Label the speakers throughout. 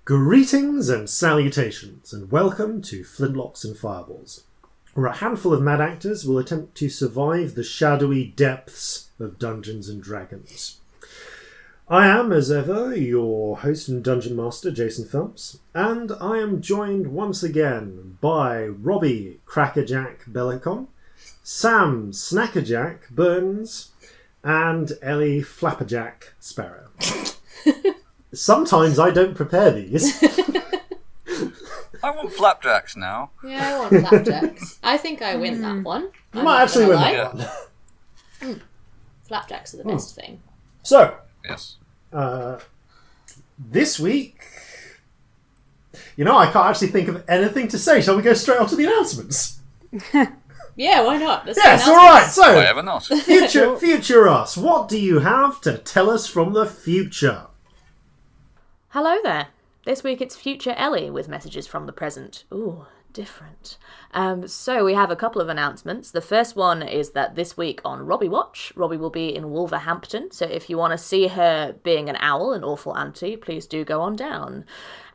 Speaker 1: Greetings and salutations, and welcome to Flintlocks and Fireballs, where a handful of mad actors will attempt to survive the shadowy depths of Dungeons and Dragons. I am, as ever, your host and Dungeon Master Jason Phelps, and I am joined once again by Robbie Crackerjack Bellekom, Sam Snackerjack Burns, and Ellie Flapperjack Sparrow. Sometimes I don't prepare these.
Speaker 2: I want flapjacks now.
Speaker 3: Yeah, I want flapjacks. I think I win that one.
Speaker 1: You might actually win that one.
Speaker 3: Flapjacks are the best thing.
Speaker 1: So,
Speaker 2: Yes.
Speaker 1: This week, I can't actually think of anything to say. Shall we go straight on to the announcements?
Speaker 3: Yeah, why not?
Speaker 1: Yes, all right. So,
Speaker 2: Why ever not?
Speaker 1: future us, what do you have to tell us from the future?
Speaker 4: Hello there. This week it's future Ellie with messages from the present. Ooh, different. So we have a couple of announcements. The first one is that this week on Robbie Watch, Robbie will be in Wolverhampton. So if you want to see her being an owl, an awful auntie, please do go on down.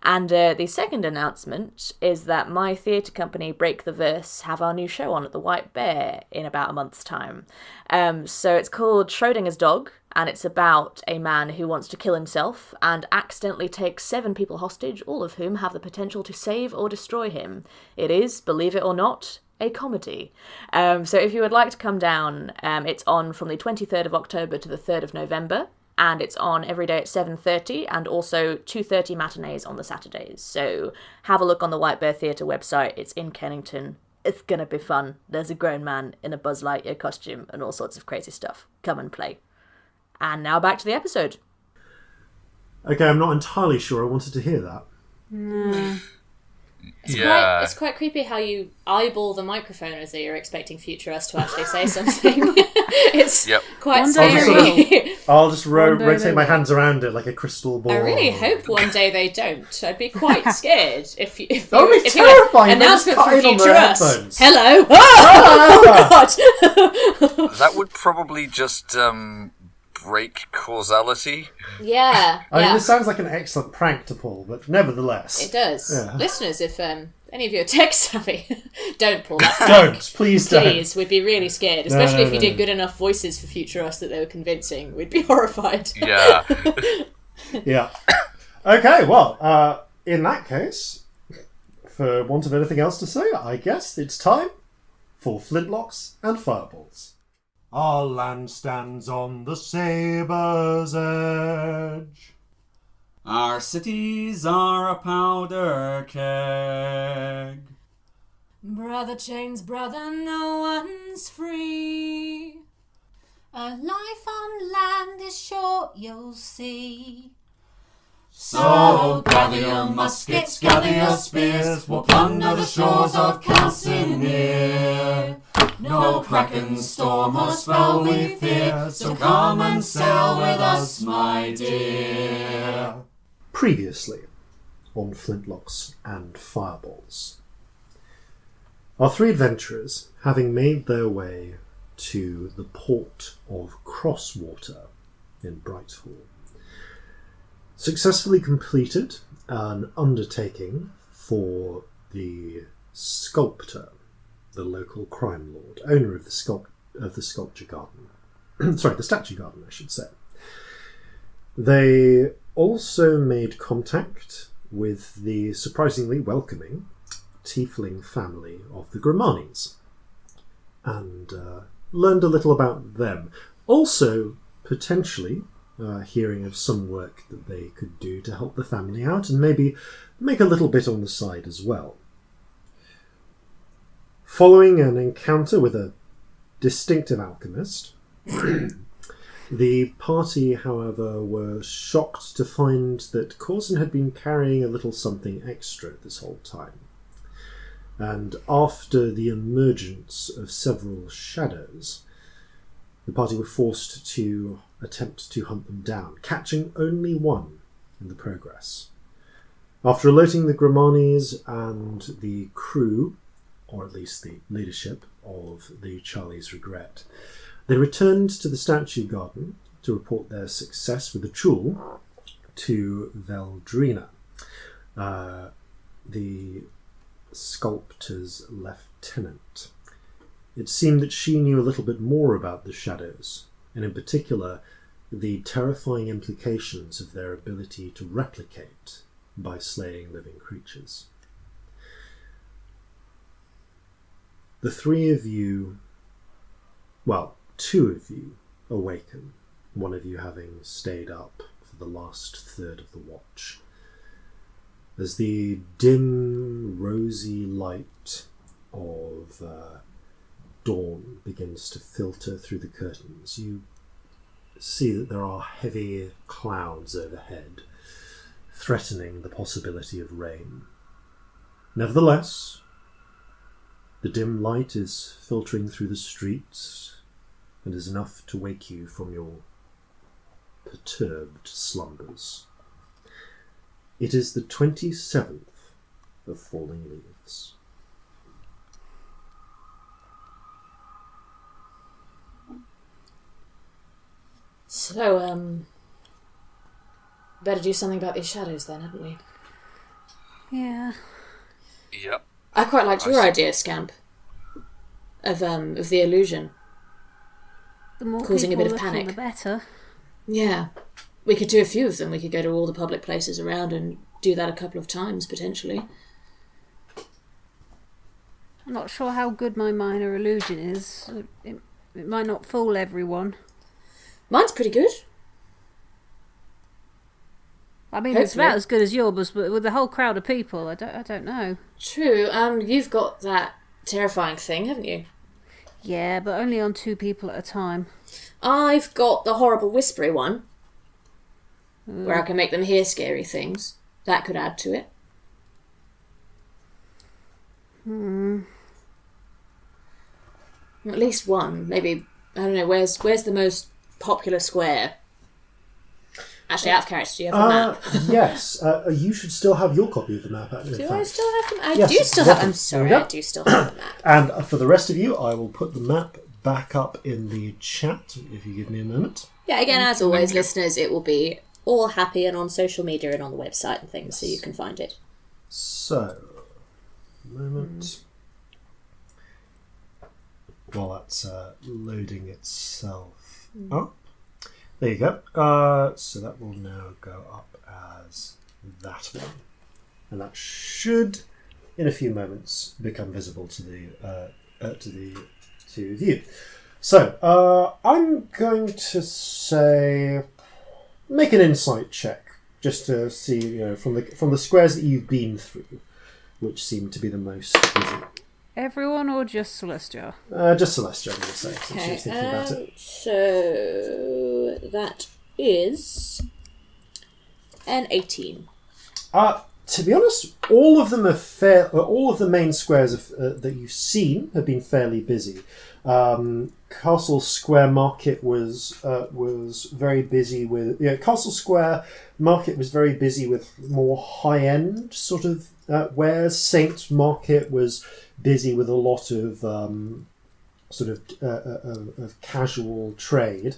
Speaker 4: And the second announcement is that my theatre company, Break the Verse, have our new show on at the White Bear in about a month's time. So it's called Schrodinger's Dog, and it's about a man who wants to kill himself and accidentally takes 7 people hostage, all of whom have the potential to save or destroy him. It is, believe it or not, a comedy. So if you would like to come down, it's on from the 23rd of October to the 3rd of November. And it's on every day at 7:30 and also 2:30 matinees on the Saturdays. So have a look on the White Bear Theatre website. It's in Kennington. It's going to be fun. There's a grown man in a Buzz Lightyear costume and all sorts of crazy stuff. Come and play. And now back to the episode.
Speaker 1: Okay, I'm not entirely sure I wanted to hear that.
Speaker 3: It's quite creepy how you eyeball the microphone as though you're expecting future us to actually say something. It's quite scary.
Speaker 1: I'll just rotate my hands around it like a crystal ball.
Speaker 3: I really hope one day they don't. I'd be quite scared if you
Speaker 1: terrifying.
Speaker 3: Announcement from future us.
Speaker 1: Headphones.
Speaker 3: Hello. Oh God.
Speaker 2: That would probably just break causality.
Speaker 3: Yeah.
Speaker 1: I mean, this sounds like an excellent prank to pull, but nevertheless.
Speaker 3: It does.
Speaker 1: Yeah.
Speaker 3: Listeners, if any of you are tech savvy, don't pull that prank.
Speaker 1: Please,
Speaker 3: we'd be really scared. Especially if you did good enough voices for future us that they were convincing. We'd be horrified.
Speaker 2: Yeah.
Speaker 1: Yeah. Okay, well, in that case, for want of anything else to say, I guess it's time for Flintlocks and Fireballs. Our land stands on the sabre's edge.
Speaker 5: Our cities are a powder keg.
Speaker 6: Brother chains brother, no one's free. A life on land is short, you'll see.
Speaker 5: So gather your muskets, gather your spears, we'll plunder the shores of Calcinea. No kraken, storm or spell we fear, so come and sail with us, my dear.
Speaker 1: Previously on Flintlocks and Fireballs. Our 3 adventurers, having made their way to the port of Crosswater in Brighthall, successfully completed an undertaking for the sculptor, the local crime lord, owner of the sculpture garden. Sorry, the statue garden, I should say. They also made contact with the surprisingly welcoming tiefling family of the Gramanis and learned a little about them. Also, potentially, hearing of some work that they could do to help the family out and maybe make a little bit on the side as well. Following an encounter with a distinctive alchemist, the party, however, were shocked to find that Corzin had been carrying a little something extra this whole time. And after the emergence of several shadows, the party were forced to attempt to hunt them down, catching only one in the progress. After alerting the Gramanis and the crew, or at least the leadership of the Charlie's Regret, they returned to the statue garden to report their success with the Chul to Veldrina. the sculptor's lieutenant. It seemed that she knew a little bit more about the shadows, and in particular, the terrifying implications of their ability to replicate by slaying living creatures. The three of you, well, two of you awaken, one of you having stayed up for the last third of the watch. As the dim, rosy light of dawn begins to filter through the curtains, you see that there are heavy clouds overhead, threatening the possibility of rain. Nevertheless, the dim light is filtering through the streets and is enough to wake you from your perturbed slumbers. It is the 27th of falling leaves.
Speaker 3: So, better do something about these shadows then, hadn't we?
Speaker 6: Yeah.
Speaker 2: Yep.
Speaker 3: I quite liked your idea, Scamp, of the illusion.
Speaker 6: The more
Speaker 3: causing a bit of
Speaker 6: looking,
Speaker 3: panic.
Speaker 6: the better.
Speaker 3: Yeah. We could do a few of them. We could go to all the public places around and do that a couple of times, potentially.
Speaker 6: I'm not sure how good my minor illusion is. It might not fool everyone.
Speaker 3: Mine's pretty good.
Speaker 6: I mean,
Speaker 3: Hopefully.
Speaker 6: it's about as good as yours, but with a whole crowd of people, I don't know.
Speaker 3: True. You've got that terrifying thing, haven't you?
Speaker 6: Yeah, but only on 2 people at a time.
Speaker 3: I've got the horrible whispery one, where I can make them hear scary things. That could add to it. At least one. Maybe, I don't know, where's the most popular square? Actually, out of character, do you have the map?
Speaker 1: Yes, you should still have your copy of the map.
Speaker 3: Do I still have the map? I
Speaker 1: Yes,
Speaker 3: do still have. I'm sorry, I do still have the map.
Speaker 1: And for the rest of you, I will put the map back up in the chat if you give me a moment.
Speaker 3: Yeah, again, as always, listeners, it will be all happy and on social media and on the website and things, so you can find it.
Speaker 1: So, a moment. While that's loading itself up. There you go. So that will now go up as that one. And that should, in a few moments, become visible to the two of you. So, I'm going to say, make an insight check, just to see, from the squares that you've been through, which seem to be the most busy.
Speaker 6: Everyone or just Celestia?
Speaker 1: Just Celestia, I'm going to say, since she was thinking about it.
Speaker 3: So that is an 18.
Speaker 1: To be honest, all of them are all of the main squares that you've seen have been fairly busy. Castle Square Market was very busy with Castle Square Market was very busy with more high end sort of wares. Saint Market was busy with a lot of of casual trade.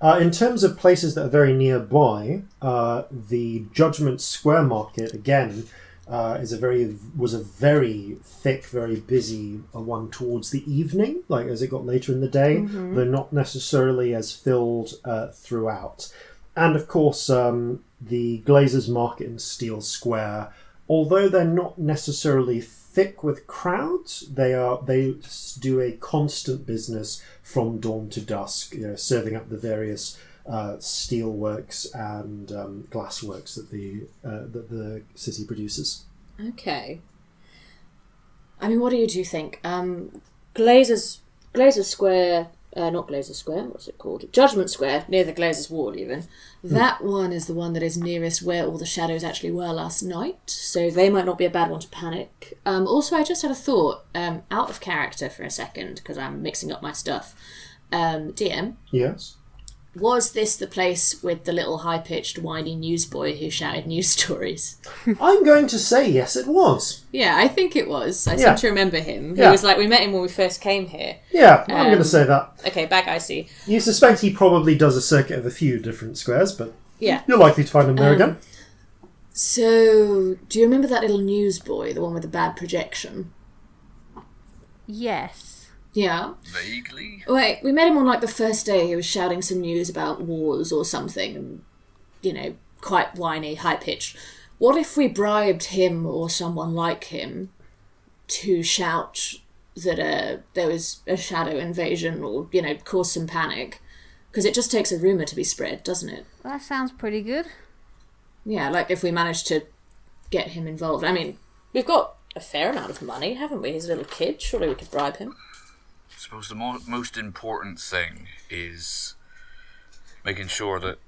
Speaker 1: In terms of places that are very nearby, the Judgment Square Market again was a very thick, very busy one towards the evening, like as it got later in the day, though not necessarily as filled throughout. And of course, the Glazers Market in Steel Square, although they're not necessarily thick with crowds, they do a constant business from dawn to dusk, serving up the various steelworks and glassworks that the city produces.
Speaker 3: Okay. I mean, what do you two think? Glazers Square, not Glazer Square, what's it called? Judgment Square, near the Glazers Wall even. That one is the one that is nearest where all the shadows actually were last night, so they might not be a bad one to panic. Also, I just had a thought, out of character for a second, because I'm mixing up my stuff. DM?
Speaker 1: Yes?
Speaker 3: Was this the place with the little high-pitched, whiny newsboy who shouted news stories?
Speaker 1: I'm going to say yes, it was.
Speaker 3: Yeah, I think it was. I seem to remember him. He
Speaker 1: Yeah.
Speaker 3: was like, we met him when we first came here.
Speaker 1: Yeah, I'm going to say that.
Speaker 3: Okay, bad guy, see.
Speaker 1: You suspect he probably does a circuit of a few different squares, but
Speaker 3: Yeah.
Speaker 1: you're likely to find him there again.
Speaker 3: So, do you remember that little newsboy, the one with the bad projection?
Speaker 6: Yes.
Speaker 3: Yeah.
Speaker 2: Vaguely.
Speaker 3: Wait, we met him on like the first day. He was shouting some news about wars or something, and quite whiny, high pitched. What if we bribed him or someone like him to shout that there was a shadow invasion, or cause some panic? Because it just takes a rumour to be spread, doesn't it?
Speaker 6: Well, that sounds pretty good.
Speaker 3: Yeah, like if we managed to get him involved. I mean, we've got a fair amount of money, haven't we? He's a little kid. Surely we could bribe him.
Speaker 2: I suppose the most important thing is making sure that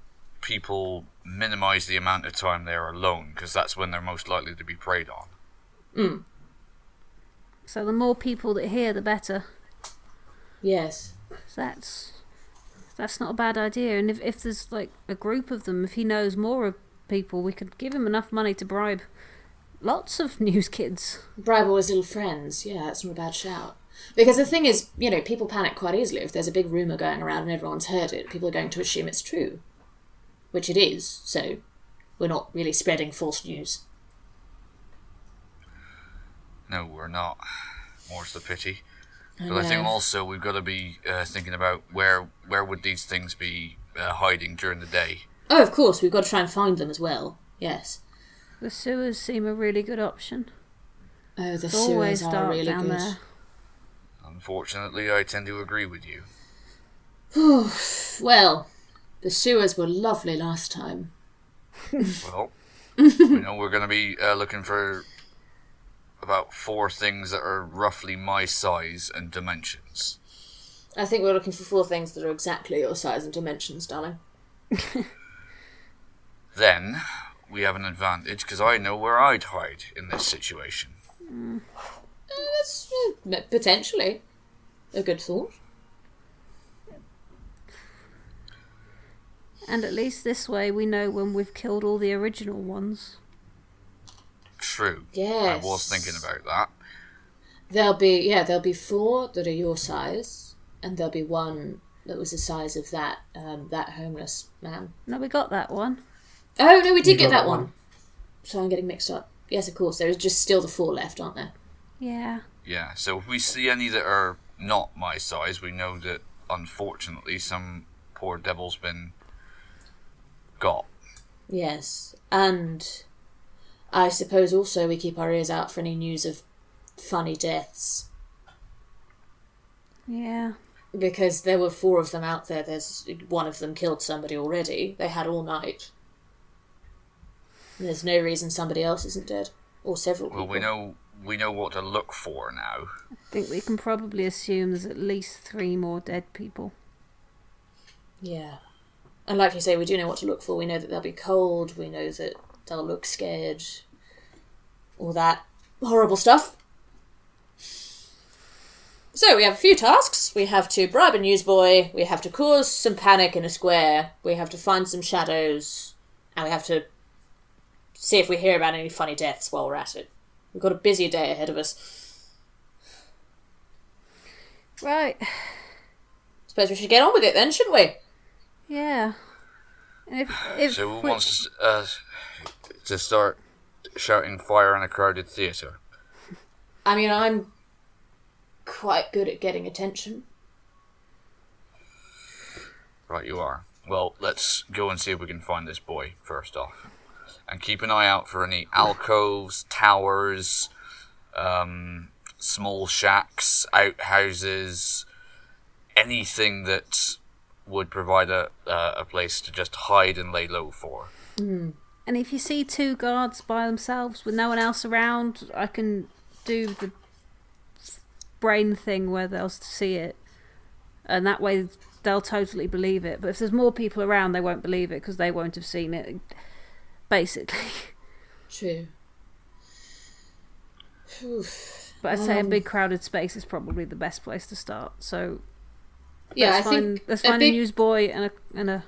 Speaker 2: people minimise the amount of time they're alone, because that's when they're most likely to be preyed on.
Speaker 3: Mm.
Speaker 6: So the more people that hear, the better.
Speaker 3: Yes.
Speaker 6: That's not a bad idea. And if there's like a group of them, if he knows more of people, we could give him enough money to bribe lots of news kids.
Speaker 3: Bribe all his little friends. Yeah, that's not a bad shout. Because the thing is, people panic quite easily. If there's a big rumour going around and everyone's heard it, people are going to assume it's true. Which it is, so we're not really spreading false news.
Speaker 2: No, we're not. More's the pity.
Speaker 3: I
Speaker 2: But I think also we've got to be thinking about where would these things be hiding during the day.
Speaker 3: Oh, of course, we've got to try and find them as well. Yes.
Speaker 6: The sewers seem a really good option.
Speaker 3: Oh, the
Speaker 6: It's always
Speaker 3: sewers are
Speaker 6: dark
Speaker 3: really
Speaker 6: down
Speaker 3: good.
Speaker 6: there.
Speaker 2: Unfortunately, I tend to agree with you.
Speaker 3: Well, the sewers were lovely last time.
Speaker 2: Well, we know we're going to be looking for about 4 things that are roughly my size and dimensions.
Speaker 3: I think we're looking for 4 things that are exactly your size and dimensions, darling.
Speaker 2: Then we have an advantage because I know where I'd hide in this situation.
Speaker 3: That's potentially a good thought.
Speaker 6: And at least this way we know when we've killed all the original ones.
Speaker 2: True.
Speaker 3: Yes.
Speaker 2: I was thinking about that.
Speaker 3: There'll be 4 that are your size, and there'll be 1 that was the size of that homeless man.
Speaker 6: No, we got that one.
Speaker 3: Oh no, we did
Speaker 1: You
Speaker 3: get
Speaker 1: got
Speaker 3: that one. So I'm getting mixed up. Yes, of course. There's just still the 4 left, aren't there?
Speaker 6: Yeah.
Speaker 2: Yeah, so if we see any that are not my size, we know that unfortunately some poor devil's been got.
Speaker 3: Yes, and I suppose also we keep our ears out for any news of funny deaths.
Speaker 6: Yeah.
Speaker 3: Because there were 4 of them out there. There's one of them killed somebody already. They had all night. And there's no reason somebody else isn't dead. Or several people.
Speaker 2: Well, we know what to look for now.
Speaker 6: I think we can probably assume there's at least 3 more dead people.
Speaker 3: Yeah. And like you say, we do know what to look for. We know that they'll be cold. We know that they'll look scared. All that horrible stuff. So we have a few tasks. We have to bribe a newsboy. We have to cause some panic in a square. We have to find some shadows. And we have to see if we hear about any funny deaths while we're at it. We've got a busy day ahead of us.
Speaker 6: Right.
Speaker 3: Suppose we should get on with it then, shouldn't we?
Speaker 6: Yeah. And if
Speaker 2: So who wants to start shouting fire in a crowded theatre?
Speaker 3: I mean, I'm quite good at getting attention.
Speaker 2: Right, you are. Well, let's go and see if we can find this boy, first off. And keep an eye out for any alcoves, towers, small shacks, outhouses, anything that would provide a place to just hide and lay low for.
Speaker 6: And if you see 2 guards by themselves with no one else around, I can do the brain thing where they'll see it. And that way they'll totally believe it. But if there's more people around, they won't believe it because they won't have seen it. Basically.
Speaker 3: True.
Speaker 6: But I'd say a big crowded space is probably the best place to start. So
Speaker 3: Yeah,
Speaker 6: let's find a
Speaker 3: big
Speaker 6: newsboy and a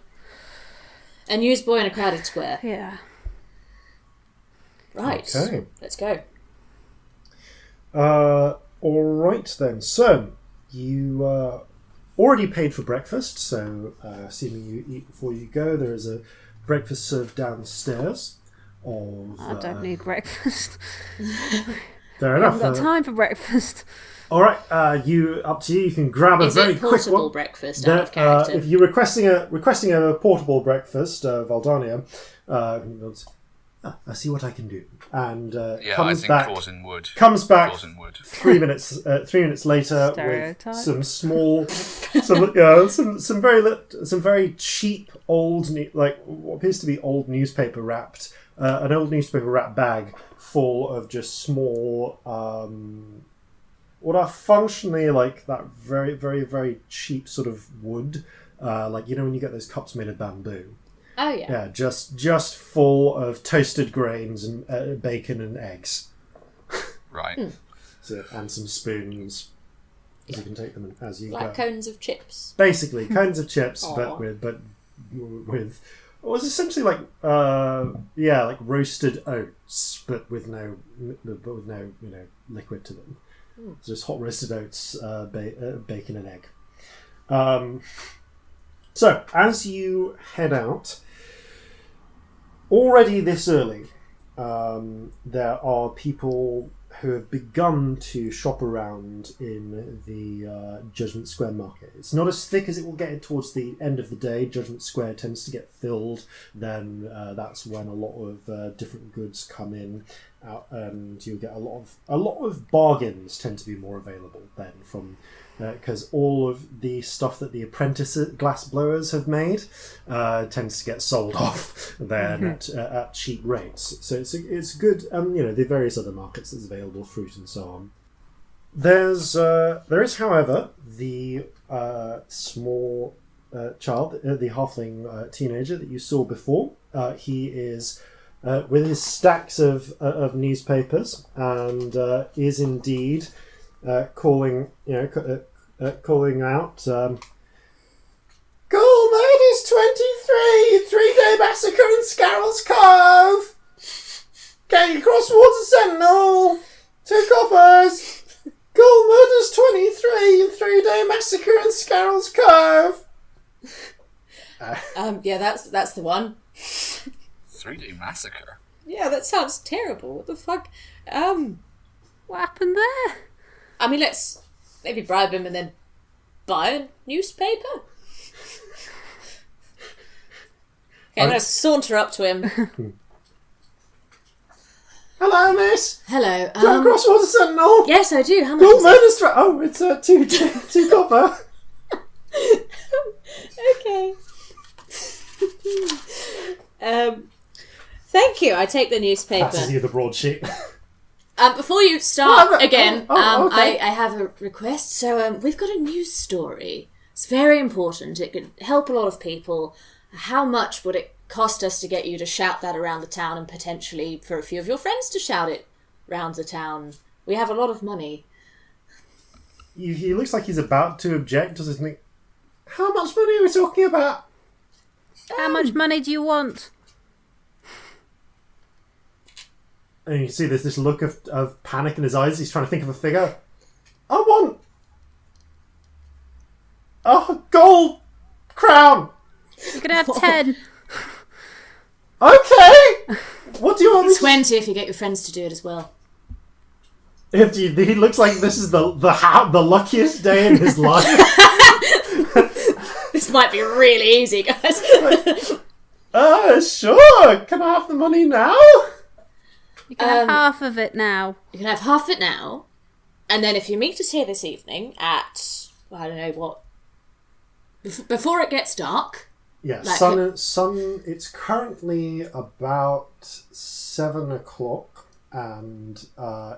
Speaker 3: newsboy in a crowded square.
Speaker 6: yeah.
Speaker 3: Right.
Speaker 1: Okay.
Speaker 3: Let's go.
Speaker 1: All right then. So you already paid for breakfast. So assuming you eat before you go, there is a breakfast served downstairs. of...
Speaker 6: I don't need breakfast.
Speaker 1: Fair
Speaker 6: I
Speaker 1: enough.
Speaker 6: haven't got time for breakfast.
Speaker 1: All right, up to you. You can grab a
Speaker 3: Is
Speaker 1: very
Speaker 3: it
Speaker 1: quick
Speaker 3: portable
Speaker 1: one.
Speaker 3: breakfast out of character?
Speaker 1: If you're requesting a portable breakfast, Valdania, I see what I can do, and comes back.
Speaker 2: Corzin would.
Speaker 1: Comes back
Speaker 2: Corzin would.
Speaker 1: 3 minutes. 3 minutes later,
Speaker 6: Stereotype.
Speaker 1: with some small, some very cheap old, like what appears to be old newspaper wrapped, an old newspaper wrapped bag full of just small, what are functionally like that very, very, very cheap sort of wood, like when you get those cups made of bamboo.
Speaker 3: Oh yeah.
Speaker 1: Yeah, just full of toasted grains and bacon and eggs.
Speaker 2: Right.
Speaker 1: So, and some spoons. So you can take them as you
Speaker 3: Like
Speaker 1: go.
Speaker 3: cones of chips.
Speaker 1: Basically, cones of chips,
Speaker 3: Aw.
Speaker 1: but with it was essentially like like roasted oats, but with no liquid to them. So just hot roasted oats, bacon and egg. So as you head out, already this early, there are people who have begun to shop around in the Judgment Square market. It's not as thick as it will get towards the end of the day. Judgment Square tends to get filled. Then that's when a lot of different goods come in, and you'll get a lot of bargains tend to be more available then from. Because all of the stuff that the apprentice glass blowers have made tends to get sold off then at cheap rates. So it's good. The various other markets that's available, fruit and so on. There is, however, the small child, the halfling teenager that you saw before. He is with his stacks of newspapers and is indeed. Calling out, Ghoul Murders 23, 3-day massacre in Scarrel's Cove. Gang across Water Sentinel, 2 coppers. Ghoul Murders 23, 3-day massacre in Scarrel's Cove.
Speaker 3: Yeah, that's the one.
Speaker 2: 3-day massacre.
Speaker 3: Yeah, that sounds terrible. What the fuck?
Speaker 6: What happened there?
Speaker 3: I mean, let's maybe bribe him and then buy a newspaper. Okay, I'm going to saunter up to him.
Speaker 1: Hello, miss.
Speaker 3: Hello.
Speaker 1: Do you have Cross Water Sentinel?
Speaker 3: Yes, I do. How much
Speaker 1: Ghoul
Speaker 3: is
Speaker 1: Murders. It's 2 copper.
Speaker 3: Okay. Thank you. I take the newspaper.
Speaker 1: Passes you the broadsheet.
Speaker 3: Before you start again,
Speaker 1: okay.
Speaker 3: I have a request. So we've got a news story. It's very important. It could help a lot of people. How much would it cost us to get you to shout that around the town and potentially for a few of your friends to shout it around the town? We have a lot of money.
Speaker 1: He looks like he's about to object. Does he think, how much money are we talking about?
Speaker 6: How much money do you want?
Speaker 1: And you can see there's this look of panic in his eyes. He's trying to think of a figure. I want a gold crown.
Speaker 6: You can have 10.
Speaker 1: Okay. What do you want me to...
Speaker 3: 20 if you get your friends to do it as well.
Speaker 1: He looks like this is the luckiest day in his life.
Speaker 3: This might be really easy, guys.
Speaker 1: Sure. Can I have the money now?
Speaker 6: You can have half of it now.
Speaker 3: You can have half it now, and then if you meet us here this evening at, I don't know what, before it gets dark.
Speaker 1: Yeah,
Speaker 3: like
Speaker 1: sun. It's currently about 7 o'clock, and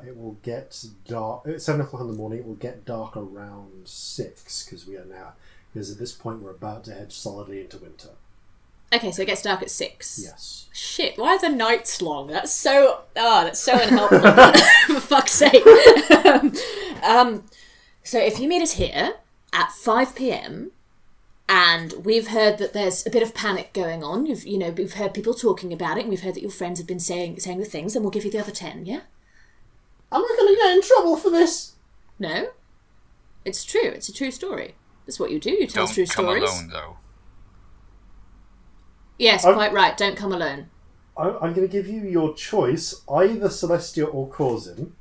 Speaker 1: it will get dark. At 7 o'clock in the morning, it will get dark around 6 because at this point we're about to head solidly into winter.
Speaker 3: Okay, so it gets dark at 6.
Speaker 1: Yes.
Speaker 3: Shit, why are the nights long? That's so unhelpful. For fuck's sake. So if you meet us here at 5 p.m. and we've heard that there's a bit of panic going on, we've heard people talking about it, and we've heard that your friends have been saying the things, then we'll give you the other 10, yeah?
Speaker 1: Am I going to get in trouble for this?
Speaker 3: No. It's true. It's a true story. That's what you do. You tell
Speaker 2: Don't
Speaker 3: true
Speaker 2: come
Speaker 3: stories.
Speaker 2: alone, though.
Speaker 3: Yes, quite right. Don't come alone.
Speaker 1: I'm going to give you your choice, either Celestia or Corzin,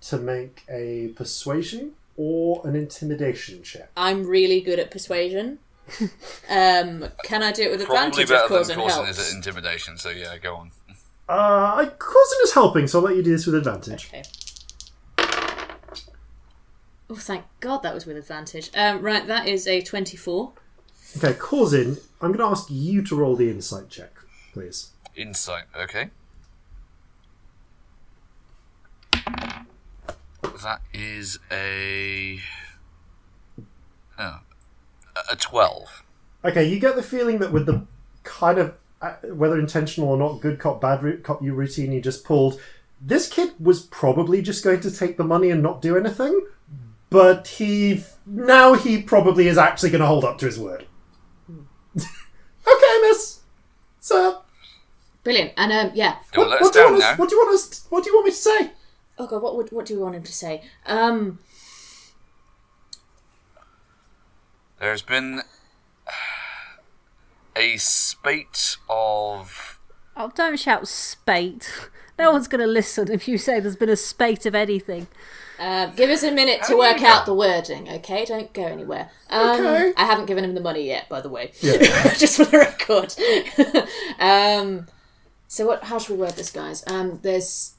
Speaker 1: to make a persuasion or an intimidation check.
Speaker 3: I'm really good at persuasion. Can I do it with
Speaker 2: Probably
Speaker 3: advantage if
Speaker 2: better than
Speaker 3: Corzin
Speaker 2: Corzin
Speaker 3: helps?
Speaker 2: is at intimidation, so yeah, go on.
Speaker 1: Corzin is helping, so I'll let you do this with advantage.
Speaker 3: Okay. Oh, thank God that was with advantage. Right, that is a 24.
Speaker 1: Okay, Corzin, I'm going to ask you to roll the insight check, please.
Speaker 2: Insight, okay. That is a 12.
Speaker 1: Okay, you get the feeling that with the kind of, whether intentional or not, good cop, bad cop you routine you just pulled, this kid was probably just going to take the money and not do anything, but he probably is actually going to hold up to his word. Okay, miss. So,
Speaker 3: Brilliant. And yeah.
Speaker 2: Don't let us down now.
Speaker 1: What do you want me to say?
Speaker 3: Oh God, what do we want him to say?
Speaker 2: There's been a spate of...
Speaker 6: Oh, don't shout spate. No one's going to listen if you say there's been a spate of anything.
Speaker 3: Give us a minute to work out the wording, okay? Don't go anywhere.
Speaker 1: Okay.
Speaker 3: I haven't given him the money yet, by the way.
Speaker 1: Yeah.
Speaker 3: Just for the record. So how should we word this, guys? There's...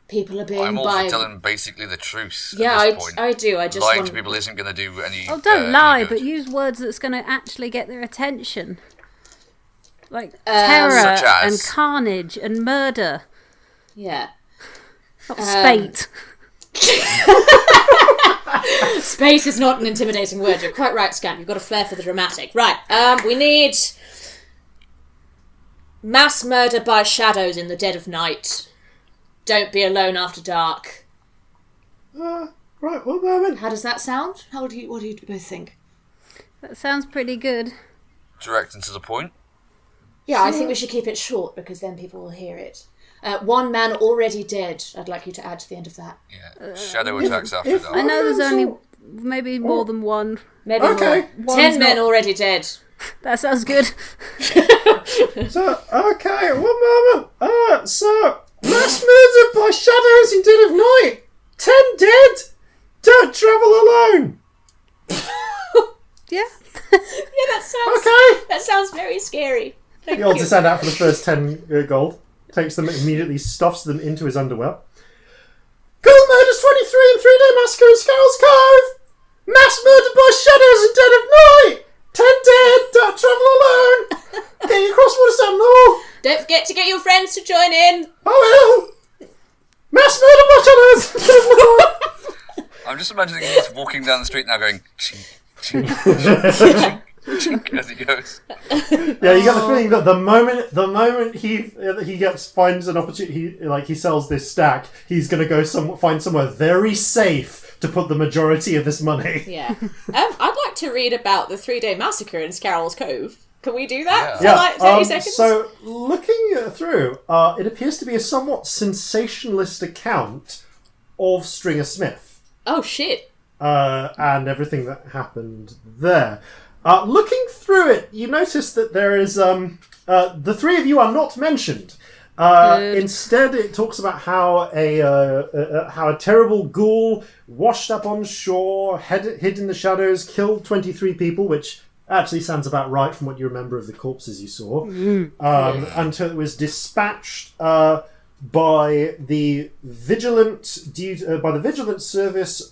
Speaker 3: People are being
Speaker 2: I'm all for telling basically the truth
Speaker 3: Yeah,
Speaker 2: at this point.
Speaker 3: I do. I just
Speaker 2: Lying
Speaker 3: want...
Speaker 2: to people isn't going to do any
Speaker 6: Oh, don't lie,
Speaker 2: any good.
Speaker 6: but use words that's going to actually get their attention. Like terror
Speaker 2: Such as?
Speaker 6: and carnage and murder.
Speaker 3: Yeah.
Speaker 6: Not spate.
Speaker 3: Space is not an intimidating word. You're quite right, Scamp. You've got a flair for the dramatic. Right. We need... mass murder by shadows in the dead of night. Don't be alone after dark.
Speaker 1: Right, one moment.
Speaker 3: How does that sound? What do you both think?
Speaker 6: That sounds pretty good.
Speaker 2: Direct and to the point.
Speaker 3: Yeah, I think we should keep it short because then people will hear it. One man already dead. I'd like you to add to the end of that.
Speaker 2: Yeah. Shadow attacks after dark.
Speaker 6: I know there's only maybe more than one.
Speaker 3: Maybe
Speaker 1: Okay.
Speaker 3: more. 10 men already dead.
Speaker 6: That sounds good.
Speaker 1: So, okay, one moment. So, mass murder by shadows in dead of night. 10 dead. Don't travel alone.
Speaker 6: Yeah.
Speaker 3: Yeah, that sounds very scary. Thank
Speaker 1: You'll
Speaker 3: you.
Speaker 1: just send out for the first 10 gold. Takes them, immediately stuffs them into his underwear. Gold murders 23 and 3-day massacre in Scarel's Cove. Mass murder by shadows in dead of night. 10 dead. Don't travel alone. Get your crossword stamp now.
Speaker 3: Don't forget to get your friends to join in.
Speaker 1: I will. Mass murder by shadows in dead of night.
Speaker 2: I'm just imagining he's walking down the street now going chink, chink, chink, chink, chink, as he goes.
Speaker 1: Yeah, you get the feeling that the moment he finds an opportunity, he sells this stack, he's going to go find somewhere very safe to put the majority of this money.
Speaker 3: Yeah. I'd like to read about the 3-day massacre in Scarel's Cove. Can we do that
Speaker 2: Yeah.
Speaker 3: for 30 seconds?
Speaker 1: So, looking through, it appears to be a somewhat sensationalist account of Stringer Smith.
Speaker 3: Oh, shit.
Speaker 1: And everything that happened there. Looking through it, you notice that there is the three of you are not mentioned. Instead, it talks about how a terrible ghoul washed up on shore, hid in the shadows, killed 23 people, which actually sounds about right from what you remember of the corpses you saw, until it was dispatched by the vigilant service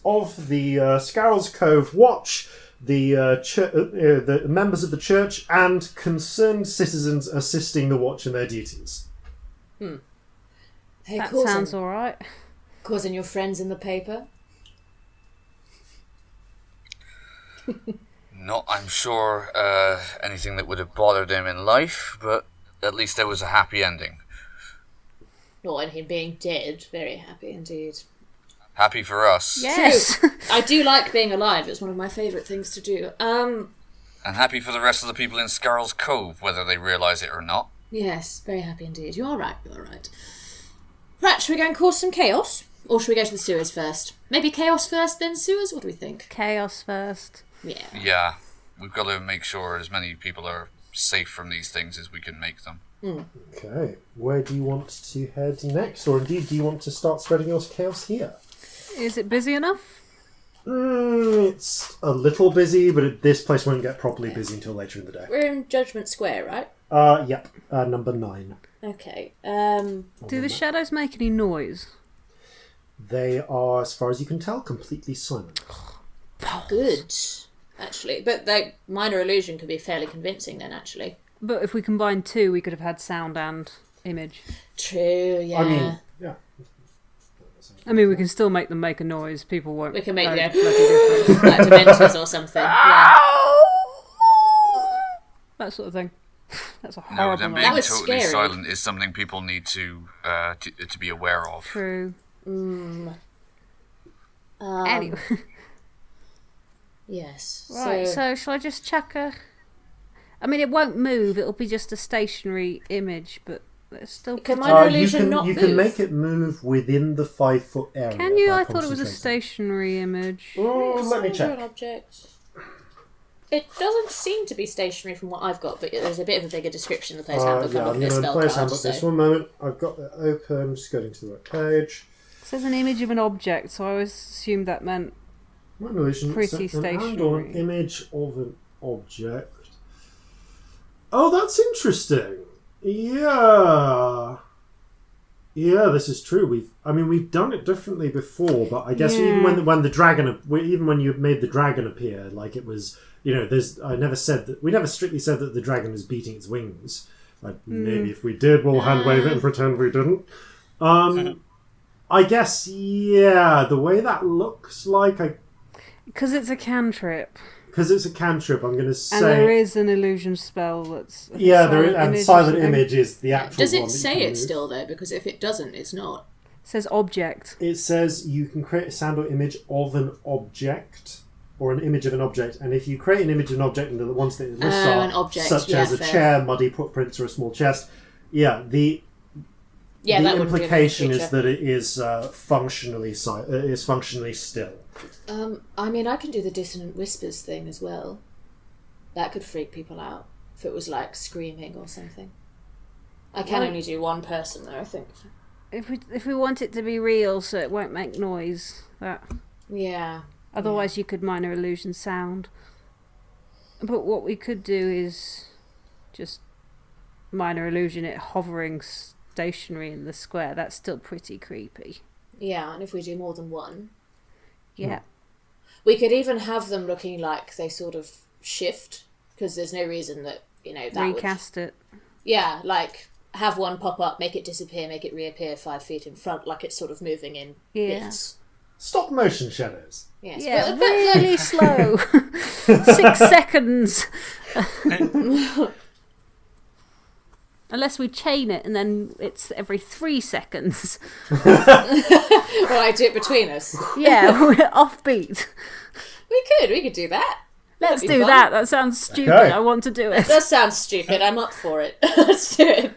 Speaker 1: of the Scarel's Cove Watch. The members of the church and concerned citizens assisting the watch in their duties.
Speaker 3: Hey,
Speaker 6: That
Speaker 3: Corzin.
Speaker 6: sounds alright.
Speaker 3: Corzin, your friends in the paper?
Speaker 2: Not, I'm sure, anything that would have bothered him in life, but at least there was a happy ending.
Speaker 3: Not in him being dead. Very happy indeed.
Speaker 2: Happy for us.
Speaker 6: Yes.
Speaker 3: I do like being alive. It's one of my favourite things to do.
Speaker 2: And happy for the rest of the people in Scarel's Cove, whether they realise it or not.
Speaker 3: Yes, very happy indeed. You are right. Right, should we go and cause some chaos? Or should we go to the sewers first? Maybe chaos first, then sewers? What do we think?
Speaker 6: Chaos first.
Speaker 3: Yeah.
Speaker 2: Yeah, we've got to make sure as many people are safe from these things as we can make them.
Speaker 1: Okay. Where do you want to head next? Or indeed, do you want to start spreading your chaos here?
Speaker 6: Is it busy enough?
Speaker 1: It's a little busy, but this place won't get properly busy until later in the day.
Speaker 3: We're in Judgment Square, right?
Speaker 1: Yep. Number 9.
Speaker 3: Okay.
Speaker 6: Do the shadows make any noise?
Speaker 1: They are, as far as you can tell, completely silent.
Speaker 3: Good, actually. But the minor illusion could be fairly convincing then, actually.
Speaker 6: But if we combine 2, we could have had sound and image.
Speaker 3: True, yeah.
Speaker 1: I mean, yeah.
Speaker 6: I mean, we can still make them make a noise. People won't.
Speaker 3: We can make
Speaker 6: know
Speaker 3: the
Speaker 6: bloody difference.
Speaker 3: like Dementors or something. Yeah.
Speaker 6: That sort of thing. That's a
Speaker 2: No,
Speaker 6: horrible
Speaker 2: them
Speaker 6: noise.
Speaker 2: being
Speaker 3: That was
Speaker 2: totally
Speaker 3: scary.
Speaker 2: silent is something people need to be aware of.
Speaker 6: True.
Speaker 3: Um,
Speaker 6: Anyway.
Speaker 3: Yes.
Speaker 6: Right, so shall I just chuck a... I mean, it won't move. It'll be just a stationary image, but it's still...
Speaker 3: Can minor
Speaker 1: you
Speaker 3: illusion
Speaker 1: can
Speaker 3: not
Speaker 1: you
Speaker 3: move?
Speaker 1: can make it move within the 5-foot area.
Speaker 6: Can you?
Speaker 1: by
Speaker 6: I thought it was a
Speaker 1: concentrating.
Speaker 6: stationary image.
Speaker 1: Oh, let me
Speaker 3: An
Speaker 1: check.
Speaker 3: object. It doesn't seem to be stationary from what I've got, but there's a bit of a bigger description in the place handbook.
Speaker 1: Yeah, I'm
Speaker 3: looking
Speaker 1: going
Speaker 3: at
Speaker 1: to
Speaker 3: spell
Speaker 1: place
Speaker 3: cards,
Speaker 1: handbook this one moment. I've got that open. Just getting to the right page.
Speaker 6: It says an image of an object, so I always assumed that meant...
Speaker 1: Minor illusion.
Speaker 6: Pretty
Speaker 1: An and or
Speaker 6: stationary.
Speaker 1: an image of an object. Oh, that's interesting. Yeah. Yeah, this is true. We've done it differently before, but I guess even when the dragon, even when you made the dragon appear, like it was, we never strictly said that the dragon was beating its wings. Like maybe if we did, we'll hand wave it and pretend we didn't. I guess, yeah, the way that looks like,
Speaker 6: Because it's a cantrip.
Speaker 1: because it's a cantrip, I'm going to say...
Speaker 6: And there is an illusion spell that's...
Speaker 1: Yeah, there is,
Speaker 6: silent
Speaker 1: and
Speaker 6: image
Speaker 1: silent
Speaker 6: or something.
Speaker 1: image is the actual
Speaker 3: Does
Speaker 1: one
Speaker 3: it
Speaker 1: that you
Speaker 3: say
Speaker 1: can
Speaker 3: it
Speaker 1: move.
Speaker 3: still, though? Because if it doesn't, it's not.
Speaker 6: It says object.
Speaker 1: It says you can create a sound or image of an object, or an image of an object, and if you create an image of an object, and the ones that it lists are
Speaker 3: an object,
Speaker 1: such
Speaker 3: yeah,
Speaker 1: as a
Speaker 3: fair.
Speaker 1: chair, muddy footprints, or a small chest, the
Speaker 3: Yeah, that would
Speaker 1: implication
Speaker 3: be a
Speaker 1: is that it is functionally still.
Speaker 3: I mean, I can do the dissonant whispers thing as well. That could freak people out if it was like screaming or something. I can only do one person though, I think.
Speaker 6: If we want it to be real, so it won't make noise.
Speaker 3: Yeah.
Speaker 6: Otherwise, you could minor illusion sound. But what we could do is just minor illusion it hovering stationary in the square. That's still pretty creepy.
Speaker 3: Yeah, and if we do more than one,
Speaker 6: Yeah.
Speaker 3: we could even have them looking like they sort of shift, because there's no reason that that
Speaker 6: Recast it.
Speaker 3: Yeah, like have one pop up, make it disappear, make it reappear 5 feet in front, like it's sort of moving in bits.
Speaker 1: Stop motion shadows.
Speaker 3: Yes,
Speaker 6: Yeah,
Speaker 3: but
Speaker 6: really slow. 6 seconds. Unless we chain it and then it's every 3 seconds.
Speaker 3: well, I do it between us.
Speaker 6: Yeah, we're offbeat.
Speaker 3: We could do that.
Speaker 6: Let's
Speaker 3: That'd be
Speaker 6: do
Speaker 3: fun.
Speaker 6: that. That sounds stupid.
Speaker 1: Okay.
Speaker 6: I want to do it.
Speaker 3: It does sound stupid. I'm up for it. Let's do it.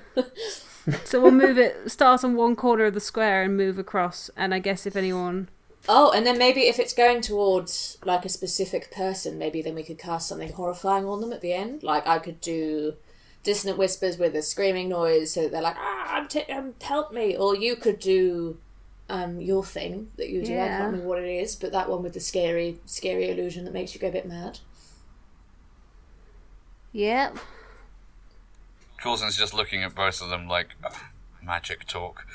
Speaker 6: So we'll move it, start on one corner of the square and move across. And I guess if anyone...
Speaker 3: Oh, and then maybe if it's going towards like a specific person, maybe then we could cast something horrifying on them at the end. Like I could do dissonant whispers with a screaming noise, so that they're like, help me. Or you could do your thing that you do. I
Speaker 6: Yeah.
Speaker 3: can't remember what it is, but that one with the scary illusion that makes you go a bit mad.
Speaker 6: Yep.
Speaker 2: Corzin's just looking at both of them like magic talk.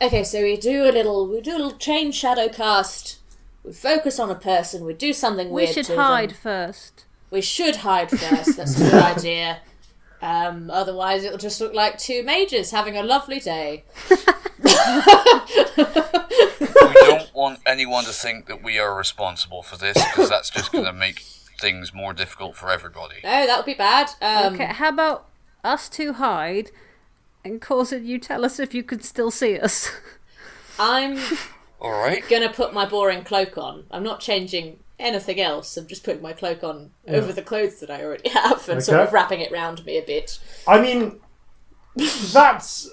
Speaker 3: Okay, so we do a little chain shadow cast. We focus on a person. We do something
Speaker 6: We
Speaker 3: weird.
Speaker 6: should
Speaker 3: to
Speaker 6: hide
Speaker 3: them.
Speaker 6: first.
Speaker 3: We should hide first. That's a good idea. Otherwise, it'll just look like 2 mages having a lovely day.
Speaker 2: We don't want anyone to think that we are responsible for this, because that's just going to make things more difficult for everybody.
Speaker 3: No, that would be bad.
Speaker 6: Okay, how about us 2 hide and Corzin, you tell us if you can still see us.
Speaker 3: I'm
Speaker 2: Alright.
Speaker 3: gonna put my boring cloak on. I'm not changing anything else. I'm just putting my cloak on over the clothes that I already have and sort
Speaker 1: Okay.
Speaker 3: of wrapping it round me a bit.
Speaker 1: I mean, that's...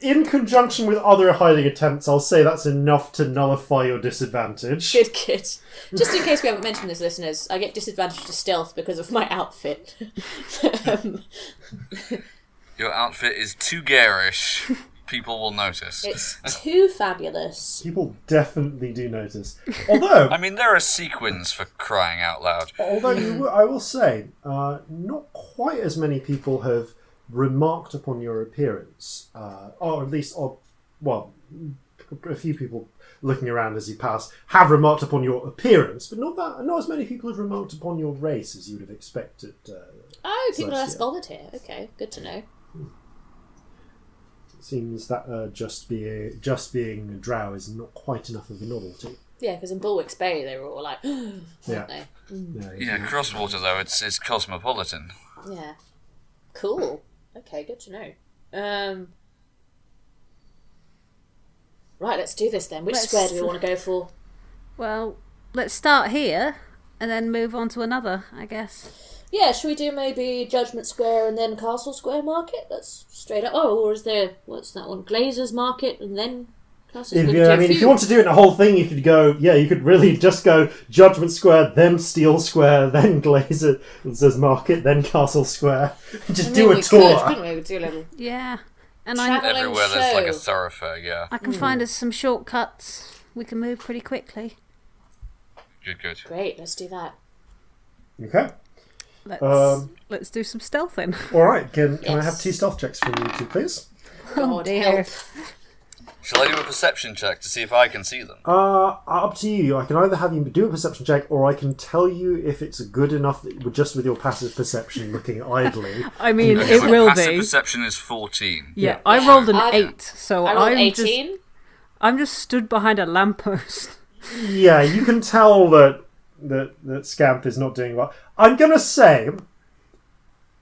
Speaker 1: in conjunction with other hiding attempts, I'll say that's enough to nullify your disadvantage.
Speaker 3: Good. Just in case we haven't mentioned this, listeners, I get disadvantage to stealth because of my outfit.
Speaker 2: Your outfit is too garish. People will notice.
Speaker 3: It's too fabulous.
Speaker 1: People definitely do notice. Although,
Speaker 2: I mean, there are sequins for crying out loud.
Speaker 1: although I will say, not quite as many people have remarked upon your appearance, or at least, a few people looking around as you pass have remarked upon your appearance, but not as many people have remarked upon your race as you would have expected.
Speaker 3: People are less
Speaker 1: Celestia.
Speaker 3: bothered here. Okay, good to know.
Speaker 1: It seems that just being a drow is not quite enough of a novelty.
Speaker 3: Yeah, because in Bulwick's Bay they were all like, weren't
Speaker 1: Yeah.
Speaker 3: they?
Speaker 2: Yeah, Crosswater, though, it's cosmopolitan.
Speaker 3: Yeah. Cool. Okay, good to know. Right, let's do this then. Which square do we want to go for?
Speaker 6: Well, let's start here and then move on to another, I guess.
Speaker 3: Yeah, should we do maybe Judgment Square and then Castle Square Market? That's straight up. Oh, or is there, what's that one? Glazers Market and then Castle Square?
Speaker 1: If you want to do it in a whole thing, you could go. Yeah, you could really just go Judgment Square, then Steel Square, then Glazers Market, then Castle Square. Just do a tour.
Speaker 3: Couldn't we? Do a little.
Speaker 6: Yeah. And
Speaker 3: Travel.
Speaker 2: Everywhere there's like a thoroughfare, yeah.
Speaker 6: I can find us some shortcuts. We can move pretty quickly.
Speaker 2: Good.
Speaker 3: Great, let's do that.
Speaker 1: Okay.
Speaker 6: Let's do some stealthing.
Speaker 1: All right. Can I
Speaker 3: Yes.
Speaker 1: have 2 stealth checks from you two, please?
Speaker 3: God
Speaker 6: dear.
Speaker 3: help.
Speaker 2: Shall I do a perception check to see if I can see them?
Speaker 1: Up to you. I can either have you do a perception check, or I can tell you if it's good enough that just with your passive perception looking idly.
Speaker 6: I mean,
Speaker 2: Okay,
Speaker 6: it
Speaker 2: my
Speaker 6: will
Speaker 2: passive
Speaker 6: be.
Speaker 2: perception is 14.
Speaker 6: Yeah, I rolled an
Speaker 3: I've-
Speaker 6: 8, so
Speaker 3: I rolled
Speaker 6: I'm
Speaker 3: 18.
Speaker 6: I'm just stood behind a lamppost.
Speaker 1: Yeah, you can tell that Scamp is not doing well. I'm gonna say,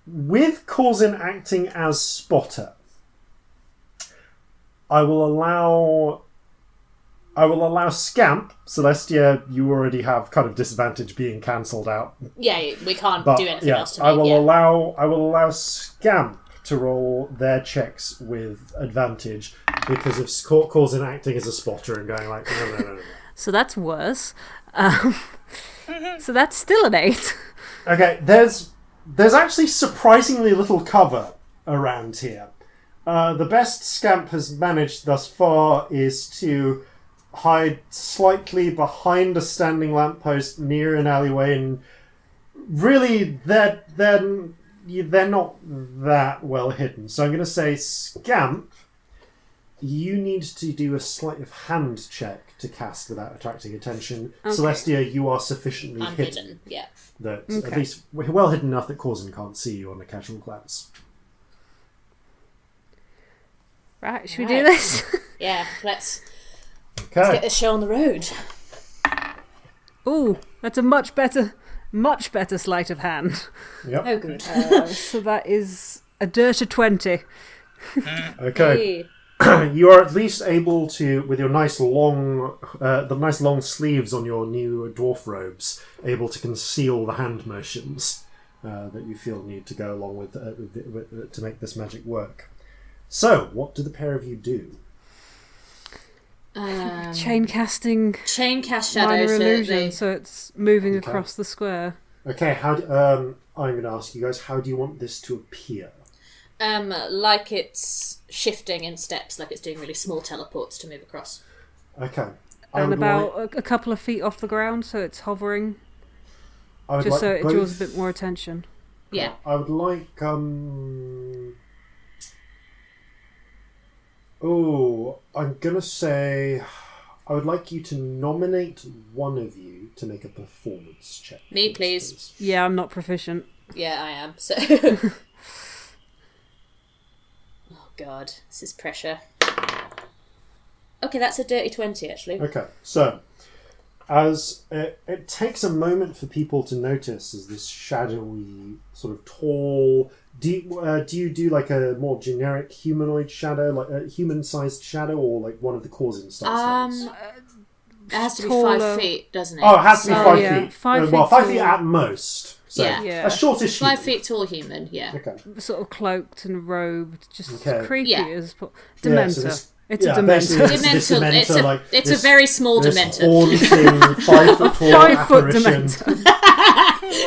Speaker 1: with Corzin acting as spotter, I will allow Scamp. Celestia, you already have kind of disadvantage being cancelled out.
Speaker 3: Yeah, we can't
Speaker 1: But
Speaker 3: do anything
Speaker 1: yeah,
Speaker 3: else to
Speaker 1: I
Speaker 3: make
Speaker 1: will
Speaker 3: yeah.
Speaker 1: allow Scamp to roll their checks with advantage because of Corzin acting as a spotter and going like no.
Speaker 6: So that's worse. So that's still an 8.
Speaker 1: Okay, there's actually surprisingly little cover around here. The best Scamp has managed thus far is to hide slightly behind a standing lamppost near an alleyway, and really they're not that well hidden. So I'm going to say, Scamp, you need to do a sleight of hand check to cast without attracting attention.
Speaker 6: Okay.
Speaker 1: Celestia, you are sufficiently
Speaker 3: I'm
Speaker 1: hidden.
Speaker 3: hidden, yeah.
Speaker 1: That
Speaker 6: Okay.
Speaker 1: at least well hidden enough that Corzin can't see you on a casual glance.
Speaker 6: Right, should we
Speaker 3: Right.
Speaker 6: do this?
Speaker 3: Yeah, let's
Speaker 1: Okay.
Speaker 3: get this show on the road.
Speaker 6: Ooh, that's a much better sleight of hand.
Speaker 1: Yep.
Speaker 3: Oh, good.
Speaker 6: So that is a dirty 20.
Speaker 1: Okay.
Speaker 3: Hey.
Speaker 1: You are at least able to, with your nice long sleeves on your new dwarf robes, able to conceal the hand motions that you feel need to go along with to make this magic work. So, what do the pair of you do?
Speaker 6: Chain casting
Speaker 3: Chain cast shadow
Speaker 6: minor
Speaker 3: so that
Speaker 6: illusion,
Speaker 3: they...
Speaker 6: so it's moving
Speaker 1: Okay.
Speaker 6: across the square.
Speaker 1: Okay, I'm going to ask you guys, how do you want this to appear?
Speaker 3: like it's shifting in steps, like it's doing really small teleports to move across.
Speaker 1: Okay.
Speaker 6: And about a couple of feet off the ground, so it's hovering, just so it draws a bit more attention.
Speaker 3: Yeah.
Speaker 1: I would like I'm gonna say I would like you to nominate one of you to make a performance check.
Speaker 3: Me, please.
Speaker 6: Yeah, I'm not proficient.
Speaker 3: Yeah, I am. So. Oh God, this is pressure. Okay, that's a dirty 20 actually.
Speaker 1: Okay, so as it takes a moment for people to notice as this shadowy, sort of tall. Do you do like a more generic humanoid shadow, like a human-sized shadow, or like one of the Corzin styles?
Speaker 3: It has to be
Speaker 6: Taller.
Speaker 3: 5 feet, doesn't it?
Speaker 1: Oh, it has to be
Speaker 6: Oh,
Speaker 1: 5
Speaker 6: yeah.
Speaker 1: feet.
Speaker 6: 5
Speaker 1: well,
Speaker 6: feet
Speaker 1: 5 feet
Speaker 6: tall.
Speaker 1: at most. So
Speaker 3: Yeah.
Speaker 1: a shortish
Speaker 3: 5
Speaker 1: human.
Speaker 3: feet tall human. Yeah.
Speaker 1: Okay.
Speaker 6: Sort of cloaked and robed, just
Speaker 1: Okay.
Speaker 6: creepy
Speaker 3: Yeah.
Speaker 6: as
Speaker 1: Yeah,
Speaker 6: Dementor.
Speaker 1: so this-
Speaker 6: It's
Speaker 1: yeah,
Speaker 6: a
Speaker 1: basically
Speaker 6: Dementor.
Speaker 1: this
Speaker 3: Dementor. It's a,
Speaker 1: like
Speaker 3: it's
Speaker 1: this-
Speaker 3: a very small
Speaker 1: this
Speaker 3: Dementor.
Speaker 1: haunting 5 foot tall
Speaker 6: 5 foot
Speaker 1: apparition.
Speaker 6: Dementor.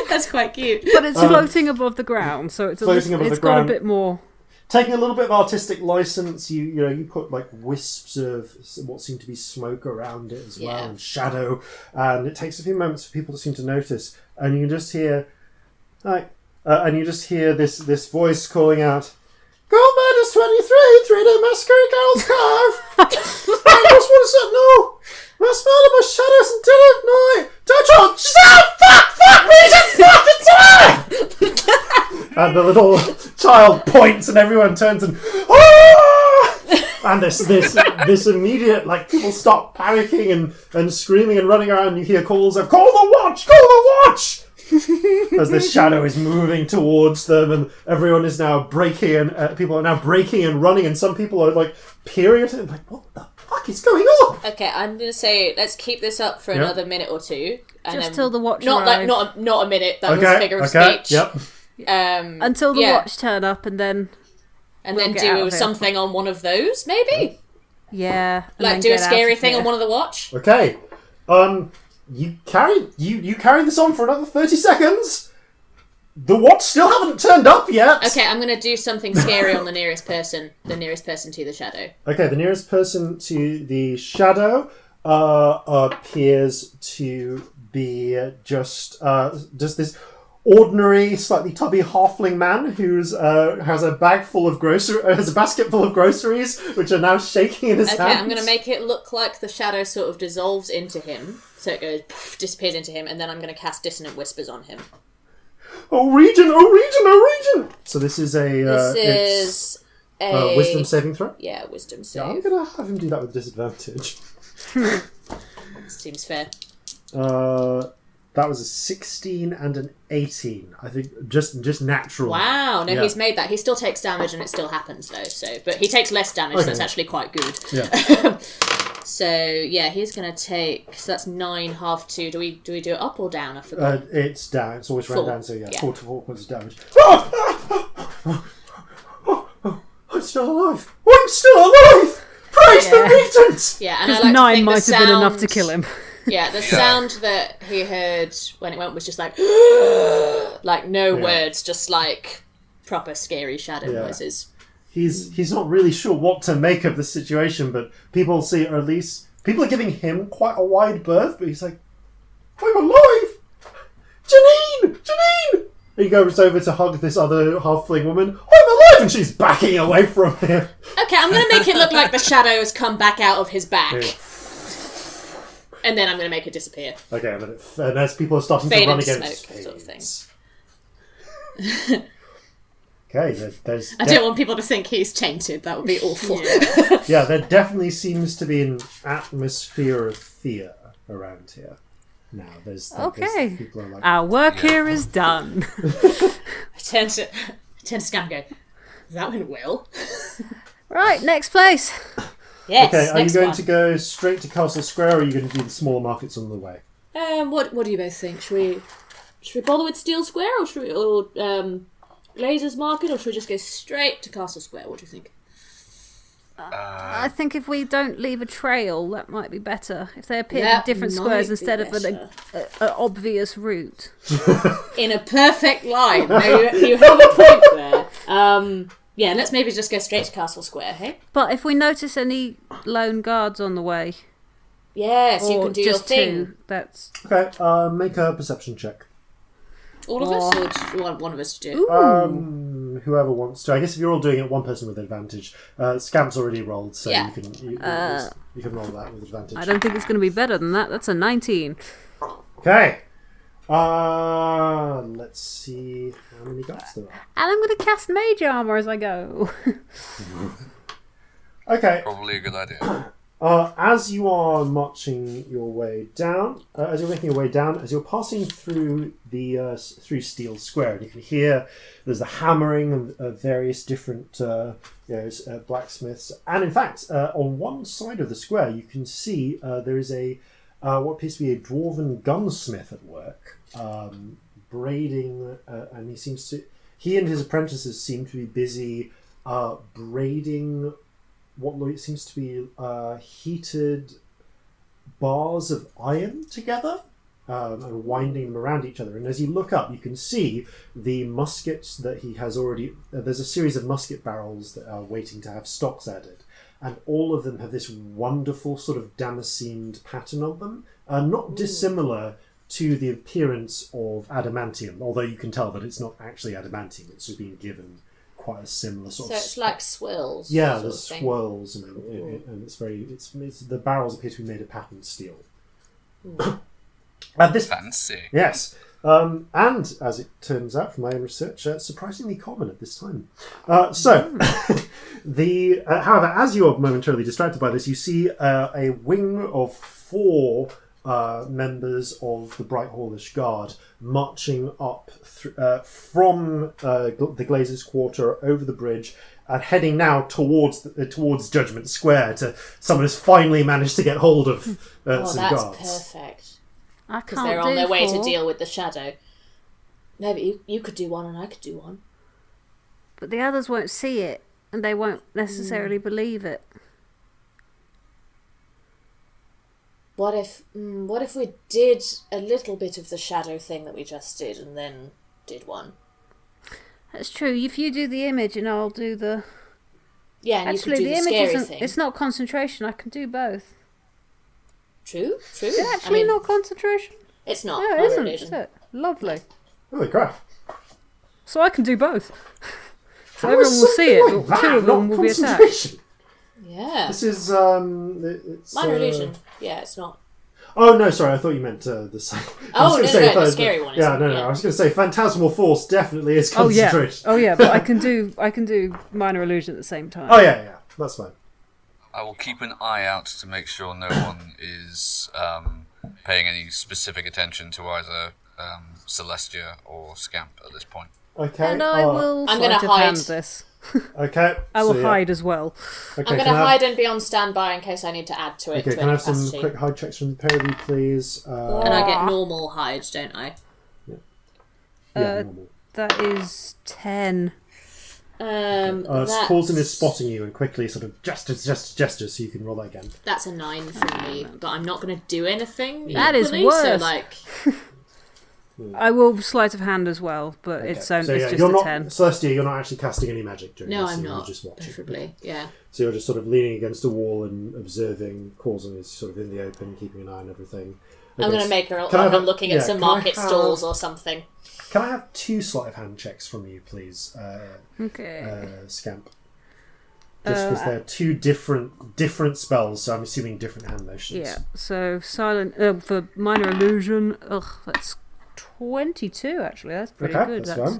Speaker 3: That's quite cute.
Speaker 6: But it's floating above the ground, so it's
Speaker 1: Floating above
Speaker 6: it's
Speaker 1: the
Speaker 6: got
Speaker 1: ground.
Speaker 6: a bit more.
Speaker 1: taking a little bit of artistic license, you put like wisps of what seem to be smoke around it as well, and shadow, and it takes a few moments for people to seem to notice, and you can just hear, this voice calling out, "Gold Minus 23, 3-day Masquerade Girls Cove! I just want to say no! Must follow my shadows until at night! Don't you fuck me, just fucking time!" And the little child points and everyone turns and and this immediate, like, people stop panicking and screaming and running around, and you hear calls of, "Call the watch! Call the watch!" As this shadow is moving towards them, and everyone is now breaking, and people are now breaking and running, and some people are like peering at it, like, what the fuck is going on?
Speaker 3: Okay, I'm gonna say let's keep this up for another minute or two, and
Speaker 6: Just
Speaker 3: then,
Speaker 6: till the watch
Speaker 3: not
Speaker 6: arrive.
Speaker 3: like not a minute. That was a figure of speech.
Speaker 1: Yep.
Speaker 6: Until the watch turn up, and then
Speaker 3: then
Speaker 6: get out of
Speaker 3: do
Speaker 6: here.
Speaker 3: something on one of those, maybe.
Speaker 6: and
Speaker 3: Like
Speaker 6: then
Speaker 3: do a
Speaker 6: get out
Speaker 3: scary
Speaker 6: of
Speaker 3: thing
Speaker 6: here.
Speaker 3: on one of the watch.
Speaker 1: Okay. You carry this on for another 30 seconds. The watch still haven't turned up yet.
Speaker 3: Okay, I'm gonna do something scary on the nearest person to the shadow.
Speaker 1: Okay, the nearest person to the shadow appears to be just this ordinary, slightly tubby halfling man who's has a basket full of groceries, which are now shaking in his hands.
Speaker 3: Okay, I'm gonna make it look like the shadow sort of dissolves into him, so it goes disappears into him, and then I'm gonna cast Dissonant Whispers on him.
Speaker 1: Oh region! So this is a
Speaker 3: a
Speaker 1: wisdom saving throw.
Speaker 3: Yeah, wisdom
Speaker 1: Yeah, I'm
Speaker 3: save.
Speaker 1: gonna have him do that with disadvantage.
Speaker 3: Seems fair.
Speaker 1: That was a 16 and an 18. I think just natural.
Speaker 3: Wow, no,
Speaker 1: Yeah.
Speaker 3: he's made that. He still takes damage, and it still happens though. But he takes less damage, so it's actually quite good.
Speaker 1: Yeah.
Speaker 3: So yeah, he's gonna take. So that's 9 half 2. Do we do it up or down? I forgot.
Speaker 1: It's down. It's always round
Speaker 3: Full.
Speaker 1: down. So yeah,
Speaker 3: Yeah.
Speaker 1: 4 to 4 points of damage. I'm still alive. I'm still alive. Praise the regent.
Speaker 3: Yeah, and I
Speaker 6: Because
Speaker 3: like to
Speaker 6: 9
Speaker 3: think
Speaker 6: might
Speaker 3: the
Speaker 6: have been enough to
Speaker 3: sound-
Speaker 6: kill him.
Speaker 3: Yeah, the sound that he heard when it went was just like, like no words, just like proper scary shadow noises.
Speaker 1: He's not really sure what to make of the situation, but people see, or at least people are giving him quite a wide berth. But he's like, "I'm alive, Janine." And he goes over to hug this other halfling woman. "I'm alive," and she's backing away from him.
Speaker 3: Okay, I'm gonna make it look like the shadow has come back out of his back, and then I'm gonna make it disappear.
Speaker 1: Okay, and as people are starting
Speaker 3: Fade
Speaker 1: to run
Speaker 3: into
Speaker 1: against
Speaker 3: smoke, sort of thing.
Speaker 1: Okay, there's
Speaker 3: I don't want people to think he's tainted. That would be awful.
Speaker 1: yeah, there definitely seems to be an atmosphere of fear around here. Now, there's people are like,
Speaker 6: Our work here is done.
Speaker 3: I turn to Scamp and go, that went well.
Speaker 6: Right, next place.
Speaker 3: Yes,
Speaker 1: okay, are you
Speaker 3: next
Speaker 1: going
Speaker 3: one.
Speaker 1: to go straight to Castle Square, or are you going to do the smaller markets on the way?
Speaker 3: What do you both think? Should we bother with Steel Square, or Glazer's Market, or should we just go straight to Castle Square? What do you think?
Speaker 6: I think if we don't leave a trail, that might be better. If they appear in
Speaker 3: That
Speaker 6: different
Speaker 3: might
Speaker 6: squares
Speaker 3: be
Speaker 6: instead of an obvious route.
Speaker 3: In a perfect line. No, you have a point there. Yeah, let's maybe just go straight to Castle Square, hey?
Speaker 6: But if we notice any lone guards on the way,
Speaker 3: Yes, you
Speaker 6: or
Speaker 3: can do your
Speaker 6: just
Speaker 3: thing.
Speaker 6: 2, that's...
Speaker 1: Okay, make a perception check.
Speaker 3: All of us, or do you want one of us to do?
Speaker 1: Whoever wants to. I guess if you're all doing it, one person with advantage. Scamp's already rolled, so
Speaker 3: Yeah.
Speaker 1: you can roll that with advantage.
Speaker 6: I don't think it's going to be better than that. That's a 19.
Speaker 1: Okay. Let's see how many guards there are.
Speaker 6: And I'm going to cast mage armor as I go.
Speaker 1: Okay.
Speaker 2: Probably a good idea.
Speaker 1: As you are marching your way down, as you're making your way down, as you're passing through the through Steel Square, and you can hear there's the hammering of various different blacksmiths, and in fact, on one side of the square, you can see there is a what appears to be a dwarven gunsmith at work, braiding, and he and his apprentices seem to be busy braiding what seems to be heated bars of iron together. and winding them around each other. And as you look up, you can see the muskets that he has already... there's a series of musket barrels that are waiting to have stocks added. And all of them have this wonderful sort of damascened pattern on them. Not dissimilar to the appearance of adamantium, although you can tell that it's not actually adamantium. It's just been given quite a similar sort of...
Speaker 3: So it's like swirls.
Speaker 1: Yeah, there's swirls, and it's very... It's the barrels appear to be made of patterned steel. This
Speaker 2: Fancy.
Speaker 1: Yes. And as it turns out from my own research, surprisingly common at this time. However, as you are momentarily distracted by this, you see a wing of 4 members of the Bright Hallish Guard marching up from the Glazers' Quarter over the bridge and heading now towards Judgment Square. Someone has finally managed to get hold of some guards.
Speaker 3: That's perfect. Because they're on their way to deal with the shadow. No, but you could do one and I could do one.
Speaker 6: But the others won't see it, and they won't necessarily believe it.
Speaker 3: What if we did a little bit of the shadow thing that we just did and then did one?
Speaker 6: That's true. If you do the image and I'll do the...
Speaker 3: Yeah, and
Speaker 6: actually,
Speaker 3: you could do the scary thing.
Speaker 6: It's not concentration. I can do both.
Speaker 3: True.
Speaker 6: Is it actually not concentration?
Speaker 3: It's not.
Speaker 6: No, it isn't. Is it? Lovely.
Speaker 1: Holy crap.
Speaker 6: So I can do both. So everyone will see it, but 2 of them will be attacked.
Speaker 3: Yeah.
Speaker 1: This is... it's,
Speaker 3: Minor illusion. Yeah, it's not.
Speaker 1: Oh, no, sorry, I thought you meant the...
Speaker 3: Oh, no, the scary one.
Speaker 1: Yeah, no, I was going to say Phantasmal Force definitely is concentration.
Speaker 6: Oh, yeah, but I can do minor illusion at the same time.
Speaker 1: Oh, yeah, that's fine.
Speaker 2: I will keep an eye out to make sure no one is paying any specific attention to either Celestia or Scamp at this point.
Speaker 1: Okay.
Speaker 6: And I will
Speaker 3: I'm going to hide
Speaker 6: this.
Speaker 1: Okay.
Speaker 6: I will hide as well.
Speaker 1: Okay,
Speaker 3: I'm going to hide and be on standby in case I need to add to it.
Speaker 1: Okay, can I have some quick hide checks from the pair of you, please?
Speaker 3: And I get normal hide, don't I?
Speaker 1: Yeah, normal.
Speaker 6: That is 10.
Speaker 1: Corzin is spotting you and quickly sort of gestures, so you can roll that again.
Speaker 3: That's a 9 from me, but I'm not going to do anything.
Speaker 6: That is
Speaker 3: equally,
Speaker 6: worse.
Speaker 3: So, like...
Speaker 6: I will sleight of hand as well, but it's just a 10.
Speaker 1: Celestia, you're not actually casting any magic during this.
Speaker 3: No, I'm
Speaker 1: You're
Speaker 3: not.
Speaker 1: just watching.
Speaker 3: Preferably, yeah.
Speaker 1: So you're just sort of leaning against a wall and observing. Corzin is sort of in the open, keeping an eye on everything.
Speaker 3: I'm going to make her like I'm looking at some market stalls or something.
Speaker 1: Can I have 2 sleight of hand checks from you, please?
Speaker 6: Okay.
Speaker 1: Scamp. Just because they're 2 different spells, so I'm assuming different hand motions.
Speaker 6: Yeah. So silent for minor illusion. That's 22 actually. That's pretty good.
Speaker 1: That's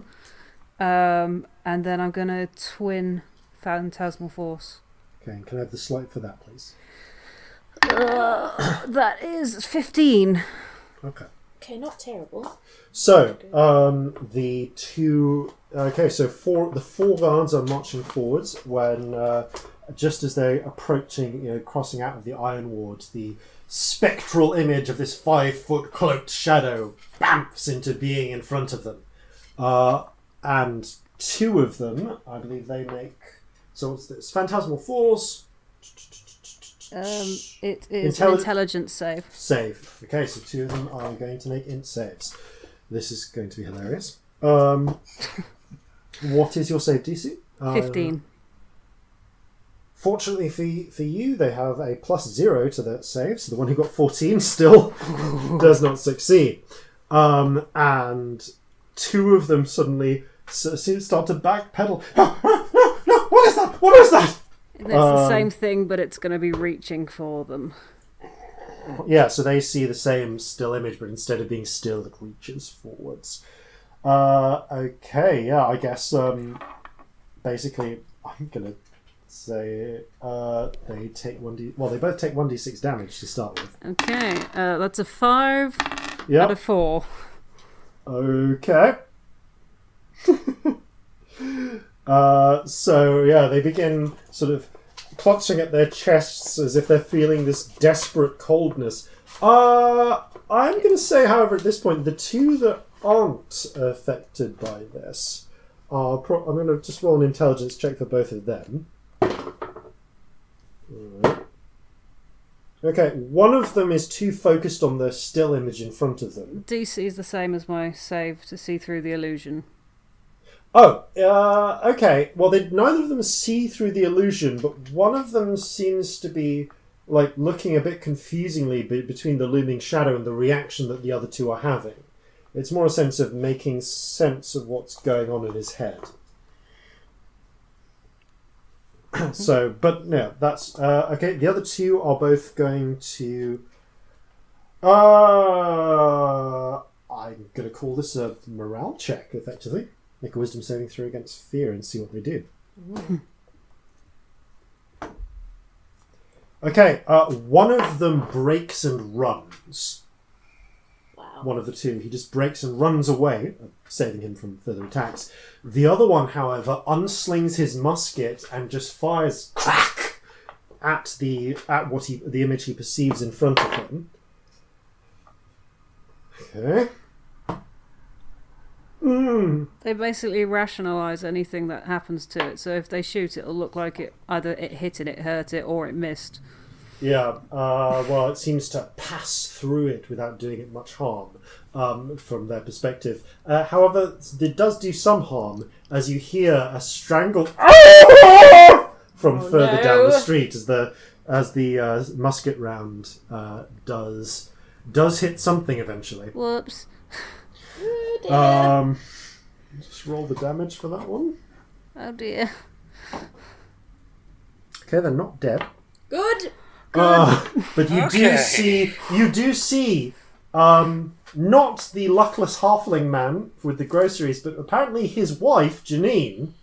Speaker 1: fine.
Speaker 6: And then I'm going to twin Phantasmal Force.
Speaker 1: Okay, and can I have the sleight for that, please?
Speaker 6: That is 15.
Speaker 1: Okay,
Speaker 3: not terrible.
Speaker 1: So, the 2... Okay, so the 4 guards are marching forwards when, just as they're approaching, crossing out of the Iron Ward, the spectral image of this 5-foot cloaked shadow bamfs into being in front of them. And 2 of them, I believe they make... So what's this? Phantasmal Force...
Speaker 6: It is an intelligence save.
Speaker 1: Okay, so 2 of them are going to make int saves. This is going to be hilarious. What is your save DC?
Speaker 6: 15.
Speaker 1: Fortunately for you, they have a +0 to that save, so the one who got 14 still does not succeed. And 2 of them suddenly start to backpedal. No, what is that? What is that?
Speaker 6: It's the same thing, but it's going to be reaching for them.
Speaker 1: Yeah, so they see the same still image, but instead of being still, it reaches forwards. Okay, yeah, I guess basically I'm going to say they take 1d... Well, they both take 1d6 damage to start with.
Speaker 6: Okay, that's a 5
Speaker 1: and
Speaker 6: a 4.
Speaker 1: Okay. So, yeah, they begin sort of clutching at their chests as if they're feeling this desperate coldness. I'm going to say, however, at this point, the 2 that aren't affected by this are... I'm going to just roll an intelligence check for both of them. Right. Okay, one of them is too focused on the still image in front of them.
Speaker 6: DC is the same as my save to see through the illusion.
Speaker 1: Oh, okay. Well, neither of them see through the illusion, but one of them seems to be looking a bit confusingly between the looming shadow and the reaction that the other two are having. It's more a sense of making sense of what's going on in his head. So, but no, that's okay. The other two are both going to. I'm going to call this a morale check, effectively. Make a wisdom saving throw against fear and see what they do. Okay, one of them breaks and runs.
Speaker 3: Wow.
Speaker 1: One of the two. He just breaks and runs away, saving him from further attacks. The other one, however, unslings his musket and just fires crack at the image he perceives in front of him. Okay.
Speaker 6: They basically rationalise anything that happens to it. So if they shoot, it'll look like it hit it, hurt it, or it missed.
Speaker 1: Yeah, well, it seems to pass through it without doing it much harm, from their perspective. However, it does do some harm, as you hear a strangled from further down the street, as the musket round does hit something eventually.
Speaker 6: Whoops.
Speaker 1: Just roll the damage for that one.
Speaker 6: Oh dear.
Speaker 1: Okay, they're not dead.
Speaker 3: Good.
Speaker 1: But you do see, not the luckless halfling man with the groceries, but apparently his wife, Janine,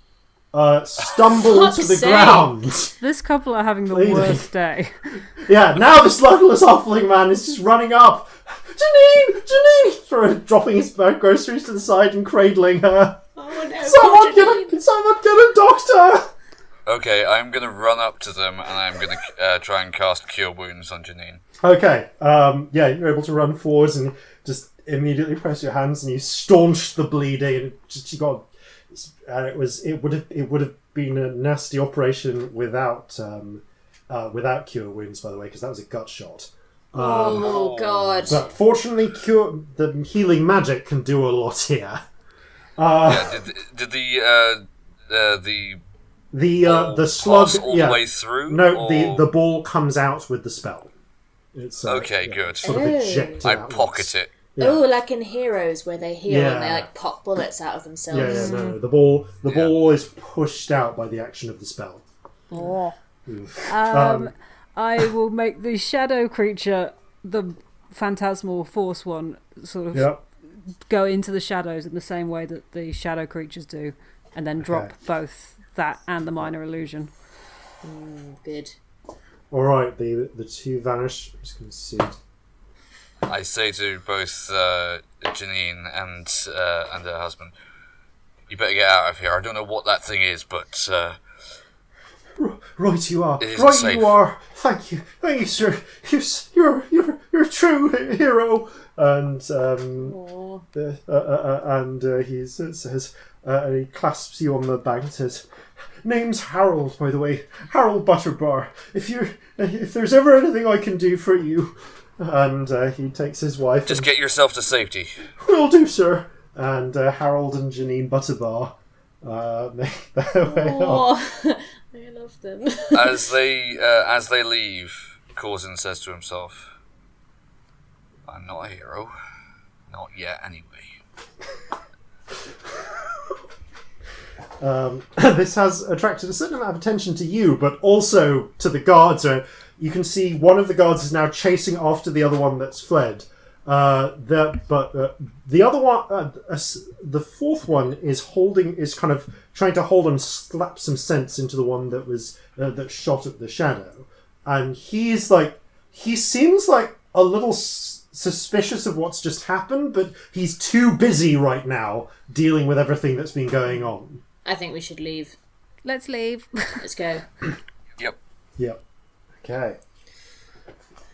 Speaker 1: stumble to the ground.
Speaker 6: This couple are having the
Speaker 1: Bleeding.
Speaker 6: worst day.
Speaker 1: Yeah, now this luckless halfling man is just running up. Janine! Dropping his groceries to the side and cradling her.
Speaker 3: Oh no!
Speaker 1: Someone get a doctor!
Speaker 2: Okay, I'm going to run up to them and I'm going to try and cast Cure Wounds on Janine.
Speaker 1: Okay, yeah, you're able to run forwards and just immediately press your hands and you staunch the bleeding. And you got, it would have been a nasty operation without Cure Wounds, by the way, because that was a gut shot.
Speaker 3: Oh god!
Speaker 1: But fortunately, the healing magic can do a lot here.
Speaker 2: Yeah, did the
Speaker 1: slug
Speaker 2: pass all the way through?
Speaker 1: No,
Speaker 2: or...
Speaker 1: the ball comes out with the spell. It's
Speaker 2: okay, good.
Speaker 1: Sort of ejected
Speaker 2: I
Speaker 1: outwards.
Speaker 2: pocket it.
Speaker 1: Yeah.
Speaker 3: Oh, like in Heroes where they heal and they
Speaker 1: Yeah.
Speaker 3: like pop bullets out of themselves.
Speaker 1: Yeah, no. The ball is pushed out by the action of the spell.
Speaker 6: Oh.
Speaker 1: Oof.
Speaker 6: I will make the shadow creature, the phantasmal force one, sort of
Speaker 1: Yep.
Speaker 6: go into the shadows in the same way that the shadow creatures do, and then drop both that and the minor illusion.
Speaker 3: Good.
Speaker 1: All right, the two vanish. I'm just going to see.
Speaker 2: I say to both Janine and her husband, you better get out of here. I don't know what that thing is, but...
Speaker 1: Right, you are.
Speaker 2: It isn't
Speaker 1: Right,
Speaker 2: safe.
Speaker 1: you are. Thank you, sir. You're a true hero. And he says, and he clasps you on the back and says, "Name's Harold, by the way, Harold Butterbar. If there's ever anything I can do for you," and he takes his wife.
Speaker 2: Just get yourself to safety.
Speaker 1: "Will do, sir." And Harold and Janine Butterbar make their way off.
Speaker 3: I love them.
Speaker 2: As they leave, Corzin says to himself, "I'm not a hero. Not yet, anyway."
Speaker 1: This has attracted a certain amount of attention to you, but also to the guards. You can see one of the guards is now chasing after the other one that's fled. The other one, the fourth one, is kind of trying to hold and slap some sense into the one that was that shot at the shadow, and he seems like a little suspicious of what's just happened, but he's too busy right now dealing with everything that's been going on.
Speaker 3: I think we should leave.
Speaker 6: Let's leave.
Speaker 3: Let's go.
Speaker 2: Yep.
Speaker 1: Okay.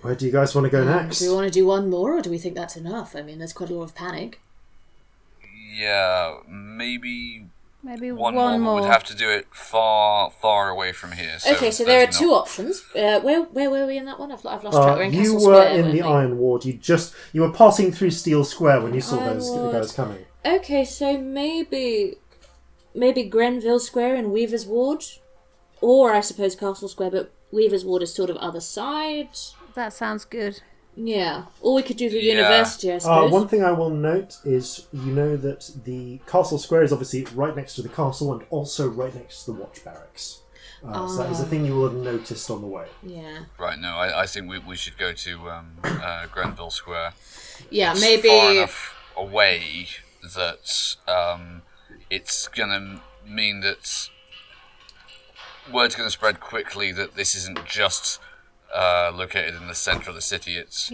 Speaker 1: Where do you guys want to go next?
Speaker 3: Do we want to do one more, or do we think that's enough? I mean, there's quite a lot of panic.
Speaker 2: Yeah, maybe
Speaker 6: Maybe
Speaker 2: one
Speaker 6: one
Speaker 2: more.
Speaker 6: more.
Speaker 2: Would have to do it far, far away from here.
Speaker 3: Okay, so there are two options. Where were we in that one? I've lost track. We're in
Speaker 1: You
Speaker 3: Castle
Speaker 1: were
Speaker 3: Square,
Speaker 1: in
Speaker 3: weren't
Speaker 1: the
Speaker 3: we?
Speaker 1: Iron Ward. You were passing through Steel Square when you saw
Speaker 3: Iron
Speaker 1: those
Speaker 3: Ward.
Speaker 1: guys coming.
Speaker 3: Okay, so maybe Grenville Square and Weaver's Ward, or I suppose Castle Square, but Weaver's Ward is sort of other side.
Speaker 6: That sounds good.
Speaker 3: Yeah, or we could do the
Speaker 2: Yeah.
Speaker 3: university, I suppose.
Speaker 1: One thing I will note is you know that the Castle Square is obviously right next to the castle and also right next to the watch barracks. So that is a thing you will have noticed on the way.
Speaker 3: Yeah,
Speaker 2: Right, no, I think we should go to Grenville Square.
Speaker 3: yeah,
Speaker 2: It's
Speaker 3: maybe.
Speaker 2: far enough away that it's going to mean that word's going to spread quickly that this isn't just located in the centre of the city. It's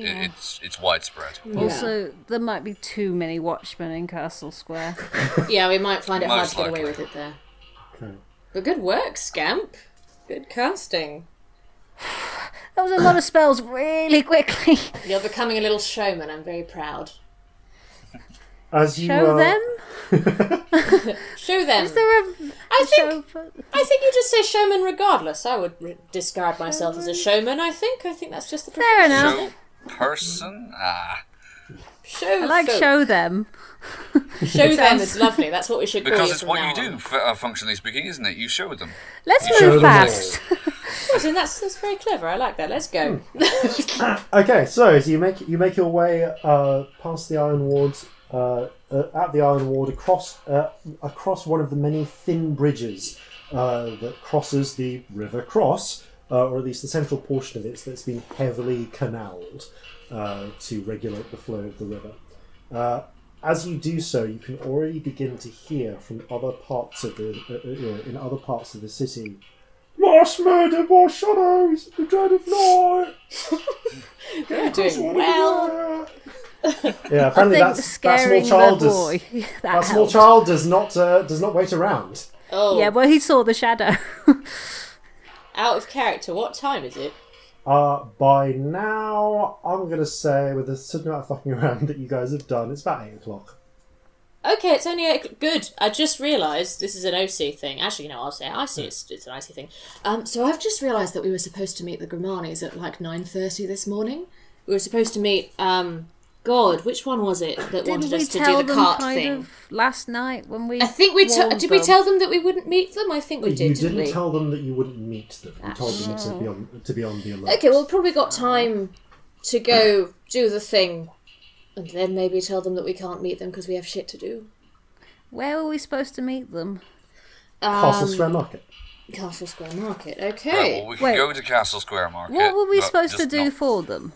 Speaker 2: widespread.
Speaker 3: Yeah.
Speaker 6: Also, there might be too many watchmen in Castle Square.
Speaker 3: Yeah, we might find it hard
Speaker 2: Most
Speaker 3: to get away
Speaker 2: likely.
Speaker 3: with it there.
Speaker 1: Okay.
Speaker 3: But good work, Scamp. Good casting.
Speaker 6: That was a lot of spells really quickly.
Speaker 3: You're becoming a little showman. I'm very proud.
Speaker 1: As you
Speaker 6: Show them?
Speaker 3: Show them.
Speaker 6: Is there a
Speaker 3: I think
Speaker 6: show for...
Speaker 3: I think you just say showman regardless. I would describe myself as a showman. I think that's just the
Speaker 6: Fair
Speaker 3: profession.
Speaker 6: enough.
Speaker 2: Show person?
Speaker 3: Show
Speaker 6: I like
Speaker 3: folk.
Speaker 6: show them.
Speaker 3: Show them is lovely. That's what we should call
Speaker 2: Because
Speaker 3: you
Speaker 2: it's
Speaker 3: from
Speaker 2: what
Speaker 3: now
Speaker 2: you
Speaker 3: on.
Speaker 2: do, functionally speaking, isn't it? You show them.
Speaker 6: Let's
Speaker 1: show
Speaker 6: move
Speaker 1: them
Speaker 6: fast.
Speaker 3: I think that's very clever. I like that. Let's go.
Speaker 1: Okay, so as you make your way past the Iron Ward, at the Iron Ward, across one of the many thin bridges that crosses the River Cross, or at least the central portion of it that's been heavily canalled to regulate the flow of the river. As you do so, you can already begin to hear from other parts of the in other parts of the city. Last murder by shadows, the dread of night.
Speaker 3: You're doing well.
Speaker 1: Yeah,
Speaker 6: I
Speaker 1: apparently
Speaker 6: think
Speaker 1: that
Speaker 6: scaring
Speaker 1: small child
Speaker 6: the boy.
Speaker 1: that small child does not wait around.
Speaker 3: Oh,
Speaker 6: Yeah, well, he saw the shadow.
Speaker 3: out of character. What time is it?
Speaker 1: By now, I'm gonna say with the certain amount of fucking around that you guys have done, it's about 8:00.
Speaker 3: Okay, it's only 8. Good. I just realised this is an OC thing. Actually, no, I'll say IC. It's an IC thing. So I've just realised that we were supposed to meet the Grimanis at like 9:30 this morning. We were supposed to meet. God, which one was it that
Speaker 6: Didn't
Speaker 3: wanted
Speaker 6: we
Speaker 3: us to
Speaker 6: tell
Speaker 3: do the
Speaker 6: them
Speaker 3: cart
Speaker 6: kind
Speaker 3: thing?
Speaker 6: of last night when we
Speaker 3: I think we
Speaker 6: warned
Speaker 3: did. We
Speaker 6: them?
Speaker 3: tell them that we wouldn't meet them. I think we
Speaker 1: You
Speaker 3: did,
Speaker 1: didn't
Speaker 3: we?
Speaker 1: tell them that you wouldn't meet them. You told them to be on the alert.
Speaker 3: Okay, well, we've probably got time to go do the thing, and then maybe tell them that we can't meet them because we have shit to do.
Speaker 6: Where were we supposed to meet them?
Speaker 1: Castle Square Market.
Speaker 3: Castle Square Market.
Speaker 2: Right,
Speaker 3: Okay.
Speaker 2: well, we can
Speaker 6: Wait.
Speaker 2: go to Castle Square Market.
Speaker 6: What were we
Speaker 2: but
Speaker 6: supposed to
Speaker 2: just
Speaker 6: do
Speaker 2: not-
Speaker 6: for them?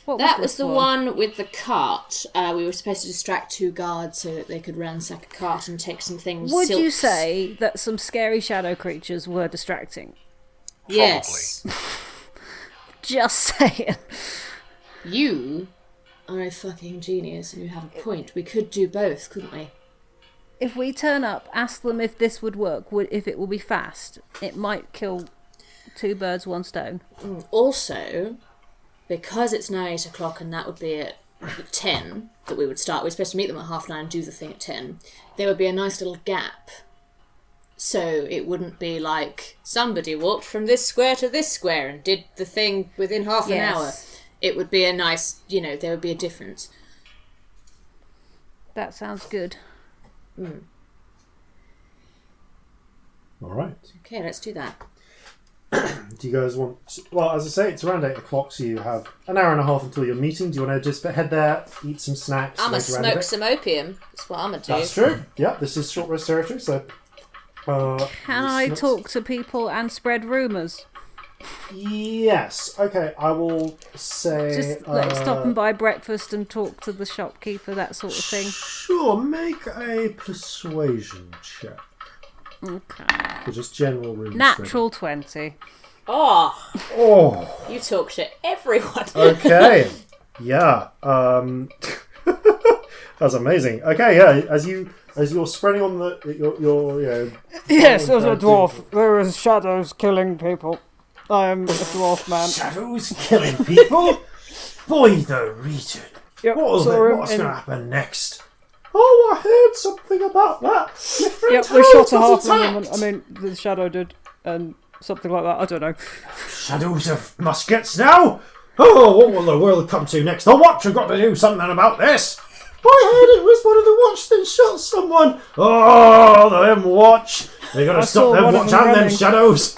Speaker 6: What
Speaker 3: That
Speaker 6: this
Speaker 3: was the one with the cart. We were supposed to distract 2 guards so that they could ransack a cart and take some things.
Speaker 6: Would you
Speaker 3: silks.
Speaker 6: say that some scary shadow creatures were distracting?
Speaker 3: Yes.
Speaker 6: Just saying.
Speaker 3: You are a fucking genius and you have a point. We could do both, couldn't we?
Speaker 6: If we turn up, ask them if this would work, if it will be fast. It might kill 2 birds, 1 stone.
Speaker 3: Also, because it's now 8:00 and that would be at 10 that we would start. We're supposed to meet them at 9:30 and do the thing at 10. There would be a nice little gap. So it wouldn't be like somebody walked from this square to this square and did the thing within half an hour. It would be a nice, there would be a difference.
Speaker 6: That sounds good.
Speaker 1: All right.
Speaker 3: Okay, let's do that.
Speaker 1: Do you guys want? Well, as I say, it's around 8:00, so you have an hour and a half until your meeting. Do you want to just head there, eat some snacks?
Speaker 3: I'm going to
Speaker 1: wait around a
Speaker 3: smoke
Speaker 1: bit?
Speaker 3: some opium. That's what I'm going to do.
Speaker 1: That's true. Yeah, this is short rest territory, so.
Speaker 6: Can I talk to people and spread rumours?
Speaker 1: Yes. Okay, I will say.
Speaker 6: Just like stop and buy breakfast and talk to the shopkeeper, that sort of thing.
Speaker 1: Sure, make a persuasion check.
Speaker 6: Okay.
Speaker 1: For just general room.
Speaker 6: Natural 20.
Speaker 3: Oh,
Speaker 1: Oh.
Speaker 3: you talk to everyone.
Speaker 1: Okay. Yeah. That's amazing. Okay. Yeah. As you're spreading on your
Speaker 7: Yes, as a dwarf, there is shadows killing people. I am a dwarf man.
Speaker 1: Shadows killing people. Boy, the region.
Speaker 7: Yep,
Speaker 1: What's
Speaker 7: so
Speaker 1: going to happen next? Oh, I heard something about that.
Speaker 7: Yeah, we shot a halfling. I mean, the shadow did, and something like that. I don't know.
Speaker 1: Shadows of muskets now? Oh, what will the world come to next? The Watch have got to do something about this. I heard it was one of the Watch that shot someone. Oh, them Watch. They got to stop them Watch and them shadows.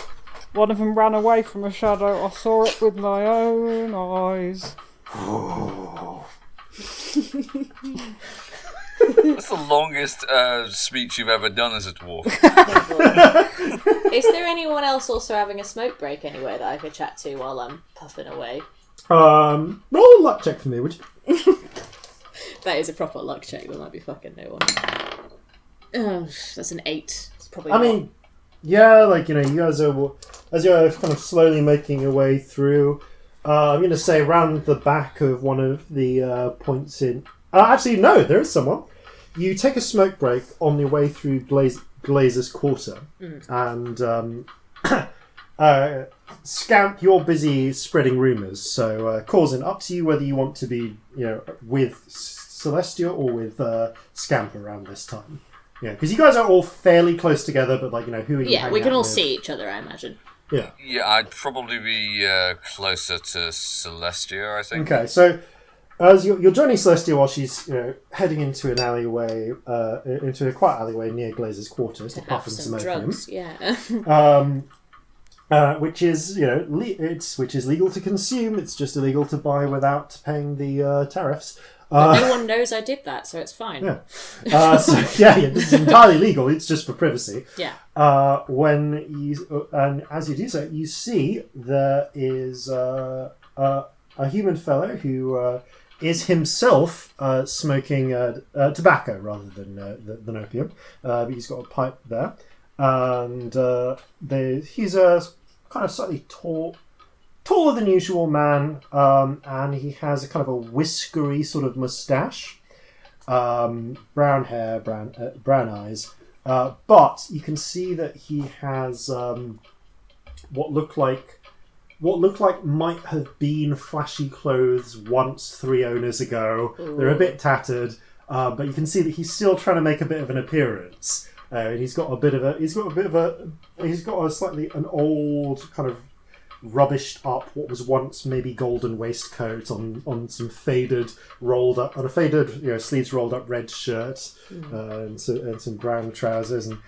Speaker 7: One of them ran away from a shadow. I saw it with my own eyes.
Speaker 2: That's the longest speech you've ever done as a dwarf.
Speaker 4: Is there anyone else also having a smoke break anywhere that I could chat to while I'm puffing away?
Speaker 1: Roll a luck check for me, would you?
Speaker 4: That is a proper luck check. There might be fucking no one. That's an 8. It's probably.
Speaker 1: I mean, yeah, like, you know, you guys are, as you're kind of slowly making your way through, I'm going to say around the back of one of the points in... actually, no, there is someone. You take a smoke break on your way through Glazer's Quarter, and Scamp, you're busy spreading rumours, so Corzin, up to you whether you want to be, you know, with Celestia or with Scamp around this time. Yeah, because you guys are all fairly close together, but, like, you know, who are you
Speaker 4: Yeah, we can all
Speaker 1: with?
Speaker 4: see each other, I imagine.
Speaker 1: Yeah.
Speaker 2: Yeah, I'd probably be closer to Celestia, I think.
Speaker 1: Okay, so as you're joining Celestia while she's, you know, heading into an alleyway, into a quiet alleyway near Glazer's Quarters to puff some opium.
Speaker 4: Drugs, yeah.
Speaker 1: Which is, you know, which is legal to consume. It's just illegal to buy without paying the tariffs.
Speaker 4: But no one knows I did that, so it's fine.
Speaker 1: Yeah. This is entirely legal. It's just for privacy.
Speaker 4: Yeah.
Speaker 1: And as you do so, you see there is a human fellow who is himself smoking tobacco rather than opium. But he's got a pipe there, and he's a kind of slightly taller than usual man, and he has a kind of a whiskery sort of moustache, brown hair, brown eyes, but you can see that he has what look like might have been flashy clothes once 3 owners ago. Ooh. They're a bit tattered, but you can see that he's still trying to make a bit of an appearance. He's got a slightly an old kind of rubbished up what was once maybe golden waistcoat on some faded sleeves rolled up red shirt, and some brown trousers, and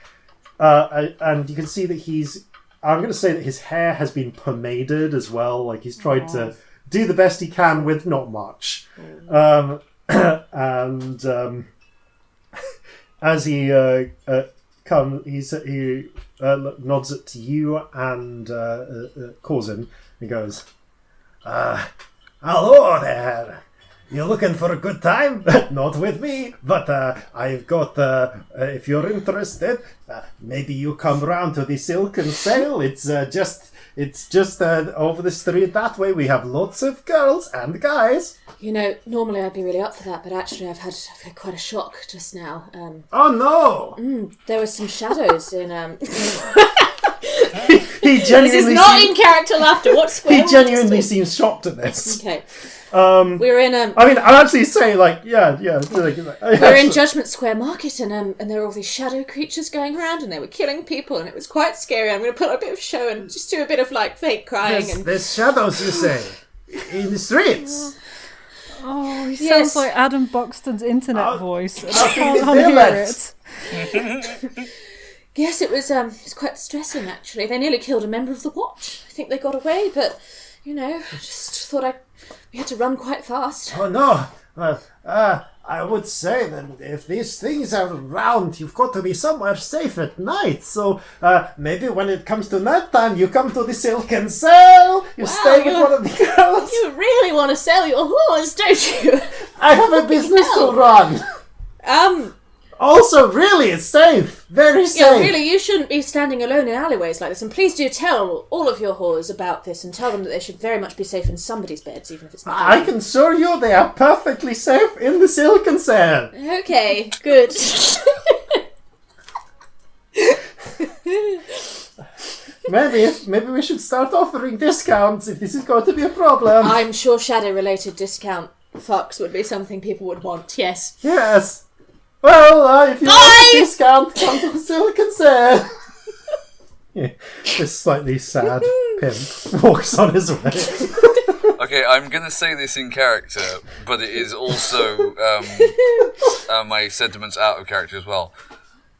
Speaker 1: you can see that I'm going to say that his hair has been pomaded as well. Like, he's tried to do the best he can with not much. As he comes, he nods it to you and Corzin and goes, "Hello there. You looking for a good time? Not with me, but I've got, if you're interested, maybe you come round to the Silken Sail. It's just over the street that way. We have lots of girls and guys."
Speaker 4: You know, normally I'd be really up for that, but actually I've had quite a shock just now.
Speaker 1: Oh no!
Speaker 4: There were some shadows in...
Speaker 1: He genuinely
Speaker 4: this is not in character laughter. What square?
Speaker 1: He genuinely seems shocked at this.
Speaker 4: Okay. We were in
Speaker 1: I mean, I'd actually say, like, yeah.
Speaker 4: We were in Judgment Square Market, and there were all these shadow creatures going around, and they were killing people, and it was quite scary. I'm going to put on a bit of show and just do a bit of, like, fake crying.
Speaker 1: There's shadows, you say, in the streets.
Speaker 6: Oh, he sounds like Adam Buxton's internet voice. And I can't hear it.
Speaker 4: Yes, it was quite distressing, actually. They nearly killed a member of the Watch. I think they got away, but, you know, I just thought we had to run quite fast.
Speaker 1: Oh, no. I would say that if these things are around, you've got to be somewhere safe at night. So maybe when it comes to night time, you come to the Silken Sail. You stay with one of the girls.
Speaker 4: You really want to sell your horse, don't you?
Speaker 1: I have a business to run. Also, really, it's safe. Very safe.
Speaker 4: Yeah, really, you shouldn't be standing alone in alleyways like this. And please do tell all of your whores about this and tell them that they should very much be safe in somebody's beds, even if it's not.
Speaker 1: I can assure you they are perfectly safe in the Silken Sail.
Speaker 4: Okay, good.
Speaker 1: Maybe we should start offering discounts if this is going to be a problem.
Speaker 4: I'm sure shadow-related discount fucks would be something people would want, yes.
Speaker 1: Yes. Well, if you want to see Scamp, come to the Silicon Sale. Yeah, this slightly sad pimp walks on his way.
Speaker 2: Okay, I'm going to say this in character, but it is also my sentiments out of character as well.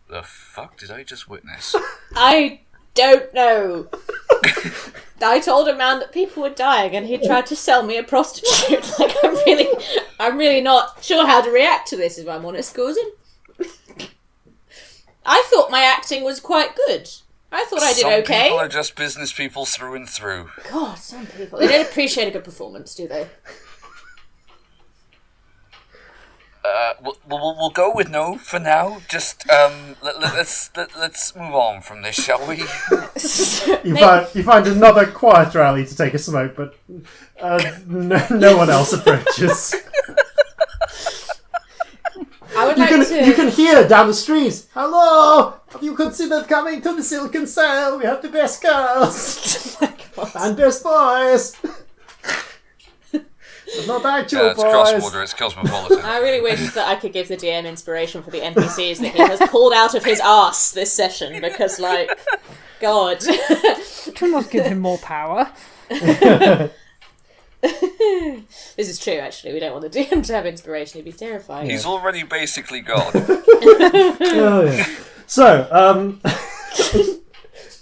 Speaker 2: The fuck did I just witness?
Speaker 3: I don't know. I told a man that people were dying, and he tried to sell me a prostitute. Like, I'm really not sure how to react to this, if I'm honest, Corzin. I thought my acting was quite good. I thought I did okay.
Speaker 2: Some people are just business people through and through.
Speaker 3: God, some people. They don't appreciate a good performance, do they?
Speaker 2: We'll go with no for now. Just let's move on from this, shall we?
Speaker 1: You find another quieter alley to take a smoke, but no one else approaches. You can hear down the street. Hello, have you considered coming to the Silicon Sale? We have the best girls and best boys. Not actual
Speaker 2: it's
Speaker 1: boys.
Speaker 2: cross-border, it's cosmopolitan.
Speaker 3: I really wish that I could give the DM inspiration for the NPCs that he has pulled out of his arse this session, because, like, God.
Speaker 6: We must give him more power.
Speaker 3: This is true, actually. We don't want the DM to have inspiration. He'd be terrifying.
Speaker 2: He's already basically God.
Speaker 1: Oh, yeah. So,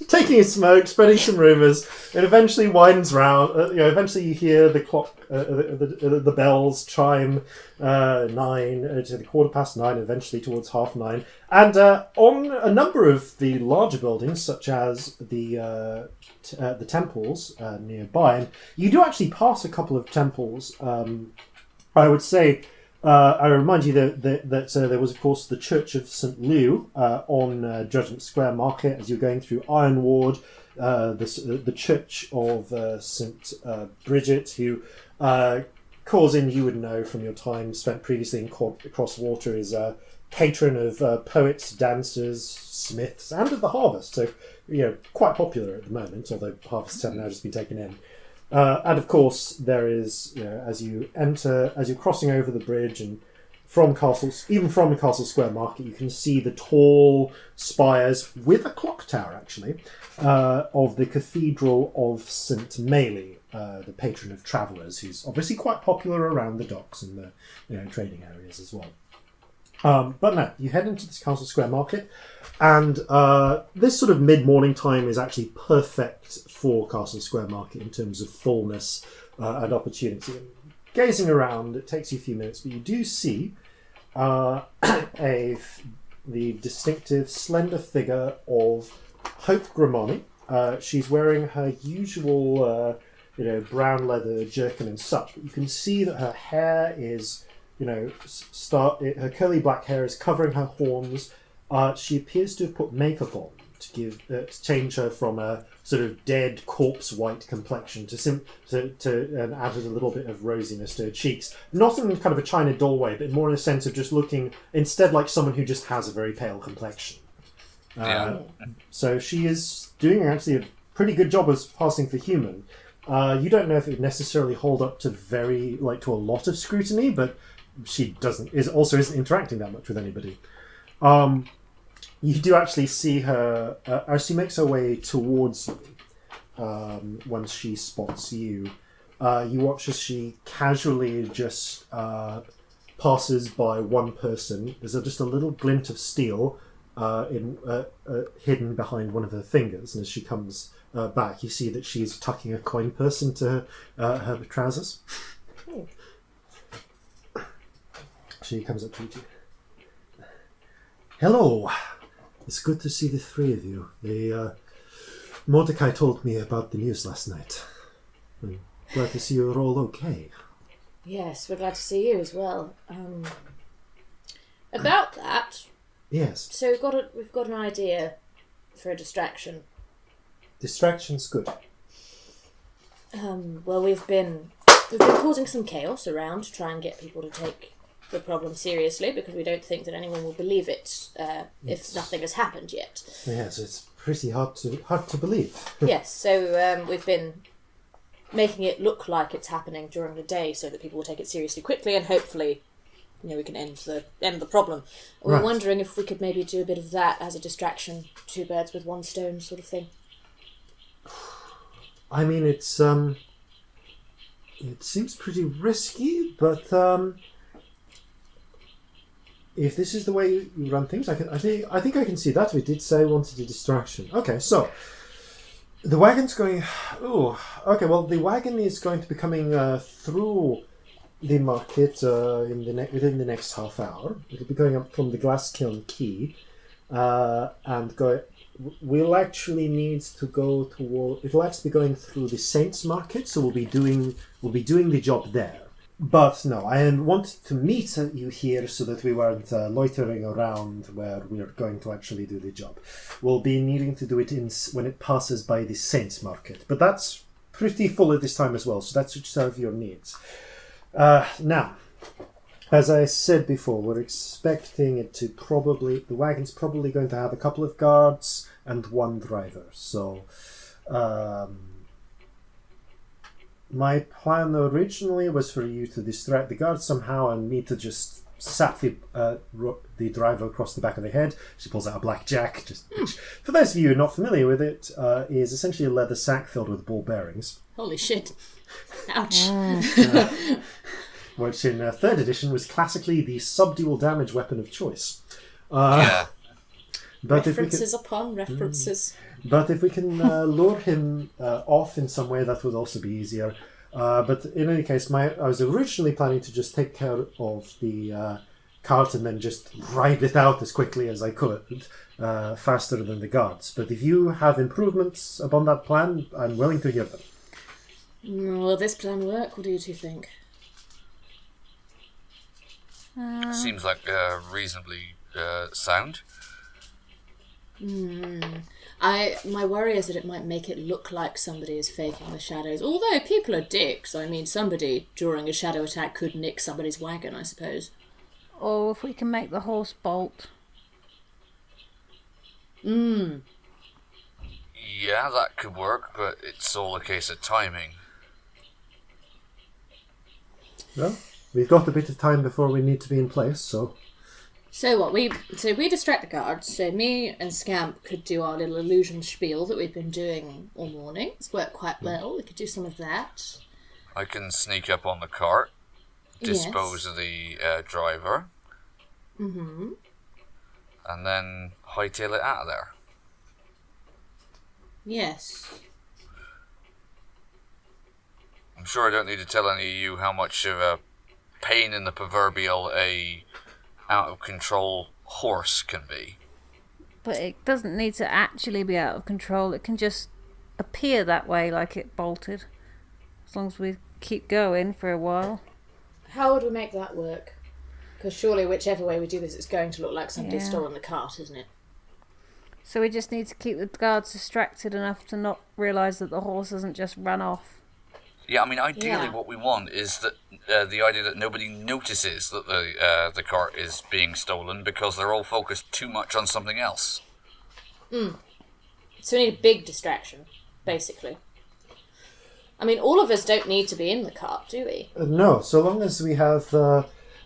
Speaker 1: taking a smoke, spreading some rumours, it eventually winds round. Eventually you hear the clock, the bells chime 9 to the 9:15, eventually towards 9:30. And on a number of the larger buildings, such as the temples nearby, you do actually pass a couple of temples. I would say. I remind you that there was, of course, the Church of St. Liu on Judgment Square Market as you're going through Ironward, the Church of St. Bridget, who, Corzin, you would know from your time spent previously in Crosswater, is a patron of poets, dancers, smiths, and of the harvest. So, quite popular at the moment, although harvests have now just been taken in. And of course, there is, as you're crossing over the bridge, and from Castle Square Market, you can see the tall spires with a clock tower, actually, of the Cathedral of St. Maily, the patron of travellers, who's obviously quite popular around the docks and the trading areas as well. But no, you head into this Castle Square Market, and this sort of mid-morning time is actually perfect for Castle Square Market in terms of fullness and opportunity. Gazing around, it takes you a few minutes, but you do see the distinctive, slender figure of Hope Grimani. She's wearing her usual, brown leather jerkin and such, but you can see that her hair is... her curly black hair is covering her horns. She appears to have put makeup on to change her from a sort of dead corpse white complexion and added a little bit of rosiness to her cheeks. Not in kind of a China doll way, but more in a sense of just looking instead like someone who just has a very pale complexion. So she is doing actually a pretty good job as passing for human. You don't know if it would necessarily hold up to to a lot of scrutiny, but she isn't interacting that much with anybody. You do actually see her as she makes her way towards you. Once she spots you, you watch as she casually just passes by one person. There's just a little glint of steel hidden behind one of her fingers, and as she comes back, you see that she's tucking a coin purse into her trousers. She comes up to you. Hello. It's good to see the three of you. Mordecai told me about the news last night. I'm glad to see you're all okay.
Speaker 3: Yes, we're glad to see you as well. About that.
Speaker 1: Yes.
Speaker 3: So we've got an idea for a distraction.
Speaker 1: Distraction's good.
Speaker 3: Well, we've been causing some chaos around to try and get people to take the problem seriously, because we don't think that anyone will believe it if nothing has happened yet.
Speaker 1: Yes, it's pretty hard to believe.
Speaker 3: Yes, so we've been making it look like it's happening during the day so that people will take it seriously quickly and hopefully we can end the problem. We were wondering if we could maybe do a bit of that as a distraction, 2 birds with 1 stone sort of thing.
Speaker 1: I mean, it seems pretty risky, but if this is the way you run things, I think I can see that. We did say we wanted a distraction. Okay, so the wagon's going. Oh, okay. Well, the wagon is going to be coming through the market within the next half hour. It'll be going up from the Glass Kiln Quay, and go. We'll actually need to go toward. It'll actually be going through the Saints Market, so we'll be doing the job there. But no, I wanted to meet you here so that we weren't loitering around where we're going to actually do the job. We'll be needing to do it when it passes by the Saints Market, but that's pretty full at this time as well, so that should serve your needs. Now, as I said before, we're expecting it to the wagon's probably going to have a couple of guards and 1 driver. So, my plan originally was for you to distract the guards somehow and me to just sap the driver across the back of the head. She pulls out a blackjack, which, for those of you who are not familiar with it, is essentially a leather sack filled with ball bearings.
Speaker 3: Holy shit. Ouch.
Speaker 1: Which in 3rd edition was classically the subdual damage weapon of choice.
Speaker 2: Yeah.
Speaker 1: But
Speaker 3: references upon references.
Speaker 1: But if we can lure him off in some way, that would also be easier. But in any case, I was originally planning to just take care of the cart and then just ride it out as quickly as I could, faster than the guards. But if you have improvements upon that plan, I'm willing to hear them.
Speaker 3: Will this plan work? What do you two think?
Speaker 2: Seems like reasonably sound.
Speaker 3: My worry is that it might make it look like somebody is faking the shadows. Although people are dicks. I mean, somebody during a shadow attack could nick somebody's wagon, I suppose.
Speaker 6: Or if we can make the horse bolt.
Speaker 2: Yeah, that could work, but it's all a case of timing.
Speaker 1: Well, we've got a bit of time before we need to be in place, so...
Speaker 3: So what, we distract the guards, so me and Scamp could do our little illusion spiel that we've been doing all morning. It's worked quite well, we could do some of that.
Speaker 2: I can sneak up on the cart, dispose of the driver, and then hightail it out of there.
Speaker 3: Yes.
Speaker 2: I'm sure I don't need to tell any of you how much of a pain in the proverbial out-of-control horse can be.
Speaker 6: But it doesn't need to actually be out of control. It can just appear that way, like it bolted. As long as we keep going for a while.
Speaker 3: How would we make that work? Because surely whichever way we do this, it's going to look like somebody's stolen the cart, isn't it?
Speaker 6: So we just need to keep the guards distracted enough to not realise that the horse hasn't just run off.
Speaker 2: Yeah, I mean, ideally what we want is that the idea that nobody notices that the cart is being stolen because they're all focused too much on something else.
Speaker 3: So we need a big distraction, basically. I mean, all of us don't need to be in the cart, do we?
Speaker 1: No, so long as we have...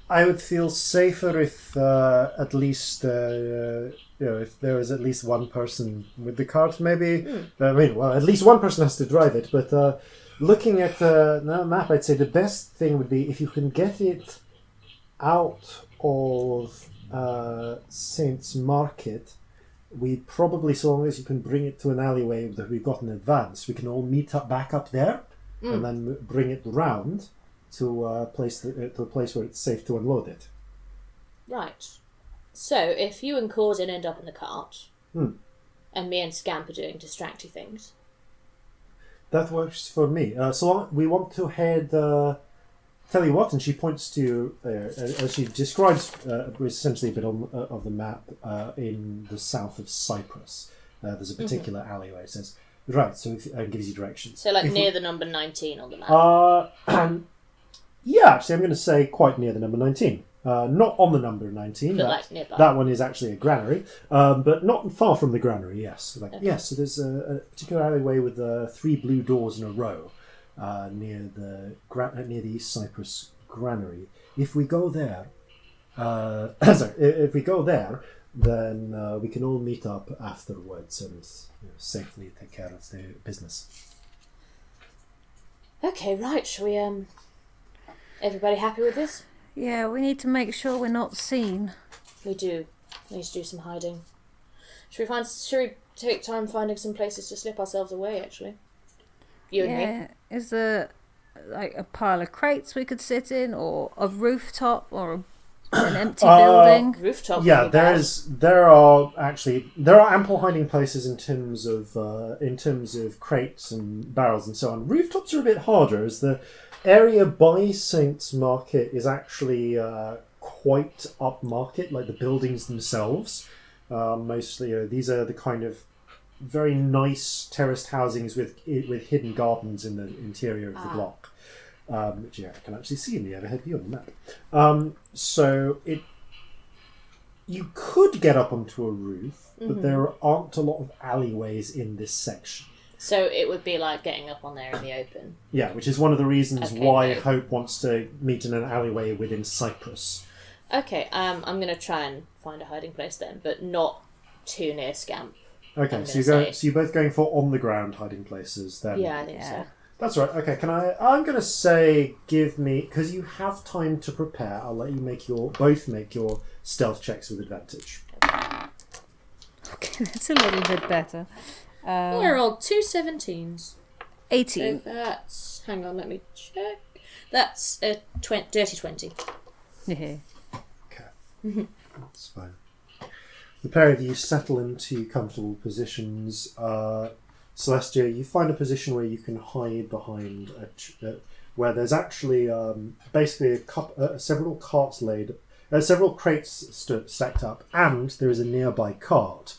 Speaker 1: I would feel safer if at least... if there was at least one person with the cart, maybe. I mean, well, at least one person has to drive it, but... looking at the map, I'd say the best thing would be if you can get it out of Saints Market. We probably, so long as you can bring it to an alleyway that we've got in advance, we can all meet up back up there and then bring it round to a place where it's safe to unload it.
Speaker 3: Right. So if you and Corzin end up in the cart, and me and Scamp are doing distracty things.
Speaker 1: That works for me. So we want to head... tell you what, and she points to... as she describes essentially a bit of the map in the south of Cyprus. There's a particular alleyway. It says, right, so it gives you directions.
Speaker 3: So near the number 19 on the map.
Speaker 1: Yeah, actually, I'm going to say quite near the number 19. Not on the number 19.
Speaker 3: But nearby.
Speaker 1: That one is actually a granary, but not far from the granary, yes. Yes, so there's a particular alleyway with 3 blue doors in a row near the East Cyprus granary. If we go there, So if we go there, then we can all meet up afterwards and safely take care of the business.
Speaker 3: Okay, right. Shall we? Everybody happy with this?
Speaker 6: Yeah, we need to make sure we're not seen.
Speaker 3: We do. We need to do some hiding. Should we take time finding some places to slip ourselves away? Actually, you and me.
Speaker 6: Yeah, is there like a pile of crates we could sit in, or a rooftop, or an empty building?
Speaker 3: Rooftop.
Speaker 1: Yeah, there are ample hiding places in terms of crates and barrels and so on. Rooftops are a bit harder, as the area by Saint's Market is actually quite upmarket, like the buildings themselves. Mostly, these are the kind of very nice terraced housings with hidden gardens in the interior of the block, which I can actually see in the overhead view on the map. You could get up onto a roof, but there aren't a lot of alleyways in this section.
Speaker 3: So it would be like getting up on there in the open.
Speaker 1: Yeah, which is one of the reasons why Hope wants to meet in an alleyway within Cyprus.
Speaker 3: Okay, I'm going to try and find a hiding place then, but not too near Scamp.
Speaker 1: Okay, so you're both going for on the ground hiding places then.
Speaker 3: Yeah, I think so.
Speaker 1: That's right. Okay, I'm going to say give me, because you have time to prepare, I'll let you both make your stealth checks with advantage.
Speaker 6: Okay, that's a little bit better.
Speaker 3: We're all 2 17s.
Speaker 6: 18.
Speaker 3: So that's, hang on, let me check. That's a dirty 20.
Speaker 6: Yeah.
Speaker 1: Okay. That's fine. The pair of you settle into comfortable positions. Celestia, you find a position where you can hide behind where there's actually basically several crates stacked up, and there is a nearby cart,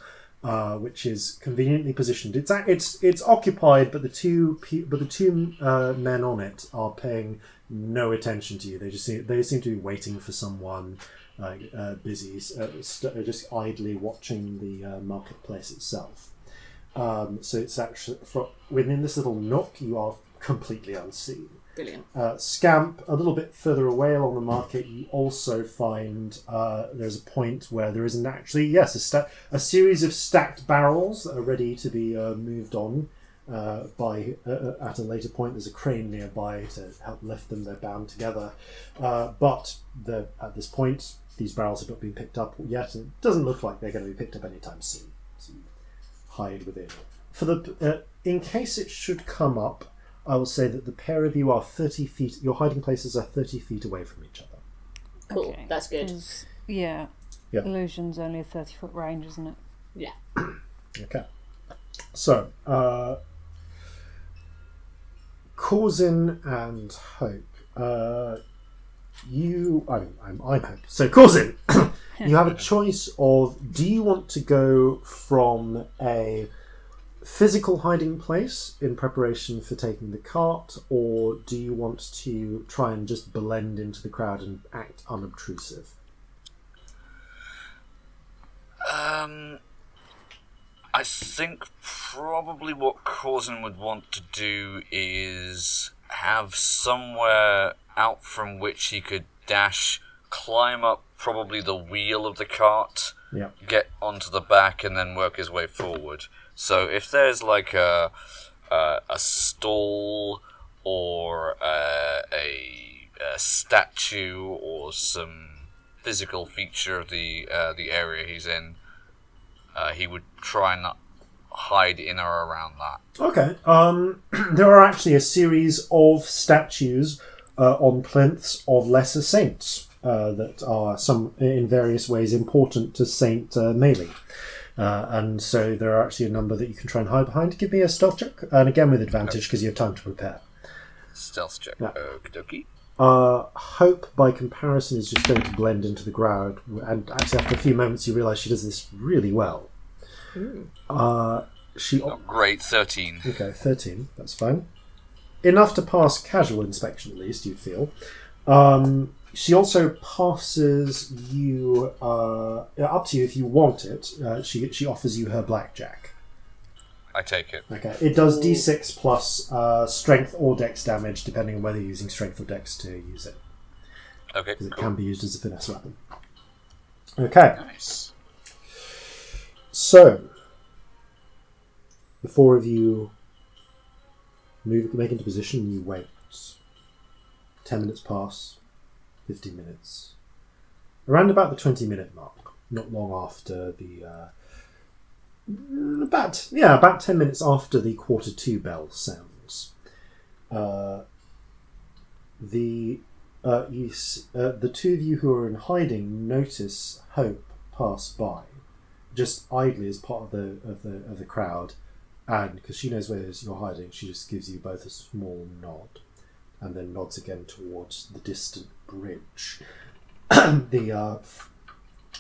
Speaker 1: which is conveniently positioned. It's occupied, but the two men on it are paying no attention to you. They seem to be waiting for someone. Busy, just idly watching the marketplace itself. So it's actually within this little nook, you are completely unseen.
Speaker 3: Brilliant.
Speaker 1: Scamp, a little bit further away along the market, you also find there's a point where there isn't actually a series of stacked barrels that are ready to be moved on by at a later point. There's a crane nearby to help lift them. They're bound together, but at this point, these barrels have not been picked up yet, and it doesn't look like they're going to be picked up anytime soon. So you hide within. In case it should come up, I will say that the pair of you are 30 feet. Your hiding places are 30 feet away from each other.
Speaker 3: Cool,
Speaker 6: Okay.
Speaker 3: that's good.
Speaker 6: Yeah.
Speaker 1: Yep.
Speaker 6: Illusion's only a 30-foot range, isn't it?
Speaker 3: Yeah.
Speaker 1: Okay. So, Corzin and Hope. I'm Hope. So, Corzin, you have a choice of: do you want to go from a physical hiding place in preparation for taking the cart, or do you want to try and just blend into the crowd and act unobtrusive?
Speaker 2: I think probably what Corzin would want to do is have somewhere out from which he could dash, climb up probably the wheel of the cart, get onto the back, and then work his way forward. So if there's like a stall or a statue or some physical feature of the area he's in, he would try and hide in or around that.
Speaker 1: Okay. There are actually a series of statues on plinths of lesser saints that are in various ways important to Saint Melee. And so there are actually a number that you can try and hide behind. Give me a stealth check, and again with advantage because you have time to prepare.
Speaker 2: Stealth check.
Speaker 1: Yeah.
Speaker 2: Okie
Speaker 1: Hope, by comparison, is just going to blend into the crowd, and actually after a few moments you realise she does this really well.
Speaker 2: Great, 13.
Speaker 1: Okay, 13, that's fine. Enough to pass casual inspection, at least, you'd feel. She also passes you, up to you if you want it, she offers you her blackjack.
Speaker 2: I take it.
Speaker 1: Okay, it does d6 plus strength or dex damage, depending on whether you're using strength or dex to use it.
Speaker 2: Okay,
Speaker 1: Because it can be used as a finesse weapon. Okay.
Speaker 2: Nice.
Speaker 1: So, the four of you make into position. You wait. 10 minutes pass. 15 minutes. Around about the 20-minute mark. Not long after the... about 10 minutes after the 2:45 bell sounds. The two of you who are in hiding notice Hope pass by, just idly as part of the crowd, and because she knows where you're hiding, she just gives you both a small nod, and then nods again towards the distant bridge.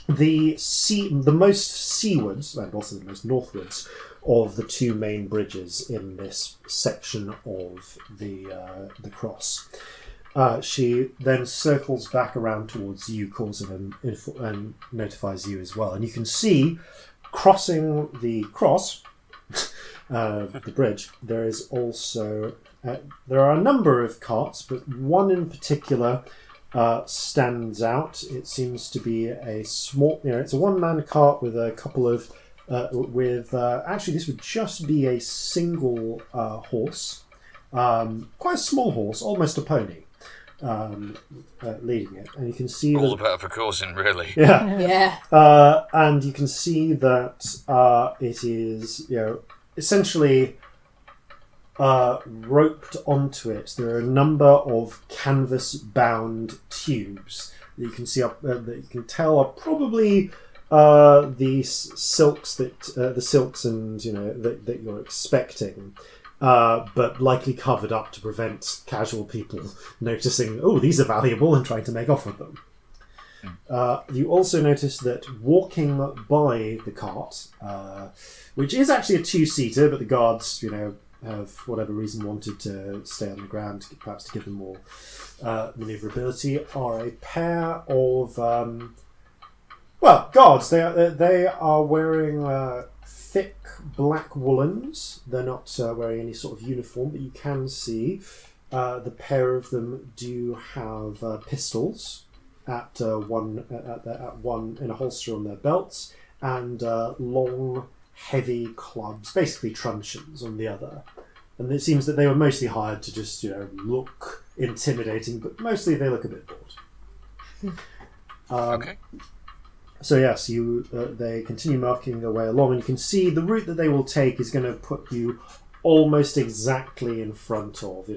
Speaker 1: The most seawards and also the most northwards of the two main bridges in this section of the cross. She then circles back around towards you, Corzin, and notifies you as well. And you can see, crossing the cross, the bridge, there is also... there are a number of carts, but one in particular stands out. It seems to be a small... it's a one-man cart with a couple of... actually, this would just be a single horse. Quite a small horse, almost a pony. Leading it, and you can see
Speaker 2: all the better for Corzin, really.
Speaker 3: Yeah.
Speaker 1: And you can see that it is, essentially roped onto it. There are a number of canvas-bound tubes that you can see up that you can tell are probably the silks and that you're expecting. But likely covered up to prevent casual people noticing, oh, these are valuable, and trying to make off with them. You also notice that walking by the cart, which is actually a two-seater, but the guards, have, for whatever reason, wanted to stay on the ground, perhaps to give them more manoeuvrability, are a pair of, guards. They are wearing... thick black woolens. They're not wearing any sort of uniform, but you can see the pair of them do have pistols at one in a holster on their belts, and long, heavy clubs, basically truncheons, on the other. And it seems that they were mostly hired to just look intimidating, but mostly they look a bit bored.
Speaker 2: Okay.
Speaker 1: So yes, they continue marking their way along, and you can see the route that they will take is going to put you almost exactly in front of,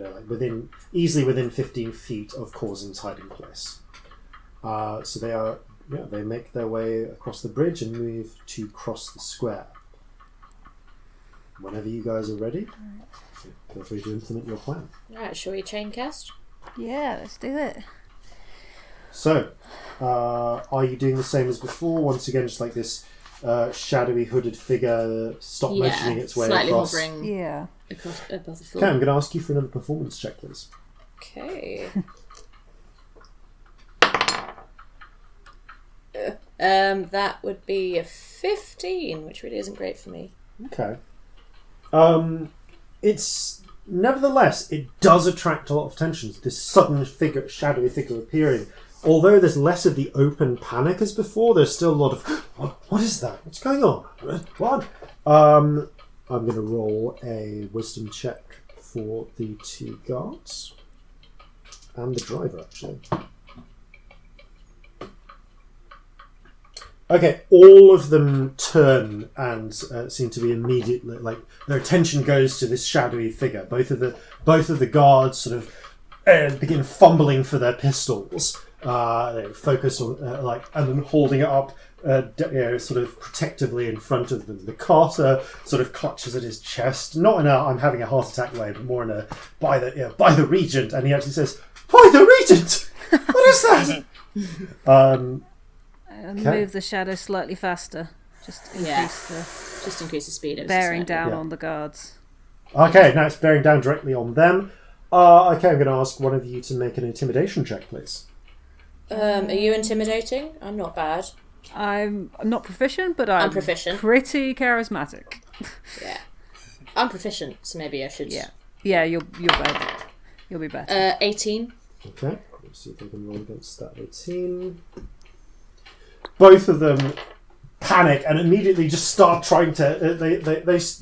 Speaker 1: easily within 15 feet of Corzin's hiding place. So they make their way across the bridge and move to cross the square. Whenever you guys are ready, feel free to implement your plan.
Speaker 3: Right, shall we chain cast?
Speaker 6: Yeah, let's do it.
Speaker 1: So, are you doing the same as before? Once again, just like this shadowy hooded figure stop motioning its way
Speaker 3: slightly
Speaker 1: across.
Speaker 3: hovering
Speaker 6: Across
Speaker 3: above the floor.
Speaker 1: Okay, I'm going to ask you for another performance check, please.
Speaker 3: Okay. That would be a 15, which really isn't great for me.
Speaker 1: Okay. It's nevertheless, it does attract a lot of attention. This sudden shadowy figure appearing. Although there's less of the open panic as before, there's still a lot of, what is that? What's going on? What? I'm going to roll a wisdom check for the two guards. And the driver, actually. Okay, all of them turn and seem to be immediately, their attention goes to this shadowy figure. Both of the guards sort of begin fumbling for their pistols. They focus on and then holding it up, sort of protectively in front of them. The carter sort of clutches at his chest, not in a "I'm having a heart attack" way, but more in a by the regent, and he actually says, "By the regent, what is that?"
Speaker 6: And move the shadow slightly faster, just
Speaker 3: increase the speed.
Speaker 6: Bearing down on the guards.
Speaker 1: Okay, now it's bearing down directly on them. Okay, I'm going to ask one of you to make an intimidation check, please.
Speaker 3: Are you intimidating? I'm not bad.
Speaker 6: I'm not proficient, but I'm
Speaker 3: proficient.
Speaker 6: Pretty charismatic.
Speaker 3: Yeah, I'm proficient, so maybe I should.
Speaker 6: Yeah, you're better. You'll be better.
Speaker 3: 18.
Speaker 1: Okay, let's see if I can roll against that 18. both of them panic and immediately just start trying to.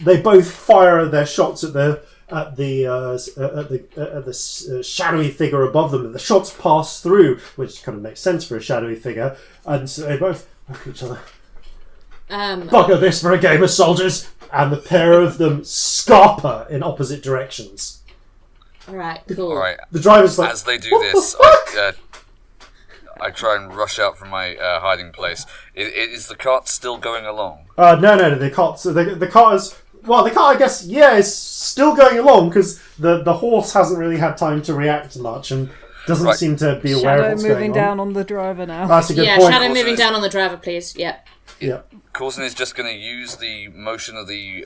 Speaker 1: They both fire their shots at the shadowy figure above them, and the shots pass through, which kind of makes sense for a shadowy figure. And so they both look at each other. Bugger this for a game of soldiers, and the pair of them scarper in opposite directions.
Speaker 3: All right, cool.
Speaker 2: All right.
Speaker 1: The driver's like,
Speaker 2: as they do
Speaker 1: what
Speaker 2: this,
Speaker 1: the fuck?
Speaker 2: I try and rush out from my hiding place. Is the cart still going along?
Speaker 1: No, the cart. So the cart is. Well, the cart, I guess, is still going along because the horse hasn't really had time to react much and doesn't seem to be aware of what's going on.
Speaker 6: Shadow moving down on the driver now.
Speaker 1: That's a good point.
Speaker 3: Shadow moving down on the driver, please. Yep.
Speaker 1: Yeah.
Speaker 2: Corzin is just going to use the motion of the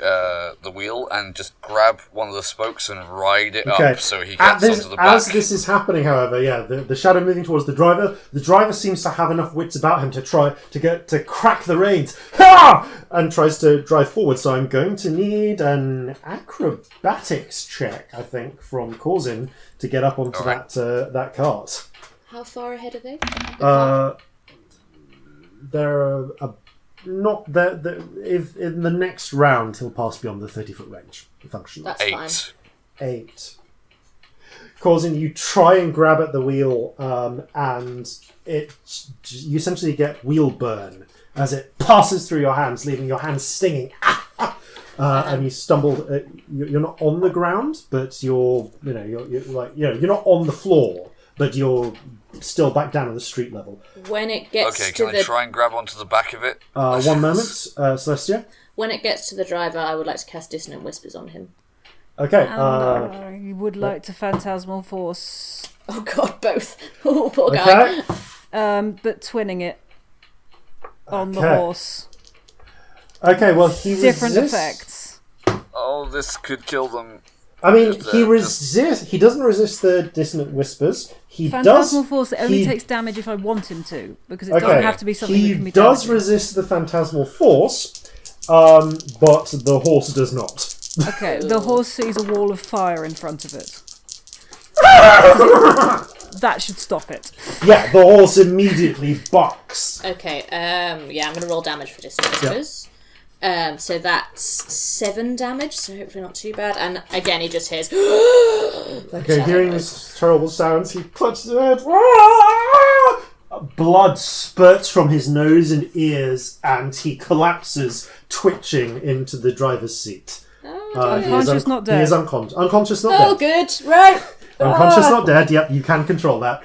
Speaker 2: wheel and just grab one of the spokes and ride it up so he gets onto the back.
Speaker 1: As this is happening, however, the shadow moving towards the driver seems to have enough wits about him to try to crack the reins, and tries to drive forward. So I'm going to need an acrobatics check, I think, from Corzin to get up onto that cart.
Speaker 3: How far ahead are they?
Speaker 1: They're not there. If in the next round he'll pass beyond the 30-foot range. Function.
Speaker 3: That's
Speaker 2: 8.
Speaker 1: 8. Corzin, you try and grab at the wheel, and you essentially get wheel burn as it passes through your hands, leaving your hands stinging. And you stumble. You're not on the ground, but you're not on the floor, but you're still back down on the street level.
Speaker 3: When it gets
Speaker 2: Okay, can I try and grab onto the back of it?
Speaker 1: 1 moment, Celestia.
Speaker 3: When it gets to the driver, I would like to cast Dissonant Whispers on him.
Speaker 1: Okay.
Speaker 6: You would like to Phantasmal Force.
Speaker 3: Oh god, both. Oh, poor guy.
Speaker 6: But twinning it on the horse.
Speaker 1: Okay, well, he
Speaker 6: Different
Speaker 1: resists.
Speaker 6: effects.
Speaker 2: Oh, this could kill them.
Speaker 1: I mean, he resists. He doesn't resist the Dissonant Whispers. He
Speaker 6: Phantasmal
Speaker 1: does.
Speaker 6: Force only takes damage if I want him to, because it doesn't have to be something that can be
Speaker 1: He does
Speaker 6: damaging.
Speaker 1: resist the Phantasmal Force, but the horse does not.
Speaker 6: Okay, the horse sees a wall of fire in front of it. That should stop it.
Speaker 1: Yeah, the horse immediately bucks.
Speaker 3: Okay, I'm going to roll damage for Dissonant Whispers. So that's 7 damage, so hopefully not too bad. And again, he just hears...
Speaker 1: Okay, hearing these terrible sounds, he clutches his head. Blood spurts from his nose and ears, and he collapses, twitching into the driver's seat.
Speaker 6: Unconscious, not dead.
Speaker 1: He is unconscious, not dead.
Speaker 3: Oh, good, right.
Speaker 1: Unconscious, not dead. Yep, you can control that.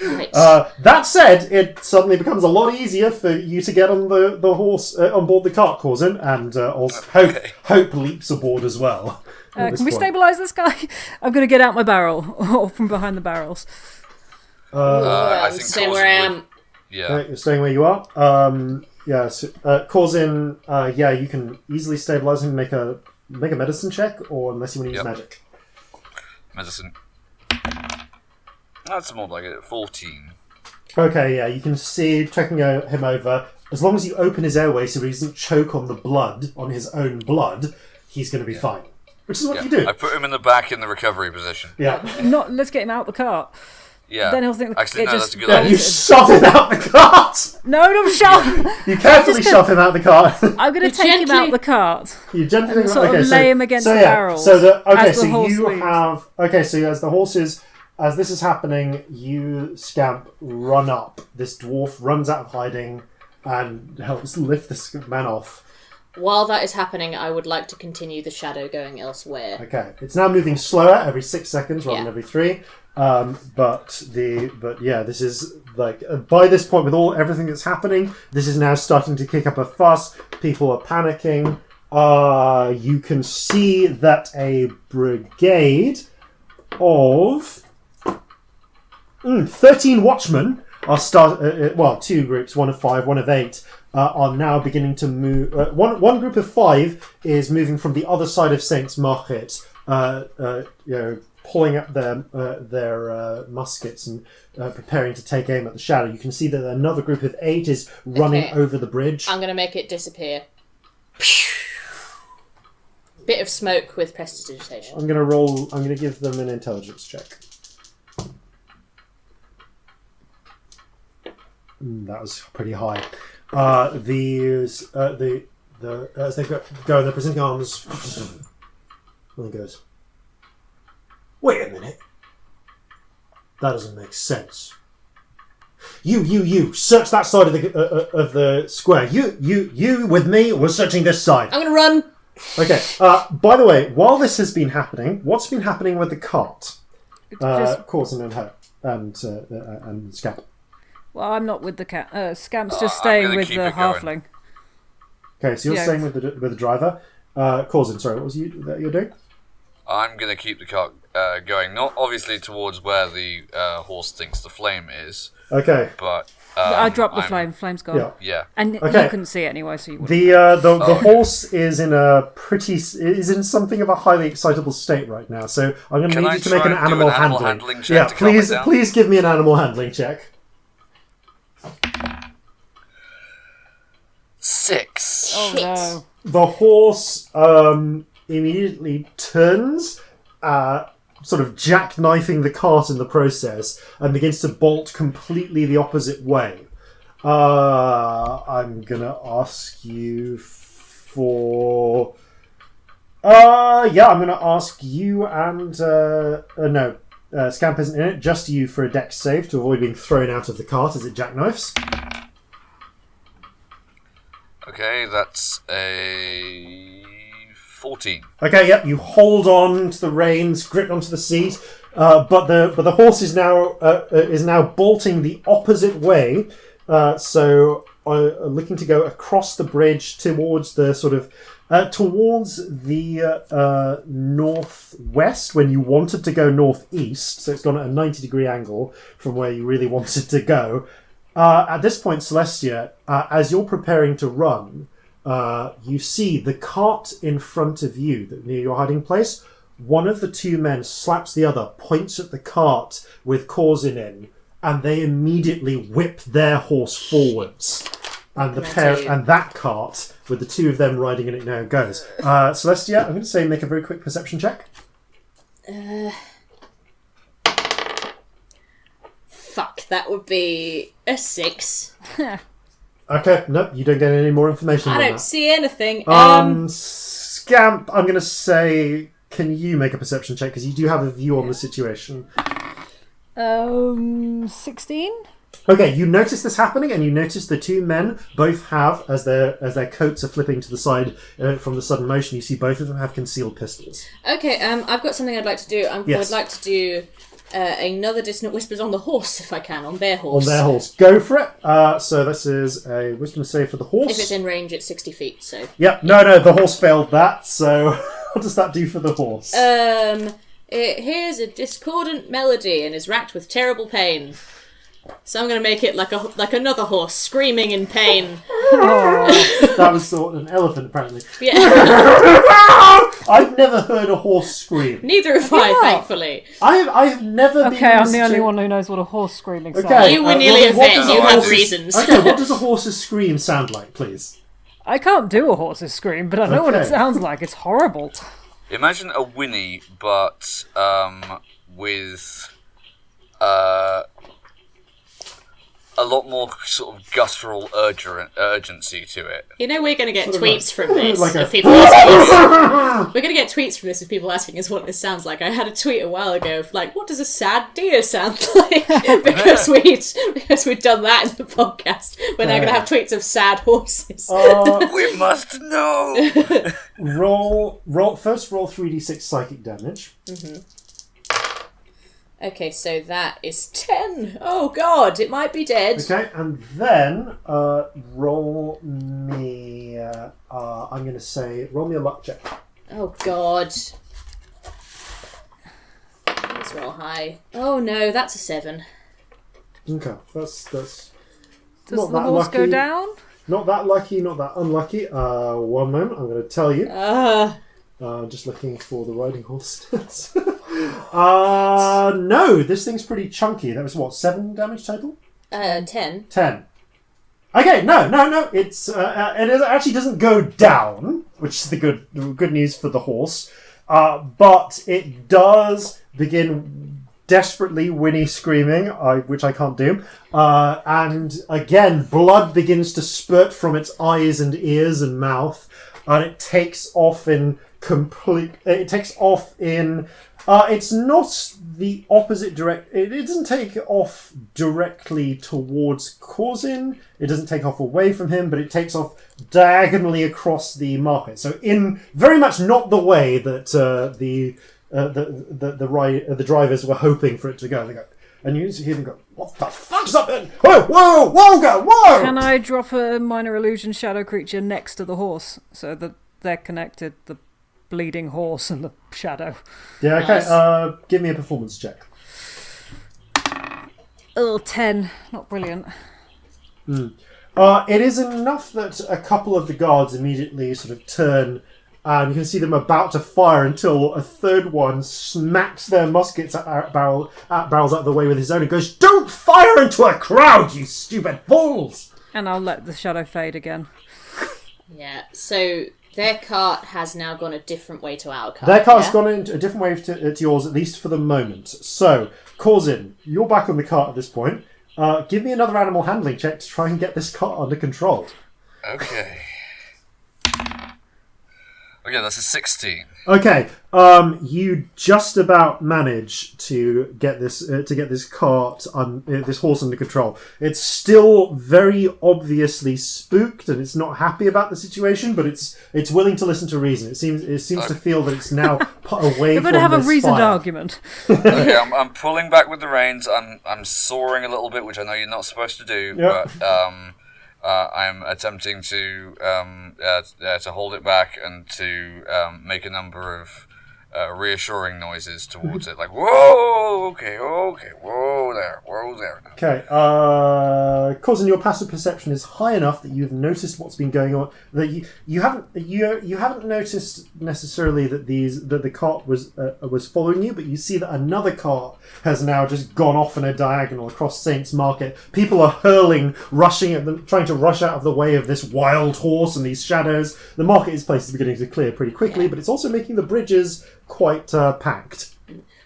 Speaker 3: Right.
Speaker 1: That said, it suddenly becomes a lot easier for you to get on the horse, on board the cart, Corzin, and also Hope leaps aboard as well.
Speaker 6: Can we stabilise this guy? I'm going to get out my barrel, or from behind the barrels.
Speaker 2: I
Speaker 3: I'm
Speaker 2: think
Speaker 3: staying where I am.
Speaker 2: Yeah.
Speaker 1: You're staying where you are. Corzin, you can easily stabilise him. Make a medicine check, or unless you want to use magic.
Speaker 2: Medicine. That's more like it. 14.
Speaker 1: Okay, yeah, you can see checking him over. As long as you open his airway so he doesn't choke on the blood, on his own blood, he's going to be fine. Which is what you do.
Speaker 2: I put him in the back in the recovery position.
Speaker 1: Yeah.
Speaker 6: Let's get him out the cart.
Speaker 2: Yeah.
Speaker 6: Then he'll think
Speaker 2: Actually, no, that's a good
Speaker 1: Yeah,
Speaker 2: idea.
Speaker 1: you shove him out the cart!
Speaker 6: No, don't shove!
Speaker 1: You carefully shove him out the cart.
Speaker 6: I'm going to take him out the cart.
Speaker 1: You gently
Speaker 6: sort of lay him against the barrels.
Speaker 1: So
Speaker 6: as the horse leaves.
Speaker 1: as the horses, as this is happening, you, Scamp, run up. This dwarf runs out of hiding and helps lift this man off.
Speaker 3: While that is happening, I would like to continue the shadow going elsewhere.
Speaker 1: Okay, it's now moving slower every 6 seconds rather than every 3. This is like by this point with everything that's happening, this is now starting to kick up a fuss. People are panicking. You can see that a brigade of 13 watchmen are 2 groups, one of 5, one of 8. Are now beginning to move. One group of 5 is moving from the other side of Saint's Market, pulling up their muskets and preparing to take aim at the shadow. You can see that another group of 8 is running over the bridge.
Speaker 3: I'm going to make it disappear. Bit of smoke with prestidigitation.
Speaker 1: I'm going to give them an intelligence check. That was pretty high. As they go, they're presenting arms. And he goes, "Wait a minute. That doesn't make sense. You, search that side of the square. You with me. We're searching this side.
Speaker 3: I'm gonna run.
Speaker 1: Okay. By the way, while this has been happening, what's been happening with the cart? Corzin and her and Scamp.
Speaker 6: Well, I'm not with the cat. Scamp's just staying with the halfling.
Speaker 1: Okay, so you're staying with the driver. Corzin, sorry, what was that you're doing?
Speaker 2: I'm going to keep the cart going, not obviously towards where the horse thinks the flame is.
Speaker 1: Okay.
Speaker 2: But
Speaker 6: I dropped the flame. Flame's gone.
Speaker 2: Yeah.
Speaker 6: And you couldn't see it anyway, so you wouldn't.
Speaker 1: The horse is in something of a highly excitable state right now. So I'm going to need you to make an animal handling
Speaker 2: check.
Speaker 1: Yeah, please give me an animal handling check.
Speaker 2: 6.
Speaker 6: Oh no.
Speaker 1: The horse immediately turns, sort of jackknifing the cart in the process, and begins to bolt completely the opposite way. I'm gonna ask you for... I'm gonna ask you and... no, Scamp isn't in it, just you for a dex save to avoid being thrown out of the cart as it jackknifes.
Speaker 2: Okay, that's a 14.
Speaker 1: Okay, yep. You hold on to the reins, grip onto the seat, but the horse is now bolting the opposite way. So looking to go across the bridge towards the sort of towards the northwest when you wanted to go northeast. So it's gone at a 90-degree angle from where you really wanted to go. At this point, Celestia, as you're preparing to run, you see the cart in front of you, near your hiding place. One of the two men slaps the other, points at the cart with Corzin in, and they immediately whip their horse forwards. And that cart, with the two of them riding in it now, goes. Celestia, I'm going to say make a very quick perception check.
Speaker 3: Fuck, that would be a 6.
Speaker 1: Okay, no, you don't get any more information
Speaker 3: I
Speaker 1: than
Speaker 3: don't
Speaker 1: that.
Speaker 3: see anything.
Speaker 1: Scamp, I'm going to say, can you make a perception check? Because you do have a view on the situation.
Speaker 6: 16?
Speaker 1: Okay, you notice this happening, and you notice the two men both have, as their coats are flipping to the side from the sudden motion, you see both of them have concealed pistols.
Speaker 3: Okay, I've got something I'd like to do.
Speaker 1: Yes.
Speaker 3: I'd like to do another Dissonant Whispers on the horse, if I can, on their horse.
Speaker 1: On their horse. Go for it. So this is a wisdom save for the horse.
Speaker 3: If it's in range, it's 60 feet, so...
Speaker 1: Yep, no, the horse failed that, so what does that do for the horse?
Speaker 3: It hears a discordant melody and is racked with terrible pain. So I'm going to make it like another horse, screaming in pain.
Speaker 1: That was sort of an elephant, apparently.
Speaker 3: Yeah.
Speaker 1: I've never heard a horse scream.
Speaker 3: Neither have I, thankfully.
Speaker 1: I've never been...
Speaker 6: Okay, I'm the only one who knows what a horse screaming sounds
Speaker 1: Okay,
Speaker 6: like.
Speaker 3: You were nearly a vet, you have reasons.
Speaker 1: Okay, what does a horse's scream sound like, please?
Speaker 6: I can't do a horse's scream, but I know what it sounds like. It's horrible.
Speaker 2: Imagine a whinny, but with a lot more sort of guttural urgency to it.
Speaker 3: You know we're going to get tweets from this
Speaker 1: like
Speaker 3: of people asking us. We're going to get tweets from this of people asking us what this sounds like. I had a tweet a while ago of like, what does a sad deer sound like? because we'd done that in the podcast. We're now going to have tweets of sad horses.
Speaker 2: We must know.
Speaker 1: roll 3d6 psychic damage.
Speaker 3: Mm-hmm. Okay, so that is 10. Oh god, it might be dead.
Speaker 1: Okay, and then roll me... I'm going to say, roll me a luck check.
Speaker 3: Oh god. Let's roll high. Oh no, that's a 7.
Speaker 1: Okay, that's
Speaker 6: Does
Speaker 1: not
Speaker 6: the
Speaker 1: that
Speaker 6: horse
Speaker 1: lucky.
Speaker 6: go down?
Speaker 1: Not that lucky, not that unlucky. One moment, I'm going to tell you. Just looking for the riding horse stats. No, this thing's pretty chunky. That was what, 7 damage total?
Speaker 3: 10.
Speaker 1: 10. Okay, no. It's it actually doesn't go down, which is the good news for the horse. But it does begin desperately whinny screaming, which I can't do. And again, blood begins to spurt from its eyes and ears and mouth, and it takes off in it's not the opposite direct. It doesn't take off directly towards Corzin. It doesn't take off away from him, but it takes off diagonally across the market. So in very much not the way that the drivers were hoping for it to go. They go, and you hear them go, "What the fuck's up there? Whoa, whoa, whoa, go, whoa!"
Speaker 6: Can I drop a minor illusion shadow creature next to the horse so that they're connected? The bleeding horse and the shadow.
Speaker 1: Yeah, okay.
Speaker 3: Nice.
Speaker 1: Give me a performance check.
Speaker 6: 10. Not brilliant.
Speaker 1: It is enough that a couple of the guards immediately sort of turn, and you can see them about to fire until a third one smacks their muskets at barrels out of the way with his own and goes, "Don't fire into a crowd, you stupid fools!"
Speaker 6: And I'll let the shadow fade again.
Speaker 3: Yeah, so their cart has now gone a different way to our cart.
Speaker 1: Their cart's gone in a different way to yours, at least for the moment. So, Corzin, you're back on the cart at this point. Give me another animal handling check to try and get this cart under control.
Speaker 2: Okay. Okay, that's a 16.
Speaker 1: Okay, you just about manage to get this cart this horse under control. It's still very obviously spooked and it's not happy about the situation, but it's willing to listen to reason. It seems to feel that it's now put away from
Speaker 6: You're going to have a
Speaker 1: this
Speaker 6: reasoned
Speaker 1: fire.
Speaker 6: argument.
Speaker 2: Okay, I'm pulling back with the reins. I'm soaring a little bit, which I know you're not supposed to do,
Speaker 1: Yep.
Speaker 2: but I'm attempting to hold it back and to make a number of reassuring noises towards it, like "Whoa, okay, whoa there now."
Speaker 1: Okay, Corzin, your passive perception is high enough that you've noticed what's been going on. That you haven't noticed necessarily that the cart was following you, but you see that another cart has now just gone off in a diagonal across Saints Market. People are rushing at them, trying to rush out of the way of this wild horse and these shadows. The marketplace is beginning to clear pretty quickly, but it's also making the bridges quite packed.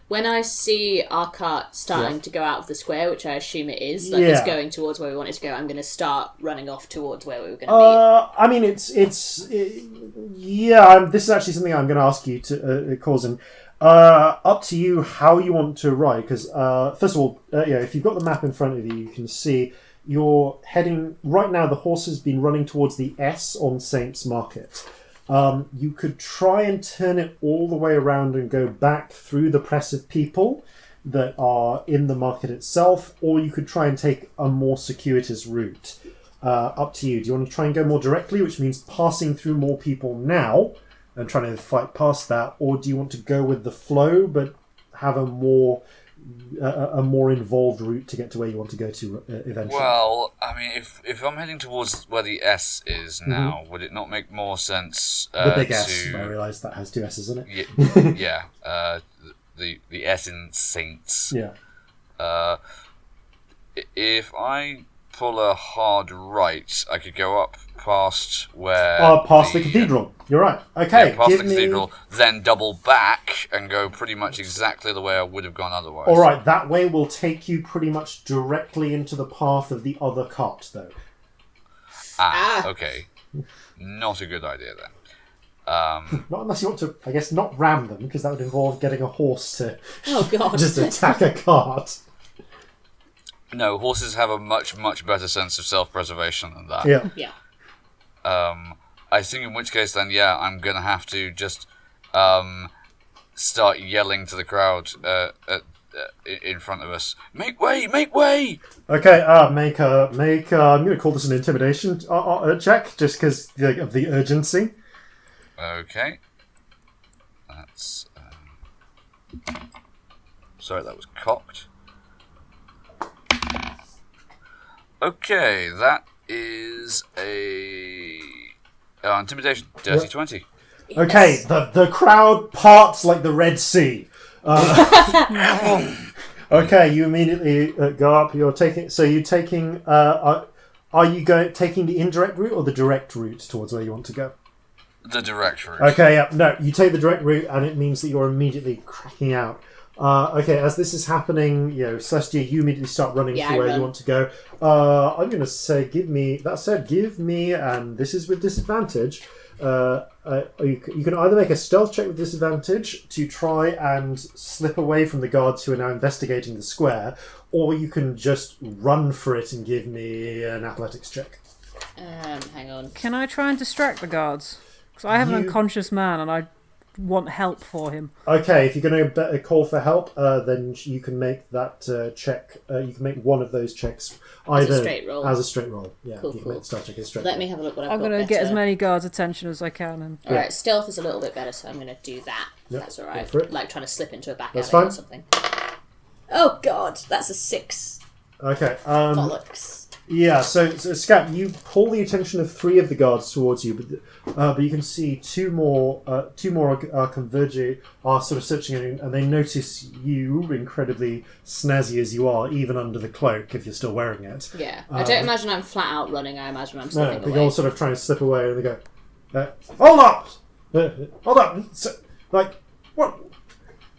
Speaker 3: When I see our cart starting to go out of the square, which I assume it is, it's going towards where we want it to go, I'm going to start running off towards where we were going to
Speaker 1: I mean, this is actually something I'm going to ask you to, Corzin. Up to you how you want to ride, because first of all, if you've got the map in front of you, you can see you're heading right now. The horse has been running towards the S on Saints Market. You could try and turn it all the way around and go back through the press of people that are in the market itself, or you could try and take a more circuitous route. Up to you. Do you want to try and go more directly, which means passing through more people now and trying to fight past that, or do you want to go with the flow but have a more involved route to get to where you want to go to eventually?
Speaker 2: Well, I mean, if I'm heading towards where the S is now, would it not make more sense
Speaker 1: The big S, I realise that has 2 S's in
Speaker 2: it. Yeah, the S in Saints.
Speaker 1: Yeah.
Speaker 2: If I pull a hard right, I could go up past where...
Speaker 1: past the cathedral. You're right. Okay.
Speaker 2: Yeah, past the cathedral, then double back and go pretty much exactly the way I would have gone otherwise.
Speaker 1: All right, that way will take you pretty much directly into the path of the other cart, though.
Speaker 2: Okay. Not a good idea, then.
Speaker 1: Not unless you want to, I guess, not ram them, because that would involve getting a horse to
Speaker 3: Oh, God.
Speaker 1: just attack a cart.
Speaker 2: No, horses have a much, much better sense of self-preservation than that.
Speaker 1: Yeah.
Speaker 3: Yeah.
Speaker 2: I think in which case then, I'm going to have to just start yelling to the crowd in front of us. Make way! Make way!
Speaker 1: Okay, I'm going to call this an intimidation check, just because of the urgency.
Speaker 2: Okay. That's... sorry, that was cocked. Okay, that is a... intimidation, dirty 20.
Speaker 1: Okay, the crowd parts like the Red Sea. Okay, you immediately go up. You're taking. So you're taking. Are you taking the indirect route or the direct route towards where you want to go?
Speaker 2: The direct route.
Speaker 1: Okay, yeah. No, you take the direct route, and it means that you're immediately cracking out Okay, as this is happening, Celestia, you immediately start running
Speaker 3: Yeah,
Speaker 1: to
Speaker 3: I
Speaker 1: where
Speaker 3: run.
Speaker 1: you want to go. I'm going to say, give me, and this is with disadvantage. You can either make a stealth check with disadvantage to try and slip away from the guards who are now investigating the square, or you can just run for it and give me an athletics check.
Speaker 3: Hang on.
Speaker 6: Can I try and distract the guards? Because I have an
Speaker 1: You-
Speaker 6: unconscious man and I want help for him.
Speaker 1: Okay, if you're going to call for help, then you can make that check. You can make one of those checks either
Speaker 3: straight roll.
Speaker 1: As a straight roll. Yeah,
Speaker 3: Cool,
Speaker 1: you can
Speaker 3: cool.
Speaker 1: make the stealth check as a straight
Speaker 3: Let
Speaker 1: roll.
Speaker 3: me have a look what I've
Speaker 6: I'm
Speaker 3: got
Speaker 6: going to get as
Speaker 3: better.
Speaker 6: many guards' attention as I can. And
Speaker 3: Alright, stealth is a little bit better, so I'm going to do that.
Speaker 1: Yep,
Speaker 3: That's
Speaker 1: go
Speaker 3: alright.
Speaker 1: for it.
Speaker 3: Like trying to slip into a back
Speaker 1: That's
Speaker 3: alley or
Speaker 1: fine.
Speaker 3: something. Oh god, that's a 6.
Speaker 1: Okay.
Speaker 3: Bollocks.
Speaker 1: Yeah, so Scamp, you pull the attention of 3 of the guards towards you, but you can see two more are converging, are sort of searching at you, and they notice you, incredibly snazzy as you are, even under the cloak, if you're still wearing it.
Speaker 3: Yeah. I don't imagine I'm flat out running, I imagine I'm slipping
Speaker 1: They
Speaker 3: away.
Speaker 1: all sort of try and slip away, and they go, hold up! Hold up! What?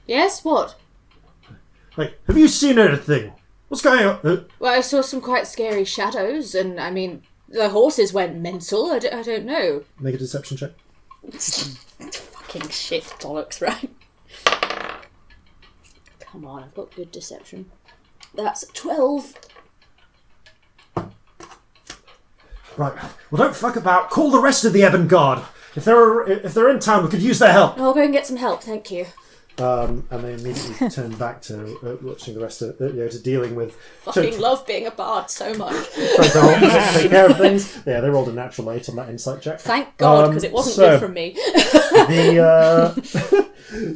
Speaker 3: Yes, what?
Speaker 1: Have you seen anything? What's going on?
Speaker 3: Well, I saw some quite scary shadows, and I mean, the horses went mental. I don't know.
Speaker 1: Make a deception check.
Speaker 3: Fucking shit, bollocks, right? Come on, I've got good deception. That's 12.
Speaker 1: Right. Well, don't fuck about. Call the rest of the Ebon Guard. If they're in town, we could use their help.
Speaker 3: I'll go and get some help, thank you.
Speaker 1: And they immediately turn back to watching the rest of to dealing with.
Speaker 3: Fucking love being a bard so much.
Speaker 1: Trying to take care of things. Yeah, they rolled a natural 8 on that insight check.
Speaker 3: Thank God, because it wasn't
Speaker 1: so-
Speaker 3: good from me.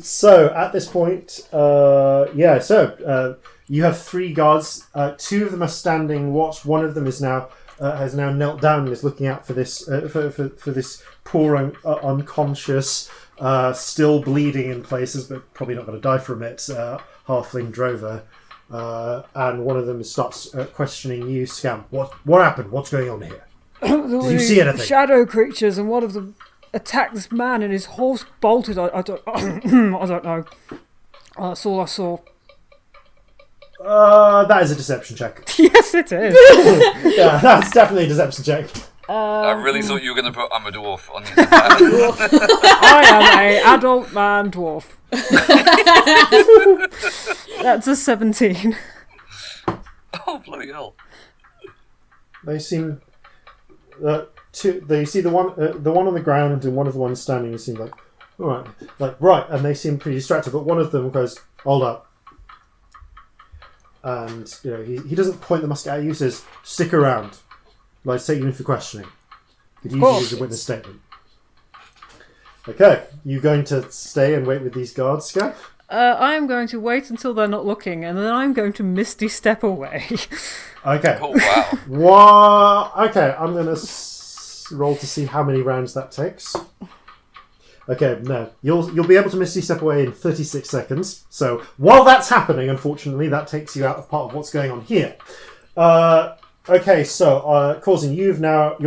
Speaker 1: So at this point, you have 3 guards. 2 of them are standing watch. One of them is now has now knelt down and is looking out for this for this poor unconscious, still bleeding in places, but probably not going to die from it. Halfling drover, and one of them starts questioning you, Scamp. What happened? What's going on here?
Speaker 6: Did
Speaker 1: you see anything?
Speaker 6: Shadow creatures, and one of them attacked this man, and his horse bolted. I don't, I don't know. That's all I saw.
Speaker 1: That is a deception check.
Speaker 6: Yes, it is.
Speaker 1: Yeah, that's definitely a deception check.
Speaker 2: I really thought you were going to put I'm a dwarf on the end of that.
Speaker 6: I am a adult man dwarf. That's a 17.
Speaker 2: Oh, bloody hell.
Speaker 1: They seem they see the one on the ground and one of the ones standing. Seem like all right, and they seem pretty distracted. But one of them goes, "Hold up," and he doesn't point the musket at you. He says, "Stick around. Like, take you in for questioning. Could use you as a witness statement." Okay, you going to stay and wait with these guards, Scamp?
Speaker 6: I'm going to wait until they're not looking, and then I'm going to misty step away.
Speaker 1: Okay.
Speaker 2: Oh, wow.
Speaker 1: Okay, I'm going to roll to see how many rounds that takes. Okay, no. You'll be able to misty step away in 36 seconds. So while that's happening, unfortunately, that takes you out of part of what's going on here. Okay, so Corzin, you're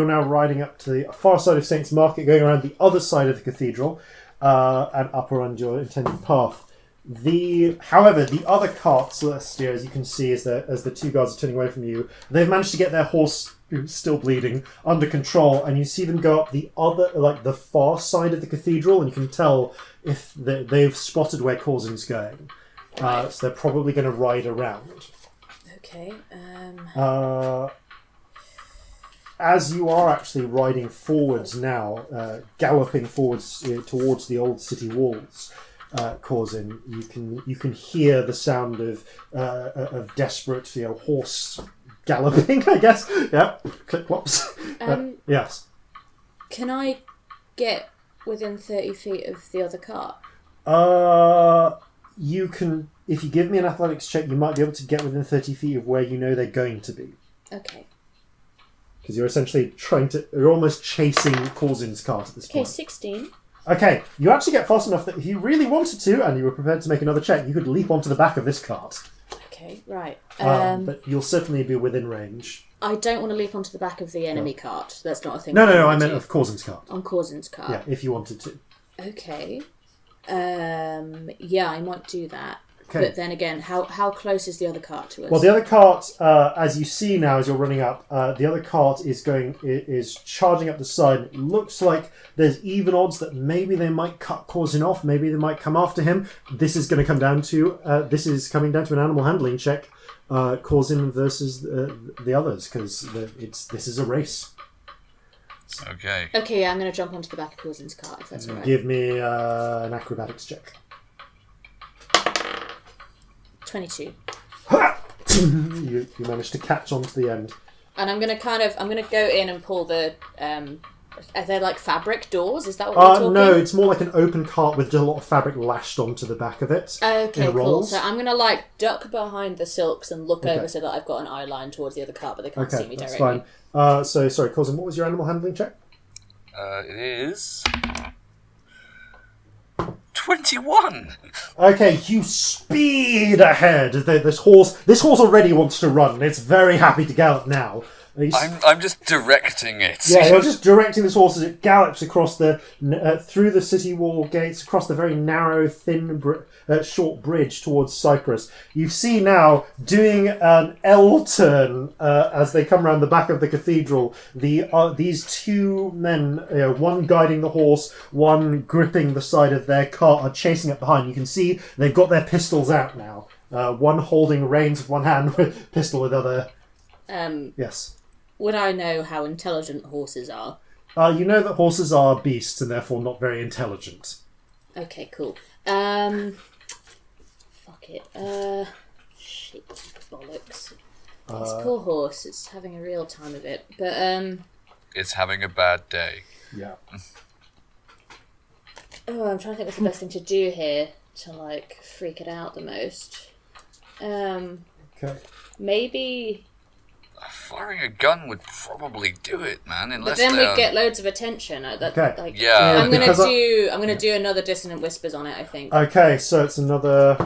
Speaker 1: now riding up to the far side of Saints Market, going around the other side of the cathedral, and up around your intended path. However, the other cart, Celestia, as you can see, as the 2 guards are turning away from you, they've managed to get their horse, who's still bleeding, under control, and you see them go up the far side of the cathedral, and you can tell if they've spotted where Corzin's going. So they're probably going to ride around.
Speaker 3: Okay.
Speaker 1: As you are actually riding forwards now, galloping forwards towards the old city walls, Corzin, you can hear the sound of desperate, horse galloping. I guess, yeah, clip clops. Yes.
Speaker 3: Can I get within 30 feet of the other cart?
Speaker 1: You can. If you give me an athletics check, you might be able to get within 30 feet of where you know they're going to be.
Speaker 3: Okay.
Speaker 1: Because you're essentially you're almost chasing Corzin's cart at this
Speaker 3: Okay,
Speaker 1: point.
Speaker 3: 16.
Speaker 1: Okay, you actually get fast enough that if you really wanted to, and you were prepared to make another check, you could leap onto the back of this cart.
Speaker 3: Okay, right.
Speaker 1: But you'll certainly be within range.
Speaker 3: I don't want to leap onto the back of the enemy cart. That's not a thing.
Speaker 1: No,
Speaker 3: I
Speaker 1: I
Speaker 3: want
Speaker 1: meant
Speaker 3: to
Speaker 1: of Corzin's cart.
Speaker 3: on Corzin's cart.
Speaker 1: Yeah, if you wanted to.
Speaker 3: Okay. Yeah, I might do that.
Speaker 1: Okay.
Speaker 3: But then again, how close is the other cart to us?
Speaker 1: Well, the other cart, as you see now, as you're running up, the other cart is charging up the side. It looks like there's even odds that maybe they might cut Corzin off. Maybe they might come after him. This is going to come down to coming down to an animal handling check. Corzin versus the others, because this is a race.
Speaker 2: Okay.
Speaker 3: Okay, yeah, I'm going to jump onto the back of Corzin's cart if that's alright.
Speaker 1: Give me an acrobatics check.
Speaker 3: 22.
Speaker 1: You managed to catch on to the end.
Speaker 3: And I'm going to go in and pull the, are they like fabric doors? Is that what we're talking?
Speaker 1: No, it's more like an open cart with just a lot of fabric lashed onto the back of it.
Speaker 3: Okay, cool.
Speaker 1: Rolls.
Speaker 3: So I'm going to duck behind the silks and look over so that I've got an eye line towards the other cart, but they can't see me
Speaker 1: that's
Speaker 3: directly.
Speaker 1: fine. So, sorry, Corzin, what was your animal handling check?
Speaker 2: It is 21.
Speaker 1: Okay, you speed ahead. This horse already wants to run. It's very happy to gallop now.
Speaker 2: I'm just directing it.
Speaker 1: Yeah, you're just directing this horse as it gallops across through the city wall gates, across the very narrow, thin, short bridge towards Cyprus. You see now, doing an L turn as they come around the back of the cathedral, these two men, one guiding the horse, one gripping the side of their cart, are chasing up behind. You can see they've got their pistols out now. One holding reins with one hand, with pistol with other. Yes.
Speaker 3: Would I know how intelligent horses are?
Speaker 1: You know that horses are beasts and therefore not very intelligent.
Speaker 3: Okay, cool. Fuck it. Shit, bollocks. This poor horse is having a real time of it. But,
Speaker 2: It's having a bad day.
Speaker 1: Yeah.
Speaker 3: Oh, I'm trying to think what's the best thing to do here to, freak it out the most.
Speaker 1: Okay.
Speaker 3: Maybe...
Speaker 2: Firing a gun would probably do it, man.
Speaker 3: But
Speaker 2: Unless
Speaker 3: then we'd get loads of attention.
Speaker 1: Okay.
Speaker 2: Yeah.
Speaker 3: I'm gonna do another dissonant whispers on it, I think.
Speaker 1: Okay, so it's another...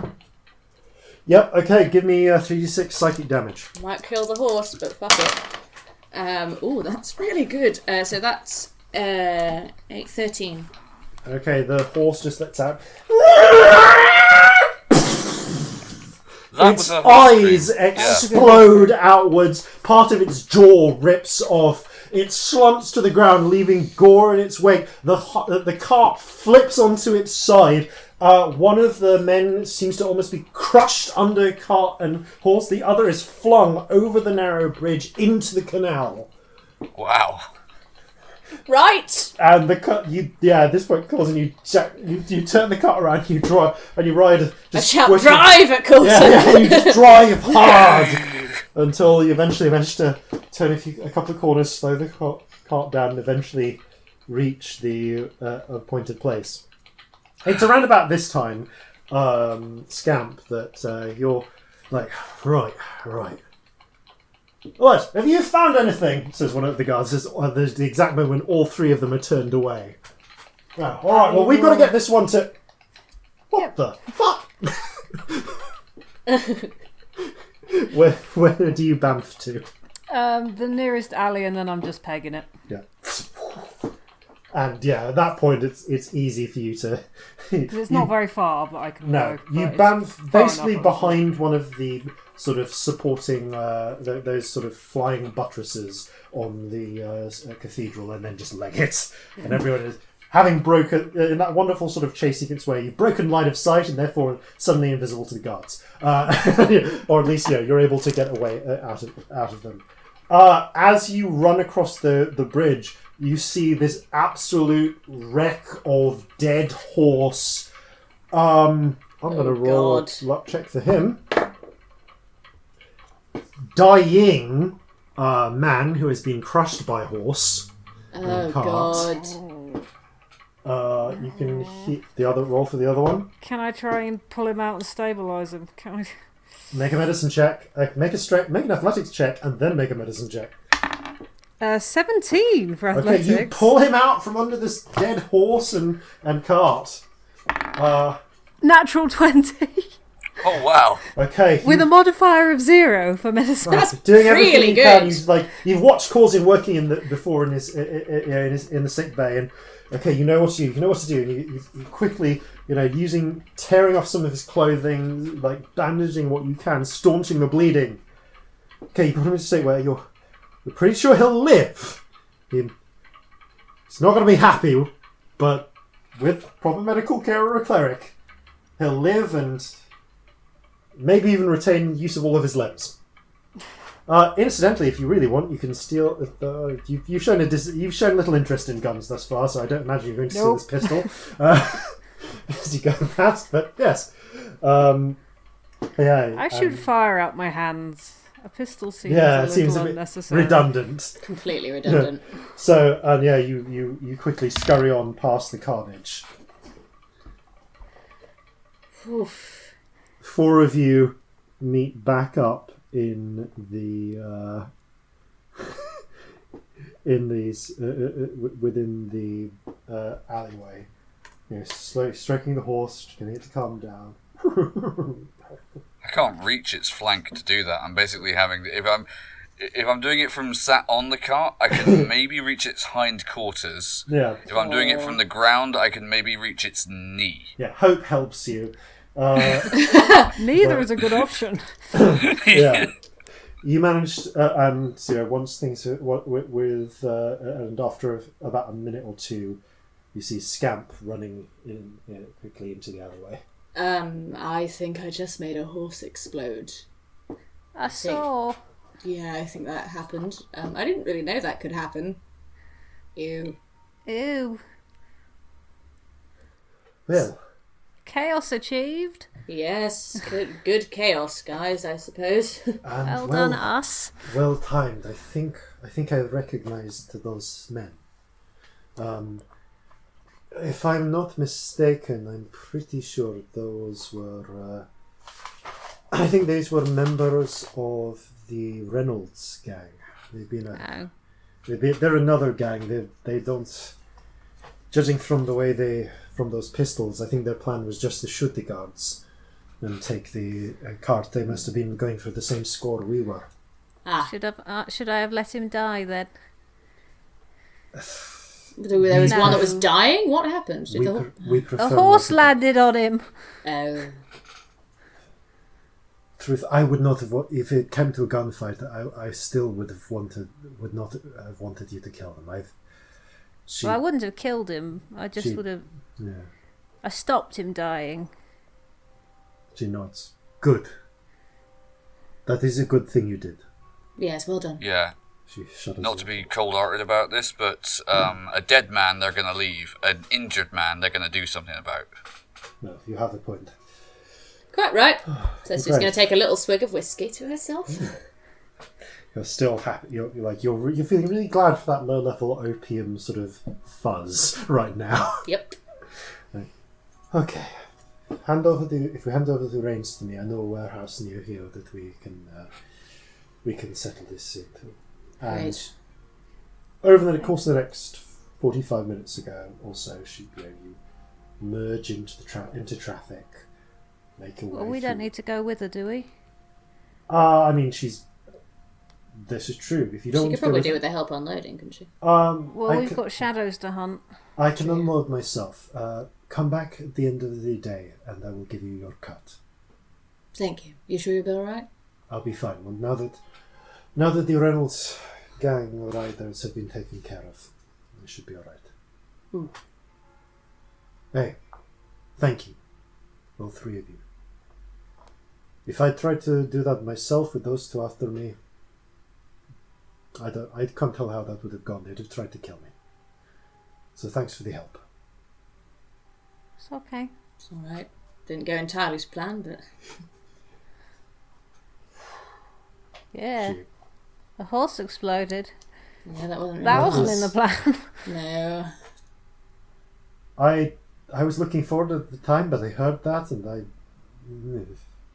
Speaker 1: Yep, okay, give me 3d6 psychic damage.
Speaker 3: Might kill the horse, but fuck it. Ooh, that's really good. So that's 13.
Speaker 1: Okay, the horse just lets out... Its eyes explode outwards, part of its jaw rips off, it slumps to the ground, leaving gore in its wake. The cart flips onto its side. One of the men seems to almost be crushed under cart and horse. The other is flung over the narrow bridge into the canal.
Speaker 2: Wow.
Speaker 3: Right.
Speaker 1: And at this point, Corzin, you turn the cart around, you drive, and you ride.
Speaker 3: Just I shout, drive at Corzin!
Speaker 1: Yeah, you just drive hard until you eventually manage to turn a couple of corners, slow the cart down, and eventually reach the appointed place. It's around about this time, Scamp, that you're like, right. What? Have you found anything? Says one of the guards. There's the exact moment all three of them are turned away. Oh, all right. Well, we've got to get this one to. What the fuck? Where do you bamf to?
Speaker 6: The nearest alley, and then I'm just pegging it.
Speaker 1: Yeah. And at that point, it's easy for you to.
Speaker 6: It's not very far, but I can.
Speaker 1: No,
Speaker 6: go,
Speaker 1: you bamf basically behind one of the sort of supporting those sort of flying buttresses on the cathedral, and then just leg it, and everyone is having broken in that wonderful sort of chase sequence where you've broken line of sight and therefore suddenly invisible to the guards, or at least you're able to get away out of them. As you run across the bridge, you see this absolute wreck of dead horse. I'm going to roll a luck check for him. Dying man who has been crushed by a horse.
Speaker 3: Oh, God.
Speaker 1: You can hit the other roll for the other one.
Speaker 6: Can I try and pull him out and stabilise him? Can I...
Speaker 1: Make a medicine check. Make an athletics check, and then make a medicine check.
Speaker 6: 17 for athletics.
Speaker 1: Okay, you pull him out from under this dead horse and cart.
Speaker 6: Natural 20.
Speaker 2: Oh wow!
Speaker 1: Okay.
Speaker 6: With a modifier of 0 for medicine.
Speaker 3: That's
Speaker 1: doing everything
Speaker 3: really
Speaker 1: you can.
Speaker 3: good.
Speaker 1: You've watched Corzin working in the sick bay, and okay, you know what to do. You know what to do. And you quickly, tearing off some of his clothing, like bandaging what you can, staunching the bleeding. Okay, you put him in a state where you're pretty sure he'll live. He's not going to be happy, but with proper medical care or a cleric, he'll live and maybe even retain use of all of his limbs. Incidentally, if you really want, you can steal. You've shown little interest in guns thus far, so I don't imagine you're going to steal this pistol as you go past. But yes,
Speaker 6: I shoot fire out my hands. A pistol seems
Speaker 1: it seems a bit
Speaker 6: unnecessary.
Speaker 1: redundant.
Speaker 3: Completely redundant.
Speaker 1: So, you quickly scurry on past the carnage.
Speaker 3: Oof.
Speaker 1: 4 of you meet back up in the within the alleyway. Slowly stroking the horse, getting it to calm down.
Speaker 2: I can't reach its flank to do that. I'm basically having if I'm doing it from sat on the cart, I can maybe reach its hind quarters.
Speaker 1: Yeah.
Speaker 2: If I'm doing it from the ground, I can maybe reach its knee.
Speaker 1: Yeah. Hope helps you.
Speaker 6: Neither is a good option.
Speaker 1: Yeah. You managed, and once things and after about a minute or two, you see Scamp running in quickly into the alleyway.
Speaker 3: I think I just made a horse explode.
Speaker 6: I saw.
Speaker 3: Yeah, I think that happened. I didn't really know that could happen. Ew.
Speaker 1: Well,
Speaker 6: Chaos achieved.
Speaker 3: Yes, good chaos, guys, I suppose.
Speaker 6: Well done, us.
Speaker 1: Well timed. I think I recognised those men. If I'm not mistaken, I'm pretty sure those were. I think these were members of the Reynolds gang. They've been they're another gang. They don't. Judging from the way from those pistols, I think their plan was just to shoot the guards and take the cart. They must have been going for the same score we were.
Speaker 6: Should I have let him die then?
Speaker 3: There was one that was dying? What happened?
Speaker 1: We prefer
Speaker 6: A horse landed on him.
Speaker 3: Oh.
Speaker 1: Truth, I would not have. If it came to a gunfight, I still would not have wanted you to kill him.
Speaker 6: Well, I wouldn't have killed him. I just would have.
Speaker 1: Yeah.
Speaker 6: I stopped him dying.
Speaker 1: She nods. Good. That is a good thing you did.
Speaker 3: Yes, well done.
Speaker 2: Yeah.
Speaker 1: She shudders.
Speaker 2: Not to be cold-hearted about this, but a dead man they're going to leave. An injured man they're going to do something about.
Speaker 1: No, you have a point.
Speaker 3: Quite right. So she's
Speaker 1: Great.
Speaker 3: going to take a little swig of whiskey to herself.
Speaker 1: You're still happy. You're feeling really glad for that low-level opium sort of fuzz right now.
Speaker 3: Yep.
Speaker 1: Okay. If we hand over the reins to me, I know a warehouse near here that we can settle this into. And
Speaker 3: Great.
Speaker 1: over the course of the next 45 minutes ago or so, you merge into traffic, make your way.
Speaker 6: Well, we don't need to go with her, do we?
Speaker 1: I mean, this is true. If you don't,
Speaker 3: She
Speaker 1: want
Speaker 3: could
Speaker 1: to
Speaker 3: probably
Speaker 1: go
Speaker 3: do with the help unloading, couldn't she?
Speaker 6: Well, we've got shadows to hunt.
Speaker 1: I can unload myself. Come back at the end of the day, and I will give you your cut.
Speaker 3: Thank you. You sure you'll be alright?
Speaker 1: I'll be fine. Well, now that the Reynolds gang riders have been taken care of, I should be alright. Hey, thank you, all 3 of you. If I tried to do that myself with those 2 after me, I can't tell how that would have gone. They'd have tried to kill me. So thanks for the help.
Speaker 6: It's okay.
Speaker 3: It's alright. Didn't go entirely to plan, but...
Speaker 6: Yeah. A horse exploded.
Speaker 3: Yeah, that wasn't
Speaker 6: That
Speaker 3: really
Speaker 6: wasn't
Speaker 3: nice.
Speaker 6: in the plan.
Speaker 3: No.
Speaker 1: I was looking forward at the time, but I heard that and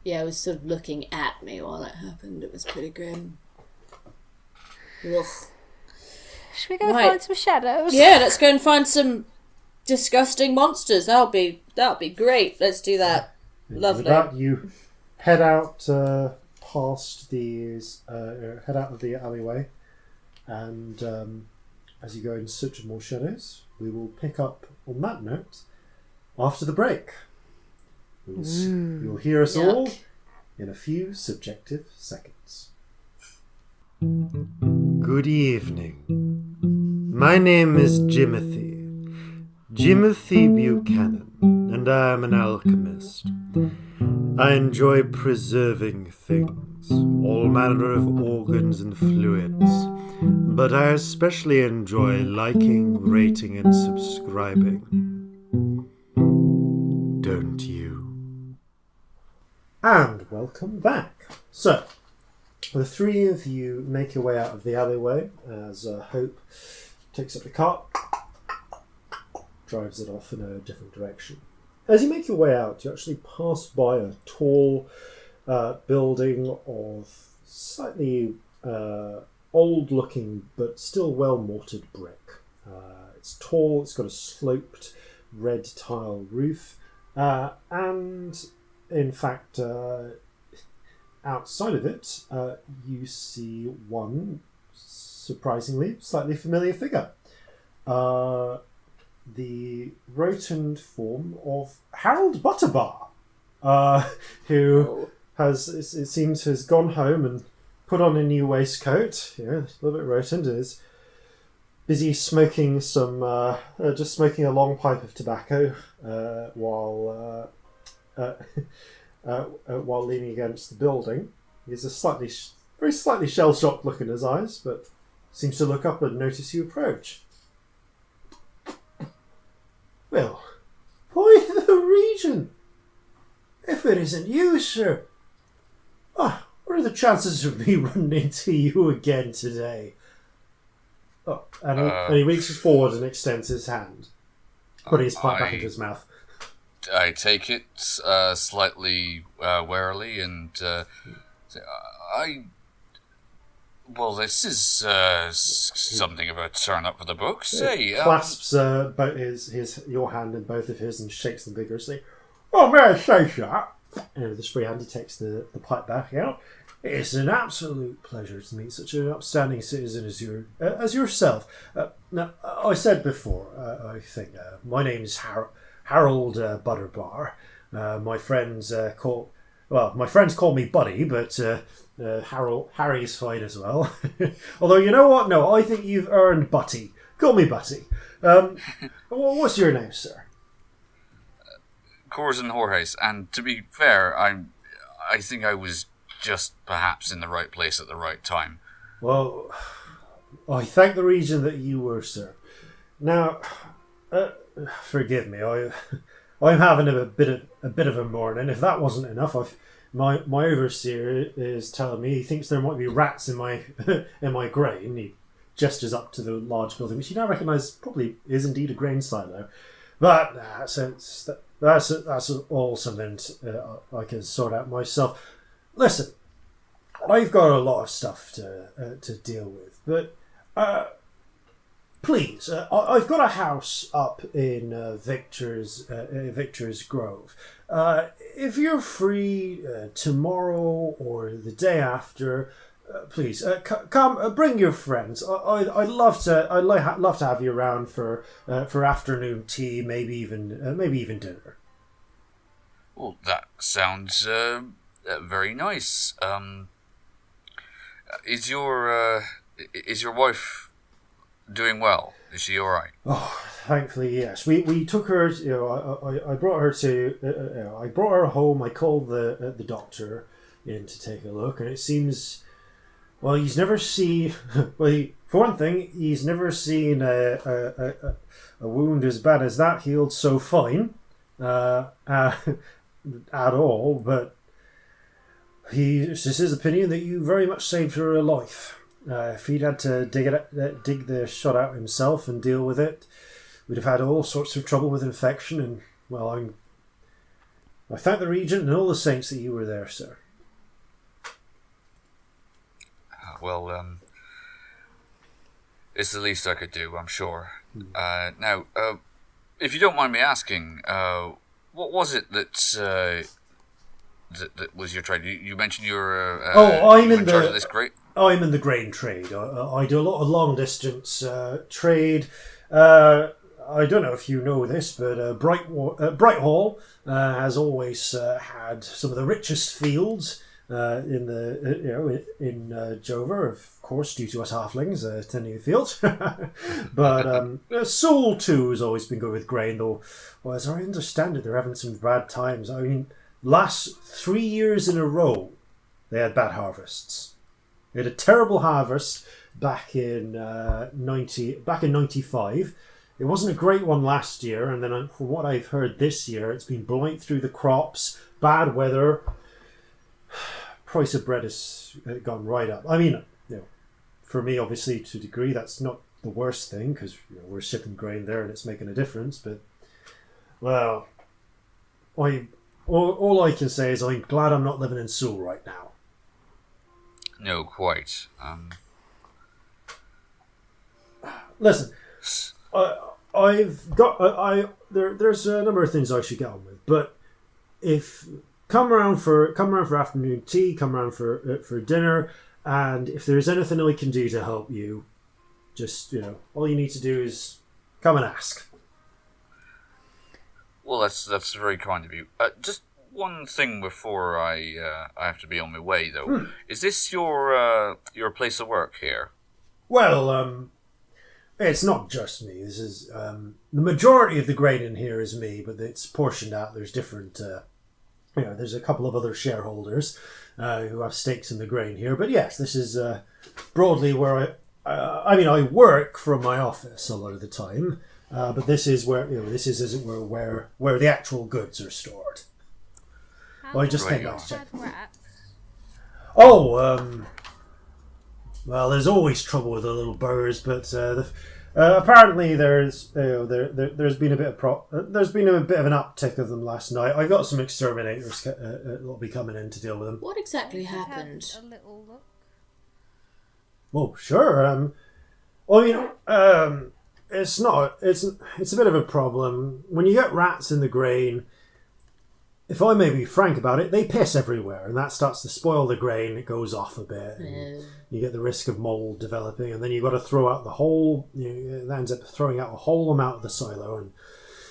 Speaker 3: Yeah, it was sort of looking at me while it happened. It was pretty grim. Ugh.
Speaker 6: Should we go
Speaker 3: Right.
Speaker 6: find some shadows?
Speaker 3: Yeah, let's go and find some disgusting monsters. That'll be great. Let's do that. Lovely.
Speaker 1: With that, you head out past these, head out of the alleyway, and as you go in search of more shadows, we will pick up on that note after the break. You'll hear us all in a few subjective seconds. Good evening. My name is Jimothy Buchanan, and I am an alchemist. I enjoy preserving things, all manner of organs and fluids, but I especially enjoy liking, rating, and subscribing. Don't you? And welcome back. So, the three of you make your way out of the alleyway as Hope takes up the cart, drives it off in a different direction. As you make your way out, you actually pass by a tall building of slightly old-looking but still well-mortared brick. It's tall, it's got a sloped red tile roof, and in fact, outside of it, you see one surprisingly slightly familiar figure. The rotund form of Harold Butterbar, who has, it seems, has gone home and put on a new waistcoat, a little bit rotund, and is busy smoking just smoking a long pipe of tobacco while leaning against the building. He's a very slightly shell-shocked look in his eyes, but seems to look up and notice you approach. Well, why the Regent? If it isn't you, sir. What are the chances of me running into you again today? Oh, and he reaches forward and extends his hand, putting his pipe back into his mouth.
Speaker 2: I take it slightly warily and well, this is something of a turn up for the books.
Speaker 1: He clasps your hand in both of his and shakes them vigorously. Oh, may I say, sir? And with his free hand, he takes the pipe back out. It's an absolute pleasure to meet such an upstanding citizen as yourself. Now, I said before, I think, my name is Harold Butterbar. My friends call me Buddy, but Harry's fine as well. Although, you know what? No, I think you've earned Butty. Call me Butty. What's your name, sir?
Speaker 2: Corzin Horhace. And to be fair, I think I was just perhaps in the right place at the right time.
Speaker 1: Well, I thank the region that you were, sir. Now, forgive me. I'm having a bit of a morning. If that wasn't enough, my overseer is telling me he thinks there might be rats in my grain. He gestures up to the large building, which you now recognise probably is indeed a grain silo. But that's all something I can sort out myself. Listen, I've got a lot of stuff to deal with, but please, I've got a house up in Victor's Grove. If you're free tomorrow or the day after, please come. Bring your friends. I'd love to have you around for afternoon tea, maybe even dinner.
Speaker 2: Well, that sounds very nice. Is your wife doing well? Is she all right?
Speaker 1: Oh, thankfully, yes. We took her. I brought her to. I brought her home. I called the doctor in to take a look, and it seems. Well, he's never seen. Well, for one thing, he's never seen a wound as bad as that healed so fine, at all. But it's his opinion that you very much saved her life. If he'd had to dig the shot out himself and deal with it, we'd have had all sorts of trouble with infection. And well, I thank the Regent and all the saints that you were there, sir.
Speaker 2: Well, it's the least I could do, I'm sure. Now, if you don't mind me asking, what was it that that was your trade? You mentioned you're
Speaker 1: I'm in
Speaker 2: charge
Speaker 1: the
Speaker 2: of this grade.
Speaker 1: I'm in the grain trade. I do a lot of long distance trade. I don't know if you know this, but Brighthall has always had some of the richest fields in Jover, of course, due to us halflings tending the fields. But Seoul too has always been good with grain, though. Well, as I understand it, they're having some bad times. I mean, last 3 years in a row, they had bad harvests. They had a terrible harvest back in '95. It wasn't a great one last year, and then from what I've heard this year, it's been blight through the crops, bad weather. Price of bread has gone right up. I mean, for me, obviously, to a degree, that's not the worst thing, because we're shipping grain there and it's making a difference. But, well, all I can say is I'm glad I'm not living in Seoul right now.
Speaker 2: No, quite.
Speaker 1: Listen, there's a number of things I should get on with, but if come around for afternoon tea, come around for dinner, and if there's anything I can do to help you, just all you need to do is come and ask.
Speaker 2: Well, that's very kind of you. Just one thing before I have to be on my way, though. Is this your place of work here?
Speaker 1: Well, it's not just me. This is the majority of the grain in here is me, but it's portioned out. There's different, there's a couple of other shareholders who have stakes in the grain here. But yes, this is broadly where I work from my office a lot of the time. But this is where this is, as it were, where the actual goods are stored. I just came out to check. Well, there's always trouble with the little burrs, but apparently there's been a bit of an uptick of them last night. I've got some exterminators that'll be coming in to deal with them.
Speaker 3: What exactly happened?
Speaker 6: A little look.
Speaker 1: Oh, sure. It's a bit of a problem when you get rats in the grain. If I may be frank about it, they piss everywhere, and that starts to spoil the grain. It goes off a bit. And you get the risk of mold developing, and then you've got to throw out the whole. It ends up throwing out a whole amount of the silo, and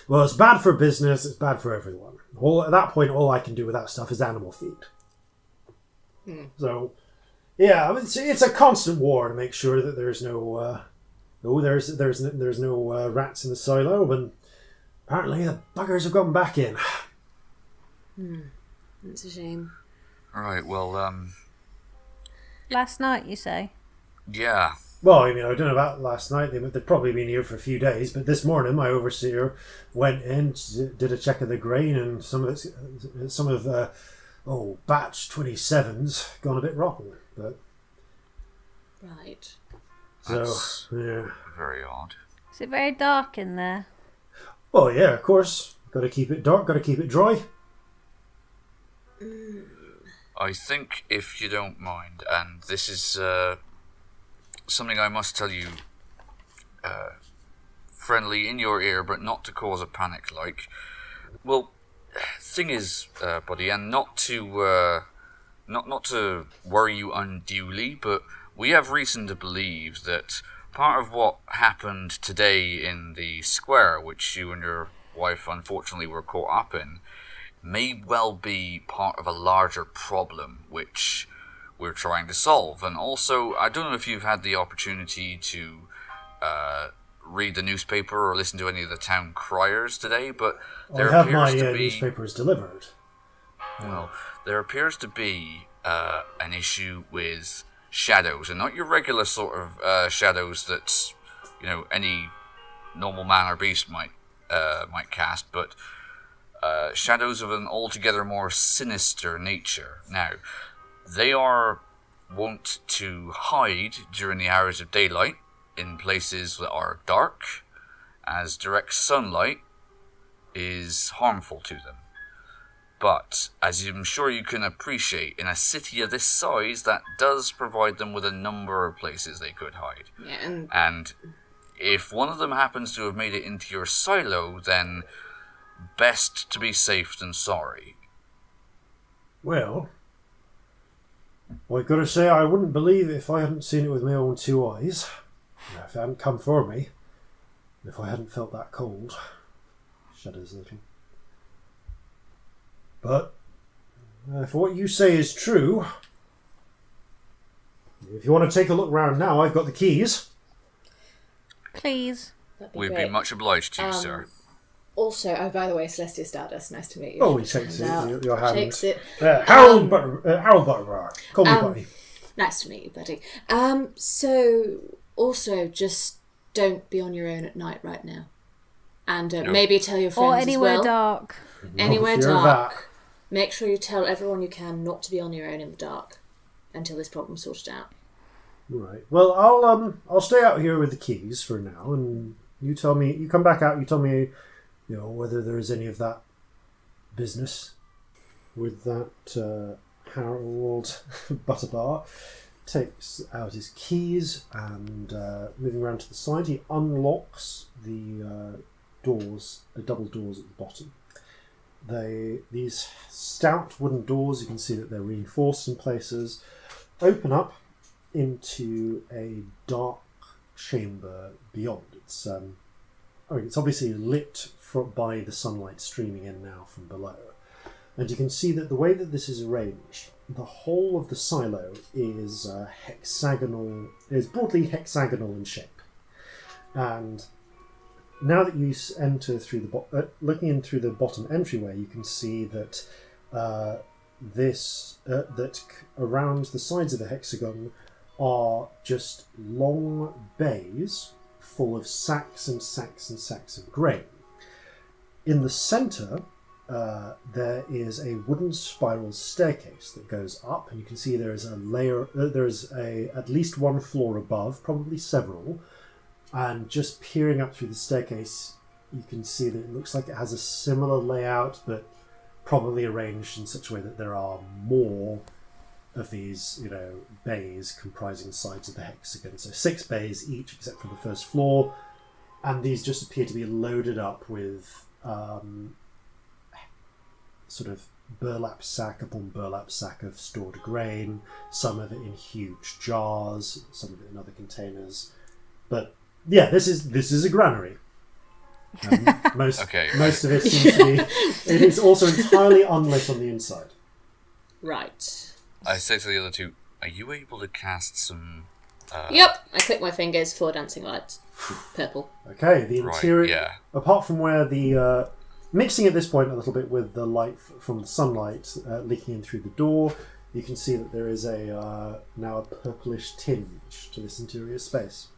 Speaker 1: well, it's bad for business. It's bad for everyone. At that point, all I can do with that stuff is animal feed. So, yeah, it's a constant war to make sure that there's no. There's no rats in the silo, but apparently the buggers have gone back in.
Speaker 3: That's a shame.
Speaker 2: Right, well,
Speaker 6: Last night, you say?
Speaker 2: yeah.
Speaker 1: Well, I don't know about last night. They'd probably been here for a few days, but this morning my overseer went in, did a check of the grain, and some of batch 27's gone a bit rotten. But
Speaker 3: Right.
Speaker 2: That's
Speaker 1: yeah.
Speaker 2: very odd.
Speaker 6: Is it very dark in there?
Speaker 1: Oh yeah, of course. Got to keep it dark. Got to keep it dry.
Speaker 2: I think, if you don't mind, and this is something I must tell you friendly in your ear, but not to cause a panic, like. Well, thing is, buddy, and not to worry you unduly, but we have reason to believe that part of what happened today in the square, which you and your wife unfortunately were caught up in, may well be part of a larger problem which we're trying to solve. And also, I don't know if you've had the opportunity to read the newspaper or listen to any of the town criers today, but there
Speaker 1: I have
Speaker 2: appears
Speaker 1: my
Speaker 2: to be
Speaker 1: newspapers delivered.
Speaker 2: well, there appears to be an issue with shadows, and not your regular sort of shadows that any normal man or beast might cast, but shadows of an altogether more sinister nature. Now, they are wont to hide during the hours of daylight in places that are dark, as direct sunlight is harmful to them. But, as I'm sure you can appreciate, in a city of this size, that does provide them with a number of places they could hide.
Speaker 3: Yeah,
Speaker 2: And if one of them happens to have made it into your silo, then best to be safe than sorry.
Speaker 1: Well, I've got to say I wouldn't believe it if I hadn't seen it with my own two eyes. If it hadn't come for me. If I hadn't felt that cold. Shudders a little. But, if what you say is true, if you want to take a look round now, I've got the keys.
Speaker 6: Please.
Speaker 2: We'd be much obliged to you, sir.
Speaker 3: Also, by the way, Celestia Stardust, nice to meet you.
Speaker 1: Oh, he shakes your hand.
Speaker 3: Shakes it.
Speaker 1: Harold Butterbar. Call me buddy.
Speaker 3: Nice to meet you, buddy. So, also, just don't be on your own at night right now. And maybe tell your friends
Speaker 6: Or anywhere
Speaker 3: as well.
Speaker 6: dark.
Speaker 3: Anywhere
Speaker 1: fear of
Speaker 3: dark.
Speaker 1: that.
Speaker 3: Make sure you tell everyone you can not to be on your own in the dark until this problem's sorted out.
Speaker 1: Right. Well, I'll stay out here with the keys for now, and you tell me. You come back out. You tell me, whether there is any of that business. With that, Harold Butterbar takes out his keys and, moving around to the side, he unlocks the doors, the double doors at the bottom. These stout wooden doors, you can see that they're reinforced in places, open up into a dark chamber beyond. It's obviously lit by the sunlight streaming in now from below. And you can see that the way that this is arranged, the whole of the silo is broadly hexagonal in shape. And now that you enter through looking in through the bottom entryway, you can see that that around the sides of the hexagon are just long bays full of sacks and sacks and sacks of grain. In the centre, there is a wooden spiral staircase that goes up, and you can see there is a layer. There is at least one floor above, probably several. And just peering up through the staircase, you can see that it looks like it has a similar layout, but probably arranged in such a way that there are more of these, bays comprising the sides of the hexagon. So 6 bays each, except for the first floor, and these just appear to be loaded up with sort of burlap sack upon burlap sack of stored grain. Some of it in huge jars, some of it in other containers, but. Yeah, this is a granary. Most of it seems to be. It is also entirely unlit on the inside.
Speaker 3: Right.
Speaker 2: I say to the other two, are you able to cast some...
Speaker 3: Yep, I click my fingers for dancing lights. Purple.
Speaker 1: Okay, the interior...
Speaker 2: Right, yeah.
Speaker 1: Apart from where the... mixing at this point a little bit with the light from the sunlight leaking in through the door, you can see that there is now a purplish tinge to this interior space.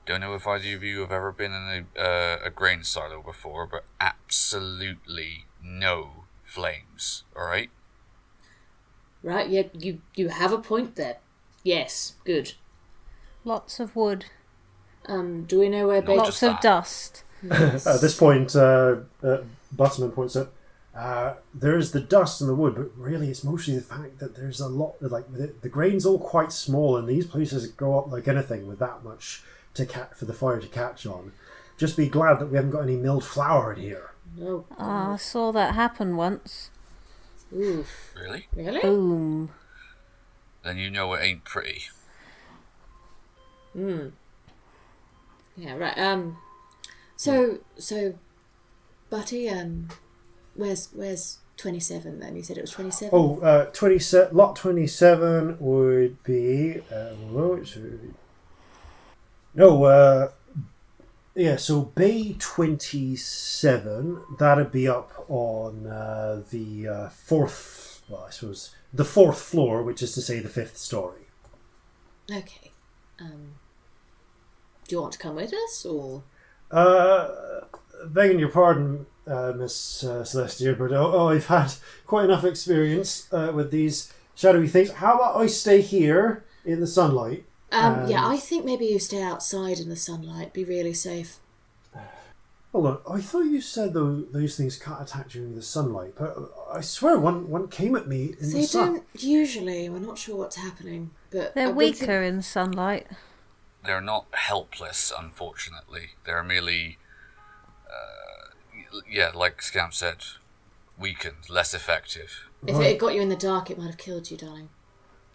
Speaker 2: Don't know if either of you have ever been in a grain silo before, but absolutely no flames, alright?
Speaker 3: Right, yeah, you have a point there. Yes, good.
Speaker 6: Lots of wood.
Speaker 3: Do we know where
Speaker 2: Not
Speaker 6: Lots of dust.
Speaker 3: Yes.
Speaker 1: At this point, Butterman points out, there is the dust and the wood, but really it's mostly the fact that there's a lot, the grain's all quite small, and these places go up like anything with that much for the fire to catch on. Just be glad that we haven't got any milled flour in here.
Speaker 3: No.
Speaker 6: I saw that happen once.
Speaker 3: Oof.
Speaker 2: Really?
Speaker 3: Really?
Speaker 6: Boom.
Speaker 2: Then you know it ain't pretty.
Speaker 3: Yeah, right. So, Butty, where's 27 then? You said it was 27?
Speaker 1: Oh, 27, lot 27 would be... so Bay 27, that'd be up on the the fourth floor, which is to say the 5th story.
Speaker 3: Okay. Do you want to come with us, or...?
Speaker 1: Begging your pardon, Miss Celestia, but I've had quite enough experience with these shadowy things. How about I stay here in the sunlight?
Speaker 3: Yeah, I think maybe you stay outside in the sunlight. Be really safe.
Speaker 1: Hold on, I thought you said those things can't attack during the sunlight, but I swear one came at me in the sun.
Speaker 3: They don't usually. We're not sure what's happening, but
Speaker 6: They're weaker in sunlight.
Speaker 2: They're not helpless, unfortunately. They're merely, like Scamp said, weakened, less effective.
Speaker 3: If it had got you in the dark, it might have killed you, darling.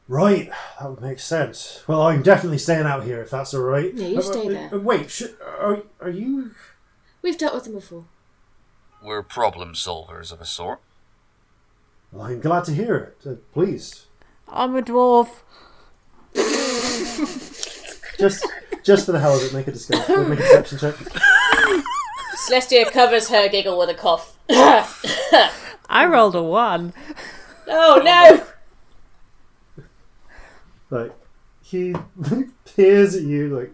Speaker 1: Right, that would make sense. Well, I'm definitely staying out here if that's all right.
Speaker 3: Yeah, you stay there.
Speaker 1: Wait, are you?
Speaker 3: We've dealt with them before.
Speaker 2: We're problem solvers of a sort.
Speaker 1: Well, I'm glad to hear it. Please.
Speaker 6: I'm a dwarf.
Speaker 1: Just for the hell of it, make a deception check.
Speaker 4: Celestia covers her giggle with a cough.
Speaker 6: I rolled a 1.
Speaker 4: Oh no!
Speaker 1: Like, he peers at you like,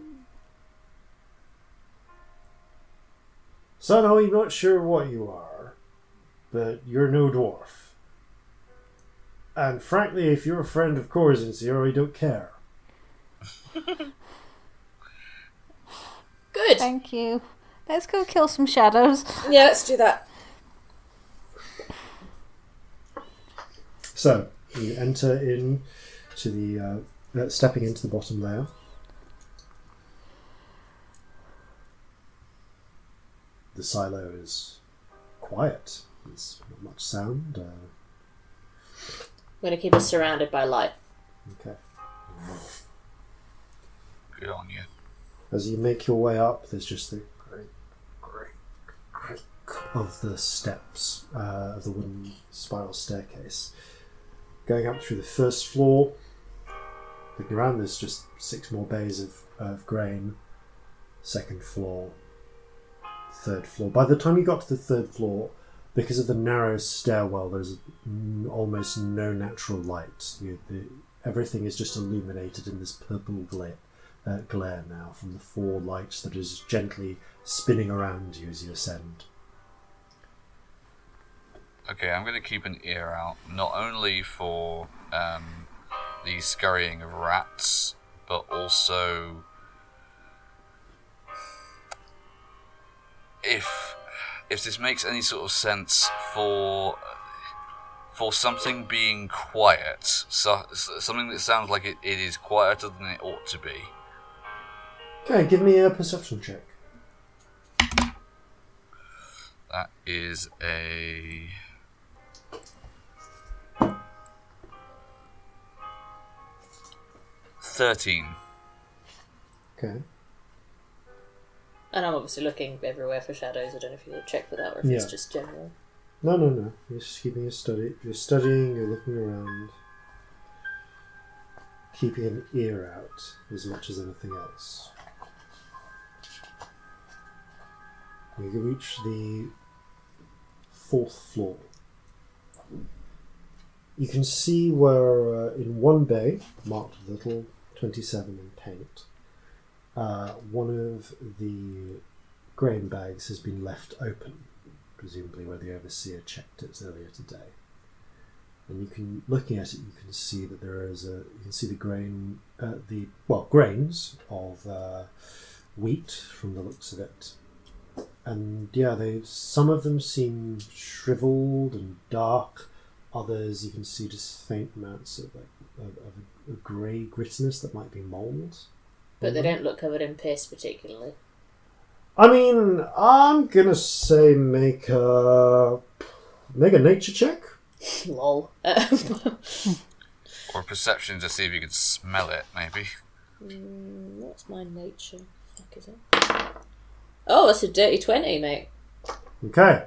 Speaker 1: son, I'm not sure what you are, but you're no dwarf. And frankly, if you're a friend of Corzin's here, I don't care.
Speaker 4: Good.
Speaker 6: Thank you. Let's go kill some shadows.
Speaker 4: Yeah, let's do that.
Speaker 1: So, you enter in to the stepping into the bottom layer. The silo is quiet. There's not much sound.
Speaker 4: I'm going to keep us surrounded by light.
Speaker 1: Okay.
Speaker 2: Good on you.
Speaker 1: As you make your way up, there's just the great creak of the steps of the wooden spiral staircase. Going up through the first floor, looking around, there's just 6 more bays of grain. Second floor, third floor. By the time you got to the third floor, because of the narrow stairwell, there's almost no natural light. Everything is just illuminated in this purple glare now from the 4 lights that is gently spinning around you as you ascend.
Speaker 2: Okay, I'm going to keep an ear out, not only for the scurrying of rats, but also if this makes any sort of sense for something being quiet, so something that sounds like it is quieter than it ought to be.
Speaker 1: Okay, give me a perception check.
Speaker 2: That is a 13.
Speaker 1: Okay.
Speaker 4: And I'm obviously looking everywhere for shadows. I don't know if you would check for that or if it's just general.
Speaker 1: No. You're just keeping a study. You're studying, you're looking around. Keeping an ear out as much as anything else. You can reach the 4th floor. You can see where in one bay, marked with little 27 in paint, one of the grain bags has been left open, presumably where the overseer checked it earlier today. And you can, looking at it, you can see that there is you can see the grain, grains of wheat from the looks of it. And yeah, some of them seem shriveled and dark. Others you can see just faint amounts of a grey grittiness that might be mould.
Speaker 4: But they don't look covered in piss particularly.
Speaker 1: I mean, I'm gonna say make a nature check.
Speaker 4: Lol.
Speaker 2: Or perception to see if you can smell it, maybe.
Speaker 4: What's my nature? Fuck is it? Oh, that's a dirty 20, mate.
Speaker 1: Okay.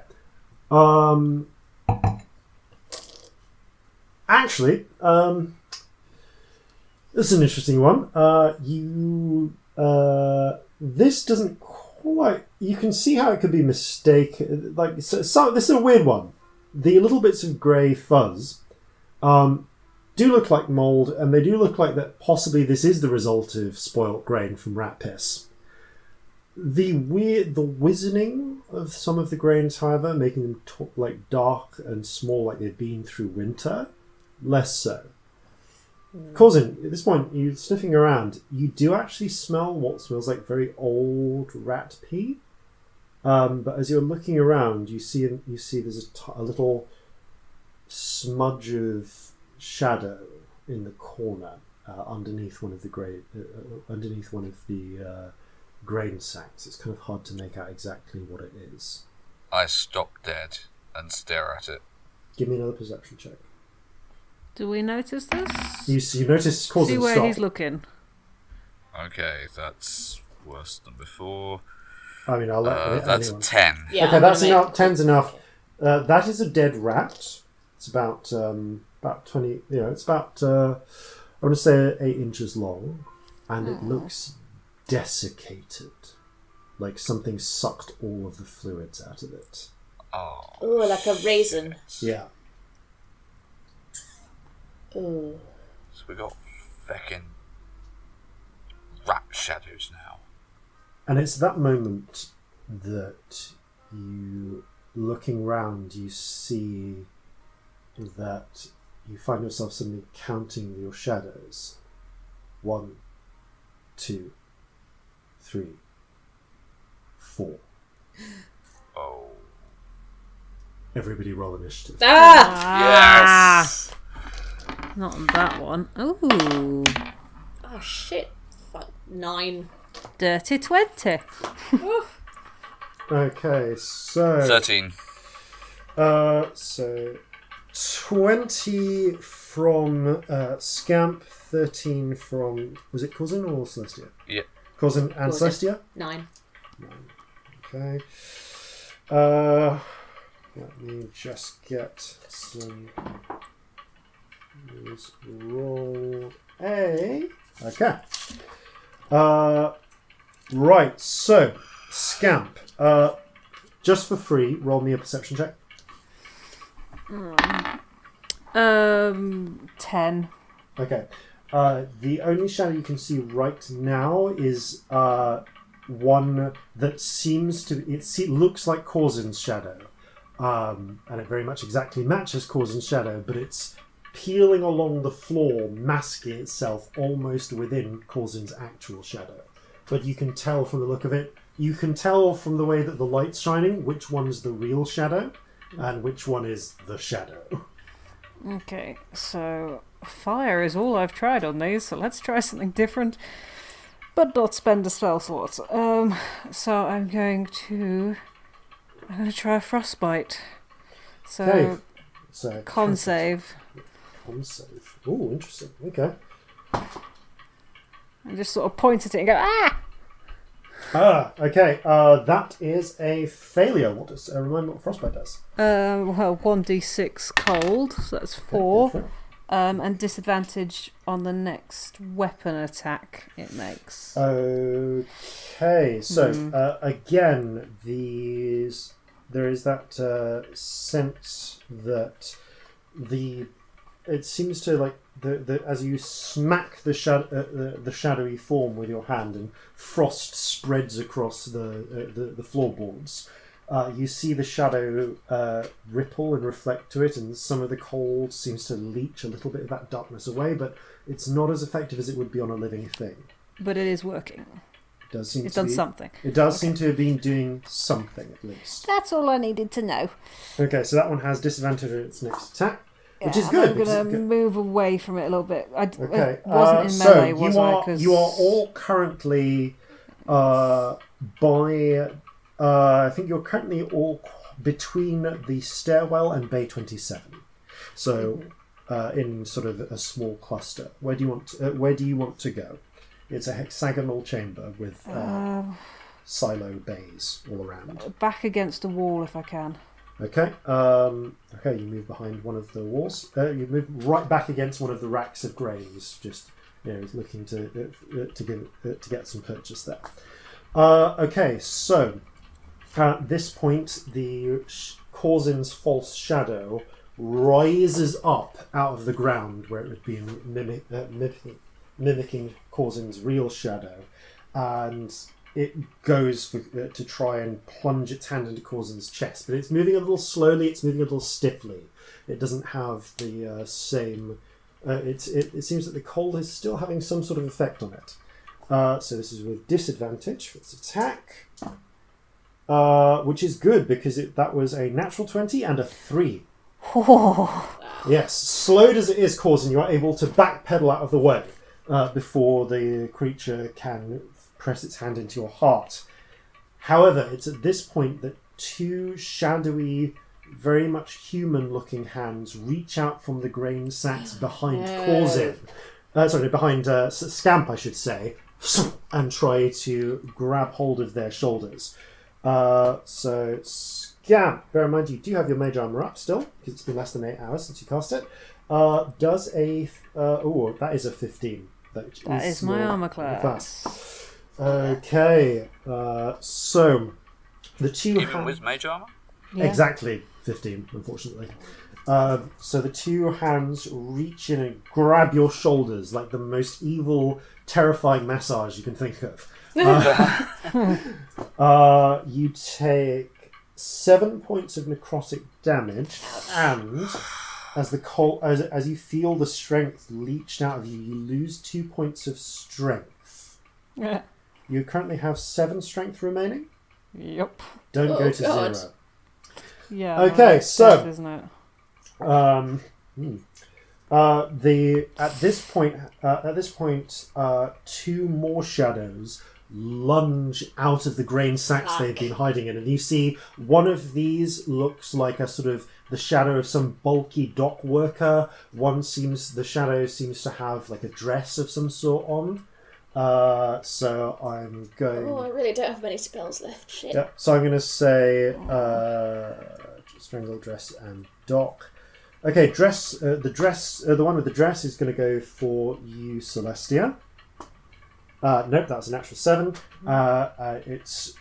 Speaker 1: Actually, this is an interesting one. This doesn't quite. You can see how it could be mistaken. Like, so this is a weird one. The little bits of grey fuzz do look like mould, and they do look like that. Possibly, this is the result of spoilt grain from rat piss. The wizening of some of the grains, however, making them like dark and small, like they've been through winter, less so. Corzin, at this point, you're sniffing around. You do actually smell what smells like very old rat pee. But as you're looking around, you see there's a little smudge of shadow in the corner underneath one of the grain sacks. It's kind of hard to make out exactly what it is.
Speaker 2: I stop dead and stare at it.
Speaker 1: Give me another perception check.
Speaker 6: Do we notice this?
Speaker 1: You notice Corzin
Speaker 6: See where
Speaker 1: stop.
Speaker 6: he's looking.
Speaker 2: Okay, that's worse than before.
Speaker 1: I mean, I'll let
Speaker 2: That's
Speaker 1: anyone.
Speaker 2: 10.
Speaker 3: Yeah,
Speaker 1: Okay,
Speaker 3: I'm
Speaker 1: that's
Speaker 3: gonna
Speaker 1: enough. 10's enough. That is a dead rat. It's about 20. It's about I want to say 8 inches long, and it looks desiccated, like something sucked all of the fluids out of it.
Speaker 2: Oh.
Speaker 3: Ooh, like a raisin.
Speaker 1: Yeah.
Speaker 3: Ooh.
Speaker 2: So we got feckin' rat shadows now.
Speaker 1: And it's that moment that you, looking round, you see that you find yourself suddenly counting your shadows. 1, 2, 3, 4.
Speaker 2: Oh.
Speaker 1: Everybody roll initiative.
Speaker 2: Yes!
Speaker 6: Not on that one. Ooh.
Speaker 3: Oh shit. 9.
Speaker 6: Dirty 20.
Speaker 1: Okay, so
Speaker 2: 13.
Speaker 1: So 20 from Scamp, 13 from, was it Corzin or Celestia?
Speaker 2: Yeah.
Speaker 1: Corzin and
Speaker 3: Corzin.
Speaker 1: Celestia?
Speaker 3: 9.
Speaker 1: Okay. Let me just get some. Let's roll a. Okay. Right. So, Scamp. Just for free, roll me a perception check.
Speaker 6: 10.
Speaker 1: Okay. The only shadow you can see right now is one that seems to. Looks like Corzin's shadow. And it very much exactly matches Corzin's shadow, but it's peeling along the floor, masking itself almost within Corzin's actual shadow. But you can tell from the look of it, you can tell from the way that the light's shining which one's the real shadow and which one is the shadow.
Speaker 6: Okay, so fire is all I've tried on these, so let's try something different, but not spend a spell slot. So I'm going to try frostbite. So,
Speaker 1: Okay. So
Speaker 6: con save.
Speaker 1: Con save. Oh, interesting. Okay.
Speaker 6: I just sort of point at it and go, ah!
Speaker 1: Okay. That is a failure. What does remind me what frostbite does?
Speaker 6: Well, 1d6 cold, so that's 4. And disadvantage on the next weapon attack it makes.
Speaker 1: Okay, so again, there is that sense that it seems to like as you smack the shadowy form with your hand and frost spreads across the floorboards. You see the shadow ripple and reflect to it, and some of the cold seems to leach a little bit of that darkness away, but it's not as effective as it would be on a living thing.
Speaker 6: But it is working.
Speaker 1: It does seem
Speaker 6: It's
Speaker 1: to
Speaker 6: done
Speaker 1: be,
Speaker 6: something.
Speaker 1: It does seem to have been doing something at least.
Speaker 6: That's all I needed to know.
Speaker 1: Okay, so that one has disadvantage on its next attack, which is
Speaker 6: and
Speaker 1: good.
Speaker 6: I'm going to move away from it a little bit. I
Speaker 1: Okay,
Speaker 6: wasn't in
Speaker 1: so
Speaker 6: melee, was I? 'Cause
Speaker 1: you are all currently by. I think you're currently all between the stairwell and Bay 27. So, in sort of a small cluster. Where do you want to go? It's a hexagonal chamber with silo bays all around.
Speaker 6: Back against a wall if I can.
Speaker 1: Okay. Okay. You move behind one of the walls. You move right back against one of the racks of grains. Just looking to get some purchase there. Okay. So at this point, the Corzin's false shadow rises up out of the ground where it had been mimicking Corzin's real shadow, and it goes to try and plunge its hand into Corzin's chest, but it's moving a little slowly, it's moving a little stiffly. It doesn't have the same... It seems that the cold is still having some sort of effect on it. So this is with disadvantage for its attack, which is good because that was a natural 20 and a 3. Yes, slowed as it is, Corzin, you are able to backpedal out of the way before the creature can press its hand into your heart. However, it's at this point that 2 shadowy very much human-looking hands reach out from the grain sacks behind Corzin. Behind Scamp, I should say, and try to grab hold of their shoulders. So, Scamp, bear in mind you do have your mage armor up still, because it's been less than 8 hours since you cast it. That is a 15.
Speaker 6: That is my armor class.
Speaker 1: Okay, so the two
Speaker 2: Even with mage armor?
Speaker 6: Yeah.
Speaker 1: Exactly 15, unfortunately. So the two hands reach in and grab your shoulders like the most evil, terrifying massage you can think of. You take 7 points of necrotic damage, and as you feel the strength leached out of you, you lose 2 points of strength.
Speaker 7: Yeah.
Speaker 1: You currently have 7 strength remaining.
Speaker 7: Yep.
Speaker 1: Don't go to
Speaker 3: God.
Speaker 1: 0.
Speaker 7: Yeah.
Speaker 1: Okay,
Speaker 7: it's
Speaker 1: so-
Speaker 7: death, isn't it?
Speaker 1: At this point, 2 more shadows lunge out of the grain sacks they've been hiding in, and you see one of these looks like a sort of the shadow of some bulky dock worker. The shadow seems to have like a dress of some sort on. So I'm going.
Speaker 3: Oh, I really don't have many spells left. Shit.
Speaker 1: Yeah, so I'm going to say strangle, dress, and dock. Okay, dress. The one with the dress is going to go for you, Celestia. Nope, that's a natural 7. It's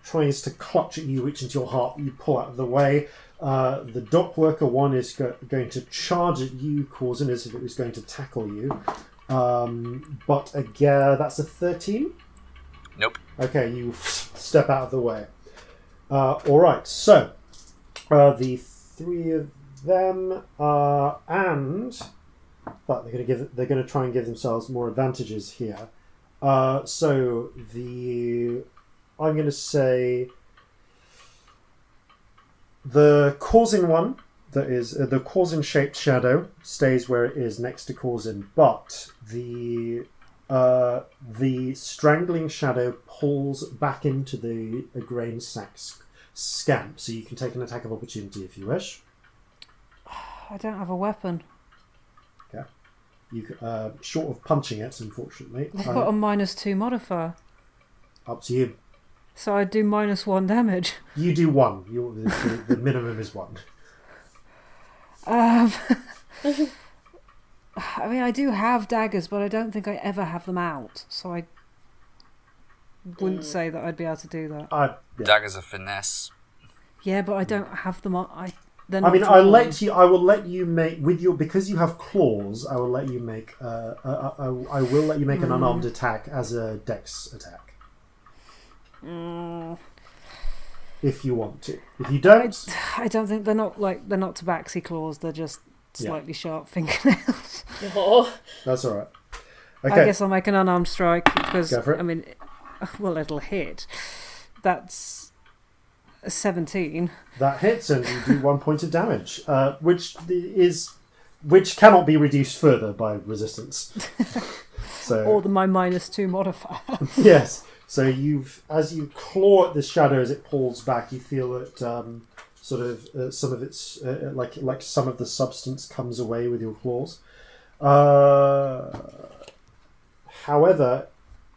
Speaker 1: tries to clutch at you, reach into your heart. You pull out of the way. The dock worker one is going to charge at you, Corzin, as if it was going to tackle you. But again, that's a 13.
Speaker 2: Nope.
Speaker 1: Okay, you step out of the way. All right, so the 3 of them but they're going to try and give themselves more advantages here. I'm going to say the Corzin one, that is the Corzin shaped shadow, stays where it is next to Corzin, but the strangling shadow pulls back into the grain sack's Scamp, so you can take an attack of opportunity if you wish.
Speaker 6: I don't have a weapon.
Speaker 1: Okay. You short of punching it, unfortunately.
Speaker 6: I've got a -2 modifier,
Speaker 1: Up to you.
Speaker 6: so I do -1 damage.
Speaker 1: You do 1. The minimum is 1.
Speaker 6: I mean, I do have daggers, but I don't think I ever have them out, so I wouldn't say that I'd be able to do that.
Speaker 1: Yeah.
Speaker 2: Daggers are finesse.
Speaker 6: Yeah, but I don't have them on. I
Speaker 1: I mean, I will let you make because you have claws. I will let you make. I will let you make an unarmed attack as a dex attack. If you want to. If you don't,
Speaker 6: I don't think they're not tabaxi claws. They're just slightly sharp fingernails.
Speaker 3: Oh.
Speaker 1: that's all right. Okay.
Speaker 6: I guess I'll make an unarmed strike because
Speaker 1: Go for it.
Speaker 6: I mean, well, it'll hit. That's a 17.
Speaker 1: That hits, and you do 1 point of damage, which cannot be reduced further by resistance. So,
Speaker 6: Or my -2 modifier.
Speaker 1: yes. So as you claw at the shadow as it pulls back, you feel that some of its like some of the substance comes away with your claws. However,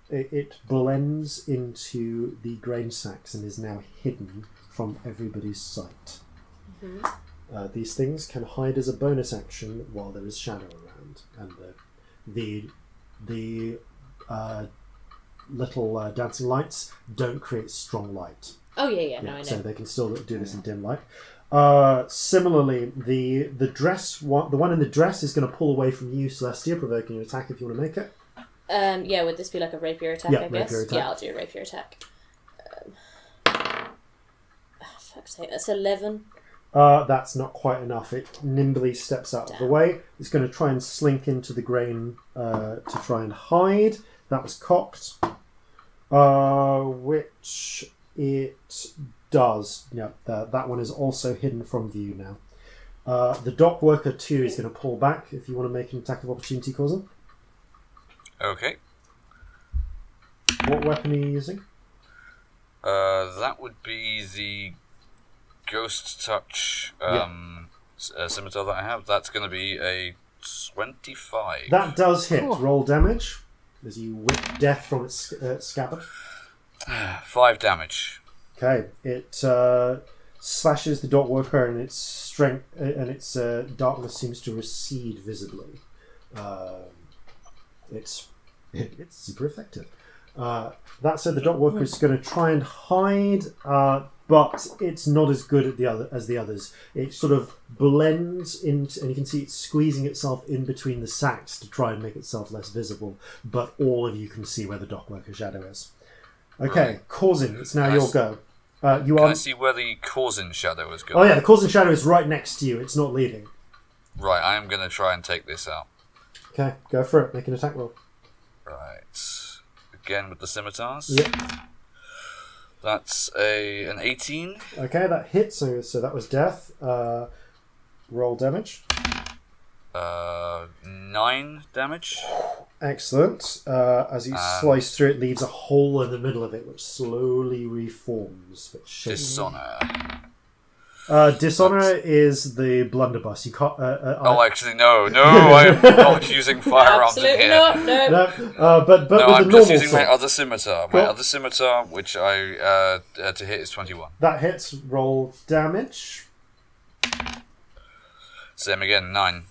Speaker 1: it blends into the grain sacks and is now hidden from everybody's sight.
Speaker 3: Mm-hmm.
Speaker 1: These things can hide as a bonus action while there is shadow around, and the little dancing lights don't create strong light.
Speaker 3: Oh yeah, no, I know.
Speaker 1: So they can still do this in dim light. Similarly, the one in the dress is going to pull away from you, Celestia, provoking an attack if you want to make it.
Speaker 3: Yeah, would this be like a rapier attack, I guess?
Speaker 1: Rapier attack.
Speaker 3: Yeah, I'll do a rapier attack. Fuck's sake, that's 11.
Speaker 1: That's not quite enough. It nimbly steps out of the way. It's going to try and slink into the grain to try and hide. That was cocked. Which it does. Yeah, that one is also hidden from view now. The dock worker 2 is going to pull back if you want to make an attack of opportunity, Corzin.
Speaker 2: Okay.
Speaker 1: What weapon are you using?
Speaker 2: That would be the Ghost Touch scimitar that I have, that's going to be a 25.
Speaker 1: That does hit. Roll damage as you whip death from its scabbard.
Speaker 2: 5 damage.
Speaker 1: Okay, it slashes the dot worker, and its strength and its darkness seems to recede visibly. It's super effective. That said, the dot worker is going to try and hide, but it's not as good as the others. It sort of blends into, and you can see it's squeezing itself in between the sacks to try and make itself less visible. But all of you can see where the dot worker shadow is. Okay, Corzin, it's now your go. Can
Speaker 2: I see where the Corzin shadow is going?
Speaker 1: Oh yeah, the Corzin shadow is right next to you. It's not leaving.
Speaker 2: Right, I am going to try and take this out.
Speaker 1: Okay, go for it. Make an attack roll.
Speaker 2: Right. Again with the scimitars.
Speaker 1: Yep.
Speaker 2: That's an 18.
Speaker 1: Okay, that hits. So that was death. Roll damage.
Speaker 2: 9 damage.
Speaker 1: Excellent. As you slice through it, leaves a hole in the middle of it, which slowly reforms.
Speaker 2: Dishonor.
Speaker 1: Dishonor is the blunderbuss. You can't.
Speaker 2: Actually, no, I am not using firearms in
Speaker 3: Absolutely
Speaker 2: here.
Speaker 3: not. No.
Speaker 1: But
Speaker 2: No,
Speaker 1: with
Speaker 2: I'm
Speaker 1: the
Speaker 2: just
Speaker 1: normal
Speaker 2: using my
Speaker 1: sword.
Speaker 2: other scimitar.
Speaker 1: Cool.
Speaker 2: My other scimitar, which I to hit is 21.
Speaker 1: That hits. Roll damage.
Speaker 2: Same again, 9.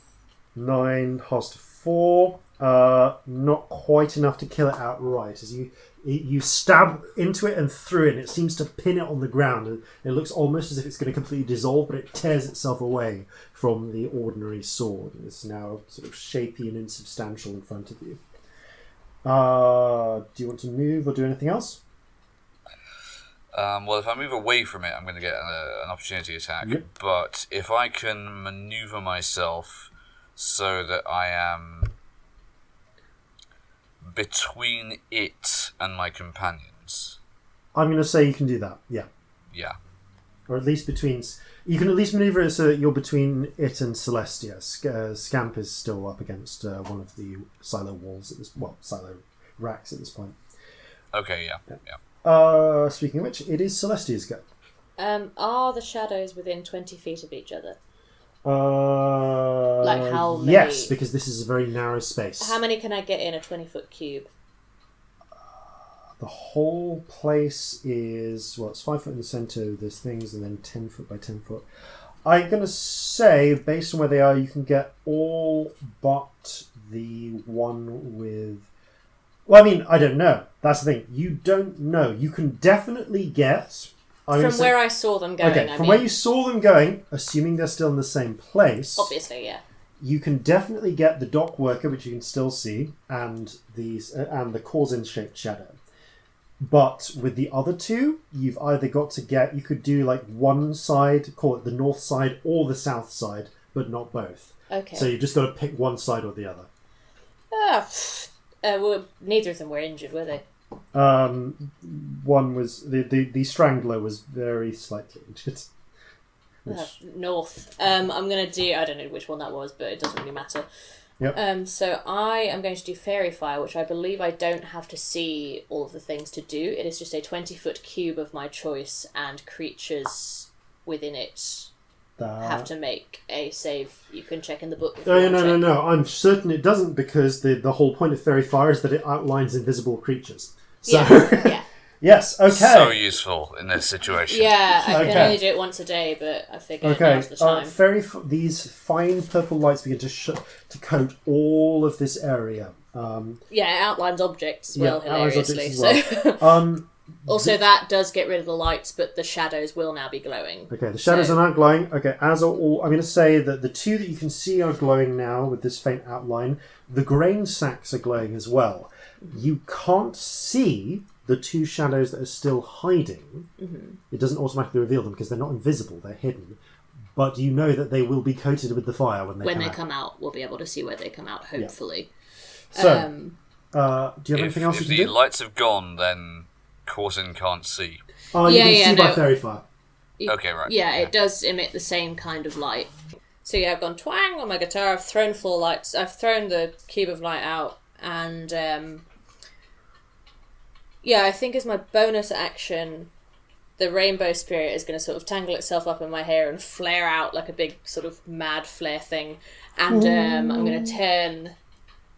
Speaker 1: 9 cost 4. Not quite enough to kill it outright. As you stab into it and through it, and it seems to pin it on the ground. And it looks almost as if it's going to completely dissolve, but it tears itself away from the ordinary sword. It's now sort of shapy and insubstantial in front of you. Do you want to move or do anything else?
Speaker 2: Well, if I move away from it, I'm going to get an opportunity attack.
Speaker 1: Yep.
Speaker 2: But if I can maneuver myself so that I am between it and my companions.
Speaker 1: I'm going to say you can do that, yeah.
Speaker 2: Yeah.
Speaker 1: Or at least between... You can at least maneuver it so that you're between it and Celestia. Scamp is still up against one of the silo walls, silo racks at this point.
Speaker 2: Okay, yeah.
Speaker 1: Speaking of which, it is Celestia's go.
Speaker 3: Are the shadows within 20 feet of each other?
Speaker 1: Like
Speaker 3: how many?
Speaker 1: Yes, because this is a very narrow space.
Speaker 3: How many can I get in a 20-foot cube?
Speaker 1: The whole place is, it's 5 foot in the centre, there's things, and then 10 foot by 10 foot. I'm going to say, based on where they are, you can get all but the one with... Well, I mean, I don't know. That's the thing. You don't know. You can definitely get...
Speaker 3: Where I saw them going,
Speaker 1: okay, from where you saw them going, assuming they're still in the same place...
Speaker 3: Obviously, yeah.
Speaker 1: You can definitely get the dock worker, which you can still see, and the Corzin-shaped shadow. But with the other two, you've either got to get... You could do like one side, call it the north side, or the south side, but not both.
Speaker 3: Okay.
Speaker 1: So you've just got to pick one side or the other.
Speaker 3: Well, neither of them were injured, were they?
Speaker 1: One was... The Strangler was very slightly injured.
Speaker 3: North. I'm going to do... I don't know which one that was, but it doesn't really matter.
Speaker 1: Yep.
Speaker 3: So I am going to do Fairy Fire, which I believe I don't have to see all of the things to do. It is just a 20-foot cube of my choice, and creatures within it have to make a save. You can check in the book. If you want to.
Speaker 1: No. I'm certain it doesn't, because the whole point of Fairy Fire is that it outlines invisible creatures. So,
Speaker 3: yeah.
Speaker 1: Yes, okay.
Speaker 2: So useful in this situation.
Speaker 3: Yeah, I can
Speaker 1: Okay.
Speaker 3: only do it once a day, but I figured now's the time.
Speaker 1: These fine purple lights begin to coat all of this area.
Speaker 3: It outlines objects as well,
Speaker 1: outlines
Speaker 3: hilariously.
Speaker 1: objects as well.
Speaker 3: Also, that does get rid of the lights, but the shadows will now be glowing.
Speaker 1: Okay, the shadows are now glowing. Okay, as are all... I'm going to say that the two that you can see are glowing now with this faint outline. The grain sacks are glowing as well. You can't see the two shadows that are still hiding. Mm-hmm. It doesn't automatically reveal them because they're not invisible, they're hidden. But you know that they will be coated with the fire when they come out.
Speaker 3: We'll be able to see where they come out, hopefully.
Speaker 1: Yeah. So, do you have anything else you can do?
Speaker 2: If the lights have gone, then Corzin can't see.
Speaker 1: Oh, you can see by Fairy Fire.
Speaker 2: Okay, right.
Speaker 3: Yeah, it does emit the same kind of light. So I've gone twang on my guitar, I've thrown 4 lights, I've thrown the cube of light out, and I think as my bonus action, the rainbow spirit is going to sort of tangle itself up in my hair and flare out like a big sort of mad flare thing. And I'm going to turn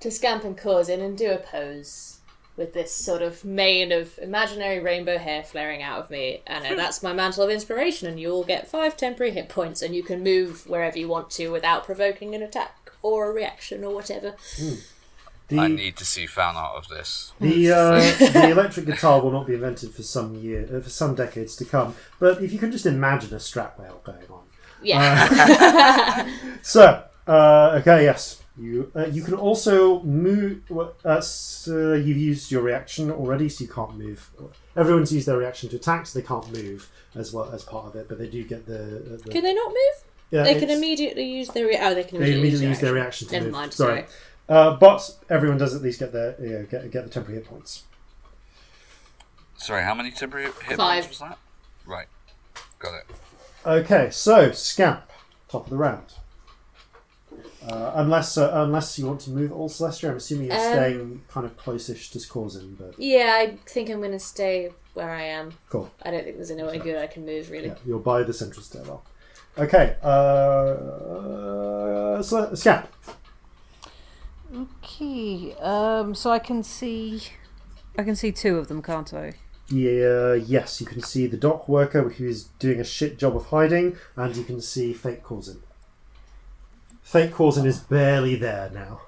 Speaker 3: to Scamp and Corzin and do a pose with this sort of mane of imaginary rainbow hair flaring out of me. And that's my mantle of inspiration, and you'll get 5 temporary hit points, and you can move wherever you want to without provoking an attack or a reaction or whatever.
Speaker 2: I need to see fan art of this.
Speaker 1: The electric guitar will not be invented for some decades to come. But if you can just imagine a strap whale going on.
Speaker 3: Yeah.
Speaker 1: Okay, yes. You can also move. You've used your reaction already, so you can't move. Everyone's used their reaction to attack, so they can't move as well as part of it. But they do get the
Speaker 3: Can they not move?
Speaker 1: Yeah,
Speaker 3: they can immediately use their. They can
Speaker 1: immediately use their reaction to
Speaker 3: Never
Speaker 1: move.
Speaker 3: mind.
Speaker 1: Sorry. But everyone does at least get their get the temporary hit points.
Speaker 2: Sorry, how many temporary hit
Speaker 3: 5
Speaker 2: points was that? Right, got it.
Speaker 1: Okay, so Scamp, top of the round. Unless you want to move all Celestia, I'm assuming you're staying kind of close-ish to Corzin, but
Speaker 3: Yeah, I think I'm going to stay where I am.
Speaker 1: cool.
Speaker 3: I don't think there's anywhere good I can move, really.
Speaker 1: Yeah, you're by the central stairwell. Okay, Scamp.
Speaker 6: Okay. So I can see 2 of them, can't I?
Speaker 1: Yeah, yes, you can see the dock worker who is doing a shit job of hiding, and you can see fake Corzin. Fake Corzin is barely there now.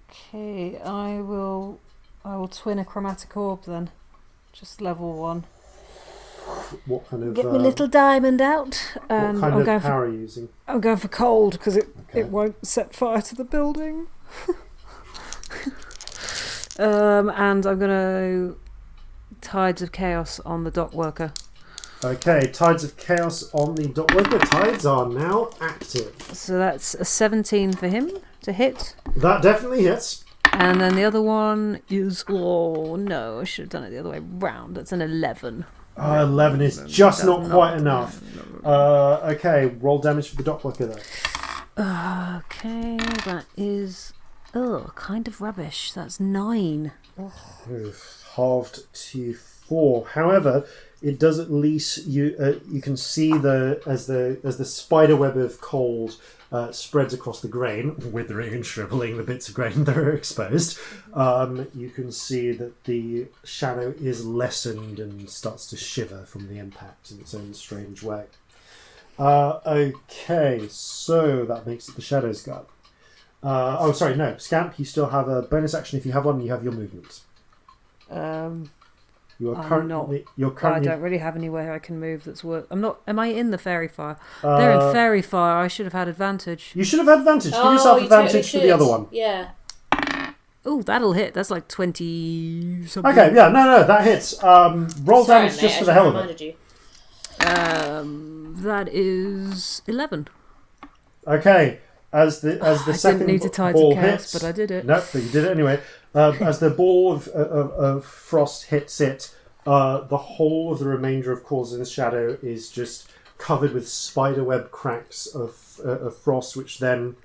Speaker 6: Okay, I will twin a chromatic orb then. Just level 1.
Speaker 1: What kind of
Speaker 6: Get my little diamond out.
Speaker 1: what
Speaker 6: And
Speaker 1: kind
Speaker 6: I'm
Speaker 1: of
Speaker 6: going
Speaker 1: power are you using?
Speaker 6: I'm going for cold because it
Speaker 1: Okay.
Speaker 6: won't set fire to the building. And I'm going to Tides of Chaos on the dock worker.
Speaker 1: Okay, Tides of Chaos on the dock worker. Tides are now active.
Speaker 6: So that's a 17 for him to hit.
Speaker 1: That definitely hits.
Speaker 6: And then the other one is... Oh, no, I should have done it the other way round. That's an 11.
Speaker 1: 11 is just not quite enough. Okay, roll damage for the dock worker though.
Speaker 6: Okay, that is... Oh, kind of rubbish. That's 9.
Speaker 1: Halved to 4. However, it does at least you can see as the spider web of cold spreads across the grain, withering and shriveling the bits of grain that are exposed. You can see that the shadow is lessened and starts to shiver from the impact in its own strange way. Okay, so that makes it the shadow's go. Scamp, you still have a bonus action if you have one. You have your movement. You're currently.
Speaker 6: I don't really have anywhere I can move that's worth. I'm not. Am I in the fairy fire? They're in fairy fire. I should have had advantage.
Speaker 1: You should have had advantage. Give yourself
Speaker 3: you
Speaker 1: advantage
Speaker 3: totally
Speaker 1: for the other one.
Speaker 3: Yeah.
Speaker 6: Oh, that'll hit. That's like 20 something.
Speaker 1: Okay, yeah, no, that hits. Roll
Speaker 3: Sorry,
Speaker 1: damage
Speaker 3: mate,
Speaker 1: just
Speaker 3: I
Speaker 1: for the
Speaker 3: should
Speaker 1: hell
Speaker 3: have
Speaker 1: of it.
Speaker 3: reminded you.
Speaker 6: That is 11.
Speaker 1: Okay, as the second
Speaker 6: didn't need to Tides
Speaker 1: ball
Speaker 6: of Chaos,
Speaker 1: hits,
Speaker 6: but I did it.
Speaker 1: No, but you did it anyway. As the ball of frost hits it, the whole of the remainder of Corzin's shadow is just covered with spiderweb cracks of frost, which then...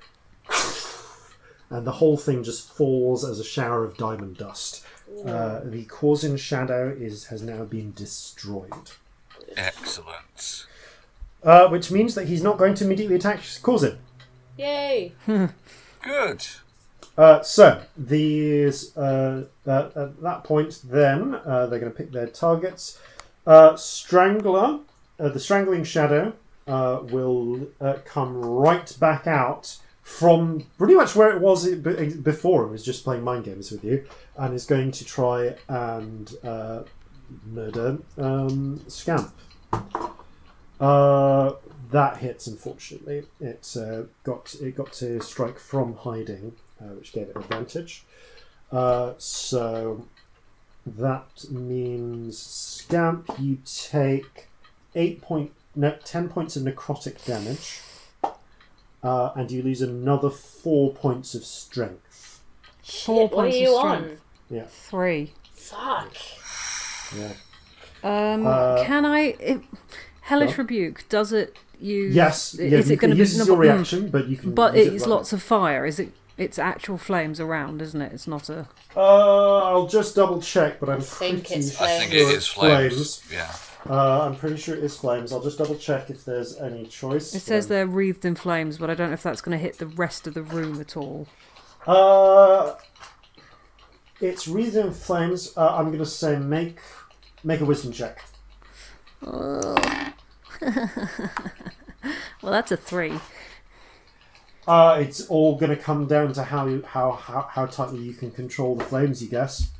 Speaker 1: and the whole thing just falls as a shower of diamond dust. The Corzin shadow has now been destroyed.
Speaker 2: Excellent.
Speaker 1: Which means that he's not going to immediately attack Corzin.
Speaker 3: Yay!
Speaker 2: Good.
Speaker 1: So these at that point, then they're going to pick their targets. Strangler, the strangling shadow, will come right back out from pretty much where it was before. It was just playing mind games with you, and is going to try and murder Scamp. That hits, unfortunately. It got to strike from hiding, which gave it advantage. So that means Scamp, you take 10 points of necrotic damage, and you lose another 4 points of strength.
Speaker 6: 4
Speaker 3: What are
Speaker 6: points
Speaker 3: you
Speaker 6: of strength.
Speaker 3: on?
Speaker 1: Yeah.
Speaker 6: 3.
Speaker 3: Fuck.
Speaker 1: Yeah.
Speaker 6: Can I... Hellish
Speaker 1: Well.
Speaker 6: Rebuke, does it use...
Speaker 1: Yes.
Speaker 6: Is it going to be...
Speaker 1: use your reaction, but you can.
Speaker 6: But
Speaker 1: use
Speaker 6: it's
Speaker 1: right
Speaker 6: lots of fire. Is it? It's actual flames around, isn't it? It's not a...
Speaker 1: I'll just double check, but I'm
Speaker 3: think
Speaker 1: pretty
Speaker 3: it's
Speaker 2: I think
Speaker 1: sure
Speaker 2: it is
Speaker 1: it's
Speaker 2: flames. Yeah.
Speaker 1: I'm pretty sure it is flames. I'll just double check if there's any choice.
Speaker 6: It says they're wreathed in flames, but I don't know if that's going to hit the rest of the room at all.
Speaker 1: It's wreathed in flames. I'm going to say make a wisdom check.
Speaker 6: Well, that's a 3.
Speaker 1: It's all going to come down to how tightly you can control the flames, you guess.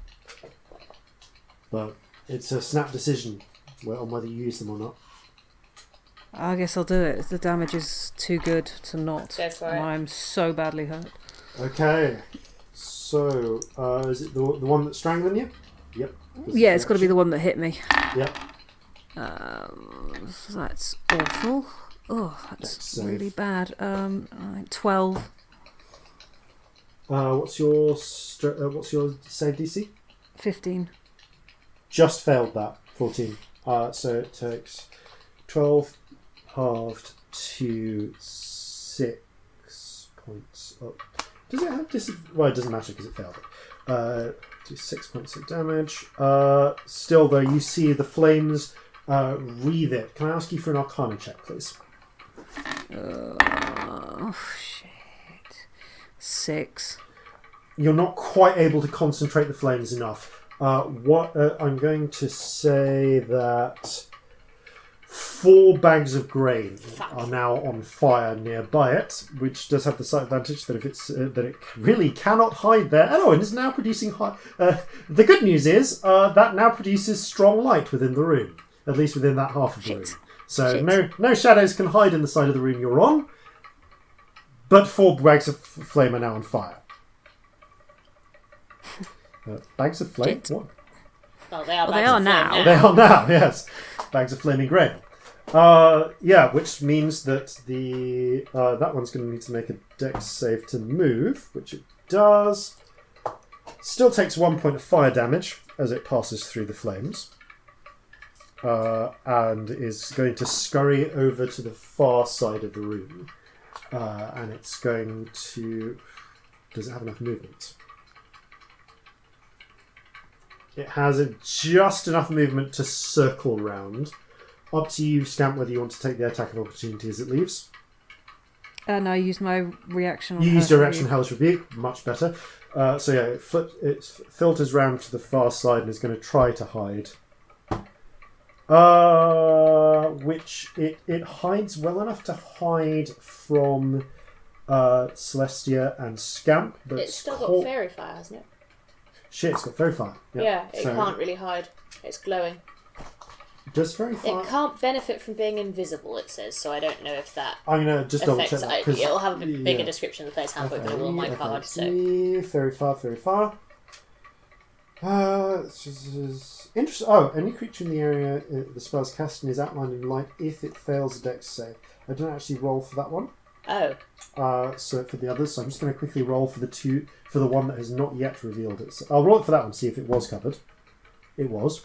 Speaker 1: But it's a snap decision on whether you use them or not.
Speaker 6: I guess I'll do it. The damage is too good to not.
Speaker 3: Go for it.
Speaker 6: I'm so badly hurt.
Speaker 1: Okay. So, is it the one that's strangling you? Yep.
Speaker 6: Yeah, it's got to be the one that hit me.
Speaker 1: Yep.
Speaker 6: That's awful. Oh, that's really bad. 12.
Speaker 1: What's your save DC?
Speaker 6: 15.
Speaker 1: Just failed that. 14. So it takes 12 halved to 6 points up. Does it have well, it doesn't matter because it failed it. Do 6 points of damage. Still, though, you see the flames wreathe it. Can I ask you for an Arcana check, please?
Speaker 6: Oh, shit. 6.
Speaker 1: You're not quite able to concentrate the flames enough. I'm going to say that 4 bags of grain are now on fire nearby it, which does have the slight advantage that if that it really cannot hide there. Oh, and is now producing the good news is that now produces strong light within the room, at least within that half of the room. So no shadows can hide in the side of the room you're on, but 4 bags of flame are now on fire. Bags of flame? What?
Speaker 3: Well, they are.
Speaker 6: They are now.
Speaker 1: They are now, yes. Bags of flaming grain. Yeah, which means that the that one's going to need to make a dex save to move, which it does. Still takes 1 point of fire damage as it passes through the flames. And is going to scurry over to the far side of the room. And it's going to... Does it have enough movement? It has just enough movement to circle round. Up to you, Scamp, whether you want to take the attack of opportunity as it leaves.
Speaker 6: And I used my reaction on
Speaker 1: You used your reaction,
Speaker 6: Rebuke.
Speaker 1: Hellish Rebuke, much better. So yeah, it filters round to the far side and is going to try to hide. Which it hides well enough to hide from Celestia and Scamp. But
Speaker 3: It's still got fairy fire, hasn't it?
Speaker 1: Shit, it's got very far.
Speaker 3: Yeah, it can't really hide. It's glowing.
Speaker 1: Does very far.
Speaker 3: It can't benefit from being invisible, it says, so I don't know if that
Speaker 1: I'm going to just double check
Speaker 3: affects
Speaker 1: that.
Speaker 3: it'll have a bigger description in the place handbook than it will on my card, so...
Speaker 1: Very far, very far. Interesting. Oh, any creature in the area the spell's casting is outlined in light if it fails a dex save. I didn't actually roll for that one.
Speaker 3: Oh.
Speaker 1: So for the others, so I'm just going to quickly roll for the one that has not yet revealed it. I'll roll it for that one, see if it was covered. It was.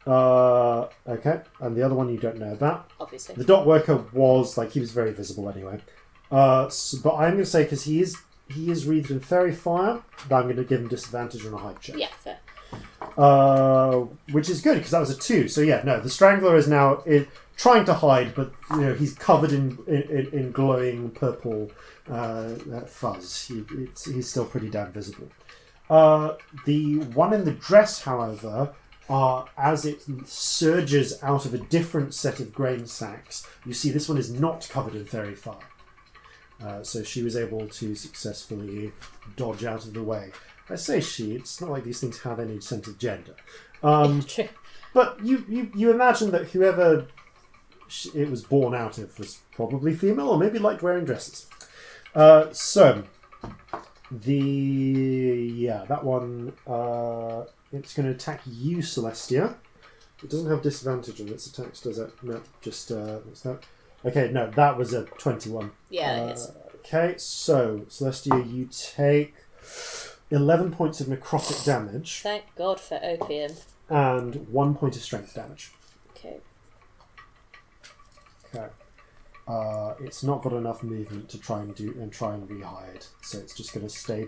Speaker 1: Okay, and the other one you don't know about.
Speaker 3: Obviously.
Speaker 1: The dot worker was he was very visible anyway. But I'm going to say because he is wreathed in fairy fire, that I'm going to give him disadvantage on a hide check.
Speaker 3: Yeah, fair.
Speaker 1: Which is good because that was a 2. So yeah, no, the strangler is now trying to hide, but he's covered in glowing purple fuzz. He's still pretty damn visible. The one in the dress, however, as it surges out of a different set of grain sacks, you see this one is not covered in fairy fire. So she was able to successfully dodge out of the way. I say she, it's not like these things have any sense of gender.
Speaker 3: True.
Speaker 1: But you imagine that whoever it was born out of was probably female or maybe liked wearing dresses. So, that one, it's going to attack you, Celestia. It doesn't have disadvantage on its attacks, does it? No, just, what's that? Okay, no, that was a 21.
Speaker 3: Yeah, it is.
Speaker 1: Okay, so, Celestia, you take 11 points of necrotic damage.
Speaker 3: Thank God for opium.
Speaker 1: And 1 point of strength damage.
Speaker 3: Okay.
Speaker 1: Okay. It's not got enough movement to try and rehide, so it's just going to stay.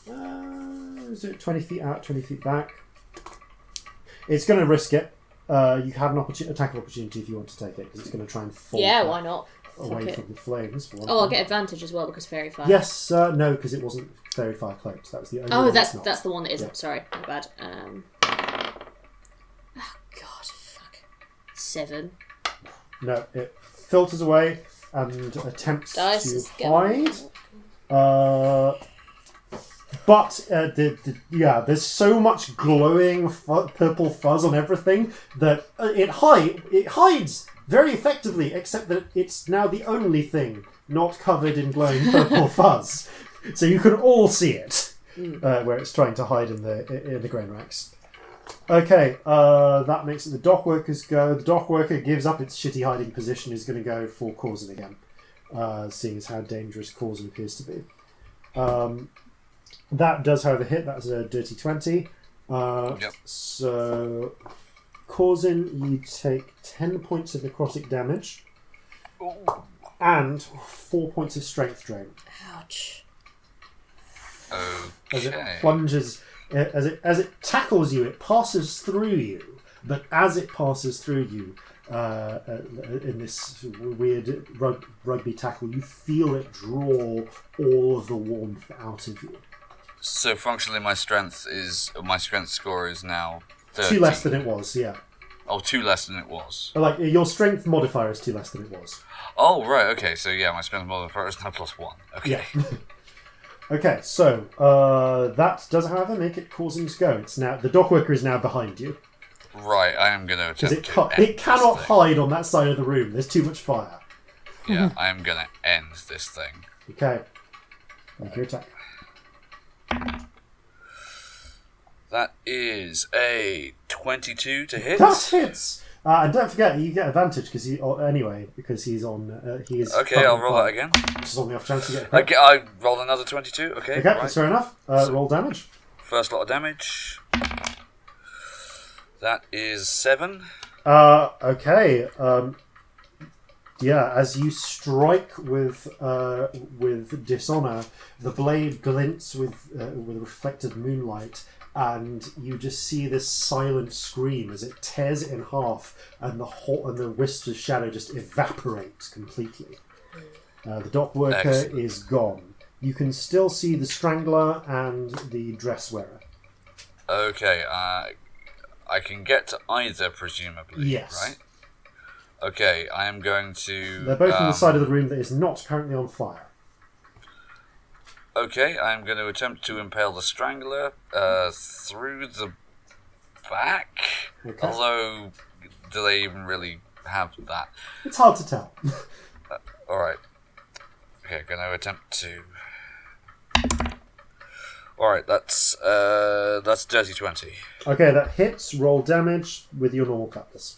Speaker 1: Is it 20 feet out, 20 feet back? It's going to risk it. You have an attack opportunity if you want to take it, because it's going to try and fall
Speaker 3: why not?
Speaker 1: away
Speaker 3: Fuck
Speaker 1: from the flames. For one
Speaker 3: Oh, I'll
Speaker 1: thing.
Speaker 3: get advantage as well because fairy fire.
Speaker 1: Yes, no, because it wasn't fairy fire cloaked. That was the only.
Speaker 3: Oh,
Speaker 1: one
Speaker 3: that's
Speaker 1: not.
Speaker 3: the one that isn't.
Speaker 1: Yeah.
Speaker 3: Sorry, my bad. Oh God, fuck. 7.
Speaker 1: No, it filters away and attempts
Speaker 3: Dice
Speaker 1: to
Speaker 3: is
Speaker 1: hide.
Speaker 3: going.
Speaker 1: But there's so much glowing purple fuzz on everything that it hides very effectively, except that it's now the only thing not covered in glowing purple fuzz. So you can all see it where it's trying to hide in the grain racks. Okay, that makes it the dock workers go. The dock worker gives up its shitty hiding position, is going to go for Corzin again, seeing as how dangerous Corzin appears to be. That does, however, hit. That's a dirty 20.
Speaker 2: Yep.
Speaker 1: So, Corzin, you take 10 points of necrotic damage and 4 points of strength drain.
Speaker 3: Ouch.
Speaker 1: As it
Speaker 2: Okay.
Speaker 1: plunges, as it tackles you, it passes through you. But as it passes through you, in this weird rugby tackle, you feel it draw all of the warmth out of you.
Speaker 2: So functionally, my strength score is now 30.
Speaker 1: 2 less than it was, yeah.
Speaker 2: Oh, 2 less than it was.
Speaker 1: Like, your strength modifier is 2 less than it was.
Speaker 2: Oh, right, okay. So, yeah, my strength modifier is now +1. Okay.
Speaker 1: Yeah. Okay, so, that does, however, make it Corzin's go. It's now, the dock worker is now behind you.
Speaker 2: Right, I am going to
Speaker 1: Because
Speaker 2: attempt
Speaker 1: it cannot hide on that side of the room. There's too much fire.
Speaker 2: Yeah, I am going to end this thing.
Speaker 1: Okay. Make your attack.
Speaker 2: That is a 22 to hit.
Speaker 1: That hits! And don't forget, you get advantage because he is on. He is.
Speaker 2: Okay, I'll roll that again.
Speaker 1: Just on the off chance you get. A crit.
Speaker 2: I rolled another 22. Okay,
Speaker 1: Okay,
Speaker 2: right.
Speaker 1: that's fair enough. Roll damage.
Speaker 2: First lot of damage. That is 7.
Speaker 1: Okay. Yeah, as you strike with dishonor, the blade glints with reflected moonlight, and you just see this silent scream as it tears it in half, and the wisps of shadow just evaporate completely. The dock worker
Speaker 2: Excellent.
Speaker 1: is gone. You can still see the strangler and the dress wearer.
Speaker 2: Okay, I can get to either, presumably.
Speaker 1: Yes.
Speaker 2: Right? Okay, I am going to...
Speaker 1: They're both on the side of the room that is not currently on fire.
Speaker 2: Okay, I am going to attempt to impale the strangler through the back.
Speaker 1: Okay.
Speaker 2: Although, do they even really have that?
Speaker 1: It's hard to tell.
Speaker 2: Alright. Okay, going to attempt to... Alright, that's dirty 20.
Speaker 1: Okay, that hits. Roll damage with your normal cutlass.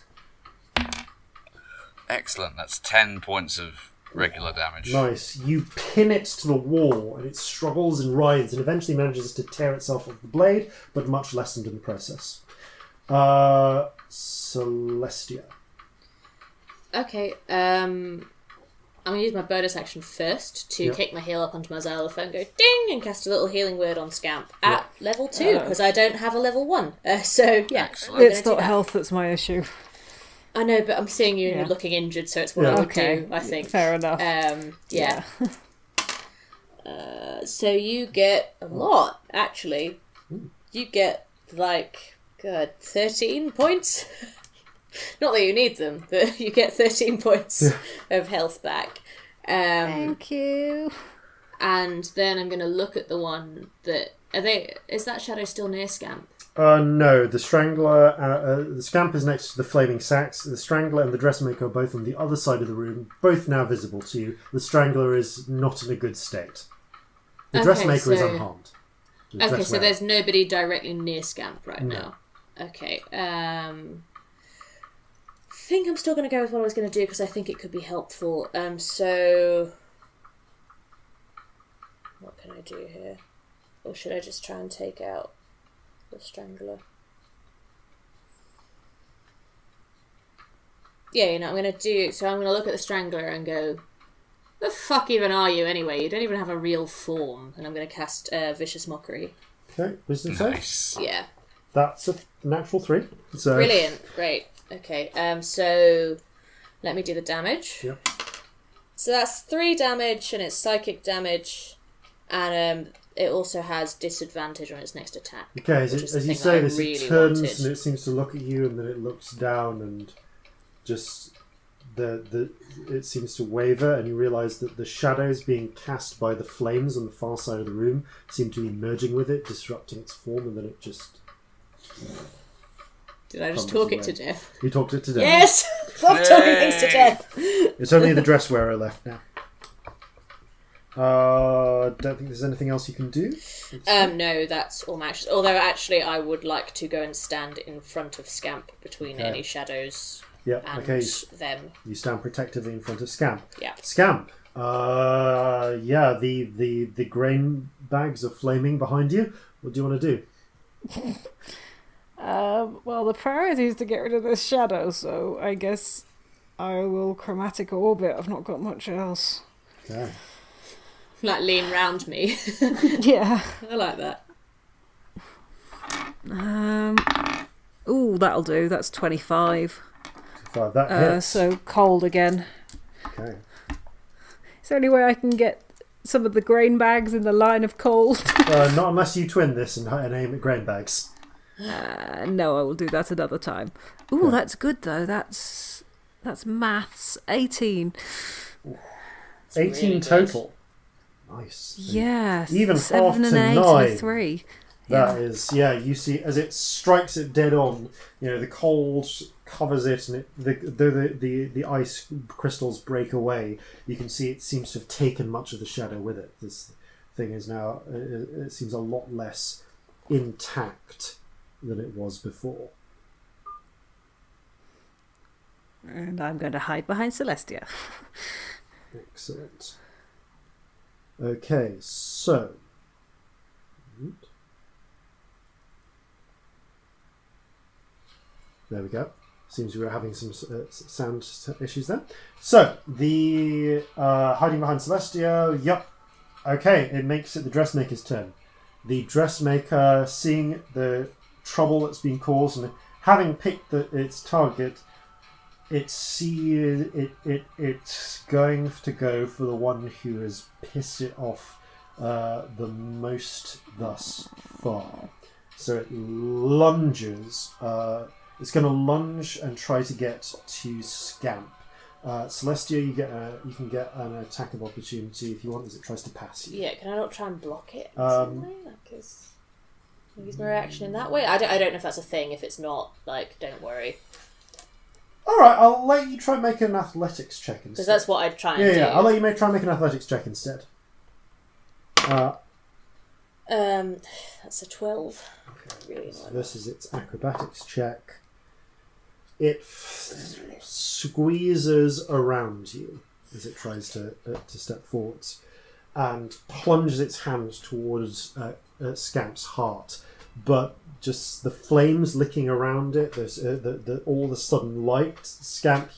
Speaker 2: Excellent, that's 10 points of regular damage.
Speaker 1: Nice. You pin it to the wall, and it struggles and writhes, and eventually manages to tear itself off the blade, but much lessened in the process. Celestia.
Speaker 3: Okay, I'm going to use my bonus action first to
Speaker 1: Yep.
Speaker 3: kick my heel up onto my xylophone, go ding, and cast a little healing word on Scamp at level 2, because I don't have a level 1. So, yeah.
Speaker 2: Excellent.
Speaker 3: I'm gonna
Speaker 6: It's
Speaker 3: do
Speaker 6: not
Speaker 3: that.
Speaker 6: health that's my issue.
Speaker 3: I know, but I'm seeing you and
Speaker 6: Yeah.
Speaker 3: you're looking injured, so it's what
Speaker 1: Yeah.
Speaker 3: I would
Speaker 6: Okay,
Speaker 3: do, I think.
Speaker 6: fair enough.
Speaker 3: Yeah. So you get a lot, actually. You get, 13 points. Not that you need them, but you get 13 points of health back.
Speaker 6: Thank you.
Speaker 3: And then I'm going to look at the one that... Is that shadow still near Scamp?
Speaker 1: No, the Strangler, the Scamp is next to the Flaming Sacks. The Strangler and the Dressmaker are both on the other side of the room, both now visible to you. The Strangler is not in a good state. The
Speaker 3: Okay,
Speaker 1: Dressmaker is
Speaker 3: so-
Speaker 1: unharmed. The
Speaker 3: Okay, so
Speaker 1: Dresswearer.
Speaker 3: there's nobody directly near Scamp right
Speaker 1: No.
Speaker 3: now. Okay, I think I'm still going to go with what I was going to do because I think it could be helpful. So... What can I do here? Or should I just try and take out the Strangler? Yeah, I'm going to look at the Strangler and go, the fuck even are you anyway? You don't even have a real form. And I'm going to cast Vicious Mockery.
Speaker 1: Okay, wisdom save.
Speaker 2: Nice.
Speaker 3: Yeah.
Speaker 1: That's a natural 3. So
Speaker 3: Brilliant. Great. Okay. So let me do the damage.
Speaker 1: Yep.
Speaker 3: So that's 3 damage, and it's psychic damage, and it also has disadvantage on its next attack.
Speaker 1: Okay, as
Speaker 3: which is the
Speaker 1: you
Speaker 3: thing
Speaker 1: say
Speaker 3: I
Speaker 1: this,
Speaker 3: really
Speaker 1: it turns
Speaker 3: wanted.
Speaker 1: and it seems to look at you, and then it looks down, and just it seems to waver, and you realise that the shadows being cast by the flames on the far side of the room seem to be merging with it, disrupting its form, and then it just...
Speaker 3: Did I just
Speaker 1: comes
Speaker 3: talk it
Speaker 1: away.
Speaker 3: to death?
Speaker 1: You talked it to death.
Speaker 3: Yes! Love talking things to death!
Speaker 1: It's only the dress wearer left now. Don't think there's anything else you can do.
Speaker 3: No, that's all my actions. Although, actually, I would like to go and stand in front of Scamp between
Speaker 1: Okay.
Speaker 3: any shadows
Speaker 1: Yeah,
Speaker 3: and
Speaker 1: okay.
Speaker 3: them.
Speaker 1: You stand protectively in front of Scamp.
Speaker 3: Yeah.
Speaker 1: Scamp. Yeah, the grain bags are flaming behind you. What do you want to do?
Speaker 7: Well, the priority is to get rid of this shadow, so I guess I will chromatic orbit. I've not got much else.
Speaker 1: Okay.
Speaker 3: Like, lean round me.
Speaker 7: Yeah.
Speaker 3: I like that.
Speaker 6: Ooh, that'll do. That's 25.
Speaker 1: 5. That hits.
Speaker 6: So cold again.
Speaker 1: Okay.
Speaker 6: Is there any way I can get some of the grain bags in the line of cold?
Speaker 1: Not unless you twin this and aim at grain bags.
Speaker 6: No, I will do that another time. Ooh,
Speaker 1: Okay.
Speaker 6: that's good though. That's maths. 18.
Speaker 1: 18
Speaker 3: really good.
Speaker 1: total. Nice.
Speaker 6: Yeah.
Speaker 1: Even
Speaker 6: 7
Speaker 1: half
Speaker 6: and
Speaker 1: to
Speaker 6: 8 and
Speaker 1: 9.
Speaker 6: a 3.
Speaker 1: That is, you see, as it strikes it dead on, the cold covers it, and the ice crystals break away. You can see it seems to have taken much of the shadow with it. This thing is now, it seems a lot less intact than it was before.
Speaker 6: And I'm going to hide behind Celestia.
Speaker 1: Excellent. Okay, so... There we go. Seems we were having some sound issues there. So, the hiding behind Celestia, yep. Okay, it makes it the dressmaker's turn. The dressmaker, seeing the trouble that's been caused and having picked its target, it's going to go for the one who has pissed it off the most thus far. So it lunges. It's going to lunge and try to get to Scamp. Celestia, you can get an attack of opportunity if you want, as it tries to pass you.
Speaker 3: Yeah, can I not try and block it in some way? Use my reaction in that way? I don't know if that's a thing. If it's not, don't worry.
Speaker 1: Alright, I'll let you try and make an athletics check instead.
Speaker 3: Because that's what I'd try and do.
Speaker 1: Yeah, I'll let you try and make an athletics check instead.
Speaker 3: That's a 12. Really
Speaker 1: So
Speaker 3: annoying.
Speaker 1: this is its acrobatics check. It squeezes around you as it tries to step forwards and plunges its hand towards Scamp's heart. But just the flames licking around it, there's all the sudden light. Scamp,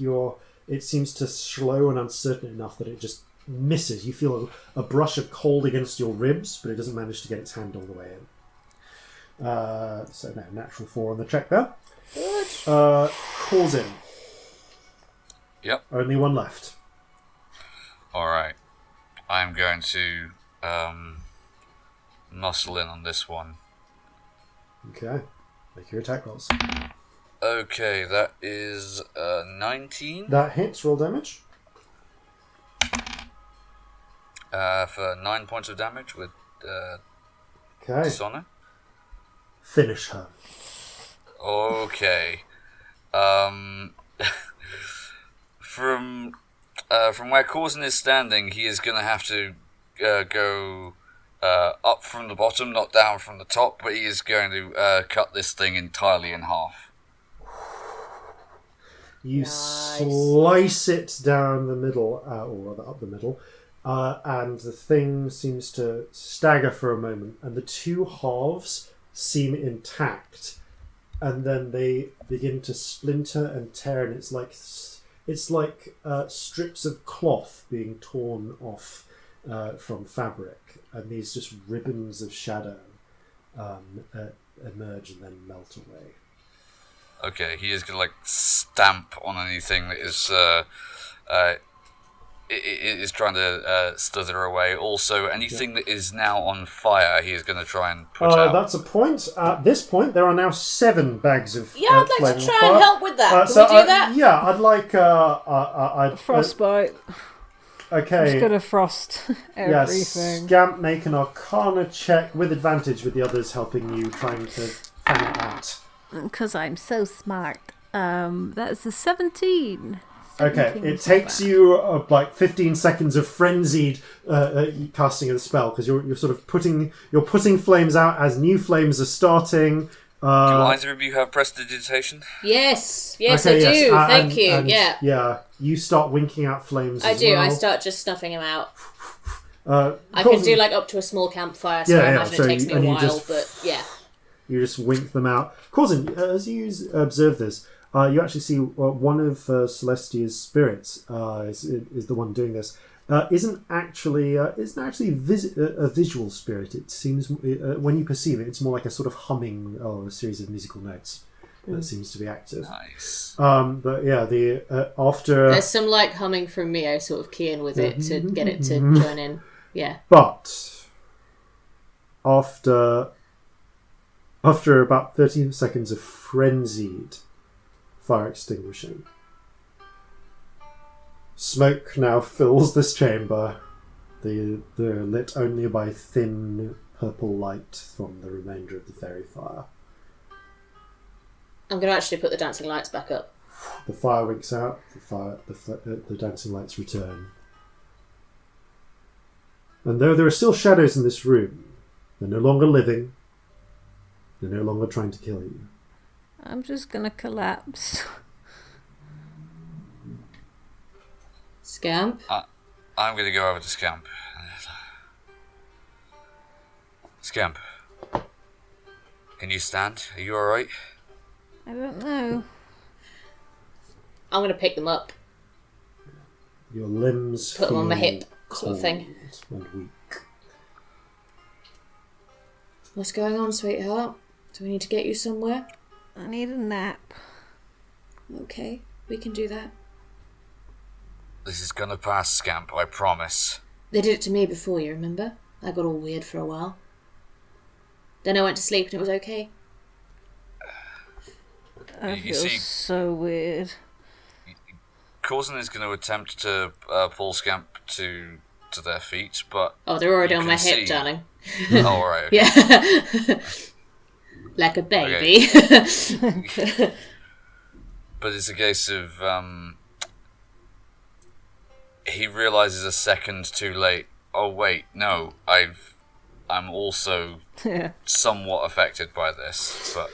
Speaker 1: it seems to slow and uncertain enough that it just misses. You feel a brush of cold against your ribs, but it doesn't manage to get its hand all the way in. So no, natural 4 on the check there.
Speaker 3: Good.
Speaker 1: Corzin.
Speaker 2: Yep.
Speaker 1: Only one left.
Speaker 2: Alright. I'm going to muscle in on this one.
Speaker 1: Okay. Make your attack rolls.
Speaker 2: Okay, that is 19
Speaker 1: That hits. Roll damage.
Speaker 2: for 9 points of damage with
Speaker 1: Okay.
Speaker 2: Dishonor.
Speaker 1: Finish her.
Speaker 2: Okay. From where Corzin is standing, he is going to have to go up from the bottom, not down from the top, but he is going to cut this thing entirely in half.
Speaker 1: You
Speaker 3: Nice.
Speaker 1: slice it down the middle, or rather up the middle, and the thing seems to stagger for a moment, and the two halves seem intact, and then they begin to splinter and tear, and it's like strips of cloth being torn off from fabric, and these just ribbons of shadow emerge and then melt away.
Speaker 2: Okay, he is going to stamp on anything that is trying to slither away. Also, anything that is now on fire, he is going to try and put out.
Speaker 1: That's a point. At this point, there are now 7 bags of
Speaker 3: Yeah, I'd like to try and help with that. Can we do that?
Speaker 1: Yeah, I'd like... I'd,
Speaker 7: Frostbite.
Speaker 1: Okay.
Speaker 7: I'm just gonna frost everything.
Speaker 1: Yes, Scamp, make an Arcana check with advantage with the others helping you, trying to fan it out.
Speaker 6: Because I'm so smart. That's a 17.
Speaker 1: Okay, it takes you 15 seconds of frenzied casting of the spell because you're sort of putting flames out as new flames are starting.
Speaker 2: Do either of you have prestidigitation?
Speaker 3: Yes,
Speaker 1: Okay,
Speaker 3: I do.
Speaker 1: yes,
Speaker 3: Thank you.
Speaker 1: and,
Speaker 3: Yeah,
Speaker 1: yeah. You start winking out flames.
Speaker 3: I do.
Speaker 1: Well.
Speaker 3: I start just snuffing him out.
Speaker 1: I
Speaker 3: I can do up to a small campfire, so I imagine
Speaker 1: so
Speaker 3: it takes me a
Speaker 1: you
Speaker 3: while.
Speaker 1: just-
Speaker 3: But yeah,
Speaker 1: You just wink them out. Corzin, as you observe this, you actually see one of Celestia's spirits is the one doing this. Isn't actually a visual spirit. It seems when you perceive it, it's more like a sort of humming or a series of musical notes that seems to be active.
Speaker 2: Nice.
Speaker 1: But yeah, after
Speaker 3: there's some humming from me. I sort of key in with it to get it to join in. Yeah.
Speaker 1: But after about 13 seconds of frenzied fire extinguishing, smoke now fills this chamber. They're lit only by thin purple light from the remainder of the fairy fire.
Speaker 3: I'm going to actually put the dancing lights back up.
Speaker 1: The fire winks out. The dancing lights return. And though there are still shadows in this room, they're no longer living. They're no longer trying to kill you.
Speaker 6: I'm just gonna collapse.
Speaker 3: Scamp.
Speaker 2: I'm going to go over to Scamp. Scamp, can you stand? Are you alright?
Speaker 6: I don't know.
Speaker 3: I'm going to pick them up.
Speaker 1: Your limbs
Speaker 3: Put them on my
Speaker 1: feel
Speaker 3: hip, sort of thing.
Speaker 1: cold and weak.
Speaker 3: What's going on, sweetheart? Do we need to get you somewhere?
Speaker 6: I need a nap.
Speaker 3: Okay, we can do that.
Speaker 2: This is going to pass, Scamp, I promise.
Speaker 3: They did it to me before, you remember? I got all weird for a while. Then I went to sleep and it was okay.
Speaker 6: I
Speaker 2: You
Speaker 6: feel
Speaker 2: see-
Speaker 6: so weird.
Speaker 2: Corzin is going to attempt to pull Scamp to their feet, but...
Speaker 3: Oh, they're already
Speaker 2: You
Speaker 3: on my
Speaker 2: can
Speaker 3: hip,
Speaker 2: see.
Speaker 3: darling.
Speaker 2: Oh, alright, okay.
Speaker 3: Yeah. Like a baby.
Speaker 2: But it's a case of... he realises a second too late. Oh, wait, no, I'm also somewhat affected by this, but...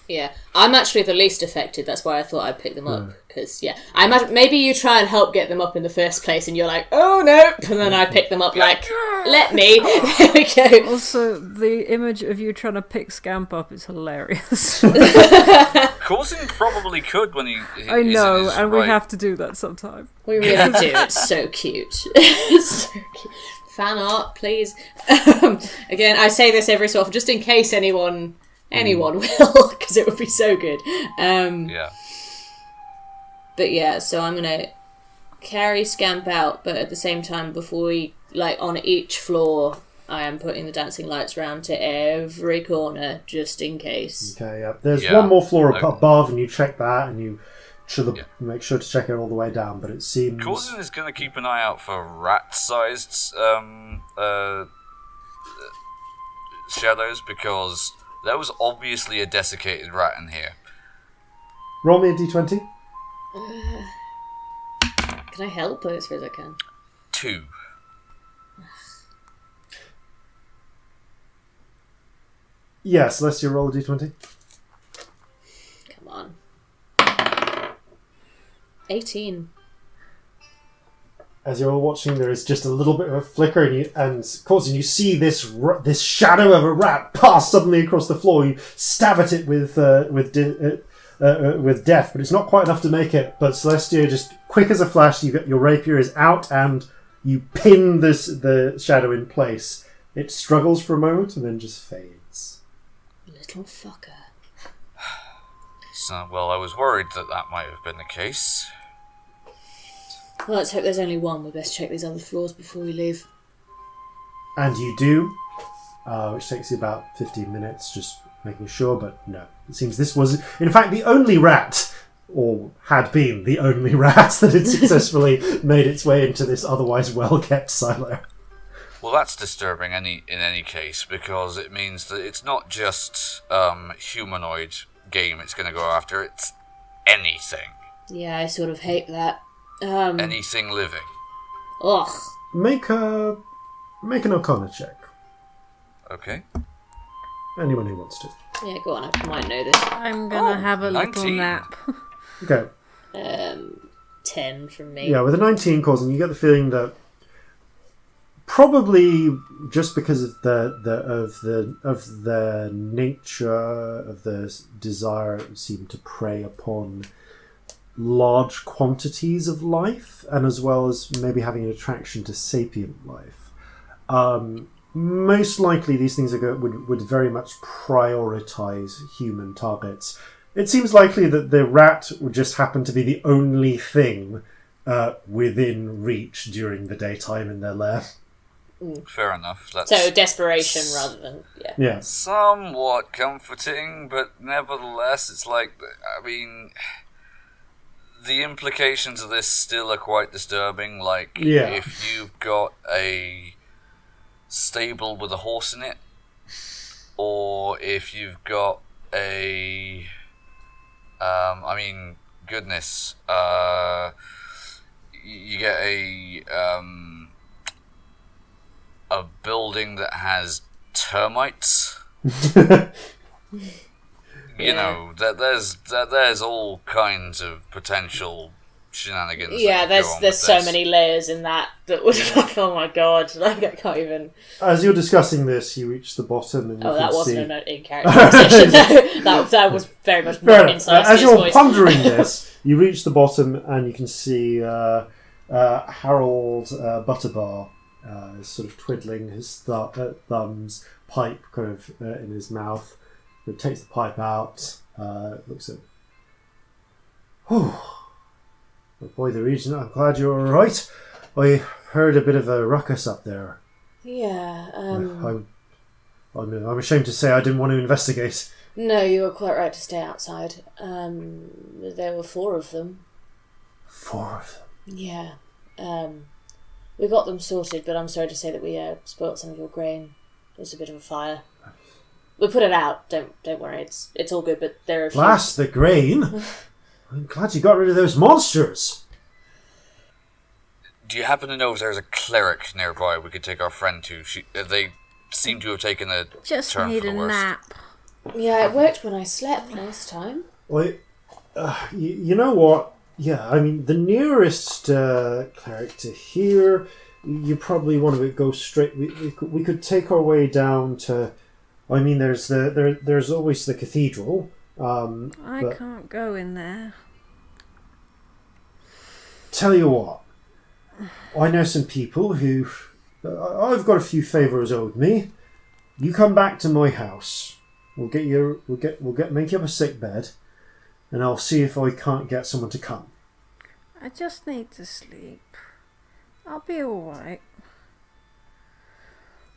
Speaker 3: Yeah, I'm actually the least affected. That's why I thought I'd pick them up. Because, yeah, I imagine maybe you try and help get them up in the first place and you're like, oh, no. And then I pick them up let me. There we go.
Speaker 7: Also, the image of you trying to pick Scamp up is hilarious.
Speaker 2: Corzin probably could when he
Speaker 7: I know,
Speaker 2: is in his
Speaker 7: and we
Speaker 2: right.
Speaker 7: have to do that sometime.
Speaker 3: We really do. It's so cute. It's so cute. Fan art, please. Again, I say this every so often, just in case anyone will, because it would be so good.
Speaker 2: Yeah.
Speaker 3: But yeah, so I'm gonna carry Scamp out, but at the same time, before we on each floor, I am putting the dancing lights round to every corner just in case.
Speaker 1: Okay, yeah. There's
Speaker 2: Yeah.
Speaker 1: one more floor
Speaker 2: Okay.
Speaker 1: above, and you check that, and you make sure to check it all the way down. But it seems
Speaker 2: Corzin is going to keep an eye out for rat-sized shadows, because there was obviously a desiccated rat in here.
Speaker 1: roll me a d20.
Speaker 3: Can I help? I suppose I can.
Speaker 2: 2.
Speaker 1: Yes, Celestia, roll a d20.
Speaker 3: Come on. 18.
Speaker 1: As you're watching, there is just a little bit of a flicker, and Corzin, you see this shadow of a rat pass suddenly across the floor. You stab at it with death, but it's not quite enough to make it. But Celestia, just quick as a flash, your rapier is out, and you pin the shadow in place. It struggles for a moment and then just fades.
Speaker 3: little fucker.
Speaker 2: So, well, I was worried that might have been the case.
Speaker 3: Well, let's hope there's only one. We best check these other floors before we leave.
Speaker 1: And you do, which takes you about 15 minutes, just making sure, but no. It seems this was, in fact, the only rat, or had been the only rat, that had successfully made its way into this otherwise well-kept silo.
Speaker 2: Well, that's disturbing in any case, because it means that it's not just humanoid game it's going to go after, it's anything.
Speaker 3: Yeah, I sort of hate that.
Speaker 2: Anything living.
Speaker 3: Ugh.
Speaker 1: Make an Arcana check.
Speaker 2: Okay.
Speaker 1: Anyone who wants to.
Speaker 3: Yeah, go on, I might know this.
Speaker 6: I'm gonna have a
Speaker 2: 19.
Speaker 6: little nap.
Speaker 1: Okay.
Speaker 3: 10 from me.
Speaker 1: Yeah, with a 19 Corzin, you get the feeling that probably just because of the nature of the desire, it would seem to prey upon large quantities of life, and as well as maybe having an attraction to sapient life. Most likely these things would very much prioritize human targets. It seems likely that the rat would just happen to be the only thing within reach during the daytime in their lair.
Speaker 2: Fair enough. That's
Speaker 3: So desperation rather than
Speaker 1: Yeah.
Speaker 2: somewhat comforting, but nevertheless, it's like, I mean, the implications of this still are quite disturbing. Like,
Speaker 1: Yeah.
Speaker 2: if you've got a stable with a horse in it, or if you've got a, I mean, goodness, you get a building that has termites. You know, there's all kinds of potential shenanigans.
Speaker 3: Yeah,
Speaker 2: that could go on
Speaker 3: there's
Speaker 2: with
Speaker 3: so
Speaker 2: this.
Speaker 3: many layers in that would like, oh my god, like I can't even.
Speaker 1: As you're discussing this, you reach the bottom and you
Speaker 3: Oh,
Speaker 1: can
Speaker 3: that
Speaker 1: see...
Speaker 3: wasn't an in-character conversation. No, that was very much
Speaker 1: Fair
Speaker 3: more
Speaker 1: enough.
Speaker 3: inside
Speaker 1: As you're
Speaker 3: voice.
Speaker 1: pondering this, you reach the bottom and you can see Harold Butterbar sort of twiddling his thumbs, pipe kind of in his mouth. He takes the pipe out, looks at... Oh, boy, the Regent, I'm glad you're all right. I heard a bit of a ruckus up there.
Speaker 3: Yeah,
Speaker 1: I'm ashamed to say I didn't want to investigate.
Speaker 3: no, you were quite right to stay outside. There were 4 of them.
Speaker 1: 4 of them.
Speaker 3: Yeah. We got them sorted, but I'm sorry to say that we spoilt some of your grain. It was a bit of a fire. We put it out. Don't worry. It's all good. But there are a few...
Speaker 1: Blast the grain. I'm glad you got rid of those monsters.
Speaker 2: Do you happen to know if there's a cleric nearby we could take our friend to? They seem to have taken a
Speaker 6: Just
Speaker 2: turn
Speaker 6: need
Speaker 2: for
Speaker 6: a
Speaker 2: the worst.
Speaker 6: nap.
Speaker 3: Yeah, it worked when I slept last time.
Speaker 1: Well, you know what? Yeah, I mean, the nearest cleric to here, you probably want to go straight... We could take our way down to... I mean, there's always the cathedral.
Speaker 6: I
Speaker 1: but
Speaker 6: can't go in there.
Speaker 1: tell you what, I know some people who... I've got a few favours owed me. You come back to my house. We'll make you up a sick bed, and I'll see if I can't get someone to come.
Speaker 6: I just need to sleep. I'll be alright.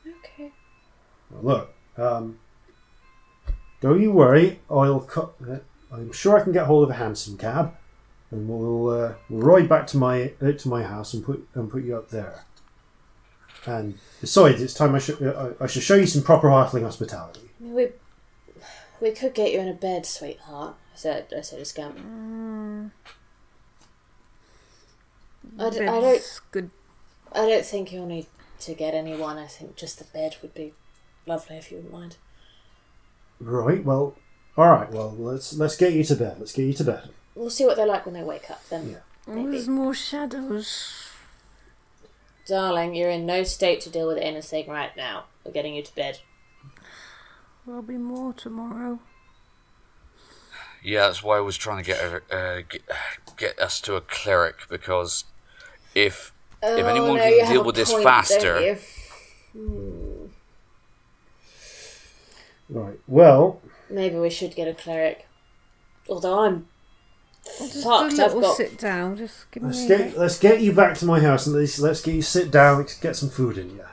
Speaker 3: Okay.
Speaker 1: Well, look, don't you worry. I'm sure I can get hold of a hansom cab, and we'll ride back to my house and put you up there. And besides, it's time I should show you some proper halfling hospitality.
Speaker 3: We could get you in a bed, sweetheart. I said to Scamp.
Speaker 6: Bed's good.
Speaker 3: I don't think you'll need to get anyone. I think just the bed would be lovely if you wouldn't mind.
Speaker 1: Right. Well. All right. Well, let's get you to bed. Let's get you to bed.
Speaker 3: We'll see what they're like when they wake up. Then,
Speaker 1: Yeah.
Speaker 6: Oh, there's more shadows.
Speaker 3: darling, you're in no state to deal with anything right now. We're getting you to bed.
Speaker 6: There'll be more tomorrow.
Speaker 2: Yeah, that's why I was trying to get us to a cleric, because if anyone can deal with this faster...
Speaker 1: Right. Well.
Speaker 3: Maybe we should get a cleric. Although I'm
Speaker 6: Just
Speaker 3: fucked.
Speaker 6: a
Speaker 3: I've
Speaker 6: little
Speaker 3: got...
Speaker 6: sit down. Just give me.
Speaker 1: Let's get you back to my house and let's get you sit down. Let's get some food in you.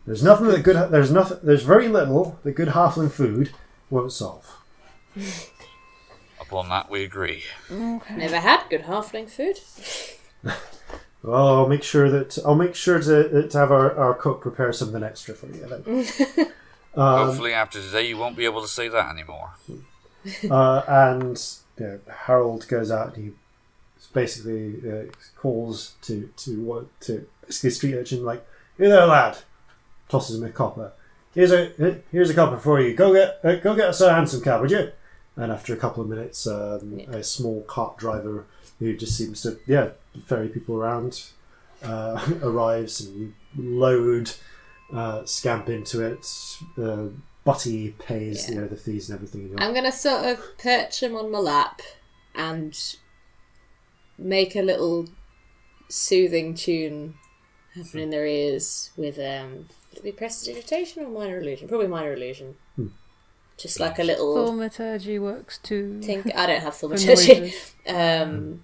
Speaker 1: There's nothing that good. There's very little that good halfling food won't solve.
Speaker 2: Upon that, we agree.
Speaker 6: Okay.
Speaker 3: Never had good halfling food.
Speaker 1: Well, I'll make sure to have our cook prepare something extra for you. Then.
Speaker 2: Hopefully, after today, you won't be able to say that anymore.
Speaker 1: And Harold goes out and he basically calls to basically a street urchin like, "Hey there, lad!" Tosses him a copper. Here's a copper for you. Go get us a hansom cab, would you? And after a couple of minutes, a small cart driver who just seems to ferry people around arrives, and you load Scamp into it. Butty pays the fees and everything.
Speaker 3: I'm going to sort of perch him on my lap and make a little soothing tune happen in their ears with, would it be prestidigitation or minor illusion? Probably minor illusion. Just like a little...
Speaker 6: Thaumaturgy works too.
Speaker 3: I don't have thaumaturgy. But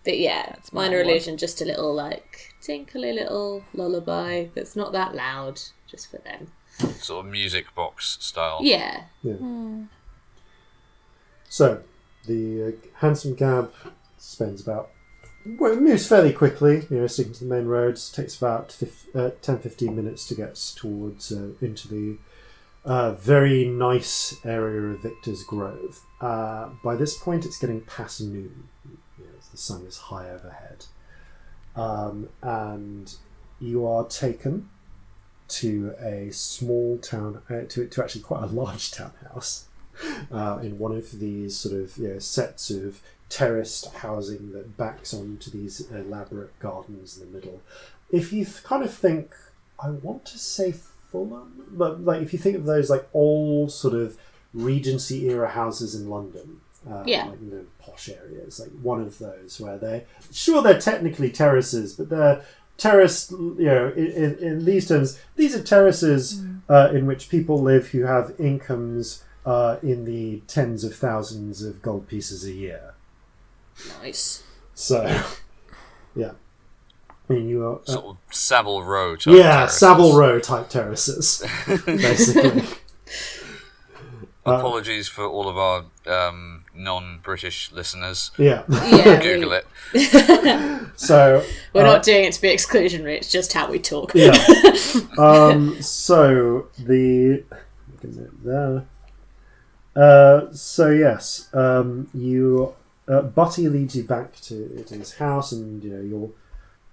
Speaker 6: That's my
Speaker 3: minor
Speaker 6: one.
Speaker 3: illusion, just a little like tinkly little lullaby that's not that loud, just for them.
Speaker 2: Sort of music box style.
Speaker 3: Yeah.
Speaker 1: So, the hansom cab moves fairly quickly, sticking to the main roads. Takes about 10-15 minutes to get towards into the very nice area of Victor's Grove. By this point, it's getting past noon. As the sun is high overhead. And you are taken to a small town, to actually quite a large townhouse, in one of these sort of sets of terraced housing that backs onto these elaborate gardens in the middle. If you kind of think, I want to say Fulham, but like if you think of those like old sort of Regency era houses in London, posh areas, like one of those where they're technically terraces, but they're terraced, in these terms, these are terraces in which people live who have incomes in the tens of thousands of gold pieces a year.
Speaker 3: Nice.
Speaker 1: So, yeah. I mean, you are...
Speaker 2: Sort of Savile Row type terraces.
Speaker 1: Savile Row type terraces, basically.
Speaker 2: Apologies for all of our non-British listeners.
Speaker 1: Yeah.
Speaker 2: Google it.
Speaker 1: So
Speaker 3: we're not doing it to be exclusionary, it's just how we talk.
Speaker 1: Yeah. So the you Butty leads you back to his house, and your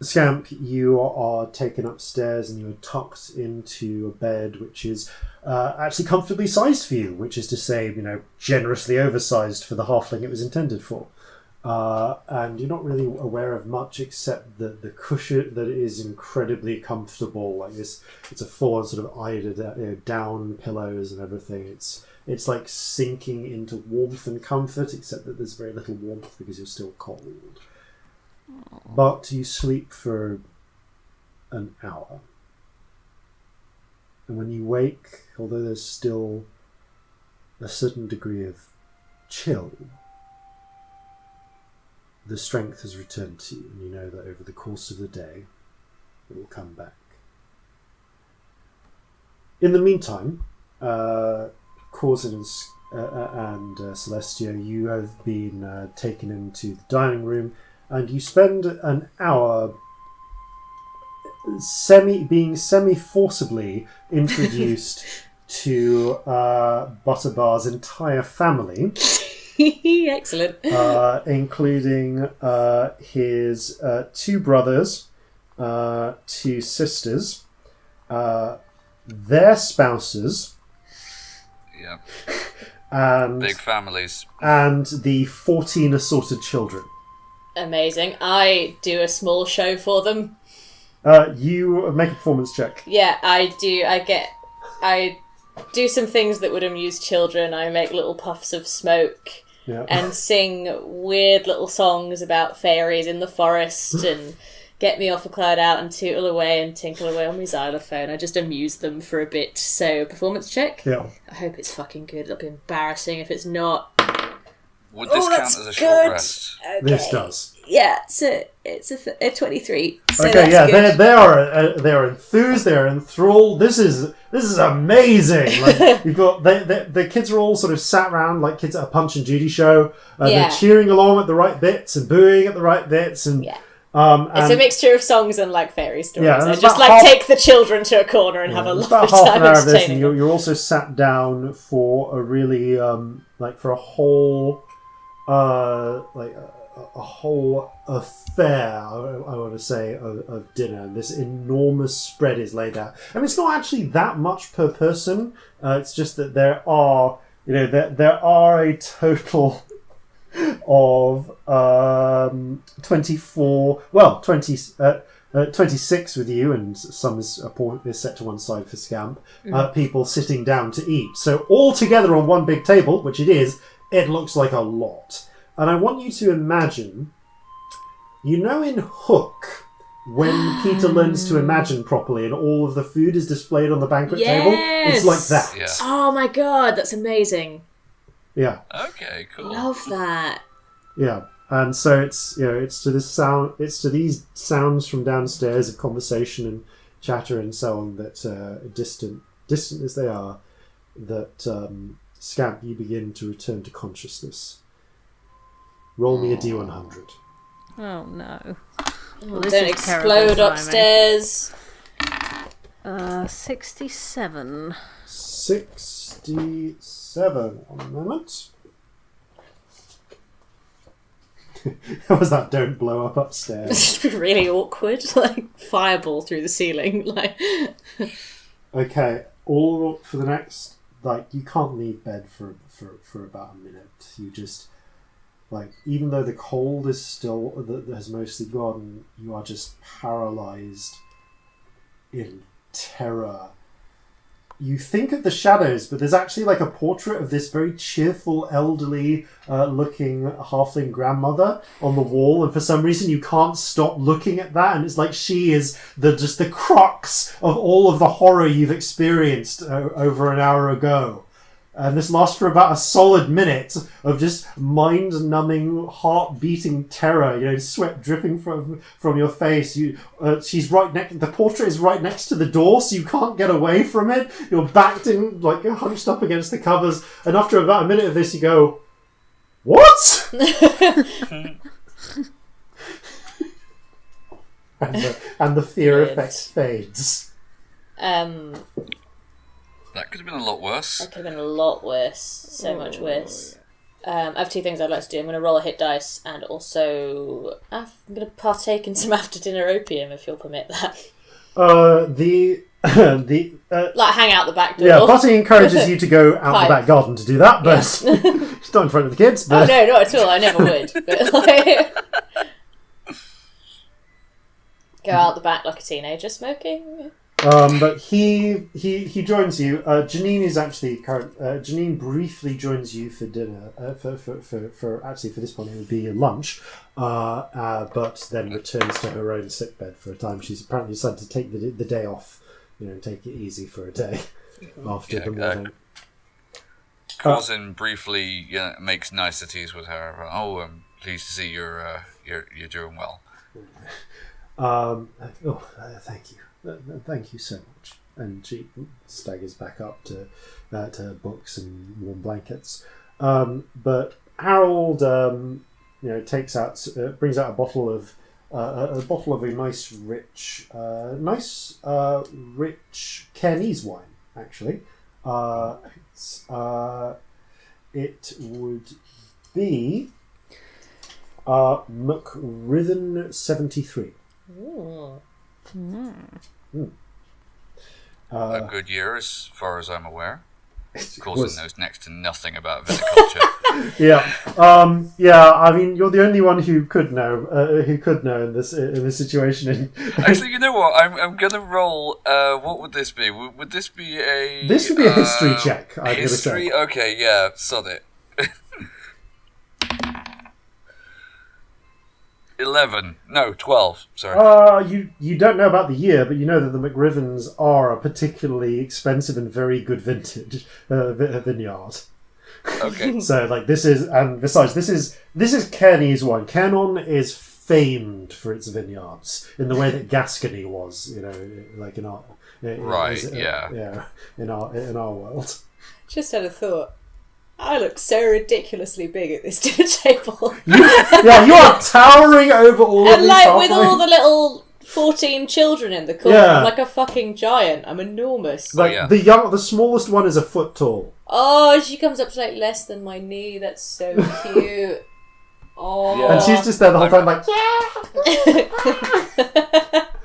Speaker 1: Scamp, you are taken upstairs and you're tucked into a bed which is actually comfortably sized for you, which is to say, generously oversized for the halfling it was intended for. And you're not really aware of much except that the cushion, that it is incredibly comfortable. Like it's a full-on sort of eider down pillows and everything. It's like sinking into warmth and comfort, except that there's very little warmth because you're still cold. But you sleep for an hour. And when you wake, although there's still a certain degree of chill, the strength has returned to you, and you know that over the course of the day, it will come back. In the meantime, Corzin and Celestia, you have been taken into the dining room, and you spend an hour being semi-forcibly introduced to Butterbar's entire family.
Speaker 3: Excellent.
Speaker 1: Including his 2 brothers, 2 sisters, their spouses, and
Speaker 2: big families,
Speaker 1: and the 14 assorted children.
Speaker 3: Amazing. I do a small show for them.
Speaker 1: You make a performance check.
Speaker 3: Yeah, I do. I do some things that would amuse children. I make little puffs of smoke.
Speaker 1: Yeah.
Speaker 3: And sing weird little songs about fairies in the forest and get me off a cloud out and tootle away and tinkle away on my xylophone. I just amuse them for a bit. So, performance check.
Speaker 1: Yeah.
Speaker 3: I hope it's fucking good. It'll be embarrassing if it's not.
Speaker 2: Would this count
Speaker 3: that's
Speaker 2: as a short
Speaker 3: good.
Speaker 2: rest?
Speaker 3: Okay.
Speaker 1: This does.
Speaker 3: Yeah, so it's a 23. So
Speaker 1: Okay,
Speaker 3: that's
Speaker 1: yeah,
Speaker 3: good.
Speaker 1: they are enthused, they are enthralled. This is amazing. Like, you've got the kids are all sort of sat around like kids at a Punch and Judy show.
Speaker 3: Yeah.
Speaker 1: They're cheering along at the right bits and booing at the right bits, and
Speaker 3: Yeah.
Speaker 1: and
Speaker 3: It's a mixture of songs and like fairy stories.
Speaker 1: Yeah,
Speaker 3: I
Speaker 1: it's
Speaker 3: just
Speaker 1: about
Speaker 3: like
Speaker 1: half-
Speaker 3: take the children to a corner and have a
Speaker 1: it's
Speaker 3: lovely
Speaker 1: about half
Speaker 3: time
Speaker 1: an hour of this, and
Speaker 3: entertaining them.
Speaker 1: you're also sat down for a really for a whole a whole affair, I want to say, of dinner. And this enormous spread is laid out. I mean, it's not actually that much per person. It's just that there are a total of 26 with you, and some is set to one side for Scamp, people sitting down to eat. So all together on one big table, which it is, it looks like a lot. And I want you to imagine, in Hook, when Peter learns to imagine properly and all of the food is displayed on the banquet table, it's like that.
Speaker 2: Yeah.
Speaker 3: Oh my god, that's amazing.
Speaker 1: Yeah.
Speaker 2: Okay, cool.
Speaker 3: Love that.
Speaker 1: Yeah. And so it's to these sounds from downstairs of conversation and chatter and so on that distant as they are, that Scamp, you begin to return to consciousness. Roll me a D100.
Speaker 6: Oh no.
Speaker 3: Oh,
Speaker 6: this
Speaker 3: don't
Speaker 6: is
Speaker 3: explode
Speaker 6: terrible
Speaker 3: upstairs.
Speaker 6: 67.
Speaker 1: 67. One moment. How was that? Don't blow up upstairs.
Speaker 3: It's really awkward, like fireball through the ceiling. Like,
Speaker 1: Okay, all for the next, you can't leave bed for about a minute. You just, even though the cold is still, that has mostly gone, you are just paralyzed in terror. You think of the shadows, but there's actually a portrait of this very cheerful, elderly looking halfling grandmother on the wall, and for some reason you can't stop looking at that, and it's like she is just the crux of all of the horror you've experienced over an hour ago. And this lasts for about a solid minute of just mind-numbing, heart-beating terror. Sweat dripping from your face. She's right next. The portrait is right next to the door, so you can't get away from it. You're backed in, hunched up against the covers. And after about a minute of this, you go, "What?" and the fear effect fades.
Speaker 2: That could have been a lot worse.
Speaker 3: That could have been a lot worse. So much worse. I have two things I'd like to do. I'm going to roll a hit dice, and also I'm going to partake in some after-dinner opium, if you'll permit that. Hang out the back door.
Speaker 1: Yeah, Potty encourages you to go out the back garden to do that, but it's not in front of the kids. But...
Speaker 3: Oh no, not at all. I never would. But go out the back like a teenager smoking.
Speaker 1: But he joins you. Janine is actually Janine briefly joins you for dinner. For this point it would be lunch. But then returns to her own sickbed for a time. She's apparently decided to take the day off, and take it easy for a day after the morning.
Speaker 2: Corzin briefly makes niceties with her. Oh, I'm pleased to see you're doing well.
Speaker 1: Thank you. Thank you so much. And she staggers back up to her books and warm blankets. But Harold, brings out a bottle of a nice rich Cairnese wine. Actually, it would be McRithen 73.
Speaker 3: Ooh.
Speaker 2: A good year, as far as I'm aware. Corzin knows next to nothing about viticulture.
Speaker 1: Yeah. I mean, you're the only one who could know in this situation.
Speaker 2: Actually, you know what? I'm gonna roll. What would this be? Would this be a?
Speaker 1: This would be a history check.
Speaker 2: History. Okay. Yeah. Sod it. 11. No, 12. Sorry.
Speaker 1: You don't know about the year, but you know that the McRivens are a particularly expensive and very good vintage vineyard.
Speaker 2: Okay.
Speaker 1: So, like, this is, and besides, this is Cairney's wine. Cairn is famed for its vineyards in the way that Gascony was, you know, like in our in our world.
Speaker 3: Just had a thought. I look so ridiculously big at this dinner table.
Speaker 1: You are towering over all of
Speaker 3: And
Speaker 1: these
Speaker 3: like with
Speaker 1: halfling-
Speaker 3: all the little 14 children in the corner,
Speaker 1: Yeah.
Speaker 3: I'm like a fucking giant. I'm enormous.
Speaker 1: Like the smallest one is a foot tall.
Speaker 3: Oh, she comes up to like less than my knee. That's so cute. Oh.
Speaker 2: Yeah.
Speaker 1: And she's just there the whole time, like,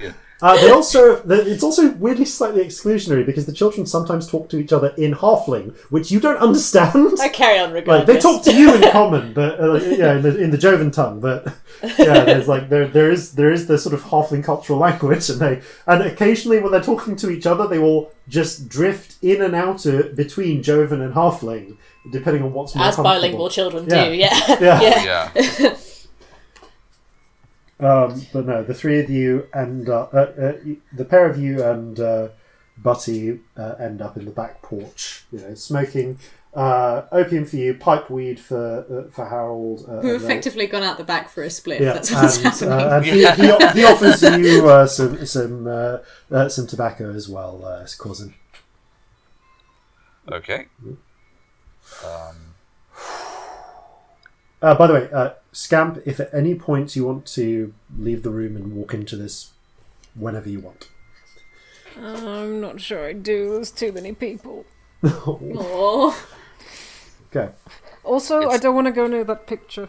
Speaker 2: Yeah.
Speaker 1: It's also weirdly slightly exclusionary because the children sometimes talk to each other in halfling, which you don't understand.
Speaker 3: I carry on regardless.
Speaker 1: Like they talk to you in common, but in the Jovan tongue. But there's like there is the sort of halfling cultural language, and occasionally when they're talking to each other, they will just drift in and out between Jovan and halfling, depending on what's more
Speaker 3: as
Speaker 1: comfortable.
Speaker 3: bilingual children do.
Speaker 1: Yeah.
Speaker 3: Yeah.
Speaker 1: But no, the three of you and the pair of you and Butty end up in the back porch, you know, smoking opium for you, pipe weed for Harold.
Speaker 3: We've effectively gone out the back for a split.
Speaker 1: Yeah,
Speaker 3: That's what's happening.
Speaker 1: and he offers you some tobacco as well, Corzin.
Speaker 2: Okay.
Speaker 1: By the way, Scamp, if at any point you want to leave the room and walk into this whenever you want.
Speaker 7: I'm not sure I do. There's too many people.
Speaker 3: Oh.
Speaker 1: Okay.
Speaker 7: Also, I don't want to go near that picture.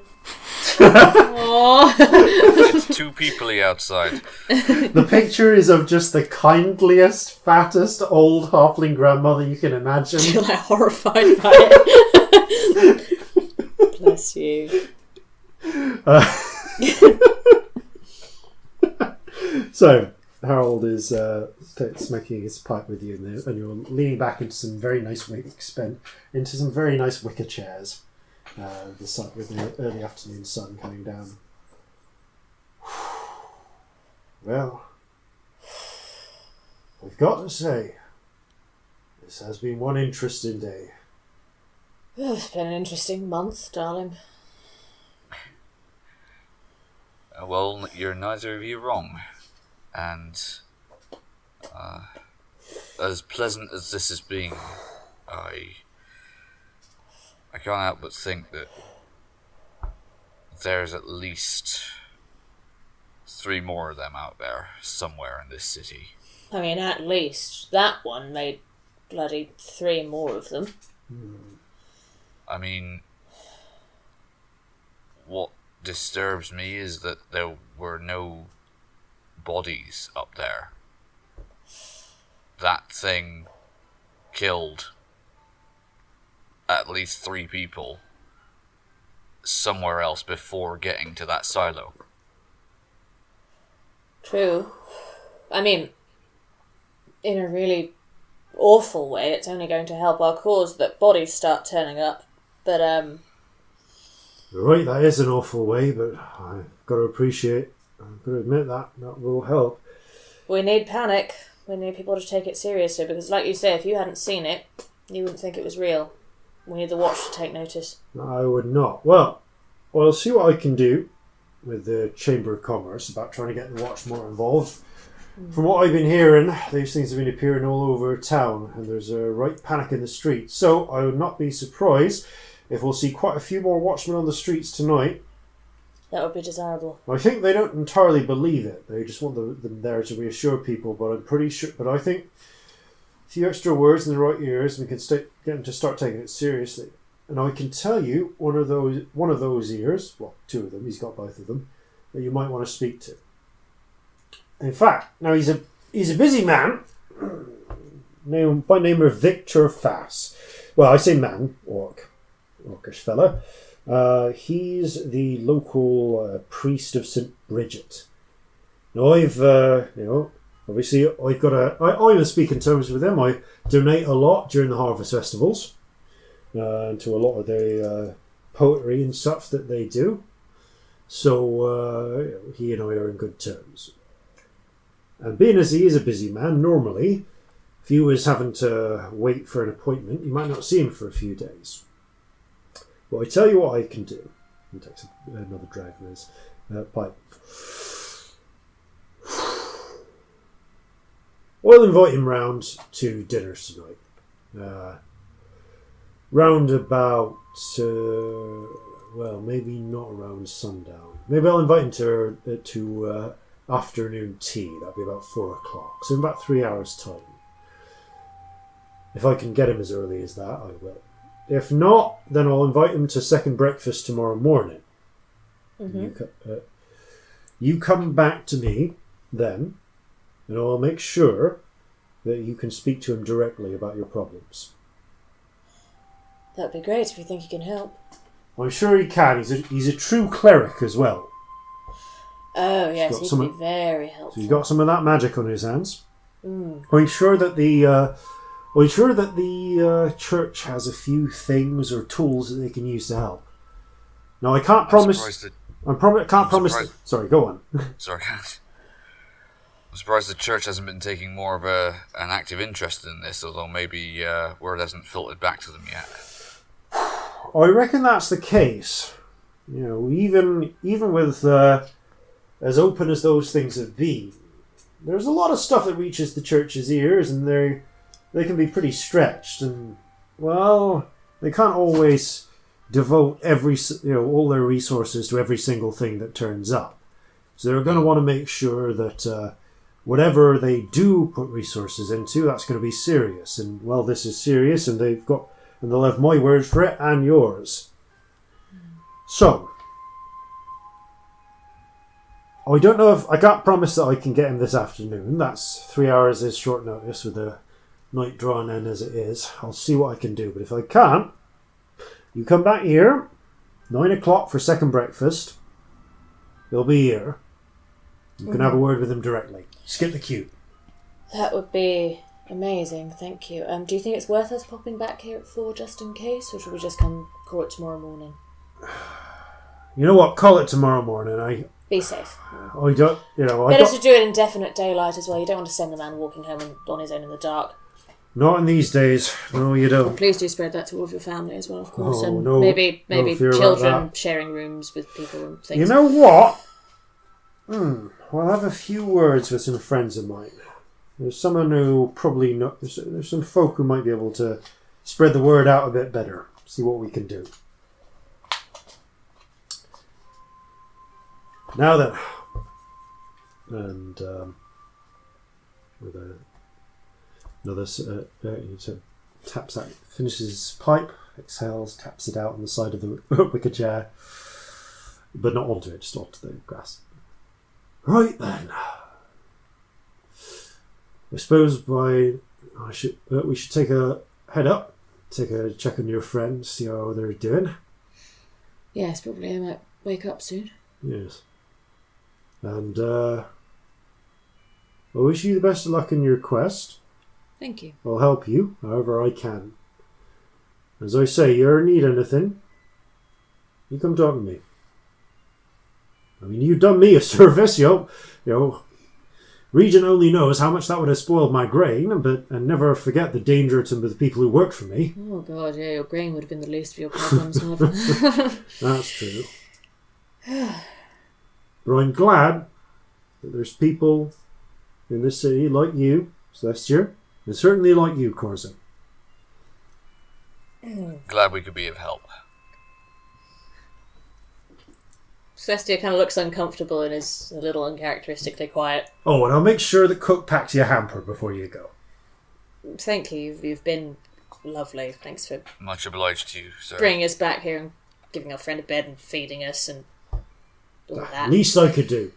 Speaker 2: It's too peoply outside.
Speaker 1: The picture is of just the kindliest, fattest old halfling grandmother you can imagine.
Speaker 3: You're like horrified by it. Bless you.
Speaker 1: So, Harold is smoking his pipe with you, and you're leaning back into some very nice wicker chairs. With the early afternoon sun coming down. Well, I've got to say, this has been one interesting day.
Speaker 3: Oh, it's been an interesting month, darling.
Speaker 2: Well, you're neither of you wrong. And as pleasant as this has been, I can't help but think that there's at least 3 more of them out there somewhere in this city.
Speaker 3: I mean, at least that one made bloody 3 more of them.
Speaker 2: I mean, what disturbs me is that there were no bodies up there. That thing killed at least 3 people somewhere else before getting to that silo.
Speaker 3: True. I mean, in a really awful way, it's only going to help our cause that bodies start turning up. But,
Speaker 1: You're right, that is an awful way, but I've got to admit that will help.
Speaker 3: we need panic. We need people to take it seriously, because like you say, if you hadn't seen it, you wouldn't think it was real. We need the watch to take notice.
Speaker 1: I would not. Well, I'll see what I can do with the Chamber of Commerce about trying to get the watch more involved. From what I've been hearing, these things have been appearing all over town, and there's a right panic in the streets. So I would not be surprised if we'll see quite a few more watchmen on the streets tonight.
Speaker 3: That would be desirable.
Speaker 1: I think they don't entirely believe it. They just want them there to reassure people. But I'm pretty sure. But I think a few extra words in the right ears, and we can get them to start taking it seriously. And I can tell you, one of those ears, well, 2 of them. He's got both of them, that you might want to speak to. In fact, now he's a busy man, by name of Victor Fass. Well, I say man, orcish fella. He's the local priest of St. Bridget. Now obviously I'm speaking terms with them. I donate a lot during the harvest festivals, to a lot of the poetry and stuff that they do. So he and I are in good terms. And being as he is a busy man, normally, if he was having to wait for an appointment, you might not see him for a few days. Well, I tell you what I can do. He takes another drag of his pipe. I'll invite him round to dinner tonight. Round about, well, maybe not around sundown. Maybe I'll invite him to afternoon tea. That'll be about 4 o'clock. So in about 3 hours' time. If I can get him as early as that, I will. If not, then I'll invite him to second breakfast tomorrow morning. Mm-hmm. You come back to me then, and I'll make sure that you can speak to him directly about your problems.
Speaker 3: That'd be great if you think you can help.
Speaker 1: I'm sure he can. He's a true cleric as well.
Speaker 3: Oh, yes, he can be very helpful.
Speaker 1: So he's got some of that magic on his hands. I'm sure that the church has a few things or tools that they can use to help. Now, I can't promise... can't promise... Sorry, go on.
Speaker 2: Sorry, I'm surprised the church hasn't been taking more of an active interest in this, although maybe word hasn't filtered back to them yet.
Speaker 1: I reckon that's the case. You know, even with as open as those things have been, there's a lot of stuff that reaches the church's ears, and they can be pretty stretched, and well, they can't always devote all their resources to every single thing that turns up. So they're going to want to make sure that whatever they do put resources into, that's going to be serious. And well, this is serious, and they'll have my word for it and yours. So, I don't know if I can't promise that I can get him this afternoon. That's 3 hours is short notice with the night drawn in as it is. I'll see what I can do, but if I can't, you come back here 9 o'clock for second breakfast. He'll be here. You can have a word with him directly. Skip the queue.
Speaker 3: That would be amazing, thank you. Do you think it's worth us popping back here at 4 just in case, or should we just call it tomorrow morning?
Speaker 1: You know what? Call it tomorrow morning.
Speaker 3: Be safe.
Speaker 1: Better
Speaker 3: to do it in definite daylight as well. You don't want to send the man walking home on his own in the dark.
Speaker 1: Not in these days. No, you don't.
Speaker 3: Well, please do spread that to all of your family as well, of course.
Speaker 1: Oh,
Speaker 3: and
Speaker 1: no,
Speaker 3: maybe
Speaker 1: no
Speaker 3: children sharing rooms with people and things.
Speaker 1: You know what? I'll have a few words with some friends of mine. There's someone who probably not. There's some folk who might be able to spread the word out a bit better. See what we can do. Now then, and with another taps out, finishes his pipe, exhales, taps it out on the side of the wicker chair, but not onto it, just onto the grass. Right then, I suppose we should take a head up, take a check on your friends, see how they're doing.
Speaker 3: Yes, probably. I might wake up soon.
Speaker 1: Yes. And I wish you the best of luck in your quest.
Speaker 3: Thank you.
Speaker 1: I'll help you however I can. As I say, you ever need anything, you come talk to me. I mean, you've done me a service, Regent only knows how much that would have spoiled my grain, and never forget the danger to the people who work for me.
Speaker 3: Oh God, yeah, your grain would have been the least of your problems.
Speaker 1: That's true. But I'm glad that there's people in this city like you, Celestia, and certainly like you, Corzin.
Speaker 2: Glad we could be of help.
Speaker 3: Celestia kind of looks uncomfortable and is a little uncharacteristically quiet.
Speaker 1: Oh, and I'll make sure that Cook packs you a hamper before you go.
Speaker 3: Thank you. You've been lovely. Thanks for
Speaker 2: Much obliged to you, sir.
Speaker 3: bringing us back here and giving our friend a bed and feeding us and all that.
Speaker 1: Least I could do.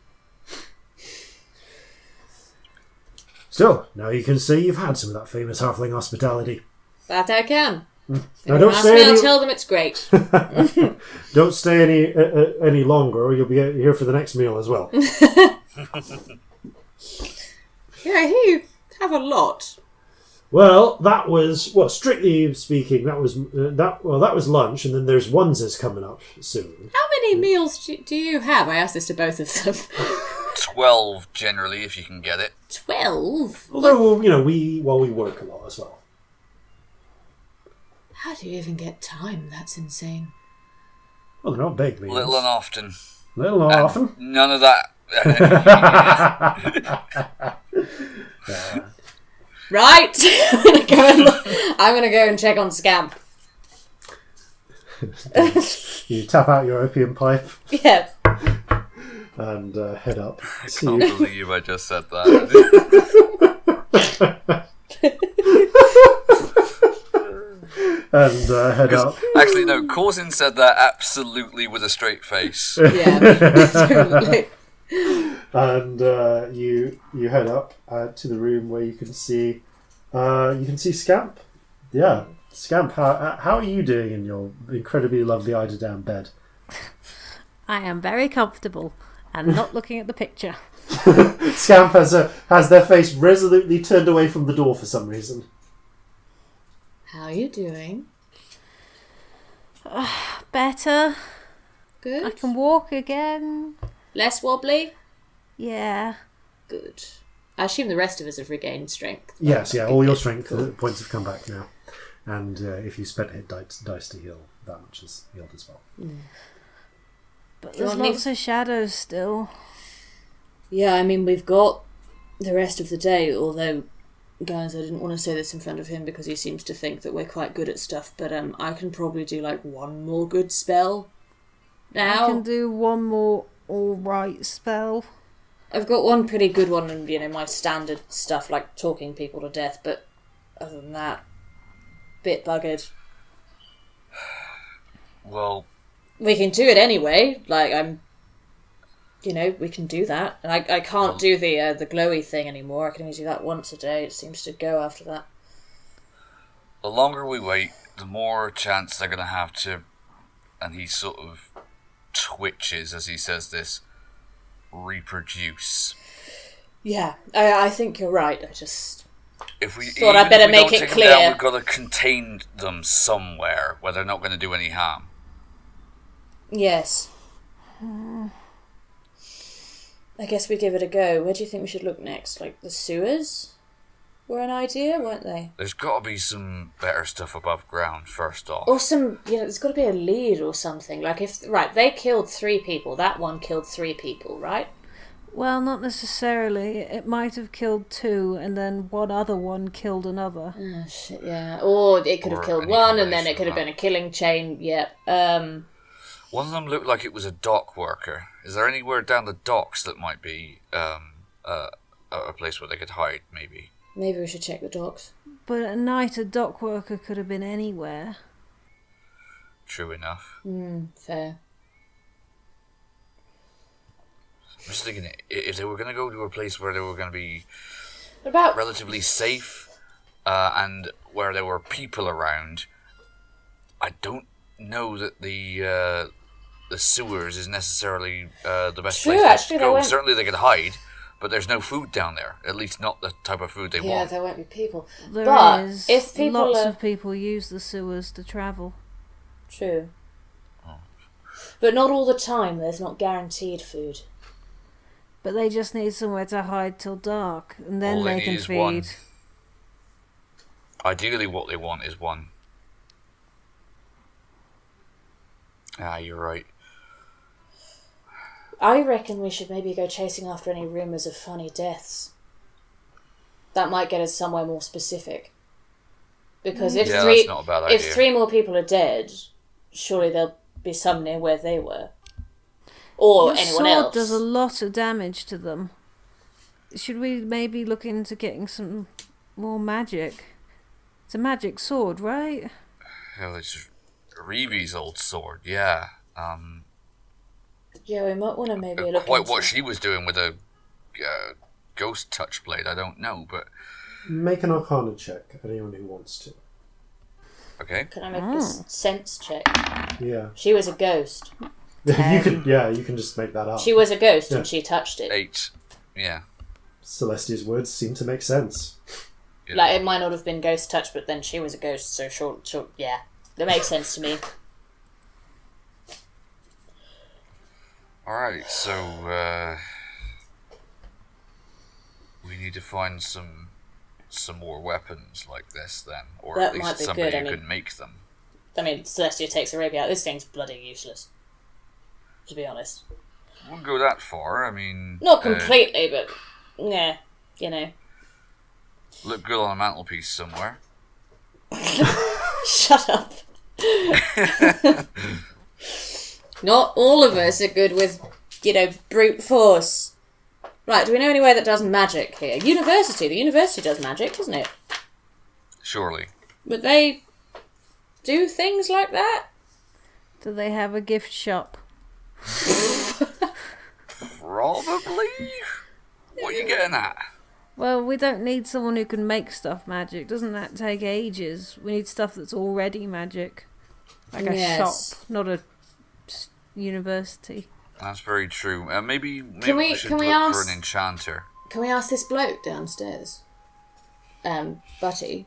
Speaker 1: So, now you can say you've had some of that famous halfling hospitality.
Speaker 3: That I can.
Speaker 1: Now don't stay
Speaker 3: I'll tell them it's great.
Speaker 1: Don't stay any longer, or you'll be here for the next meal as well.
Speaker 3: Yeah, I hear you have a lot.
Speaker 1: Well, that was strictly speaking, that was lunch, and then there's onesies coming up soon.
Speaker 3: How many meals do you have? I asked this to both of them.
Speaker 2: 12 generally, if you can get it.
Speaker 3: 12?
Speaker 1: Although we work a lot as well.
Speaker 3: How do you even get time? That's insane.
Speaker 1: Well, they're not big meals.
Speaker 2: Little and often.
Speaker 1: Little and often.
Speaker 2: None of that.
Speaker 3: Right, I'm gonna go and check on Scamp.
Speaker 1: You tap out your opium pipe.
Speaker 3: Yeah.
Speaker 1: And head up.
Speaker 2: I can't believe I just said that.
Speaker 1: And head up.
Speaker 2: Actually, no, Corzin said that absolutely with a straight face.
Speaker 3: Yeah, totally.
Speaker 1: And you head up to the room where you can see Scamp. Yeah, Scamp. How are you doing in your incredibly lovely eiderdown bed?
Speaker 6: I am very comfortable and not looking at the picture.
Speaker 1: Scamp has their face resolutely turned away from the door for some reason.
Speaker 3: How are you doing?
Speaker 6: Better.
Speaker 3: Good.
Speaker 6: I can walk again.
Speaker 3: Less wobbly?
Speaker 6: Yeah.
Speaker 3: Good. I assume the rest of us have regained strength.
Speaker 1: Yes, yeah, all your strength points have come back now. And if you spent hit dice to heal, that much is healed as well.
Speaker 6: But there's lots of shadows still.
Speaker 3: Yeah, I mean, we've got the rest of the day, although, guys, I didn't want to say this in front of him because he seems to think that we're quite good at stuff, but I can probably do, one more good spell now.
Speaker 6: I can do one more alright spell.
Speaker 3: I've got one pretty good one and, my standard stuff, like talking people to death, but other than that, bit buggered.
Speaker 2: Well...
Speaker 3: We can do it anyway, we can do that. And I can't do the glowy thing anymore. I can only do that once a day. It seems to go after that.
Speaker 2: The longer we wait, the more chance they're going to have to... And he sort of twitches as he says this. Reproduce.
Speaker 3: Yeah, I think you're right. I just
Speaker 2: thought
Speaker 3: I'd better make it clear.
Speaker 2: Down, we've got to contain them somewhere where they're not going to do any harm.
Speaker 3: Yes. I guess we give it a go. Where do you think we should look next? The sewers were an idea, weren't they?
Speaker 2: There's got to be some better stuff above ground, first off.
Speaker 3: Or there's got to be a lead or something. They killed 3 people. That one killed 3 people, right?
Speaker 6: Well, not necessarily. It might have killed 2, and then one other one killed another.
Speaker 3: Oh, shit, yeah. Or it could have killed 1, and then it could have been a killing chain. Yeah.
Speaker 2: One of them looked like it was a dock worker. Is there anywhere down the docks that might be a place where they could hide, maybe?
Speaker 3: Maybe we should check the docks.
Speaker 6: But at night, a dock worker could have been anywhere.
Speaker 2: True enough.
Speaker 3: Fair.
Speaker 2: I'm just thinking, if they were going to go to a place where they were going to be relatively safe and where there were people around, I don't know that the sewers is necessarily the best place to go. Certainly they could hide, but there's no food down there. At least not the type of food they want.
Speaker 3: Yeah, there won't be people.
Speaker 6: But if lots of people use the sewers to travel.
Speaker 3: True. Oh. But not all the time. There's not guaranteed food.
Speaker 6: But they just need somewhere to hide till dark, and then they can feed. One.
Speaker 2: Ideally, what they want is one. Ah, you're right.
Speaker 3: I reckon we should maybe go chasing after any rumours of funny deaths. That might get us somewhere more specific. Because if
Speaker 2: that's not a bad idea.
Speaker 3: If 3 more people are dead, surely there'll be some near where they were. Or anyone else.
Speaker 6: Sword does a lot of damage to them. Should we maybe look into getting some more magic? It's a magic sword, right?
Speaker 2: Hell, it's Reeve's old sword, yeah.
Speaker 3: Yeah, we might want to maybe look
Speaker 2: quite
Speaker 3: into
Speaker 2: what she was doing with a ghost touch blade, I don't know, but...
Speaker 1: Make an Arcana check, anyone who wants to.
Speaker 2: Okay.
Speaker 3: Can I make a sense check?
Speaker 1: Yeah.
Speaker 3: She was a ghost.
Speaker 1: You can just make that up.
Speaker 3: She was a ghost and she touched it.
Speaker 2: 8. Yeah.
Speaker 1: Celestia's words seem to make sense.
Speaker 3: Like, it might not have been ghost touch, but then she was a ghost, so sure, yeah. That makes sense to me.
Speaker 2: Alright, so, we need to find some more weapons like this, then. Or
Speaker 3: That
Speaker 2: at
Speaker 3: might
Speaker 2: least
Speaker 3: be
Speaker 2: somebody
Speaker 3: good,
Speaker 2: who can make them.
Speaker 3: I mean, Celestia takes a rapier out. This thing's bloody useless. To be honest.
Speaker 2: I wouldn't go that far, I mean...
Speaker 3: Not completely, but... Yeah, you know.
Speaker 2: Look good on a mantelpiece somewhere.
Speaker 3: Shut up. Not all of us are good with, brute force. Right, do we know anywhere that does magic here? University. The university does magic, doesn't it?
Speaker 2: Surely.
Speaker 3: But they do things like that?
Speaker 6: Do they have a gift shop?
Speaker 2: Probably? What are you getting at?
Speaker 6: Well, we don't need someone who can make stuff magic. Doesn't that take ages? We need stuff that's already magic. Like a
Speaker 3: Yes.
Speaker 6: shop, not a university.
Speaker 2: That's very true. Maybe
Speaker 3: Can
Speaker 2: we
Speaker 3: we-
Speaker 2: should
Speaker 3: can
Speaker 2: look
Speaker 3: we
Speaker 2: for
Speaker 3: ask-
Speaker 2: an enchanter.
Speaker 3: Can we ask this bloke downstairs? Butty.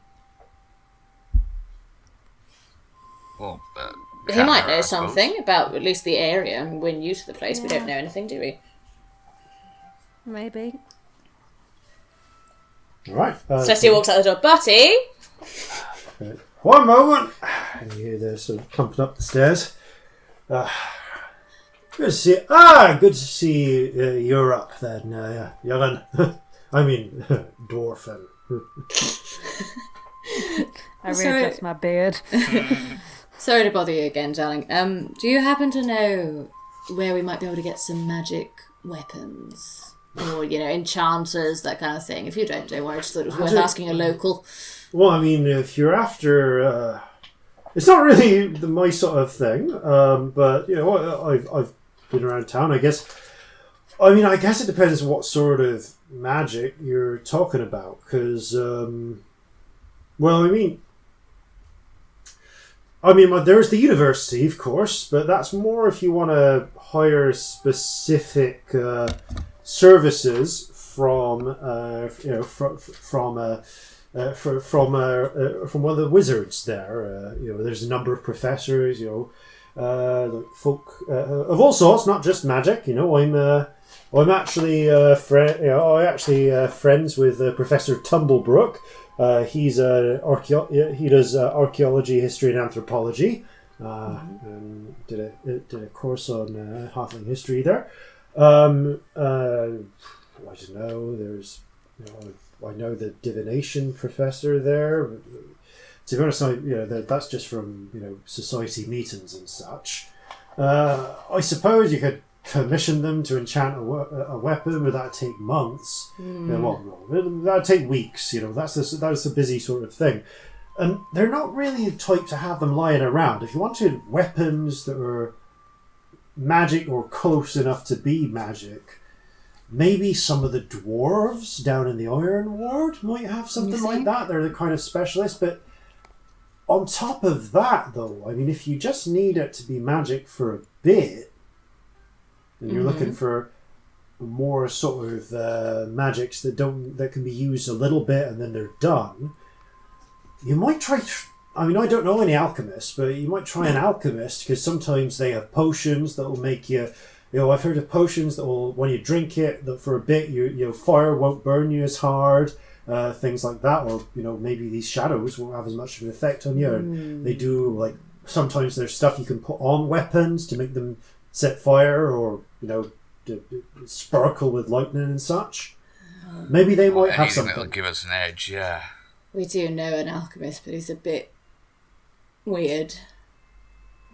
Speaker 2: Well,
Speaker 3: He might
Speaker 2: Canter,
Speaker 3: know
Speaker 2: I suppose.
Speaker 3: something about at least the area and we're new to the place. We don't know anything, do we?
Speaker 6: Maybe.
Speaker 1: All right.
Speaker 3: Celestia walks out the door. Butty!
Speaker 1: One moment. And you hear they're sort of clumping up the stairs. Good to see. Good to see you're up then, Jürgen. I mean, Dwarfen.
Speaker 6: I
Speaker 3: Sorry.
Speaker 6: readjust my beard.
Speaker 3: Sorry to bother you again, darling. Do you happen to know where we might be able to get some magic weapons? Or, enchanters, that kind of thing. If you don't know, I just thought it was worth asking a local.
Speaker 1: Well, I mean, if you're after, it's not really my sort of thing. But I've been around town. I guess it depends what sort of magic you're talking about. Because, there's the university, of course, but that's more if you want to hire specific services from one of the wizards there. There's a number of professors, folk of all sorts, not just magic. I'm actually friends with Professor Tumblebrook. He does archaeology, history, and anthropology. And did a course on halfling history there. I don't know. There's, I know the divination professor there. To be honest, that's just from society meetings and such. I suppose you could commission them to enchant a weapon, but that'd take months. That'd take weeks. That's a busy sort of thing, and they're not really the type to have them lying around. If you wanted weapons that were magic or close enough to be magic, maybe some of the dwarves down in the Iron Ward might have something like that. They're the kind of specialist. But on top of that, though, if you just need it to be magic for a bit, and you're looking for more sort of magics that can be used a little bit and then they're done, you might try. I don't know any alchemists, but you might try an alchemist, because sometimes they have potions that will make you. I've heard of potions that will, when you drink it, that for a bit, fire won't burn you as hard, things like that, or maybe these shadows won't have as much of an effect on you. And they do sometimes there's stuff you can put on weapons to make them set fire, or sparkle with lightning and such. Maybe they might have
Speaker 2: Anything
Speaker 1: something.
Speaker 2: that'll give us an edge, yeah.
Speaker 3: We do know an alchemist, but he's a bit weird.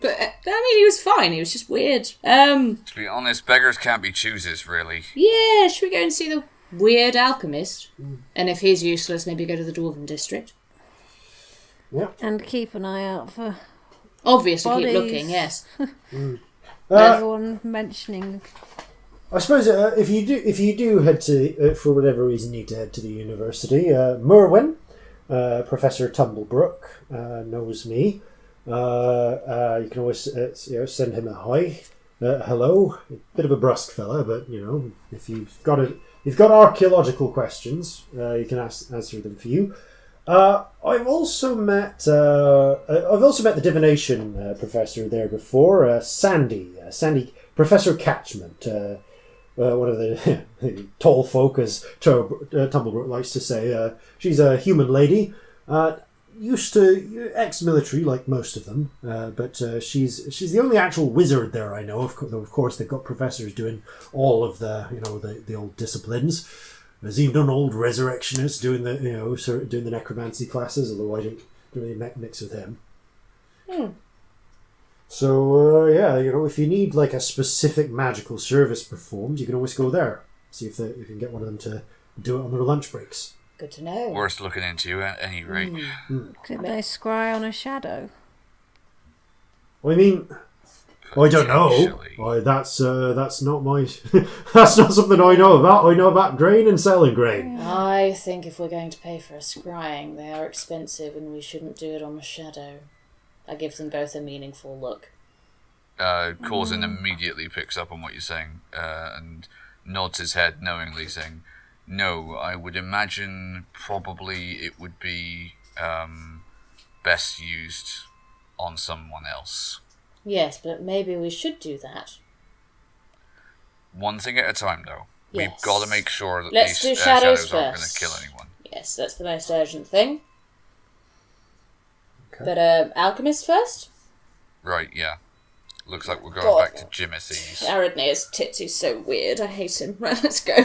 Speaker 3: But, he was fine. He was just weird.
Speaker 2: To be honest, beggars can't be choosers, really.
Speaker 3: Yeah, should we go and see the weird alchemist? And if he's useless, maybe go to the Dwarven District.
Speaker 1: Yeah.
Speaker 6: And keep an eye out for
Speaker 3: Obviously,
Speaker 6: bodies.
Speaker 3: keep looking, yes.
Speaker 6: Anyone mentioning.
Speaker 1: I suppose if you do head to for whatever reason need to head to the university, Merwin, Professor Tumblebrook, knows me. You can always send him a hi, hello. Bit of a brusque fella, but if you've got archaeological questions, you can answer them for you. I've also met the divination professor there before, Sandy, Professor Catchment, one of the tall folk, as Tumblebrook likes to say. She's a human lady, used to ex-military like most of them, but she's the only actual wizard there I know. Of course, they've got professors doing all of the old disciplines. There's even an old resurrectionist doing the necromancy classes, although I don't really mix with him. So if you need like a specific magical service performed, you can always go there. See if you can get one of them to do it on their lunch breaks.
Speaker 3: Good to know.
Speaker 2: Worth looking into at any rate.
Speaker 6: Could they scry on a shadow?
Speaker 1: Well, I mean, I don't know. That's not my. That's not something I know about. I know about grain and selling grain.
Speaker 3: I think if we're going to pay for a scrying, they are expensive, and we shouldn't do it on the shadow. That gives them both a meaningful look.
Speaker 2: Corzin immediately picks up on what you're saying and nods his head knowingly, saying, "No, I would imagine probably it would be best used on someone else."
Speaker 3: Yes, but maybe we should do that.
Speaker 2: One thing at a time, though.
Speaker 3: Yes.
Speaker 2: We've got to make sure that
Speaker 3: Let's
Speaker 2: these
Speaker 3: do shadows
Speaker 2: aren't going
Speaker 3: first.
Speaker 2: to kill anyone.
Speaker 3: Yes, that's the most urgent thing.
Speaker 1: Okay.
Speaker 3: But alchemist first?
Speaker 2: Right, yeah. Looks like we're going back to Jimothy's.
Speaker 3: Aradnea's tits is so weird. I hate him. Right, let's go.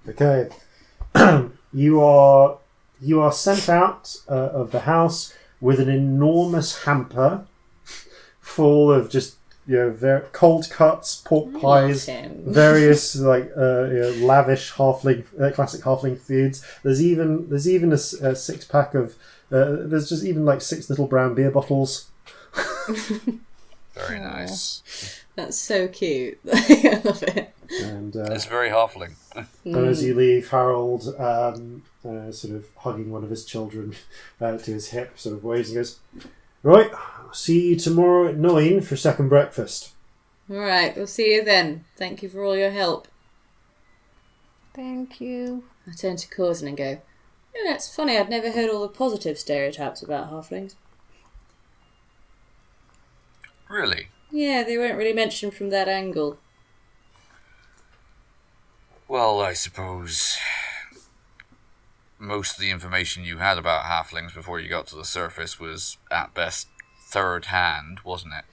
Speaker 1: Okay. You are sent out of the house with an enormous hamper full of just very cold cuts, pork pies, various lavish classic halfling foods. There's even a 6-pack of there's just even like 6 little brown beer bottles.
Speaker 2: Very nice.
Speaker 3: That's so cute. I love it.
Speaker 1: And
Speaker 2: It's very halfling.
Speaker 1: and as you leave, Harold, sort of hugging one of his children to his hip, sort of waves and goes, "Right, I'll see you tomorrow at 9 for second breakfast."
Speaker 3: All right, we'll see you then. Thank you for all your help.
Speaker 6: Thank you.
Speaker 3: I turn to Corzin and go, it's funny, I'd never heard all the positive stereotypes about halflings.
Speaker 2: Really?
Speaker 3: Yeah, they weren't really mentioned from that angle.
Speaker 2: Well, I suppose most of the information you had about halflings before you got to the surface was, at best, third hand, wasn't it?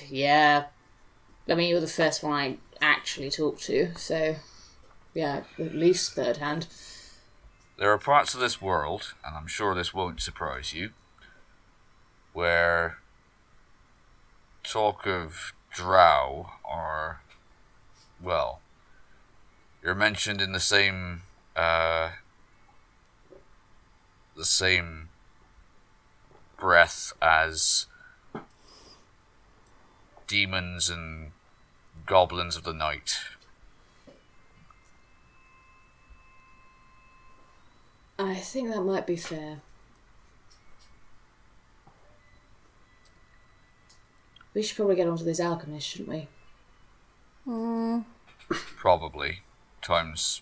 Speaker 3: Yeah. I mean, you're the first one I actually talked to, so yeah, at least third hand.
Speaker 2: There are parts of this world, and I'm sure this won't surprise you, where talk of drow are, well, you're mentioned in the same breath as demons and goblins of the night.
Speaker 3: I think that might be fair. We should probably get onto this alchemist, shouldn't we?
Speaker 2: Probably. Time's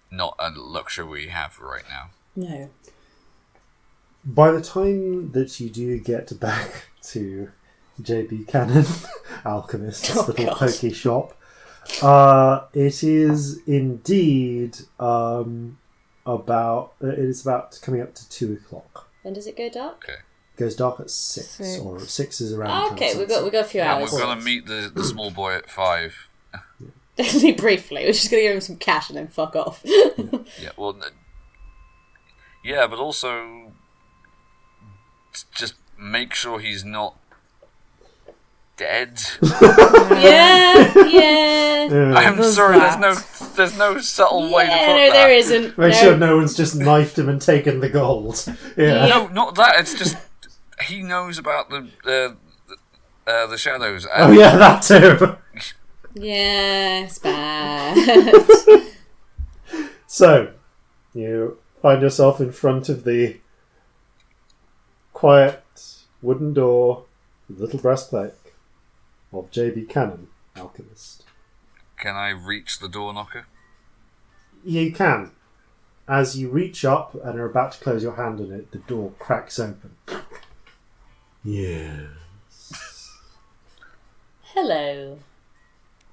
Speaker 2: not a luxury we have right now.
Speaker 3: No.
Speaker 1: By the time that you do get back to J.B. Cannon, Alchemist's little pokey shop, it is indeed it is about coming up to 2 o'clock.
Speaker 3: When does it go dark?
Speaker 2: Okay.
Speaker 1: It goes dark at 6, or 6 is around.
Speaker 3: Okay, we've got a few
Speaker 2: And
Speaker 3: hours.
Speaker 2: we're going to meet the small boy at 5.
Speaker 3: Only briefly. We're just going to give him some cash and then fuck off.
Speaker 2: Yeah, well, yeah, but also just make sure he's not dead.
Speaker 3: yeah.
Speaker 2: I'm sorry, there's no subtle way to put that.
Speaker 3: There isn't.
Speaker 1: Make sure no one's just knifed him and taken the gold. Yeah.
Speaker 2: No, not that. It's just he knows about the shadows.
Speaker 1: Oh yeah, that too.
Speaker 3: Yeah, it's bad.
Speaker 1: So, you find yourself in front of the quiet wooden door with little breastplate of J.B. Cannon, Alchemist.
Speaker 2: Can I reach the door knocker?
Speaker 1: You can. As you reach up and are about to close your hand on it, the door cracks open. Yes.
Speaker 3: Hello.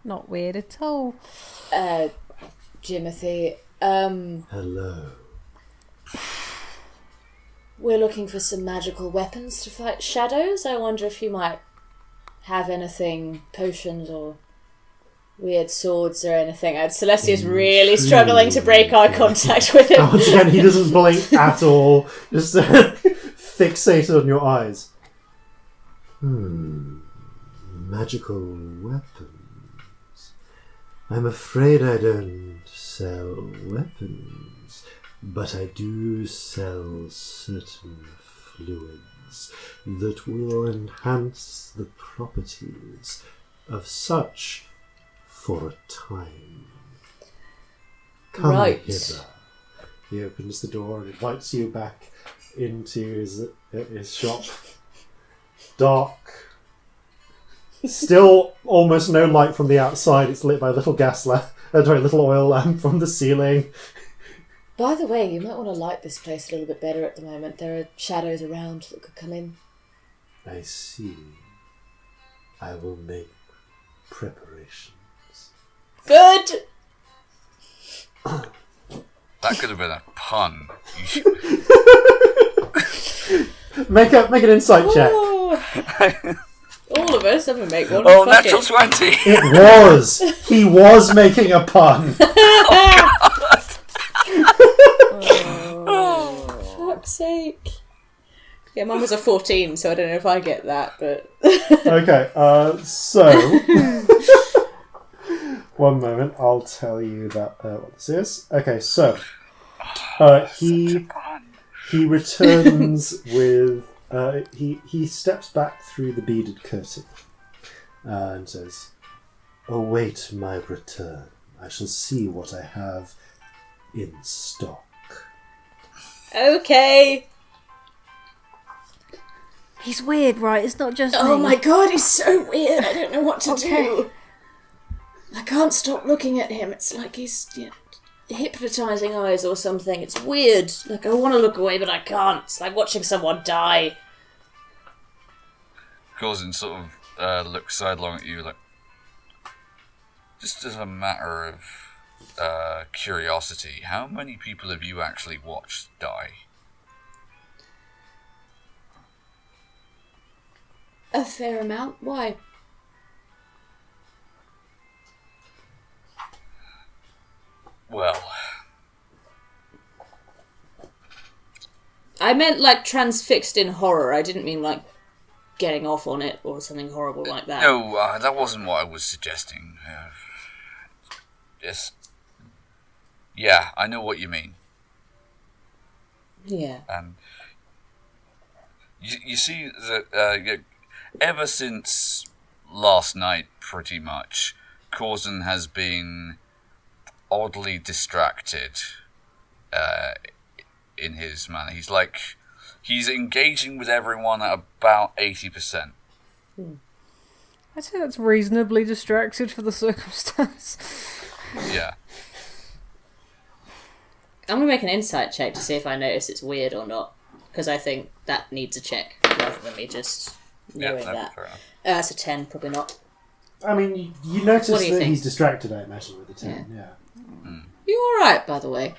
Speaker 6: Not weird at all.
Speaker 3: Jimothy.
Speaker 1: Hello.
Speaker 3: We're looking for some magical weapons to fight shadows. I wonder if you might have anything, potions or weird swords or anything. Celestia's really struggling to break eye contact with him.
Speaker 1: Once again, he doesn't blink at all. Just fixated on your eyes. Magical weapons. I'm afraid I don't sell weapons, but I do sell certain fluids that will enhance the properties of such for a time. Come hither. He opens the door and invites you back into his shop. Dark. Still almost no light from the outside. It's lit by a little little oil lamp from the ceiling.
Speaker 3: By the way, you might want to light this place a little bit better at the moment. There are shadows around that could come in.
Speaker 1: I see. I will make preparations.
Speaker 3: Good!
Speaker 2: That could have been a pun.
Speaker 1: Make an insight check.
Speaker 3: All of us, I'm going to make one.
Speaker 2: Oh,
Speaker 3: Fuck
Speaker 2: natural
Speaker 3: it.
Speaker 2: 20!
Speaker 1: It was! He was making a pun.
Speaker 3: Fuck's sake. Yeah, mine was a 14, so I don't know if I get that, but...
Speaker 1: Okay, so... One moment, I'll tell you that what this is. Okay, so... he returns with... he steps back through the beaded curtain and says, "Await my return. I shall see what I have in stock."
Speaker 3: Okay.
Speaker 6: He's weird, right? It's not just
Speaker 3: Oh
Speaker 6: me.
Speaker 3: my god, he's so weird. I don't know what to do. I can't stop looking at him. It's like he's hypnotising eyes or something. It's weird. Like, I want to look away, but I can't. It's like watching someone die.
Speaker 2: Corzin sort of looks sidelong at you, like, just as a matter of curiosity, how many people have you actually watched die?
Speaker 3: A fair amount. Why?
Speaker 2: Well,
Speaker 3: I meant like transfixed in horror. I didn't mean like getting off on it or something horrible like that.
Speaker 2: no, that wasn't what I was suggesting. Yes. Yeah, I know what you mean.
Speaker 3: Yeah.
Speaker 2: You see that ever since last night, pretty much, Corzin has been oddly distracted in his manner. He's engaging with everyone at about 80%.
Speaker 6: I'd say that's reasonably distracted for the circumstance.
Speaker 2: Yeah.
Speaker 3: I'm going to make an insight check to see if I notice it's weird or not. Because I think that needs a check rather than me just knowing that.
Speaker 2: Fair enough.
Speaker 3: It's a 10, probably not.
Speaker 1: I mean, you notice
Speaker 3: What do you
Speaker 1: that
Speaker 3: think?
Speaker 1: he's distracted, I imagine, with the 10. Yeah.
Speaker 3: You alright, by the way?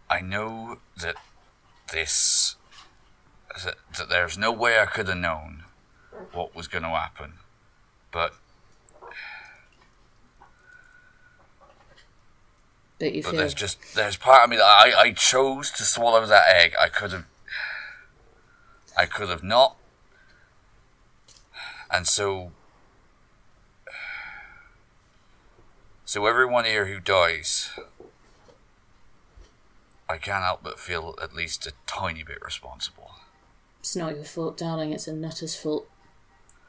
Speaker 2: I know that that there's no way I could have known what was going to happen, but
Speaker 3: You feel...
Speaker 2: there's part of me that I chose to swallow that egg. I could have not, and so everyone here who dies, I can't help but feel at least a tiny bit responsible.
Speaker 3: It's not your fault, darling. It's a nutter's fault.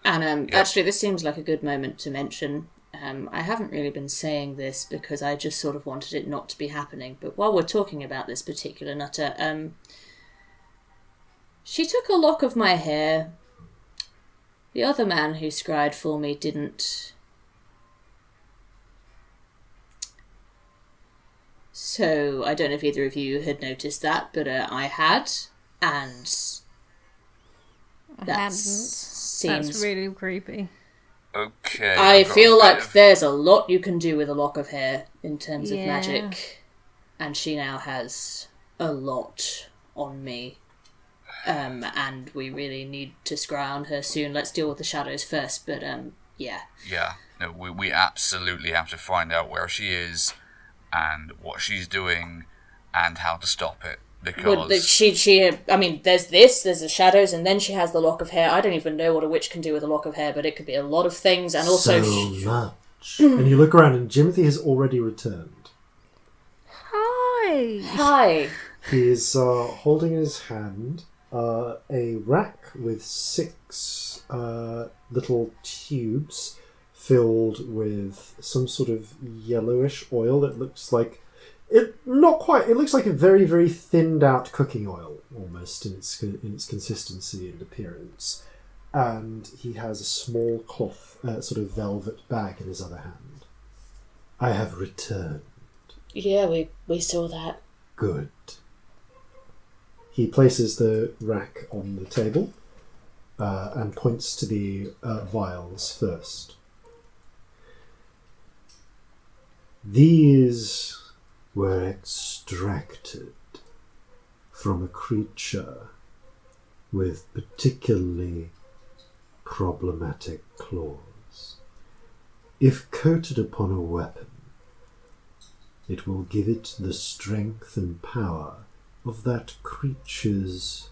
Speaker 3: And actually, this seems like a good moment to mention. I haven't really been saying this because I just sort of wanted it not to be happening. But while we're talking about this particular nutter, she took a lock of my hair The other man who scryed for me didn't. So, I don't know if either of you had noticed that, but I had, and that seems...
Speaker 6: That's really creepy.
Speaker 2: Okay.
Speaker 3: I feel like there's a lot you can do with a lock of hair in terms of magic, and she now has a lot on me. And we really need to scry on her soon. Let's deal with the shadows first, but yeah.
Speaker 2: Yeah, no, we absolutely have to find out where she is and what she's doing and how to stop it. Because
Speaker 3: I mean, there's the shadows, and then she has the lock of hair. I don't even know what a witch can do with a lock of hair, but it could be a lot of things, and also...
Speaker 1: So much. And you look around, and Jimothy has already returned.
Speaker 3: Hi!
Speaker 1: He is holding in his hand a rack with 6 little tubes filled with some sort of yellowish oil that looks like... It looks like a very, very thinned out cooking oil, almost, in its consistency and appearance. And he has a small cloth, sort of velvet bag in his other hand. I have returned.
Speaker 3: Yeah, we saw that.
Speaker 1: Good. He places the rack on the table and points to the vials first. These were extracted from a creature with particularly problematic claws. If coated upon a weapon, it will give it the strength and power of that creature's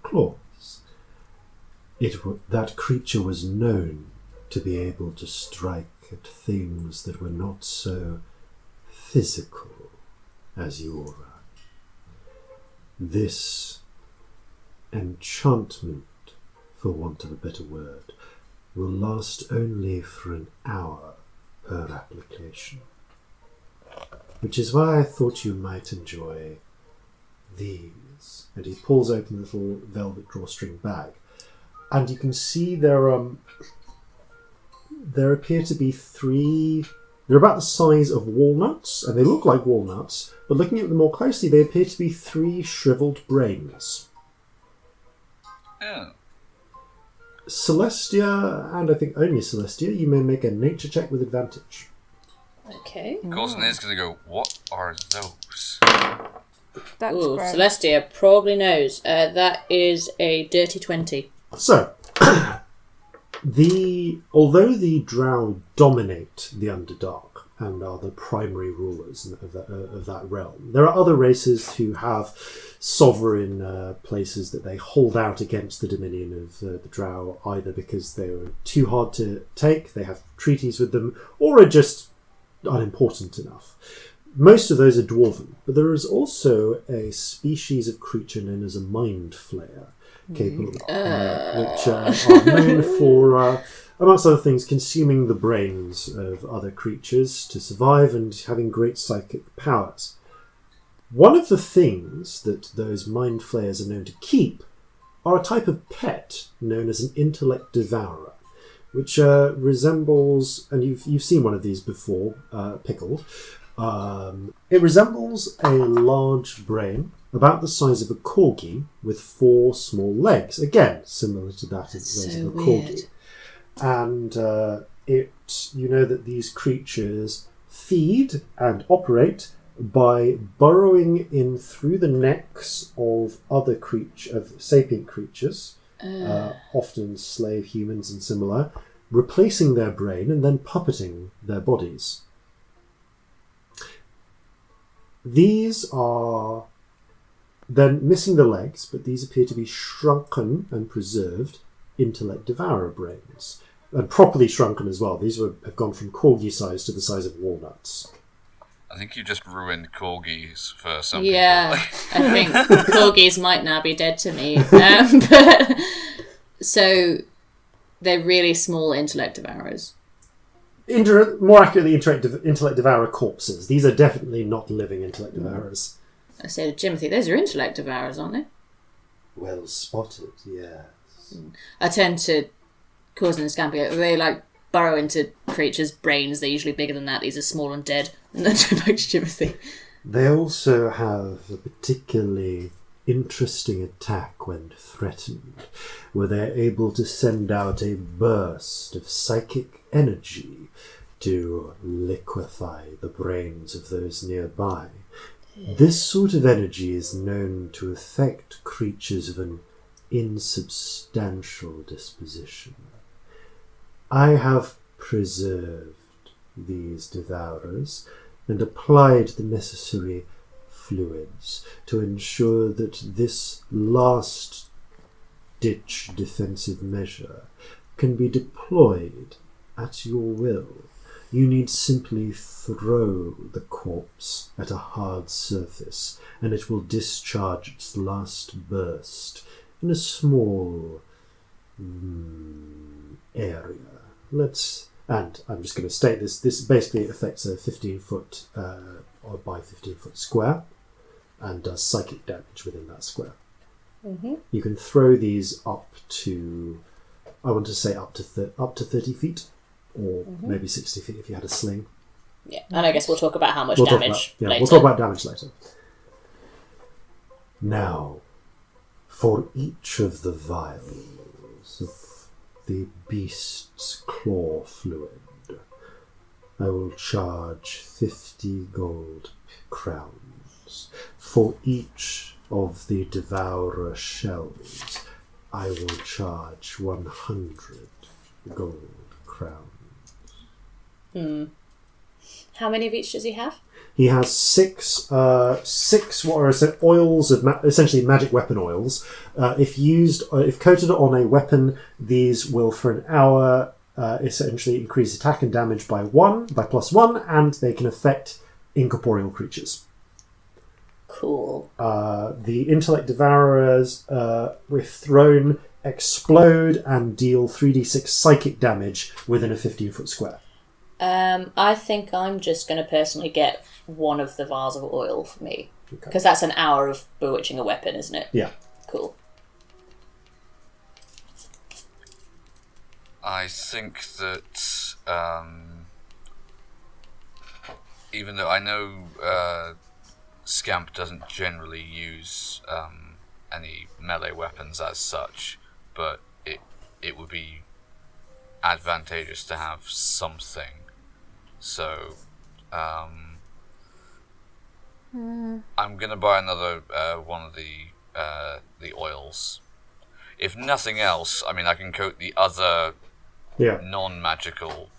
Speaker 1: claws. That creature was known to be able to strike at things that were not so physical as you are. This enchantment, for want of a better word, will last only for an hour per application. Which is why I thought you might enjoy these. And he pulls open a little velvet drawstring bag. And you can see there appear to be 3... They're about the size of walnuts, and they look like walnuts, but looking at them more closely, they appear to be 3 shriveled brains.
Speaker 2: Oh.
Speaker 1: Celestia, and I think only Celestia, you may make a nature check with advantage.
Speaker 3: Okay.
Speaker 2: Corzin is going to go, what are those?
Speaker 7: That's
Speaker 3: Ooh,
Speaker 7: great.
Speaker 3: Celestia probably knows. That is a dirty 20.
Speaker 1: So, although the Drow dominate the Underdark and are the primary rulers of that realm, there are other races who have sovereign places that they hold out against the dominion of the Drow, either because they are too hard to take, they have treaties with them, or are just unimportant enough. Most of those are dwarven, but there is also a species of creature known as a mind flayer, capable, which are known for, amongst other things, consuming the brains of other creatures to survive and having great psychic powers. One of the things that those mind flayers are known to keep are a type of pet known as an intellect devourer, which resembles, and you've seen one of these before, pickled. It resembles a large brain, about the size of a corgi, with 4 small legs. Again, similar to that of a corgi. And you know that these creatures feed and operate by burrowing in through the necks of sapient creatures, often slave humans and similar, replacing their brain and then puppeting their bodies. These are then missing the legs, but these appear to be shrunken and preserved intellect devourer brains. And properly shrunken as well. These have gone from corgi size to the size of walnuts.
Speaker 2: I think you just ruined corgis for some
Speaker 3: Yeah,
Speaker 2: people.
Speaker 3: I think corgis might now be dead to me. So they're really small intellect devourers.
Speaker 1: More accurately, intellect devourer corpses. These are definitely not living intellect devourers.
Speaker 3: I said to Jimothy, those are intellect devourers, aren't they?
Speaker 1: Well spotted, yes.
Speaker 3: I turn to Corzin and Scamp. They like burrow into creatures' brains. They're usually bigger than that. These are small and dead. And then turn back to Timothy.
Speaker 1: They also have a particularly interesting attack when threatened, where they're able to send out a burst of psychic energy to liquefy the brains of those nearby. This sort of energy is known to affect creatures of an insubstantial disposition. I have preserved these devourers and applied the necessary fluids to ensure that this last-ditch defensive measure can be deployed at your will. You need simply throw the corpse at a hard surface, and it will discharge its last burst in a small area. And I'm just going to state this. This basically affects a 15-foot or by 15-foot square, and does psychic damage within that square.
Speaker 3: Mm-hmm.
Speaker 1: You can throw these up to, I want to say up to 30 feet, or maybe 60 feet if you had a sling.
Speaker 3: Yeah, and I guess we'll talk about how much
Speaker 1: We'll
Speaker 3: damage later.
Speaker 1: We'll talk about damage later. Now, for each of the vials of the beast's claw fluid, I will charge 50 gold crowns. For each of the devourer shells, I will charge 100 gold crowns.
Speaker 3: How many of each does he have?
Speaker 1: He has six what are oils of essentially magic weapon oils. If coated on a weapon, these will for an hour essentially increase attack and damage by +1, and they can affect incorporeal creatures.
Speaker 3: Cool.
Speaker 1: The intellect devourers, if thrown, explode and deal 3d6 psychic damage within a 15-foot square.
Speaker 3: I think I'm just going to personally get one of the vials of oil for me. Because that's an hour of bewitching a weapon, isn't it?
Speaker 1: Yeah.
Speaker 3: Cool.
Speaker 2: I think that even though I know Scamp doesn't generally use any melee weapons as such, but it would be advantageous to have something. So I'm gonna buy another one of the oils. If nothing else, I mean, I can coat the other non-magical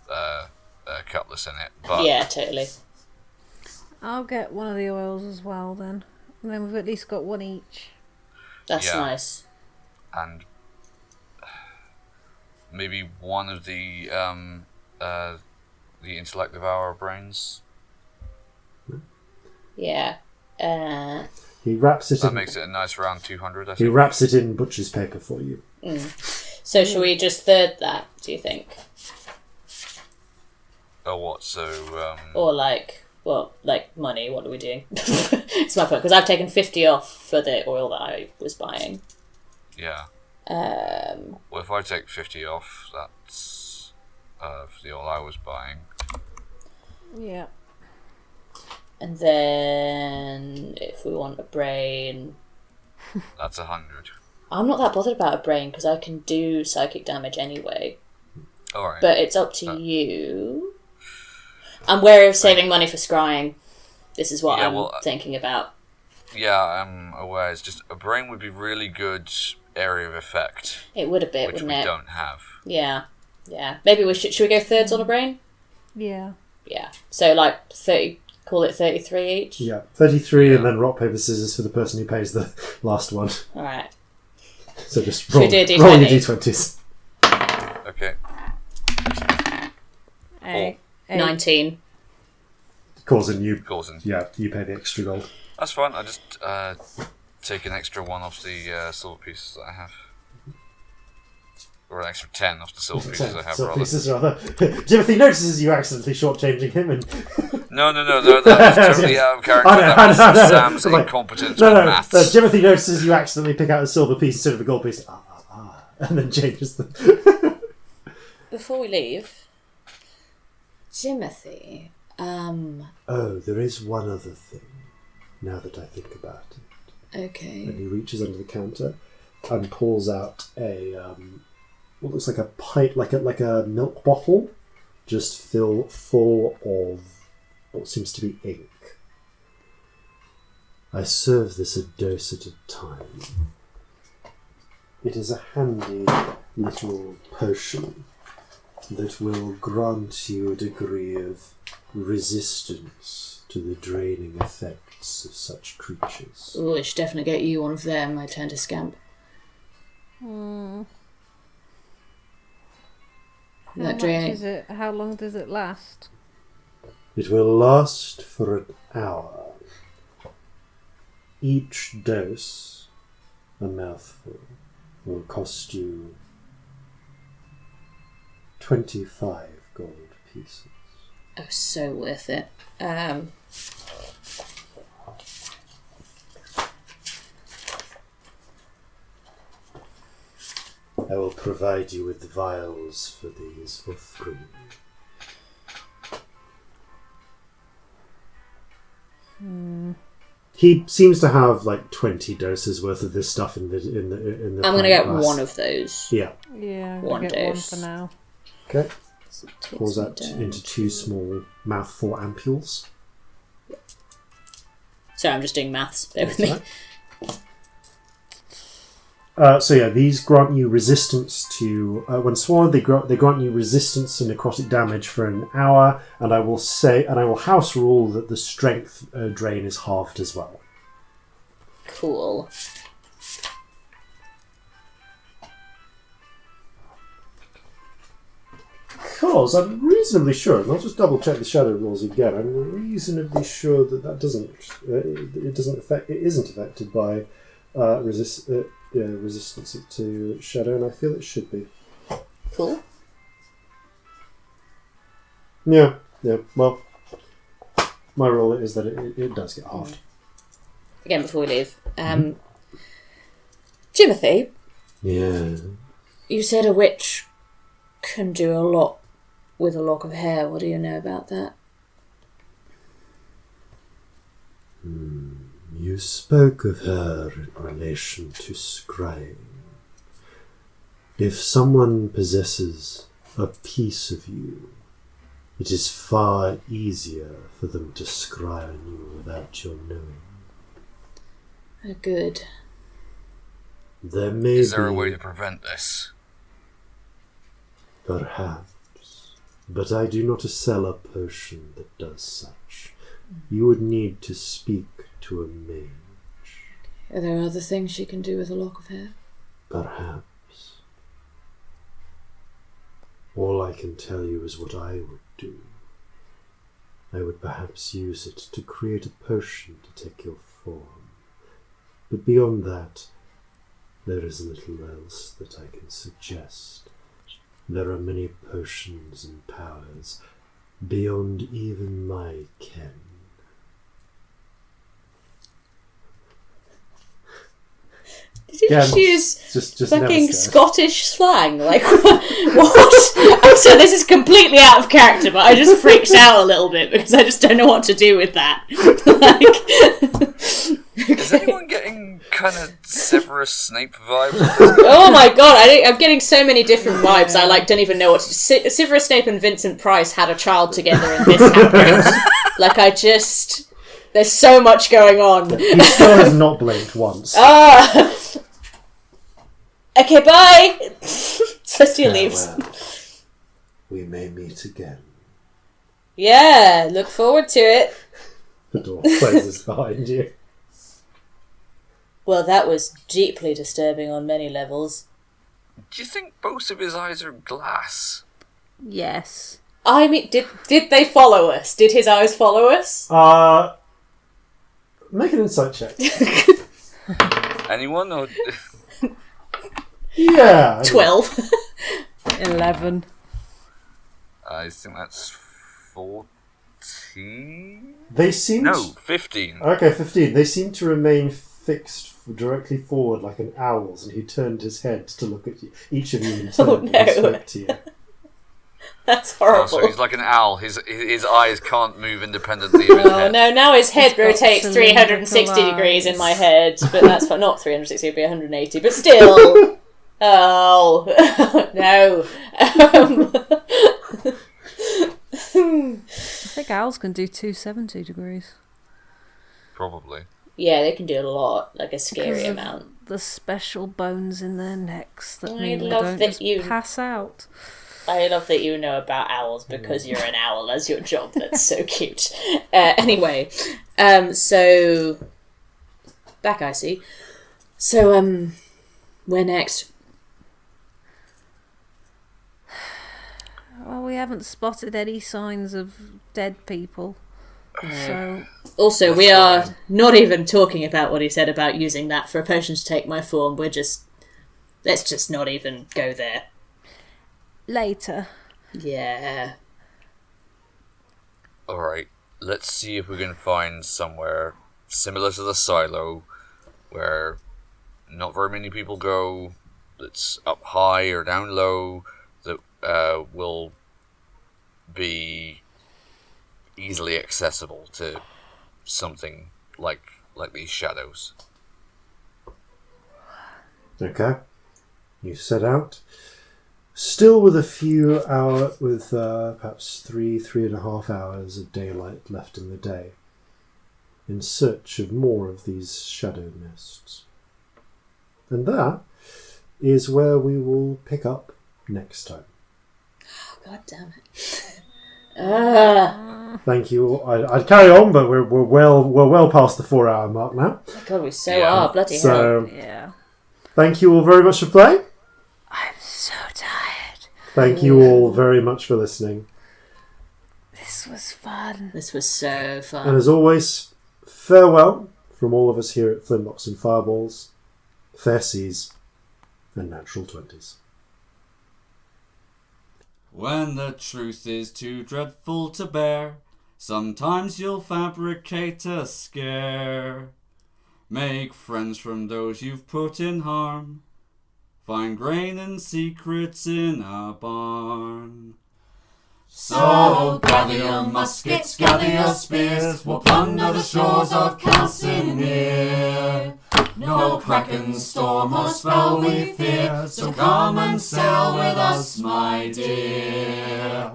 Speaker 2: cutlass in it. But
Speaker 3: yeah, totally.
Speaker 6: I'll get one of the oils as well then. And then we've at least got one each.
Speaker 3: That's nice.
Speaker 2: And maybe one of the intellect devourer brains.
Speaker 3: Yeah.
Speaker 1: He wraps it
Speaker 2: That
Speaker 1: in.
Speaker 2: makes it a nice round 200. I
Speaker 1: He
Speaker 2: think.
Speaker 1: wraps it in butcher's paper for you.
Speaker 3: So shall we just third that, do you think?
Speaker 2: Oh, what? So
Speaker 3: Or money, what are we doing? It's my point, because I've taken 50 off for the oil that I was buying.
Speaker 2: yeah. Well, if I take 50 off, that's for the oil I was buying.
Speaker 6: Yeah.
Speaker 3: And then if we want a brain,
Speaker 2: That's 100.
Speaker 3: I'm not that bothered about a brain because I can do psychic damage anyway.
Speaker 2: All right.
Speaker 3: But it's up to you. I'm wary of saving money for scrying. This is what I'm thinking about.
Speaker 2: Yeah, I'm aware. It's just a brain would be really good area of effect.
Speaker 3: It would a bit,
Speaker 2: which
Speaker 3: wouldn't
Speaker 2: we
Speaker 3: it?
Speaker 2: don't have.
Speaker 3: Yeah. Maybe we should we go thirds on a brain?
Speaker 6: Yeah.
Speaker 3: Yeah. So like 30. Call it 33 each.
Speaker 1: Yeah, 33, and then rock paper scissors for the person who pays the last one.
Speaker 3: All right.
Speaker 1: So just
Speaker 3: Should we
Speaker 1: roll
Speaker 3: do a D20?
Speaker 1: your d20s.
Speaker 2: Okay.
Speaker 6: A.
Speaker 3: 19.
Speaker 1: Corzin, you pay the extra gold.
Speaker 2: That's fine. I just take an extra one off the silver pieces that I have. or an extra 10 off the silver pieces I have.
Speaker 1: Silver
Speaker 2: Rather.
Speaker 1: pieces, rather. Timothy notices you accidentally shortchanging him, and
Speaker 2: No, that was totally out of character. That was Sam's incompetence with maths.
Speaker 1: Timothy notices you accidentally pick out a silver piece instead of a gold piece, and then changes them.
Speaker 3: Before we leave, Timothy,
Speaker 1: Oh, there is one other thing, now that I think about it.
Speaker 3: Okay.
Speaker 1: And he reaches under the counter and pulls out a what looks like a pipe, like a milk bottle, just full of what seems to be ink. I serve this a dose at a time. It is a handy little potion that will grant you a degree of resistance to the draining effects of such creatures.
Speaker 3: Oh, I should definitely get you one of them. I turn to Scamp.
Speaker 6: How
Speaker 3: That
Speaker 6: much
Speaker 3: draining.
Speaker 6: is it? How long does it last?
Speaker 1: It will last for an hour. Each dose, a mouthful, will cost you 25 gold pieces.
Speaker 3: Oh, so worth it.
Speaker 1: I will provide you with vials for these for free. He seems to have like 20 doses worth of this stuff in the.
Speaker 3: I'm going to get
Speaker 1: glass.
Speaker 3: one of those.
Speaker 1: Yeah.
Speaker 6: Yeah, I'm
Speaker 3: One
Speaker 6: gonna get
Speaker 3: dose.
Speaker 6: one for now.
Speaker 1: Okay.
Speaker 3: So it takes
Speaker 1: Pours
Speaker 3: me
Speaker 1: that
Speaker 3: down
Speaker 1: into 2
Speaker 3: to-
Speaker 1: small mouthful ampules.
Speaker 3: Sorry, I'm just doing maths. Bear with me.
Speaker 1: So yeah, these grant you resistance to when swallowed. They grant you resistance to necrotic damage for an hour, and I will house rule that the strength drain is halved as well.
Speaker 3: Cool.
Speaker 1: Because I'm reasonably sure, and I'll just double check the shadow rules again. I'm reasonably sure that doesn't it isn't affected by resistance to shadow, and I feel it should be.
Speaker 3: Cool.
Speaker 1: Yeah. Well, my rule is that it does get halved.
Speaker 3: Again, before we leave. Timothy,
Speaker 1: Yeah.
Speaker 3: you said a witch can do a lot with a lock of hair. What do you know about that?
Speaker 1: You spoke of her in relation to scrying. If someone possesses a piece of you, it is far easier for them to scry on you without your knowing.
Speaker 3: Oh, good.
Speaker 1: There may
Speaker 2: Is there
Speaker 1: be,
Speaker 2: a way to prevent this?
Speaker 1: perhaps, but I do not sell a potion that does such. You would need to speak to a mage.
Speaker 3: Are there other things she can do with a lock of hair?
Speaker 1: Perhaps. All I can tell you is what I would do. I would perhaps use it to create a potion to take your form. But beyond that, there is little else that I can suggest. There are many potions and powers beyond even my ken.
Speaker 3: Did you
Speaker 1: Yeah,
Speaker 3: use
Speaker 1: just
Speaker 3: fucking
Speaker 1: never scared.
Speaker 3: Scottish slang? Like, what? I'm sorry, this is completely out of character, but I just freaked out a little bit because I just don't know what to do with that.
Speaker 2: Is anyone getting kind of Severus Snape vibes?
Speaker 3: Oh my god, I'm getting so many different vibes. I don't even know what to. Severus Snape and Vincent Price had a child together, and this happened. There's so much going on.
Speaker 1: He still has not blinked once.
Speaker 3: Okay, bye. Celestia leaves.
Speaker 1: Farewell. We may meet again.
Speaker 3: Yeah, look forward to it.
Speaker 1: The door closes behind you.
Speaker 3: Well, that was deeply disturbing on many levels.
Speaker 2: Do you think both of his eyes are glass?
Speaker 6: Yes.
Speaker 3: I mean, did they follow us? Did his eyes follow us?
Speaker 1: Make an insight check.
Speaker 2: Anyone? Or...
Speaker 1: Yeah.
Speaker 3: 12.
Speaker 6: 11.
Speaker 2: I think that's 14?
Speaker 1: They seem
Speaker 2: No, 15.
Speaker 1: Okay, 15. They seem to remain fixed directly forward like an owl's, and he turned his head to look at you, each of you in turn,
Speaker 3: Oh,
Speaker 1: and
Speaker 3: no.
Speaker 1: he spoke to you.
Speaker 3: That's
Speaker 2: Oh,
Speaker 3: horrible.
Speaker 2: so he's like an owl. His eyes can't move independently of his
Speaker 3: Oh
Speaker 2: head.
Speaker 3: no, now his head
Speaker 6: got
Speaker 3: rotates
Speaker 6: cylindrical
Speaker 3: 360 degrees in
Speaker 6: eyes.
Speaker 3: my head, but that's fine. Not 360, it'd be 180, but still. Oh, no.
Speaker 6: I think owls can do 270 degrees.
Speaker 2: Probably.
Speaker 3: Yeah, they can do a lot, like a scary
Speaker 6: Because of
Speaker 3: amount.
Speaker 6: the special bones in their necks that
Speaker 3: I
Speaker 6: mean they
Speaker 3: love
Speaker 6: don't
Speaker 3: that
Speaker 6: just
Speaker 3: you-
Speaker 6: pass out.
Speaker 3: I love that you know about owls because you're an owl as your job. That's so cute. Anyway, so back I see. So where next?
Speaker 6: Well, we haven't spotted any signs of dead people. So
Speaker 3: Also, we are not even talking about what he said about using that for a potion to take my form. Let's just not even go there.
Speaker 6: later.
Speaker 3: Yeah.
Speaker 2: Alright, let's see if we can find somewhere similar to the silo where not very many people go, that's up high or down low, that will be easily accessible to something like these shadows.
Speaker 1: Okay. You set out. Still with perhaps 3.5 hours of daylight left in the day, in search of more of these shadow nests. And that is where we will pick up next time.
Speaker 3: Oh, God damn it.
Speaker 1: Thank you all. I'd carry on, but we're well past the 4-hour mark now.
Speaker 3: God, we so
Speaker 2: Yeah.
Speaker 3: are. Bloody hell.
Speaker 1: So
Speaker 6: Yeah.
Speaker 1: thank you all very much for playing.
Speaker 6: I'm so tired.
Speaker 1: Thank you all very much for listening.
Speaker 6: This was fun.
Speaker 3: This was so fun.
Speaker 1: And as always, farewell from all of us here at Flintlocks and Fireballs, Fair Seas, and Natural 20s.
Speaker 5: When the truth is too dreadful to bear, sometimes you'll fabricate a scare. Make friends from those you've put in harm. Find grain and secrets in a barn. So gather your muskets, gather your spears, we'll plunder the shores of Calcinea. No kraken, storm or spell we fear, so come and sail with us, my dear.